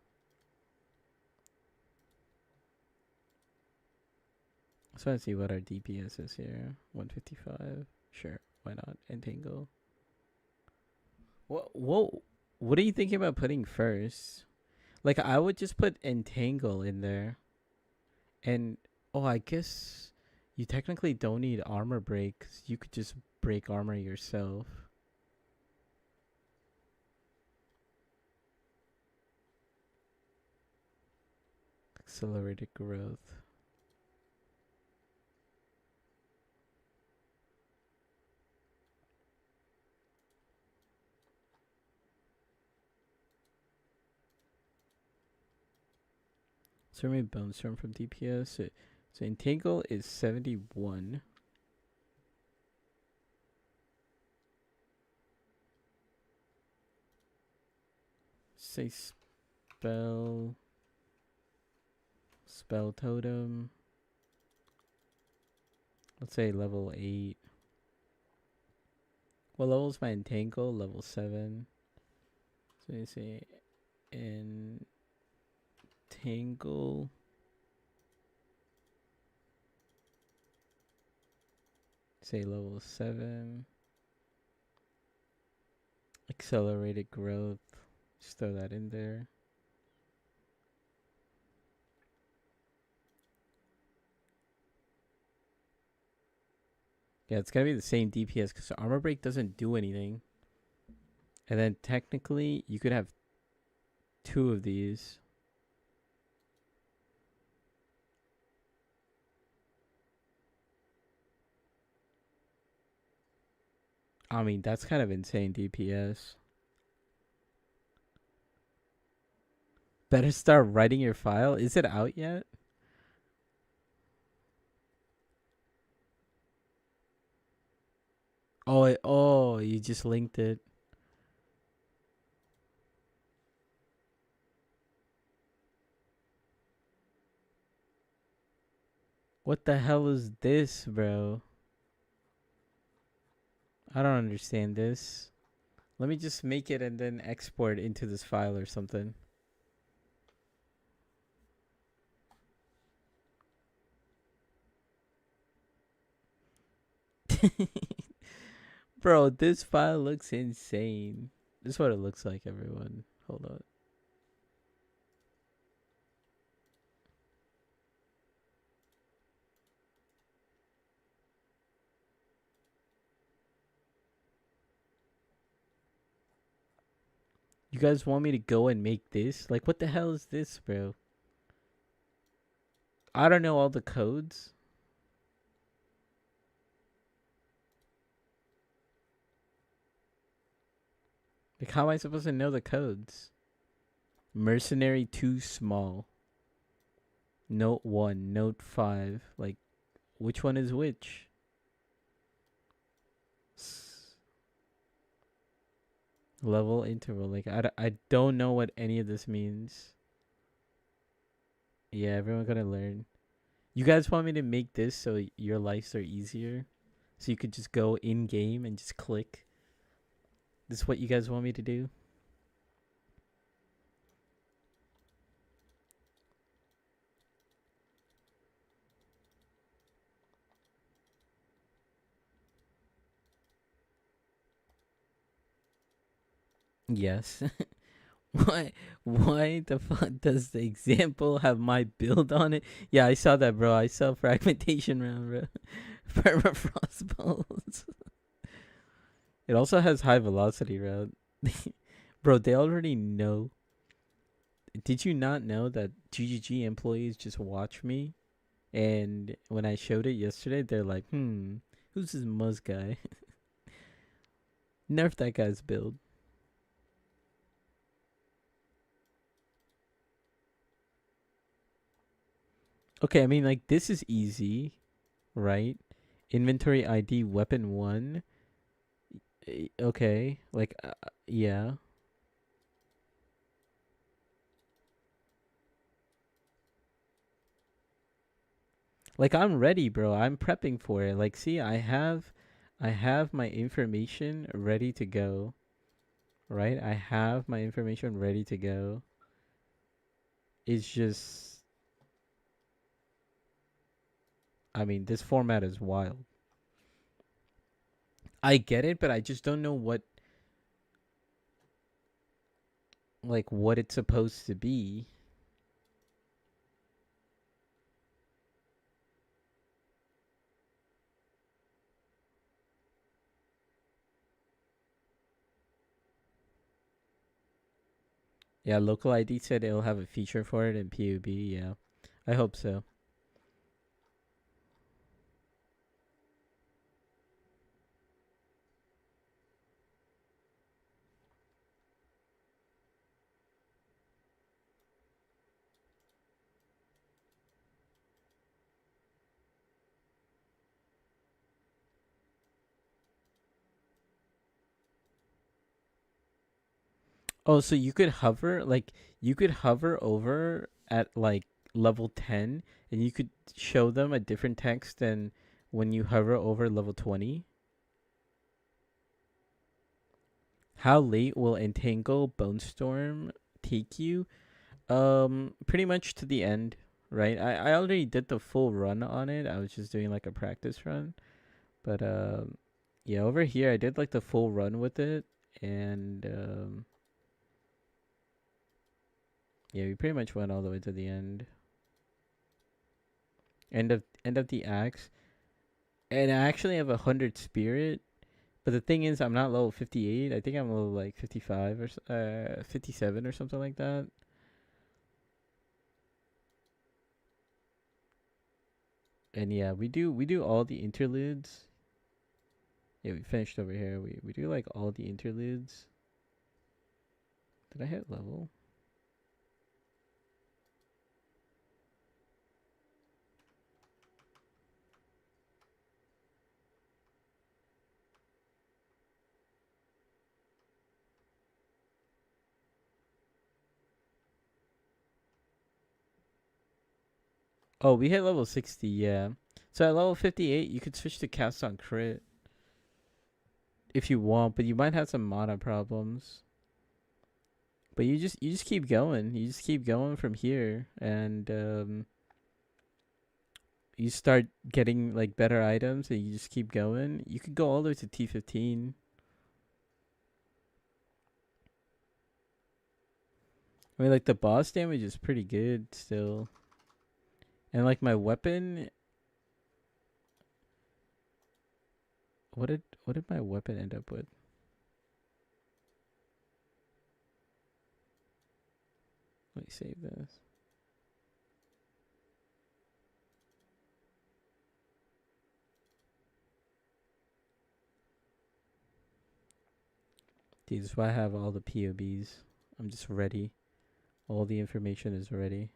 So let's see what our DPS is here. 155. Sure, why not? Entangle. What are you thinking about putting first? Like I would just put entangle in there. And oh, I guess you technically don't need armor break 'cause you could just break armor yourself. Accelerated growth. So remove bone storm from DPS. So entangle is 71. Say spell totem. Let's say level 8. What level is my entangle? Level 7. So you say entangle. Say level 7. Accelerated growth. Just throw that in there. Yeah, it's gotta be the same DPS because armor break doesn't do anything. And then technically, you could have 2 of these. I mean, that's kind of insane DPS. Better start writing your file. Is it out yet? Oh, you just linked it. What the hell is this, bro? I don't understand this. Let me just make it and then export into this file or something. Bro, this file looks insane. This is what it looks like, everyone. Hold on. You guys want me to go and make this? Like, what the hell is this, bro? I don't know all the codes. Like, how am I supposed to know the codes? Mercenary too small. Note 1, note 5. Like, which one is which? Level interval. Like, I don't know what any of this means. Yeah, everyone gotta learn. You guys want me to make this so your lives are easier? So you could just go in game and just click? This is what you guys want me to do? Yes. Why the fuck does the example have my build on it? Yeah, I saw that, bro. I saw fragmentation round, bro. Permafrost bolts. It also has high velocity round. Bro, they already know. Did you not know that GGG employees just watch me? And when I showed it yesterday, they're like, who's this Muzz guy? Nerf that guy's build. Okay, I mean, like, this is easy, right? Inventory ID weapon 1. Okay, like, yeah. Like, I'm ready, bro. I'm prepping for it. Like, see, I have my information ready to go, right? I have my information ready to go. It's just, I mean, this format is wild. I get it, but I just don't know what it's supposed to be. Yeah, local ID said it'll have a feature for it in PUB. Yeah, I hope so. Oh, so you could hover over at like level 10 and you could show them a different text than when you hover over level 20. How late will Entangle Bone Storm take you? Pretty much to the end, right? I already did the full run on it. I was just doing like a practice run. But yeah, over here I did like the full run with it, and yeah, we pretty much went all the way to the end. End of the axe. And I actually have 100 spirit, but the thing is I'm not level 58. I think I'm level like 55 or 57 or something like that. And yeah, we do all the interludes. Yeah, we finished over here. We do like all the interludes. Did I hit level? Oh, we hit level 60, yeah. So at level 58, you could switch to cast on crit. if you want, but you might have some mana problems. But you just keep going. You just keep going from here, and you start getting like better items, and you just keep going. You could go all the way to T15. I mean, like the boss damage is pretty good still, and like my weapon. What did my weapon end up with? Let me save this. Dude, this is why I have all the POBs. I'm just ready. All the information is ready.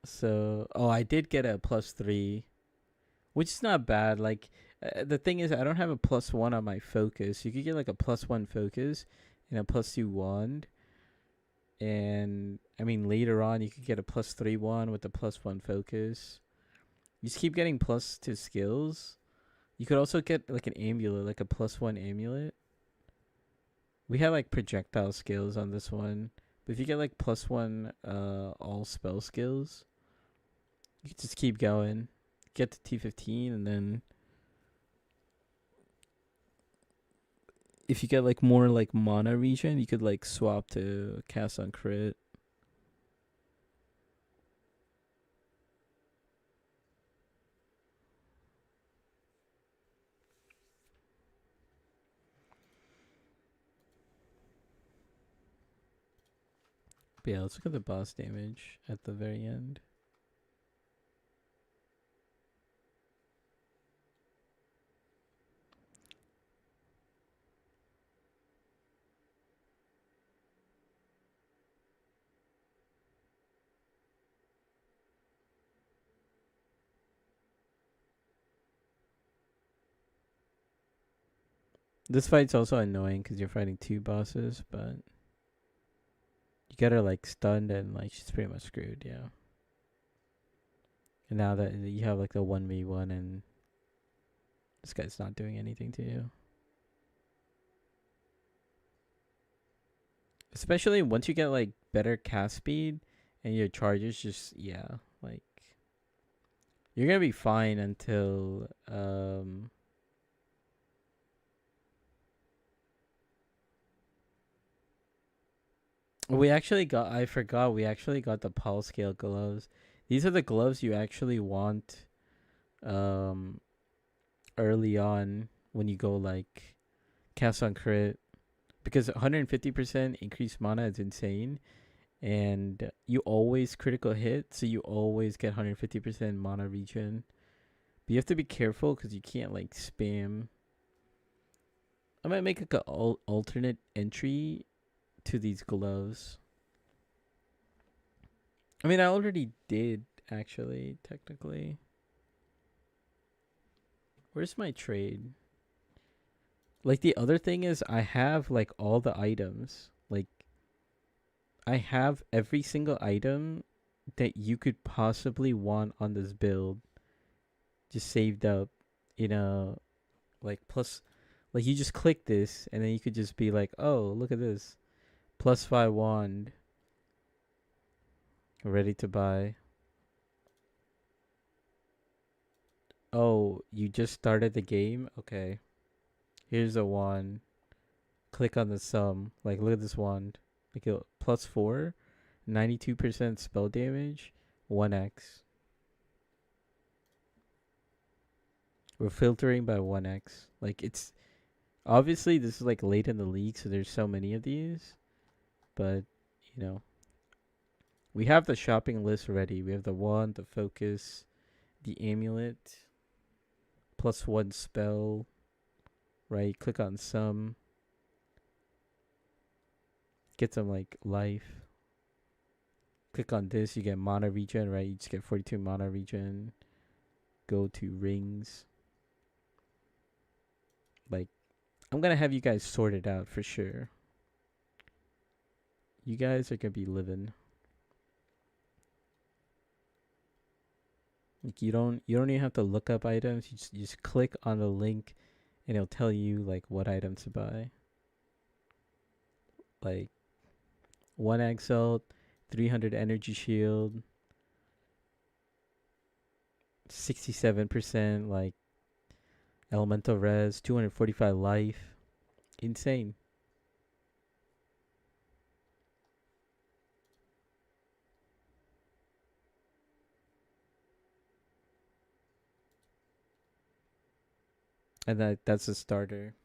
So, I did get a +3, which is not bad. Like, the thing is, I don't have a +1 on my focus. You could get like a +1 focus and a +2 wand. And I mean, later on, you could get a +3 wand with a +1 focus. You just keep getting +2 skills. You could also get like an amulet, like a +1 amulet. We have like projectile skills on this one. But if you get like +1 all spell skills, you can just keep going. Get to T15, and then if you get like more like mana regen, you could like swap to cast on crit. But yeah, let's look at the boss damage at the very end. This fight's also annoying because you're fighting two bosses, but you get her like stunned and like she's pretty much screwed, yeah. And now that you have like the 1v1 and this guy's not doing anything to you. Especially once you get like better cast speed and your charges just, yeah, like you're gonna be fine until I forgot, we actually got the pulse scale gloves. These are the gloves you actually want um early on when you go like cast on crit, because 150% increased mana is insane, and you always critical hit, so you always get 150% mana regen. But you have to be careful because you can't like spam. I might make like an alternate entry to these gloves. I mean, I already did, actually, technically. Where's my trade? Like, the other thing is, I have, like, all the items. Like, I have every single item that you could possibly want on this build just saved up, you know, like, plus, like, you just click this, and then you could just be like, oh, look at this. +5 wand. Ready to buy. Oh, you just started the game? Okay. Here's a wand. Click on the sum. Like, look at this wand. Like, +4. 92% spell damage. 1x. We're filtering by 1x. Like, it's... Obviously, this is, like, late in the league, so there's so many of these. But, you know. We have the shopping list ready. We have the wand, the focus, the amulet, +1 spell, right? Click on sum. Get some like life. Click on this, you get mana regen, right? You just get 42 mana regen. Go to rings. Like, I'm gonna have you guys sorted out for sure. You guys are gonna be living. Like you don't even have to look up items. You just click on the link, and it'll tell you like what items to buy. Like one Exile, 300 energy shield, 67% like elemental res, 245 life. Insane. And that's a starter.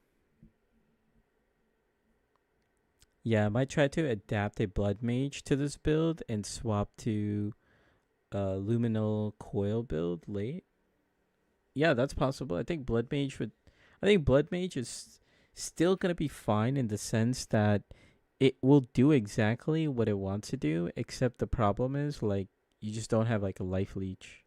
Yeah, I might try to adapt a blood mage to this build and swap to luminal coil build late. Yeah, that's possible. I think blood mage is still gonna be fine in the sense that it will do exactly what it wants to do, except the problem is like you just don't have like a life leech.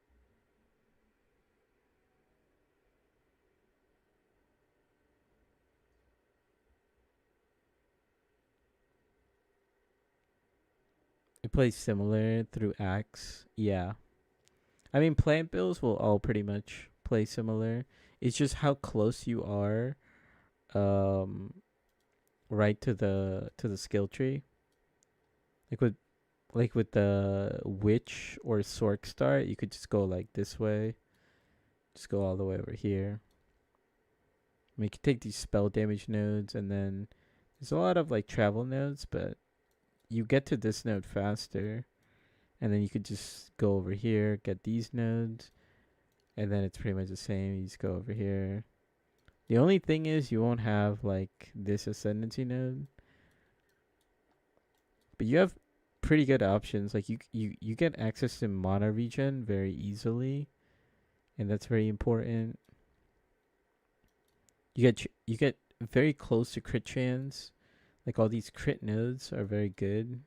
It plays similar through axe. Yeah. I mean plant builds will all pretty much play similar. It's just how close you are um right to the skill tree. Like with the witch or sork start, you could just go like this way. Just go all the way over here. I mean, you can take these spell damage nodes, and then there's a lot of like travel nodes, but you get to this node faster. And then you could just go over here, get these nodes, and then it's pretty much the same. You just go over here. The only thing is you won't have like this ascendancy node, but you have pretty good options. Like you get access to mana regen very easily, and that's very important. You get very close to crit chance. Like all these crit nodes are very good.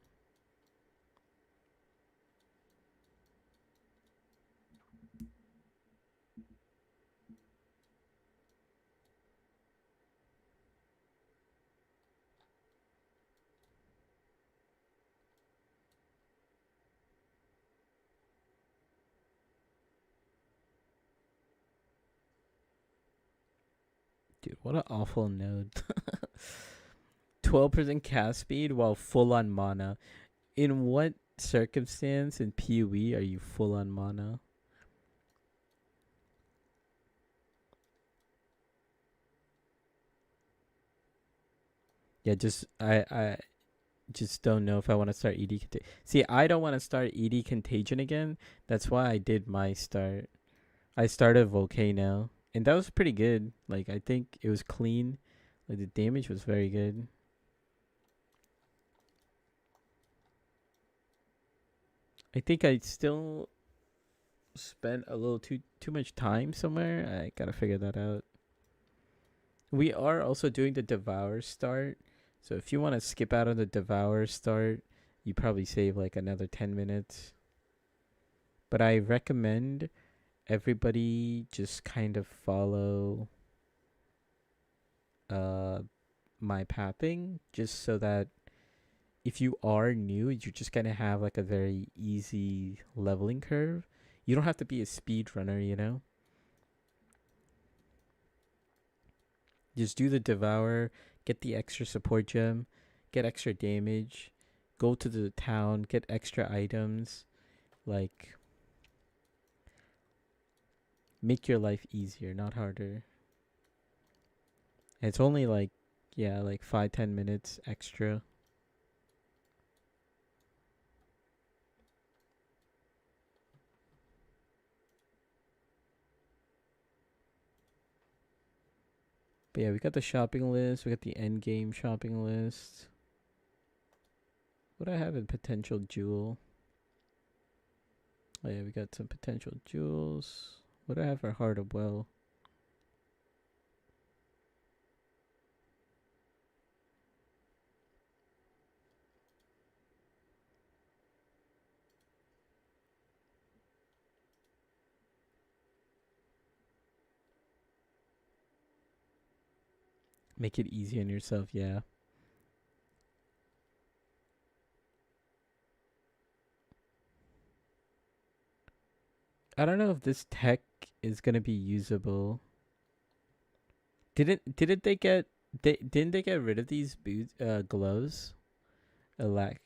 Dude, what an awful node. 12% cast speed while full on mana. In what circumstance in PoE are you full on mana? Yeah, I just don't know if I want to start ED Contagion. See, I don't want to start ED Contagion again. That's why I did my start. I started Volcano, and that was pretty good. Like I think it was clean. Like the damage was very good. I think I still spent a little too much time somewhere. I gotta figure that out. We are also doing the Devour start. So if you want to skip out on the Devour start, you probably save like another 10 minutes. But I recommend everybody just kind of follow uh my pathing just so that if you are new, you're just going to have like a very easy leveling curve. You don't have to be a speed runner, you know? Just do the Devour, get the extra support gem, get extra damage, go to the town, get extra items, like make your life easier, not harder. And it's only like yeah, like 5-10 minutes extra. But yeah, we got the shopping list, we got the end game shopping list. What do I have in potential jewel? Oh yeah, we got some potential jewels. What do I have for Heart of Well? Make it easy on yourself, yeah. I don't know if this tech is gonna be usable. Didn't they get didn't they get rid of these boots gloves? Lack.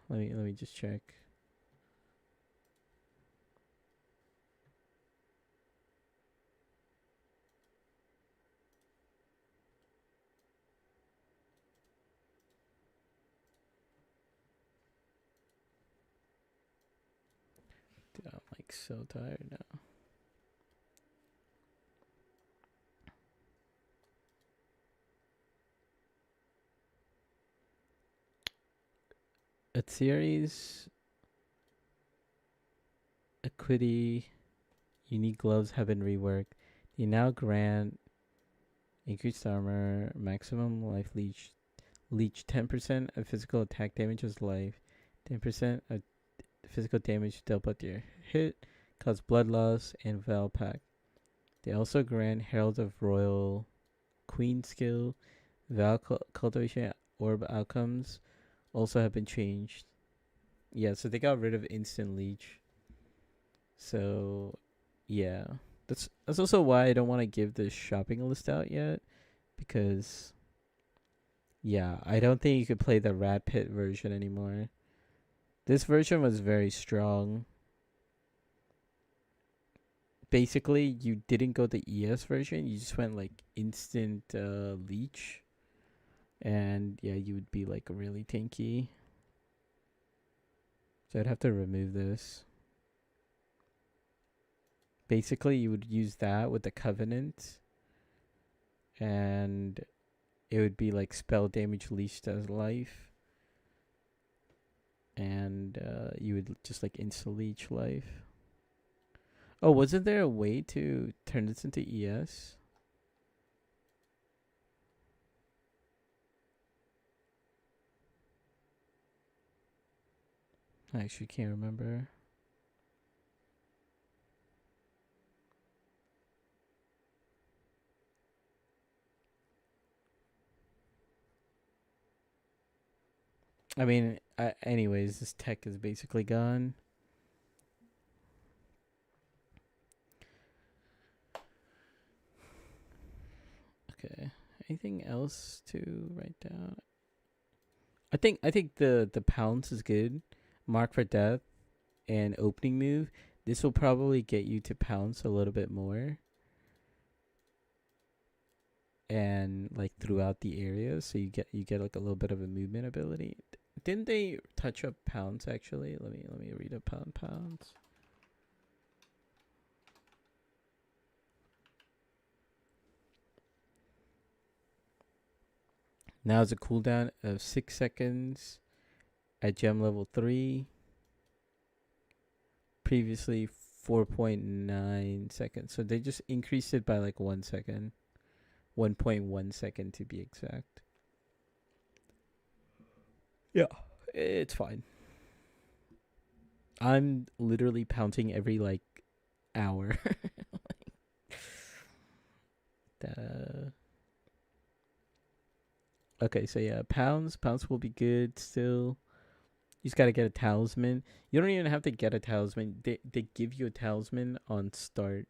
Let me just check. Dude, I'm like so tired now. A series equity unique gloves have been reworked. They now grant increased armor, maximum life leech 10% of physical attack damage as life, 10% of physical damage dealt by your hit, cause blood loss, and Val Pack. They also grant Herald of Royal Queen skill, Val cultivation orb outcomes also have been changed. Yeah, so they got rid of instant leech. So, yeah, that's also why I don't want to give the shopping list out yet, because yeah, I don't think you could play the Rat Pit version anymore. This version was very strong. Basically, you didn't go the ES version. You just went like instant leech, and yeah, you would be like really tanky. So I'd have to remove this. Basically, you would use that with the Covenant, and it would be like spell damage leashed as life, and you would just like insta leech life. Oh, wasn't there a way to turn this into ES? I actually can't remember. I mean, anyways, this tech is basically gone. Okay. Anything else to write down? I think the pounce is good. Mark for death and opening move. This will probably get you to pounce a little bit more, and like throughout the area, so you get like a little bit of a movement ability. Didn't they touch up pounce actually? Let me read up pounce. Now it's a cooldown of 6 seconds at gem level 3. Previously 4.9 seconds. So they just increased it by like 1 second. 1.1 second to be exact. Yeah, it's fine. I'm literally pouncing every like hour. Okay, so yeah, pounds will be good still. You just gotta get a talisman. You don't even have to get a talisman. They give you a talisman on start.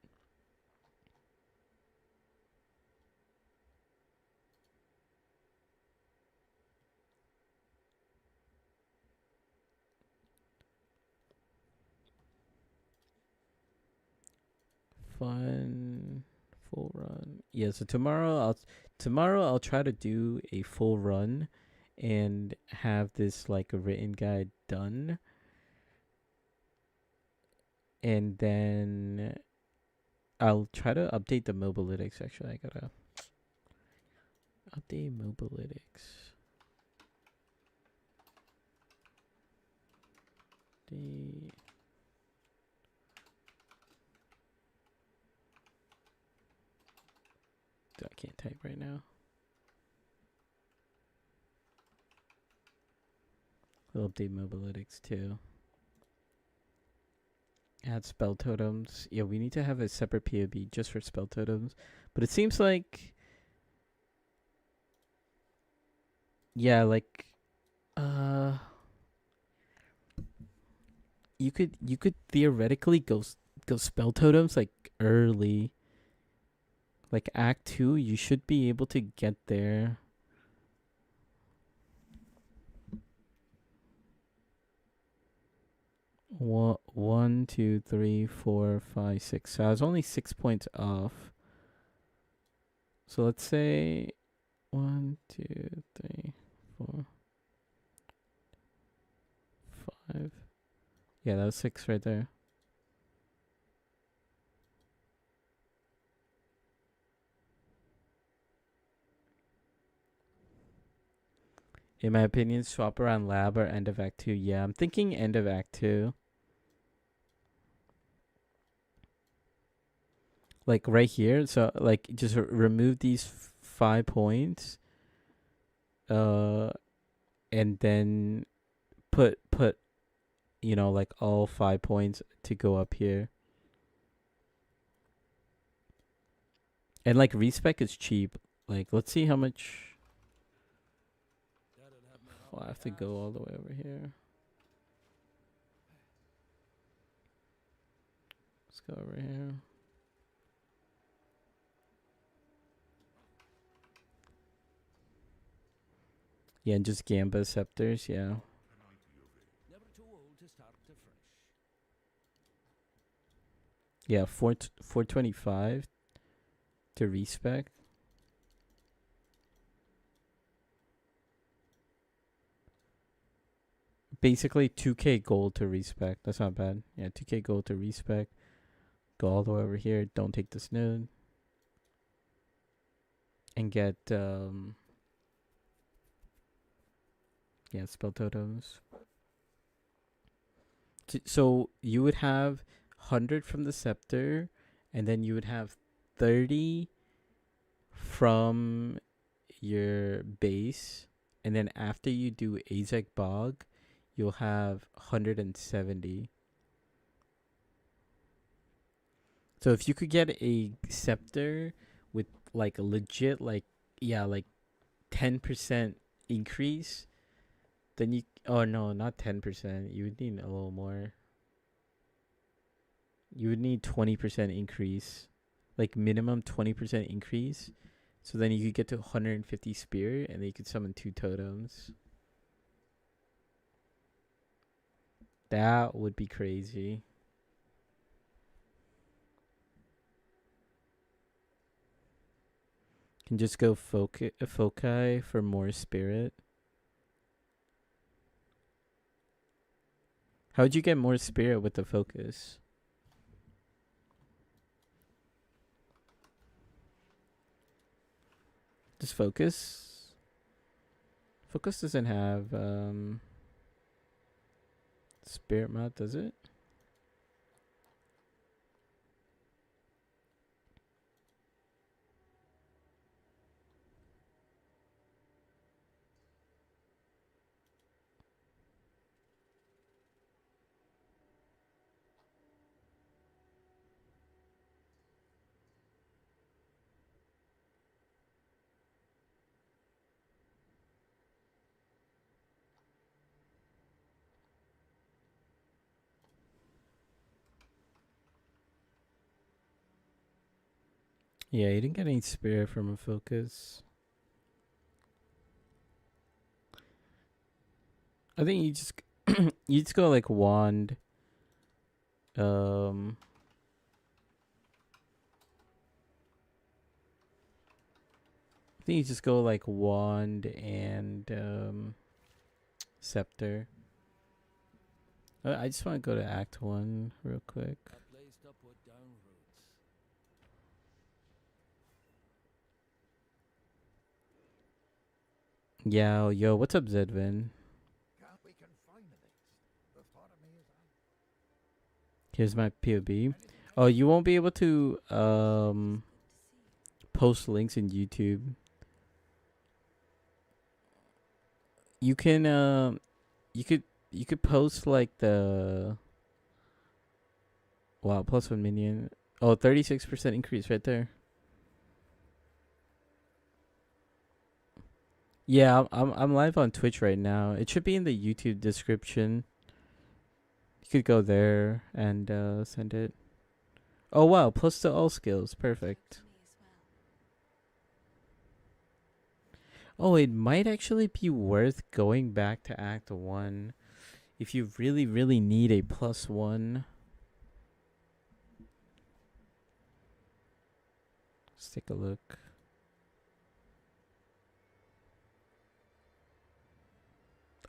Fun full run. Yeah, so tomorrow I'll try to do a full run and have this like a written guide done. And then I'll try to update the mobilytics. Actually, I gotta update mobilytics. Dude, I can't type right now. I'll update mobilytics too. Add spell totems. Yeah, we need to have a separate POB just for spell totems. But it seems like, yeah, like, you could theoretically go spell totems like early. Like Act 2, you should be able to get there. One, two, three, 4, 5, 6. So I was only 6 points off. So let's say 1, 2, 3, 4, 5. Yeah, that was 6 right there. In my opinion, swap around lab or end of Act 2. Yeah, I'm thinking end of Act 2. Like right here. So like just remove these 5 points. And then put like all 5 points to go up here. And like respec is cheap. Like let's see how much. That'd have me Oh, I happy have to go as. all the way over here. Let's go over here. Yeah, and just Gamba Scepters, yeah. Never too old to start afresh. Yeah, 425 to respec. Basically 2k gold to respec. That's not bad. Yeah, 2k gold to respec. Go all the way over here. Don't take this node. And get spell totems. So you would have 100 from the scepter, and then you would have 30 from your base, and then after you do Azek Bog, you'll have 170. So if you could get a scepter with like a legit like 10% increase, then you no, not 10%. You would need a little more. You would need 20% increase. Like minimum 20% increase. So then you could get to 150 spirit and then you could summon 2 totems. That would be crazy. Can just go foci for more spirit. How'd you get more spirit with the focus? Just focus? Focus doesn't have spirit mod, does it? Yeah, you didn't get any spirit from a focus. I think you just go like wand. I think you just go like wand and scepter. I just want to go to Act 1 real quick. A place to put down roots. Yeah, yo, what's up, Zedvin? We can find the next. The thought of me is Here's my POB. Oh, you won't be able to post links in YouTube. You can you could post like the plus 1 minion. Oh, 36% increase right there. Yeah, I'm live on Twitch right now. It should be in the YouTube description. You could go there and send it. Oh wow, plus to all skills. Perfect. To me as well. Oh, it might actually be worth going back to Act 1 if you really, really need a +1. Let's take a look.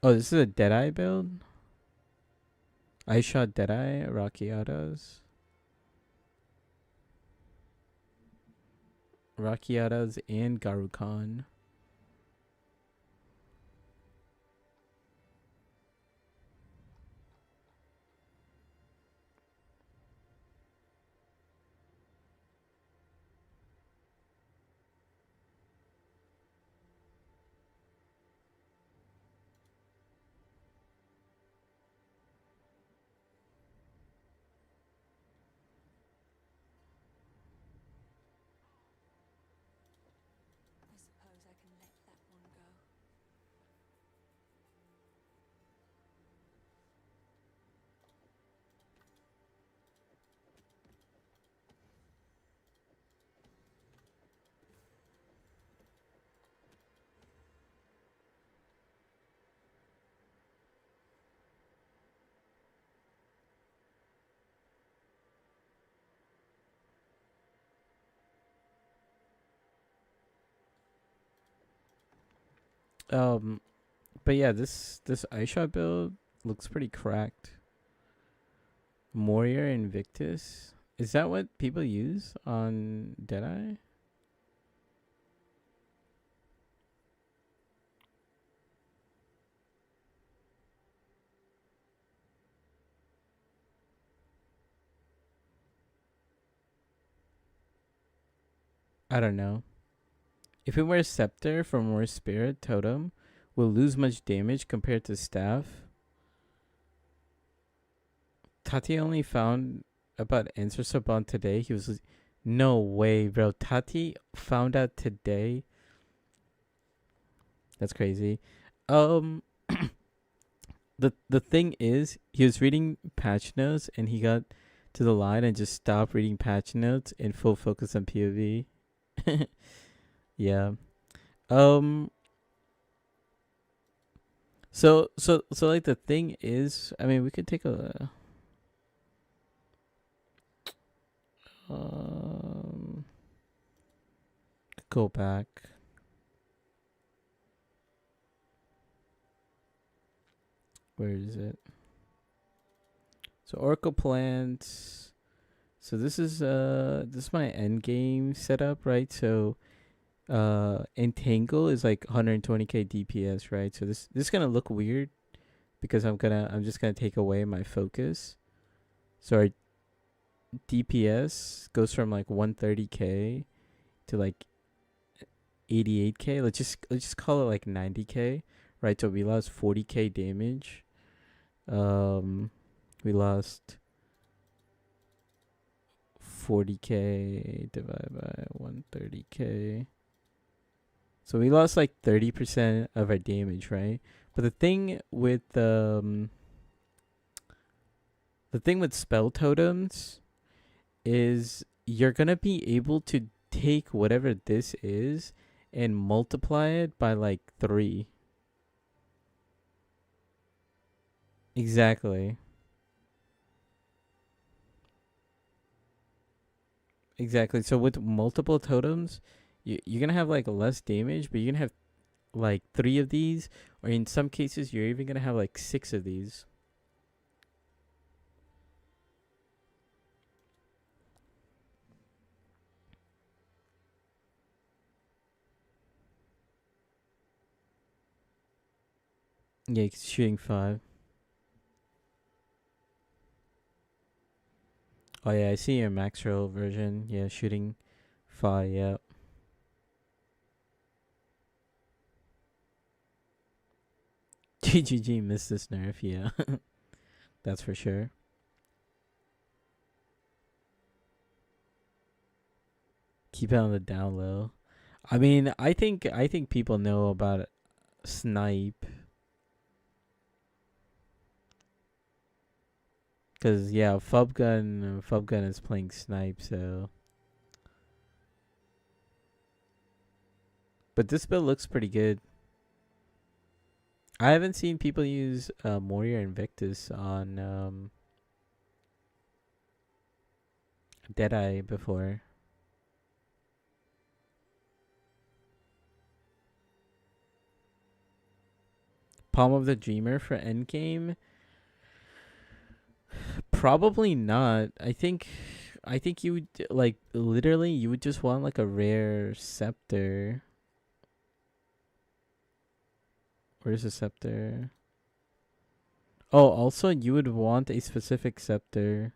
Oh, this is a Deadeye build? I shot Deadeye, Rockiatas. Rockiatas and Garukan. I suppose I can let that one go. Um, but yeah, this iShot build looks pretty cracked. Warrior Invictus. Is that what people use on Deadeye? I don't know. If it wears Scepter from War Spirit Totem, will lose much damage compared to Staff. Tati only found about Answer Saban today. He was no way, bro. Tati found out today. That's crazy. Um the thing is, he was reading patch notes and he got to the line and just stopped reading patch notes and full focus on POV. Yeah. Um so like the thing is, I mean, we could take a um go back. Where is it? So Oracle plants. So this is my end game setup, right? So Entangle is like 120k DPS, right? So this is gonna look weird because I'm just gonna take away my focus. So our DPS goes from like 130k to like 88k. Let's just call it like 90k, right? So we lost 40k damage. We lost 40k divided by 130k. So we lost like 30% of our damage, right? But the thing with spell totems is you're gonna be able to take whatever this is and multiply it by like 3. Exactly. Exactly. So with multiple totems, you're gonna have like less damage, but you're gonna have like 3 of these, or in some cases, you're even gonna have like 6 of these. Yeah, 'cause shooting 5. Oh yeah, I see your max roll version. Yeah, shooting 5. Yeah. GGG missed this nerf. Yeah, that's for sure. Keep it on the down low. I mean, I think people know about snipe. Cause yeah, Fubgun is playing snipe, so. But this build looks pretty good. I haven't seen people use Moria Invictus on Deadeye before. Palm of the Dreamer for endgame? Probably not. I think you would like literally you would just want like a rare scepter. Where's the scepter? Oh, also you would want a specific scepter.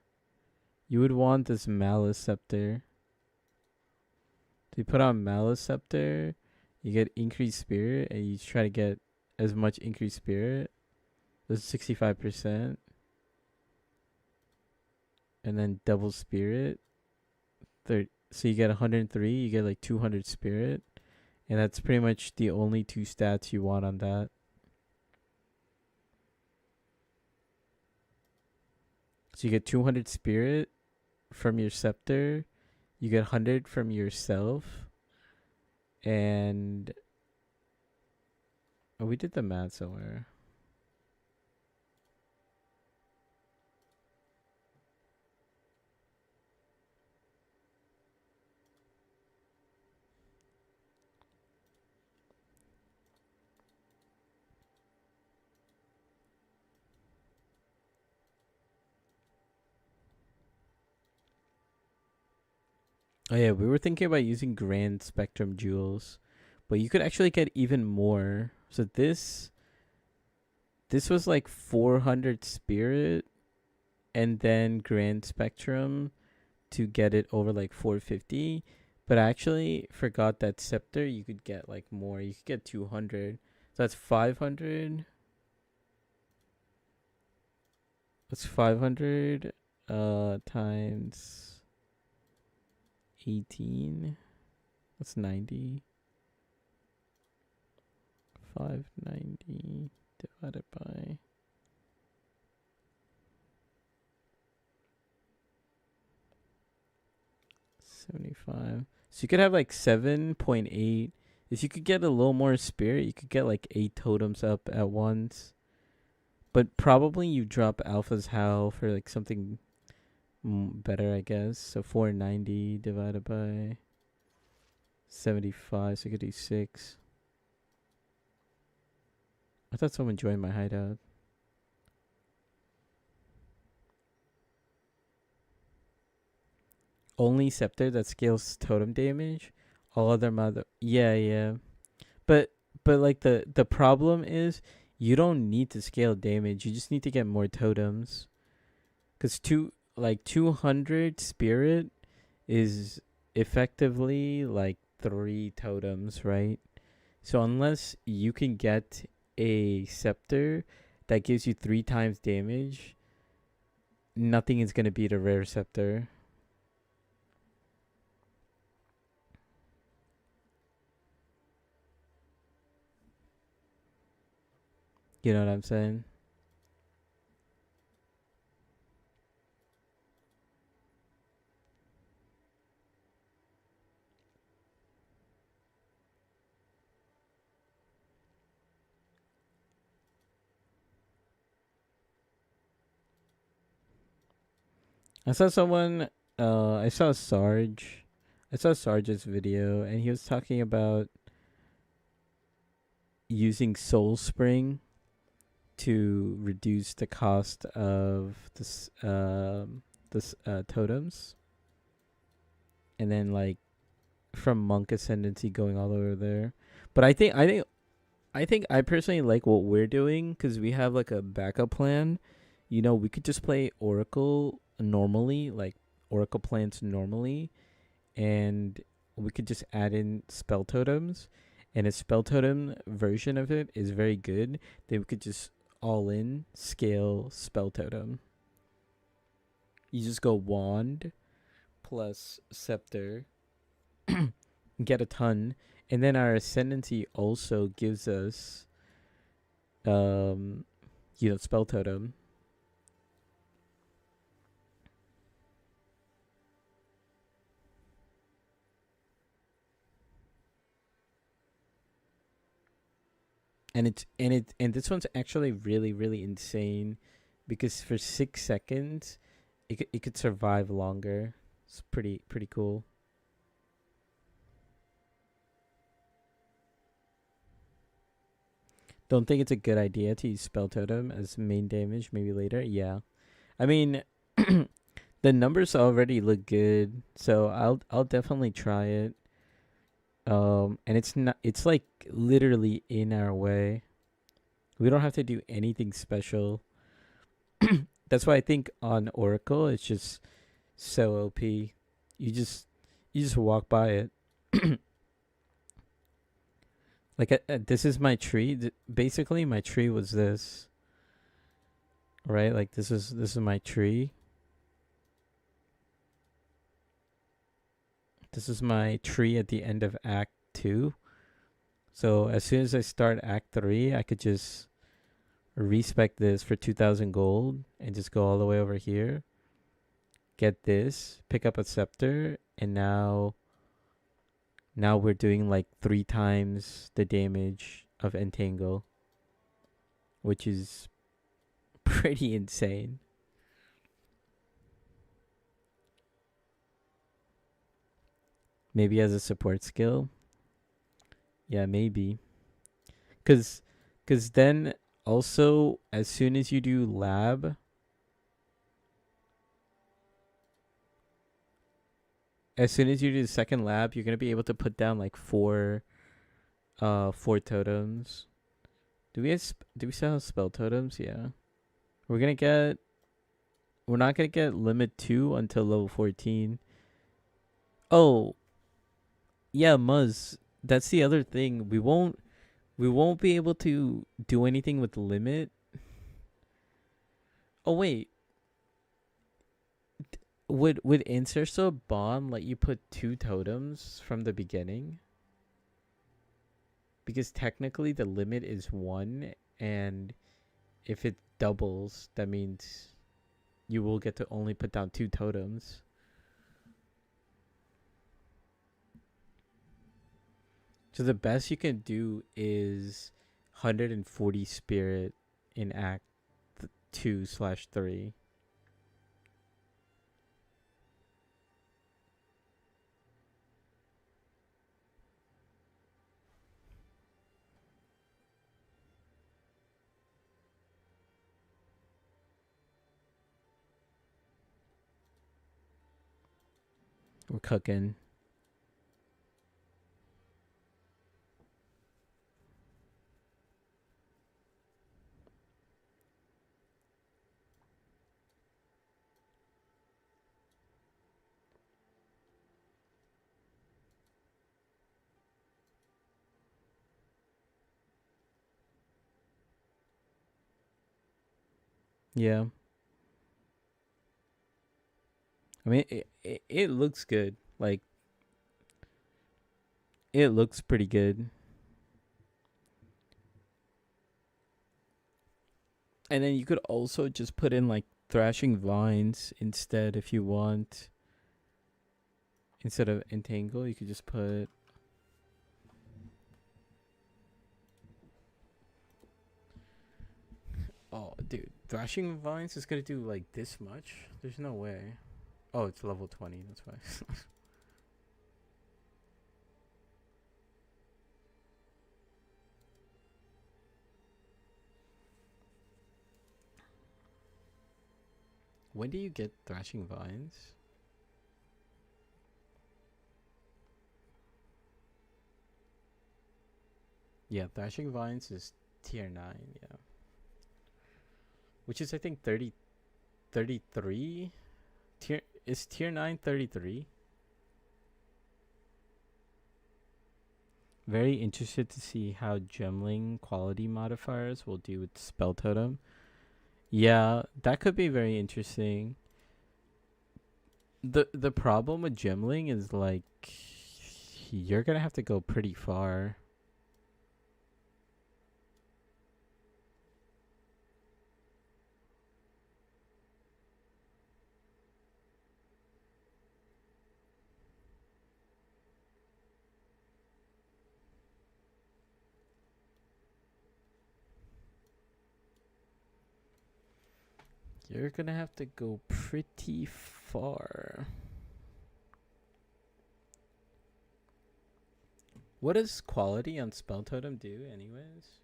You would want this Malice scepter. So you put on Malice scepter, you get increased spirit, and you try to get as much increased spirit. This is 65%. And then double spirit. So you get 103, you get like 200 spirit. And that's pretty much the only two stats you want on that. So you get 200 spirit from your scepter. You get 100 from yourself. And oh, we did the math somewhere. Oh yeah, we were thinking about using Grand Spectrum jewels, but you could actually get even more. So this was like 400 spirit and then Grand Spectrum to get it over like 450. But I actually forgot that scepter you could get like more. You could get 200. So that's 500. That's 500 times 18. That's 90. 590 divided by 75. So you could have like 7.8. If you could get a little more spirit, you could get like 8 totems up at once. But probably you drop Alpha's Howl for like something better, I guess. So 490 divided by 75. So you could do 6. I thought someone joined my hideout. Only scepter that scales totem damage. All other mother. Yeah. But like the problem is you don't need to scale damage. You just need to get more totems. Cause 200 spirit is effectively like 3 totems, right? So unless you can get a scepter that gives you 3 times damage, nothing is gonna beat a rare scepter. You know what I'm saying? I saw someone I saw Sarge. I saw Sarge's video and he was talking about using Soul Spring to reduce the cost of this totems. And then like from Monk Ascendancy going all over there. But I personally like what we're doing because we have like a backup plan. You know, we could just play Oracle normally, like Oracle plants normally, and we could just add in spell totems. And a spell totem version of it is very good. Then we could just all in scale spell totem. You just go wand plus scepter, get a ton, and then our ascendancy also gives us spell totem. And this one's actually really really insane, because for 6 seconds, it could survive longer. It's pretty cool. Don't think it's a good idea to use Spell Totem as main damage. Maybe later. Yeah, I mean, the numbers already look good, so I'll definitely try it. And it's not. It's like literally in our way. We don't have to do anything special. That's why I think on Oracle it's just so OP. You just walk by it. Like this is my tree. Basically, my tree was this, right? Like this is my tree. This is my tree at the end of Act 2. So as soon as I start Act 3, I could just respec this for 2,000 gold and just go all the way over here. Get this, pick up a scepter, and now we're doing like 3 times the damage of Entangle, which is pretty insane. Maybe as a support skill. Yeah, maybe. Cause then also as soon as you do lab, as soon as you do the second lab, you're gonna be able to put down like four totems. Do we still have spell totems? Yeah. We're not gonna get limit 2 until level 14. Oh, yeah, Muzz. That's the other thing. We won't be able to do anything with limit. Oh wait. Would Inserso Bond let you put 2 totems from the beginning? Because technically the limit is 1, and if it doubles, that means you will get to only put down 2 totems. So the best you can do is 140 spirit in Act 2/3. We're cooking. Yeah. I mean, it looks good. Like, it looks pretty good. And then you could also just put in like thrashing vines instead if you want. Instead of entangle, you could just put. Oh, dude, thrashing vines is gonna do like this much? There's no way. Oh, it's level 20. That's why. When do you get thrashing vines? Yeah, thrashing vines is tier 9. Yeah, which is I think 33. Tier 9 33. Very interested to see how gemling quality modifiers will do with spell totem. Yeah, that could be very interesting. The problem with gemling is like you're gonna have to go pretty far. You're gonna have to go pretty far. What does quality on Spell Totem do, anyways?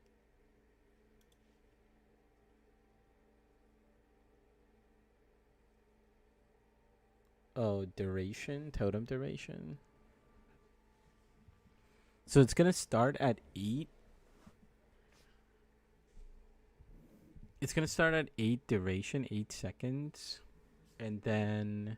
Oh, duration, totem duration. So it's gonna start at 8. It's gonna start at 8 duration, 8 seconds. And then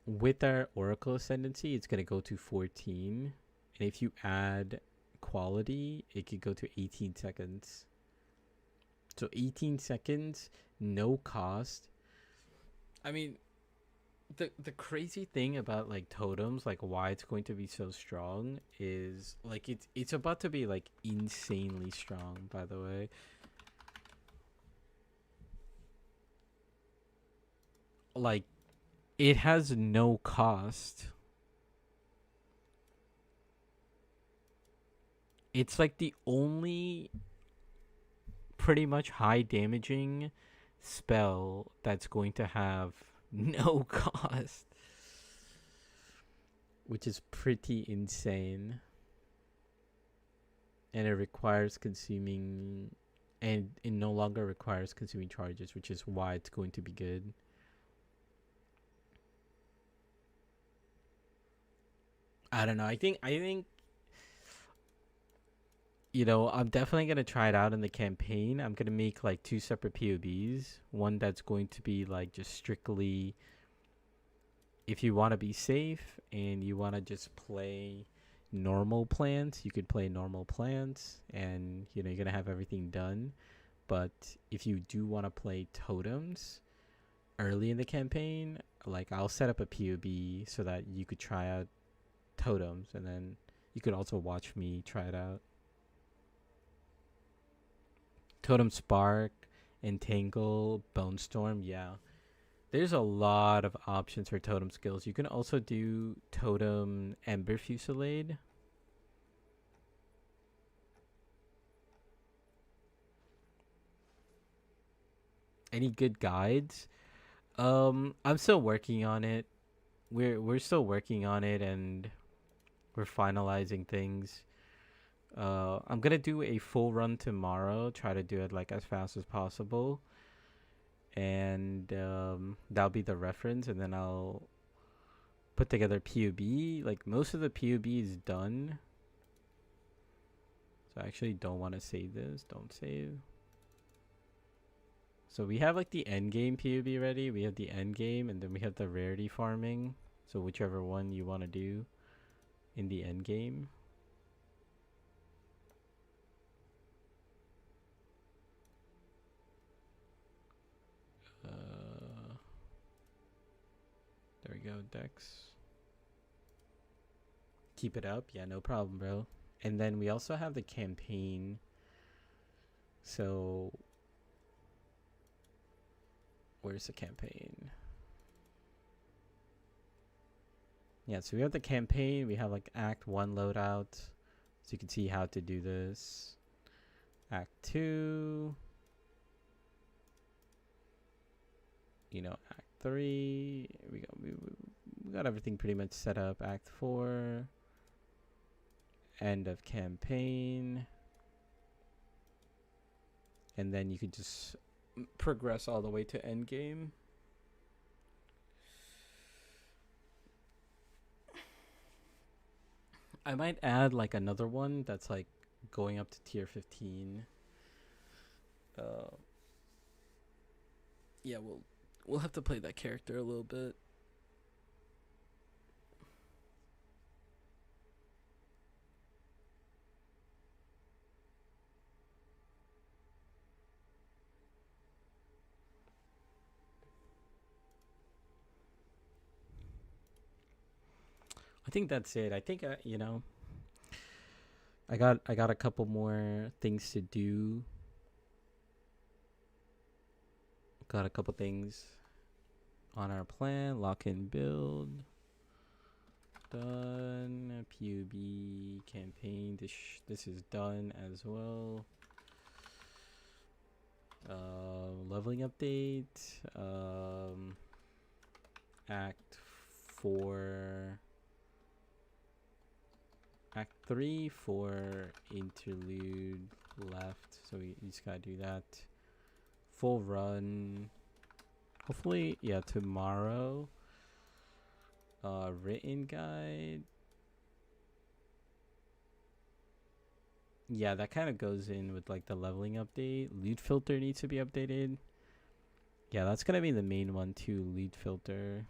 with our Oracle Ascendancy, it's gonna go to 14. And if you add quality, it could go to 18 seconds. So 18 seconds, no cost. I mean, the crazy thing about like totems, like why it's going to be so strong, is like it's about to be like insanely strong, by the way. Like it has no cost. It's like the only pretty much high damaging spell that's going to have no cost, which is pretty insane. And it requires consuming, and it no longer requires consuming charges, which is why it's going to be good. I don't know. I think you know, I'm definitely going to try it out in the campaign. I'm going to make like 2 separate POBs. One that's going to be like just strictly if you want to be safe and you want to just play normal plants, you could play normal plants and you know, you're going to have everything done. But if you do want to play totems early in the campaign, like I'll set up a POB so that you could try out totems and then you could also watch me try it out. Totem Spark, Entangle, Bone Storm, yeah. There's a lot of options for totem skills. You can also do Totem Ember Fusillade. Any good guides? I'm still working on it. We're still working on it and we're finalizing things. I'm gonna do a full run tomorrow. Try to do it like as fast as possible, and that'll be the reference. And then I'll put together PUB. Like most of the PUB is done, so I actually don't want to save this. Don't save. So we have like the end game PUB ready. We have the end game, and then we have the rarity farming. So whichever one you want to do in the end game. There we go, Dex. Keep it up. Yeah, no problem, bro. And then we also have the campaign. So, where's the campaign? Yeah, so we have the campaign. We have like Act 1 loadout. So you can see how to do this. Act 2. You know, Act 3. We got everything pretty much set up. Act 4. End of campaign. And then you could just progress all the way to end game. I might add like another one that's like going up to tier 15. Yeah, we'll have to play that character a little bit. I think that's it. I think you know, I got a couple more things to do. Got a couple things on our plan. Lock in build. Done. PUB campaign. This is done as well. Leveling update. Act 4. Act 3 for interlude left. So we just gotta do that. Full run. Hopefully, yeah, tomorrow. Written guide. Yeah, that kind of goes in with like the leveling update. Loot filter needs to be updated. Yeah, that's gonna be the main one too. Loot filter.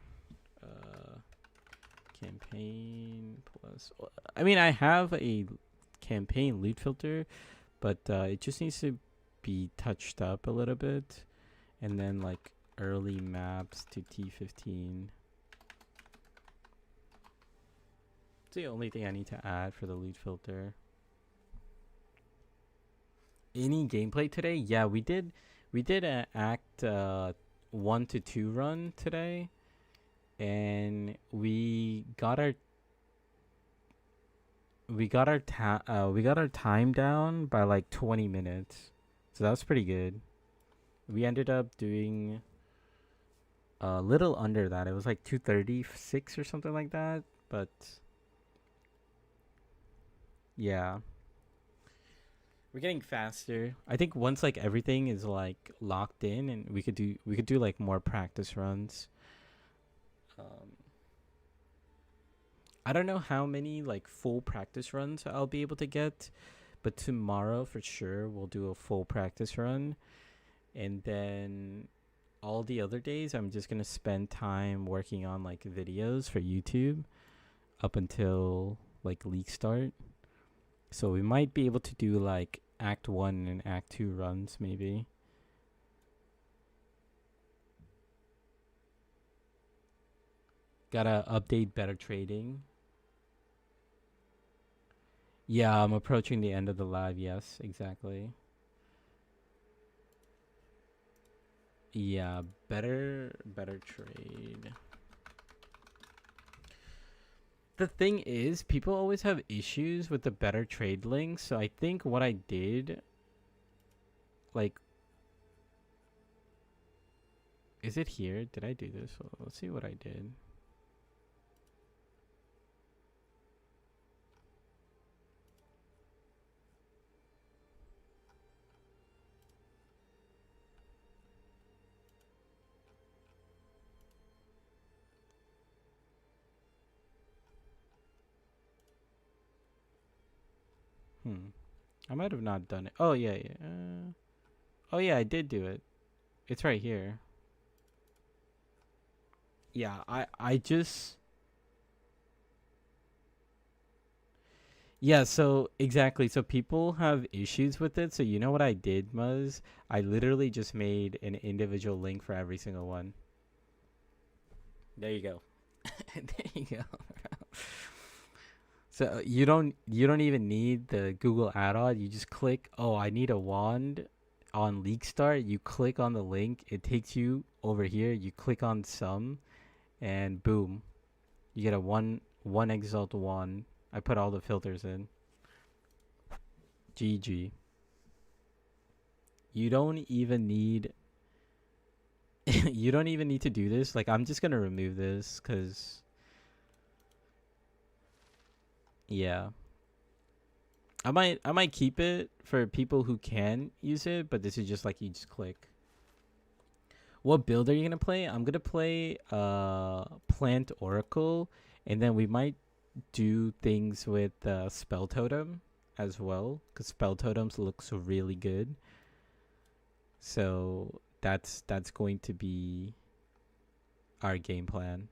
Campaign plus. I mean, I have a campaign loot filter, but it just needs to be touched up a little bit, and then like early maps to T15. It's the only thing I need to add for the loot filter. Any gameplay today? Yeah, we did an act 1 to 2 run today, and we got our time down by like 20 minutes. So that was pretty good. We ended up doing a little under that. It was like 2:36 or something like that, but yeah. We're getting faster. I think once like everything is like locked in, and we could do like more practice runs. I don't know how many like full practice runs I'll be able to get, but tomorrow for sure we'll do a full practice run, and then all the other days I'm just gonna spend time working on like videos for YouTube up until like league start. So we might be able to do like Act 1 and Act 2 runs, maybe. Gotta update better trading. Yeah, I'm approaching the end of the live. Yes, exactly. Yeah, better trade. The thing is, people always have issues with the better trade links. So I think what I did, like, is it here? Did I do this? Well, let's see what I did. I might have not done it. Oh yeah, yeah. Oh yeah, I did do it. It's right here. Yeah, I just. Yeah, so exactly. So people have issues with it. So you know what I did was I literally just made an individual link for every single one. There you go. There you go. So you don't even need the Google add-on. You just click, oh, I need a wand on League Start. You click on the link. It takes you over here. You click on some, and boom, you get a one Exalt wand. I put all the filters in. GG. You don't even need. You don't even need to do this. Like, I'm just gonna remove this because. Yeah. I might keep it for people who can use it, but this is just like you just click. What build are you gonna play? I'm gonna play Plant Oracle, and then we might do things with Spell Totem as well, because Spell Totems looks really good. So that's going to be our game plan.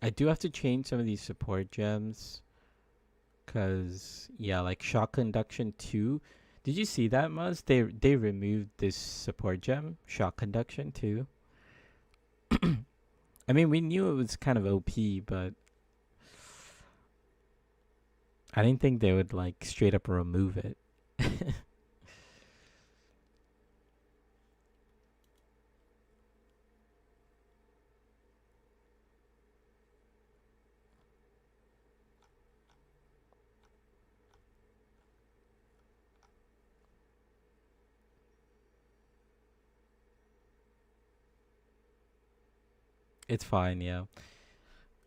I do have to change some of these support gems, cause yeah, like Shock Conduction 2. Did you see that, Muzz? They removed this support gem, Shock Conduction 2. I mean, we knew it was kind of OP, but I didn't think they would like straight up remove it. It's fine, yeah.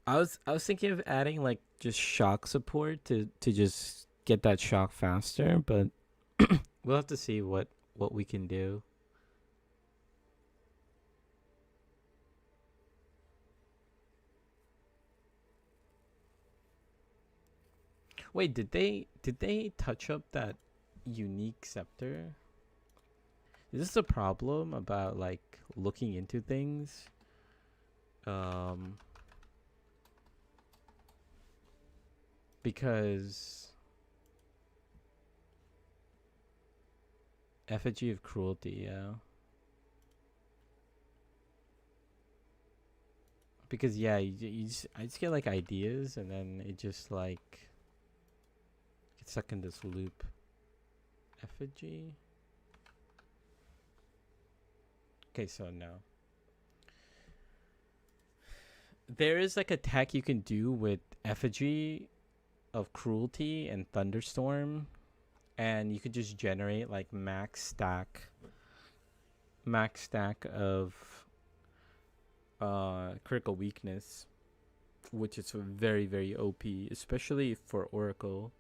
I was thinking of adding like just shock support to just get that shock faster, but we'll have to see what we can do. Wait, did they touch up that unique scepter? Is this a problem about like looking into things? Um because effigy of cruelty, yeah. Because yeah, I just get like ideas and then it just like gets stuck in this loop. Effigy. Okay, so no. There is like a tech you can do with effigy of cruelty and thunderstorm, and you could just generate like max stack of critical weakness, which is very very OP, especially for Oracle.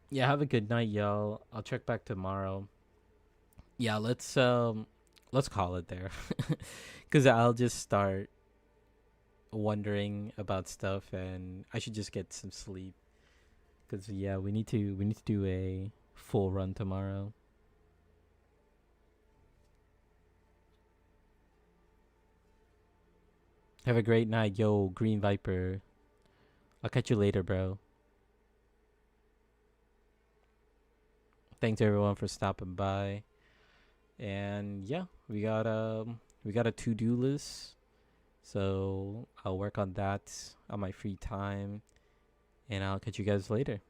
Yeah, have a good night, y'all. I'll check back tomorrow. Yeah, let's call it there. Cuz I'll just start wondering about stuff and I should just get some sleep. Cuz yeah, we need to do a full run tomorrow. Have a great night, yo, Green Viper. I'll catch you later, bro. Thanks everyone for stopping by. And yeah, we got a to-do list. So I'll work on that on my free time. And I'll catch you guys later.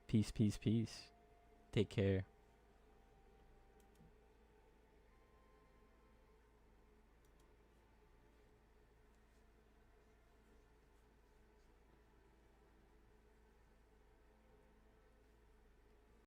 Peace, peace, peace. Take care.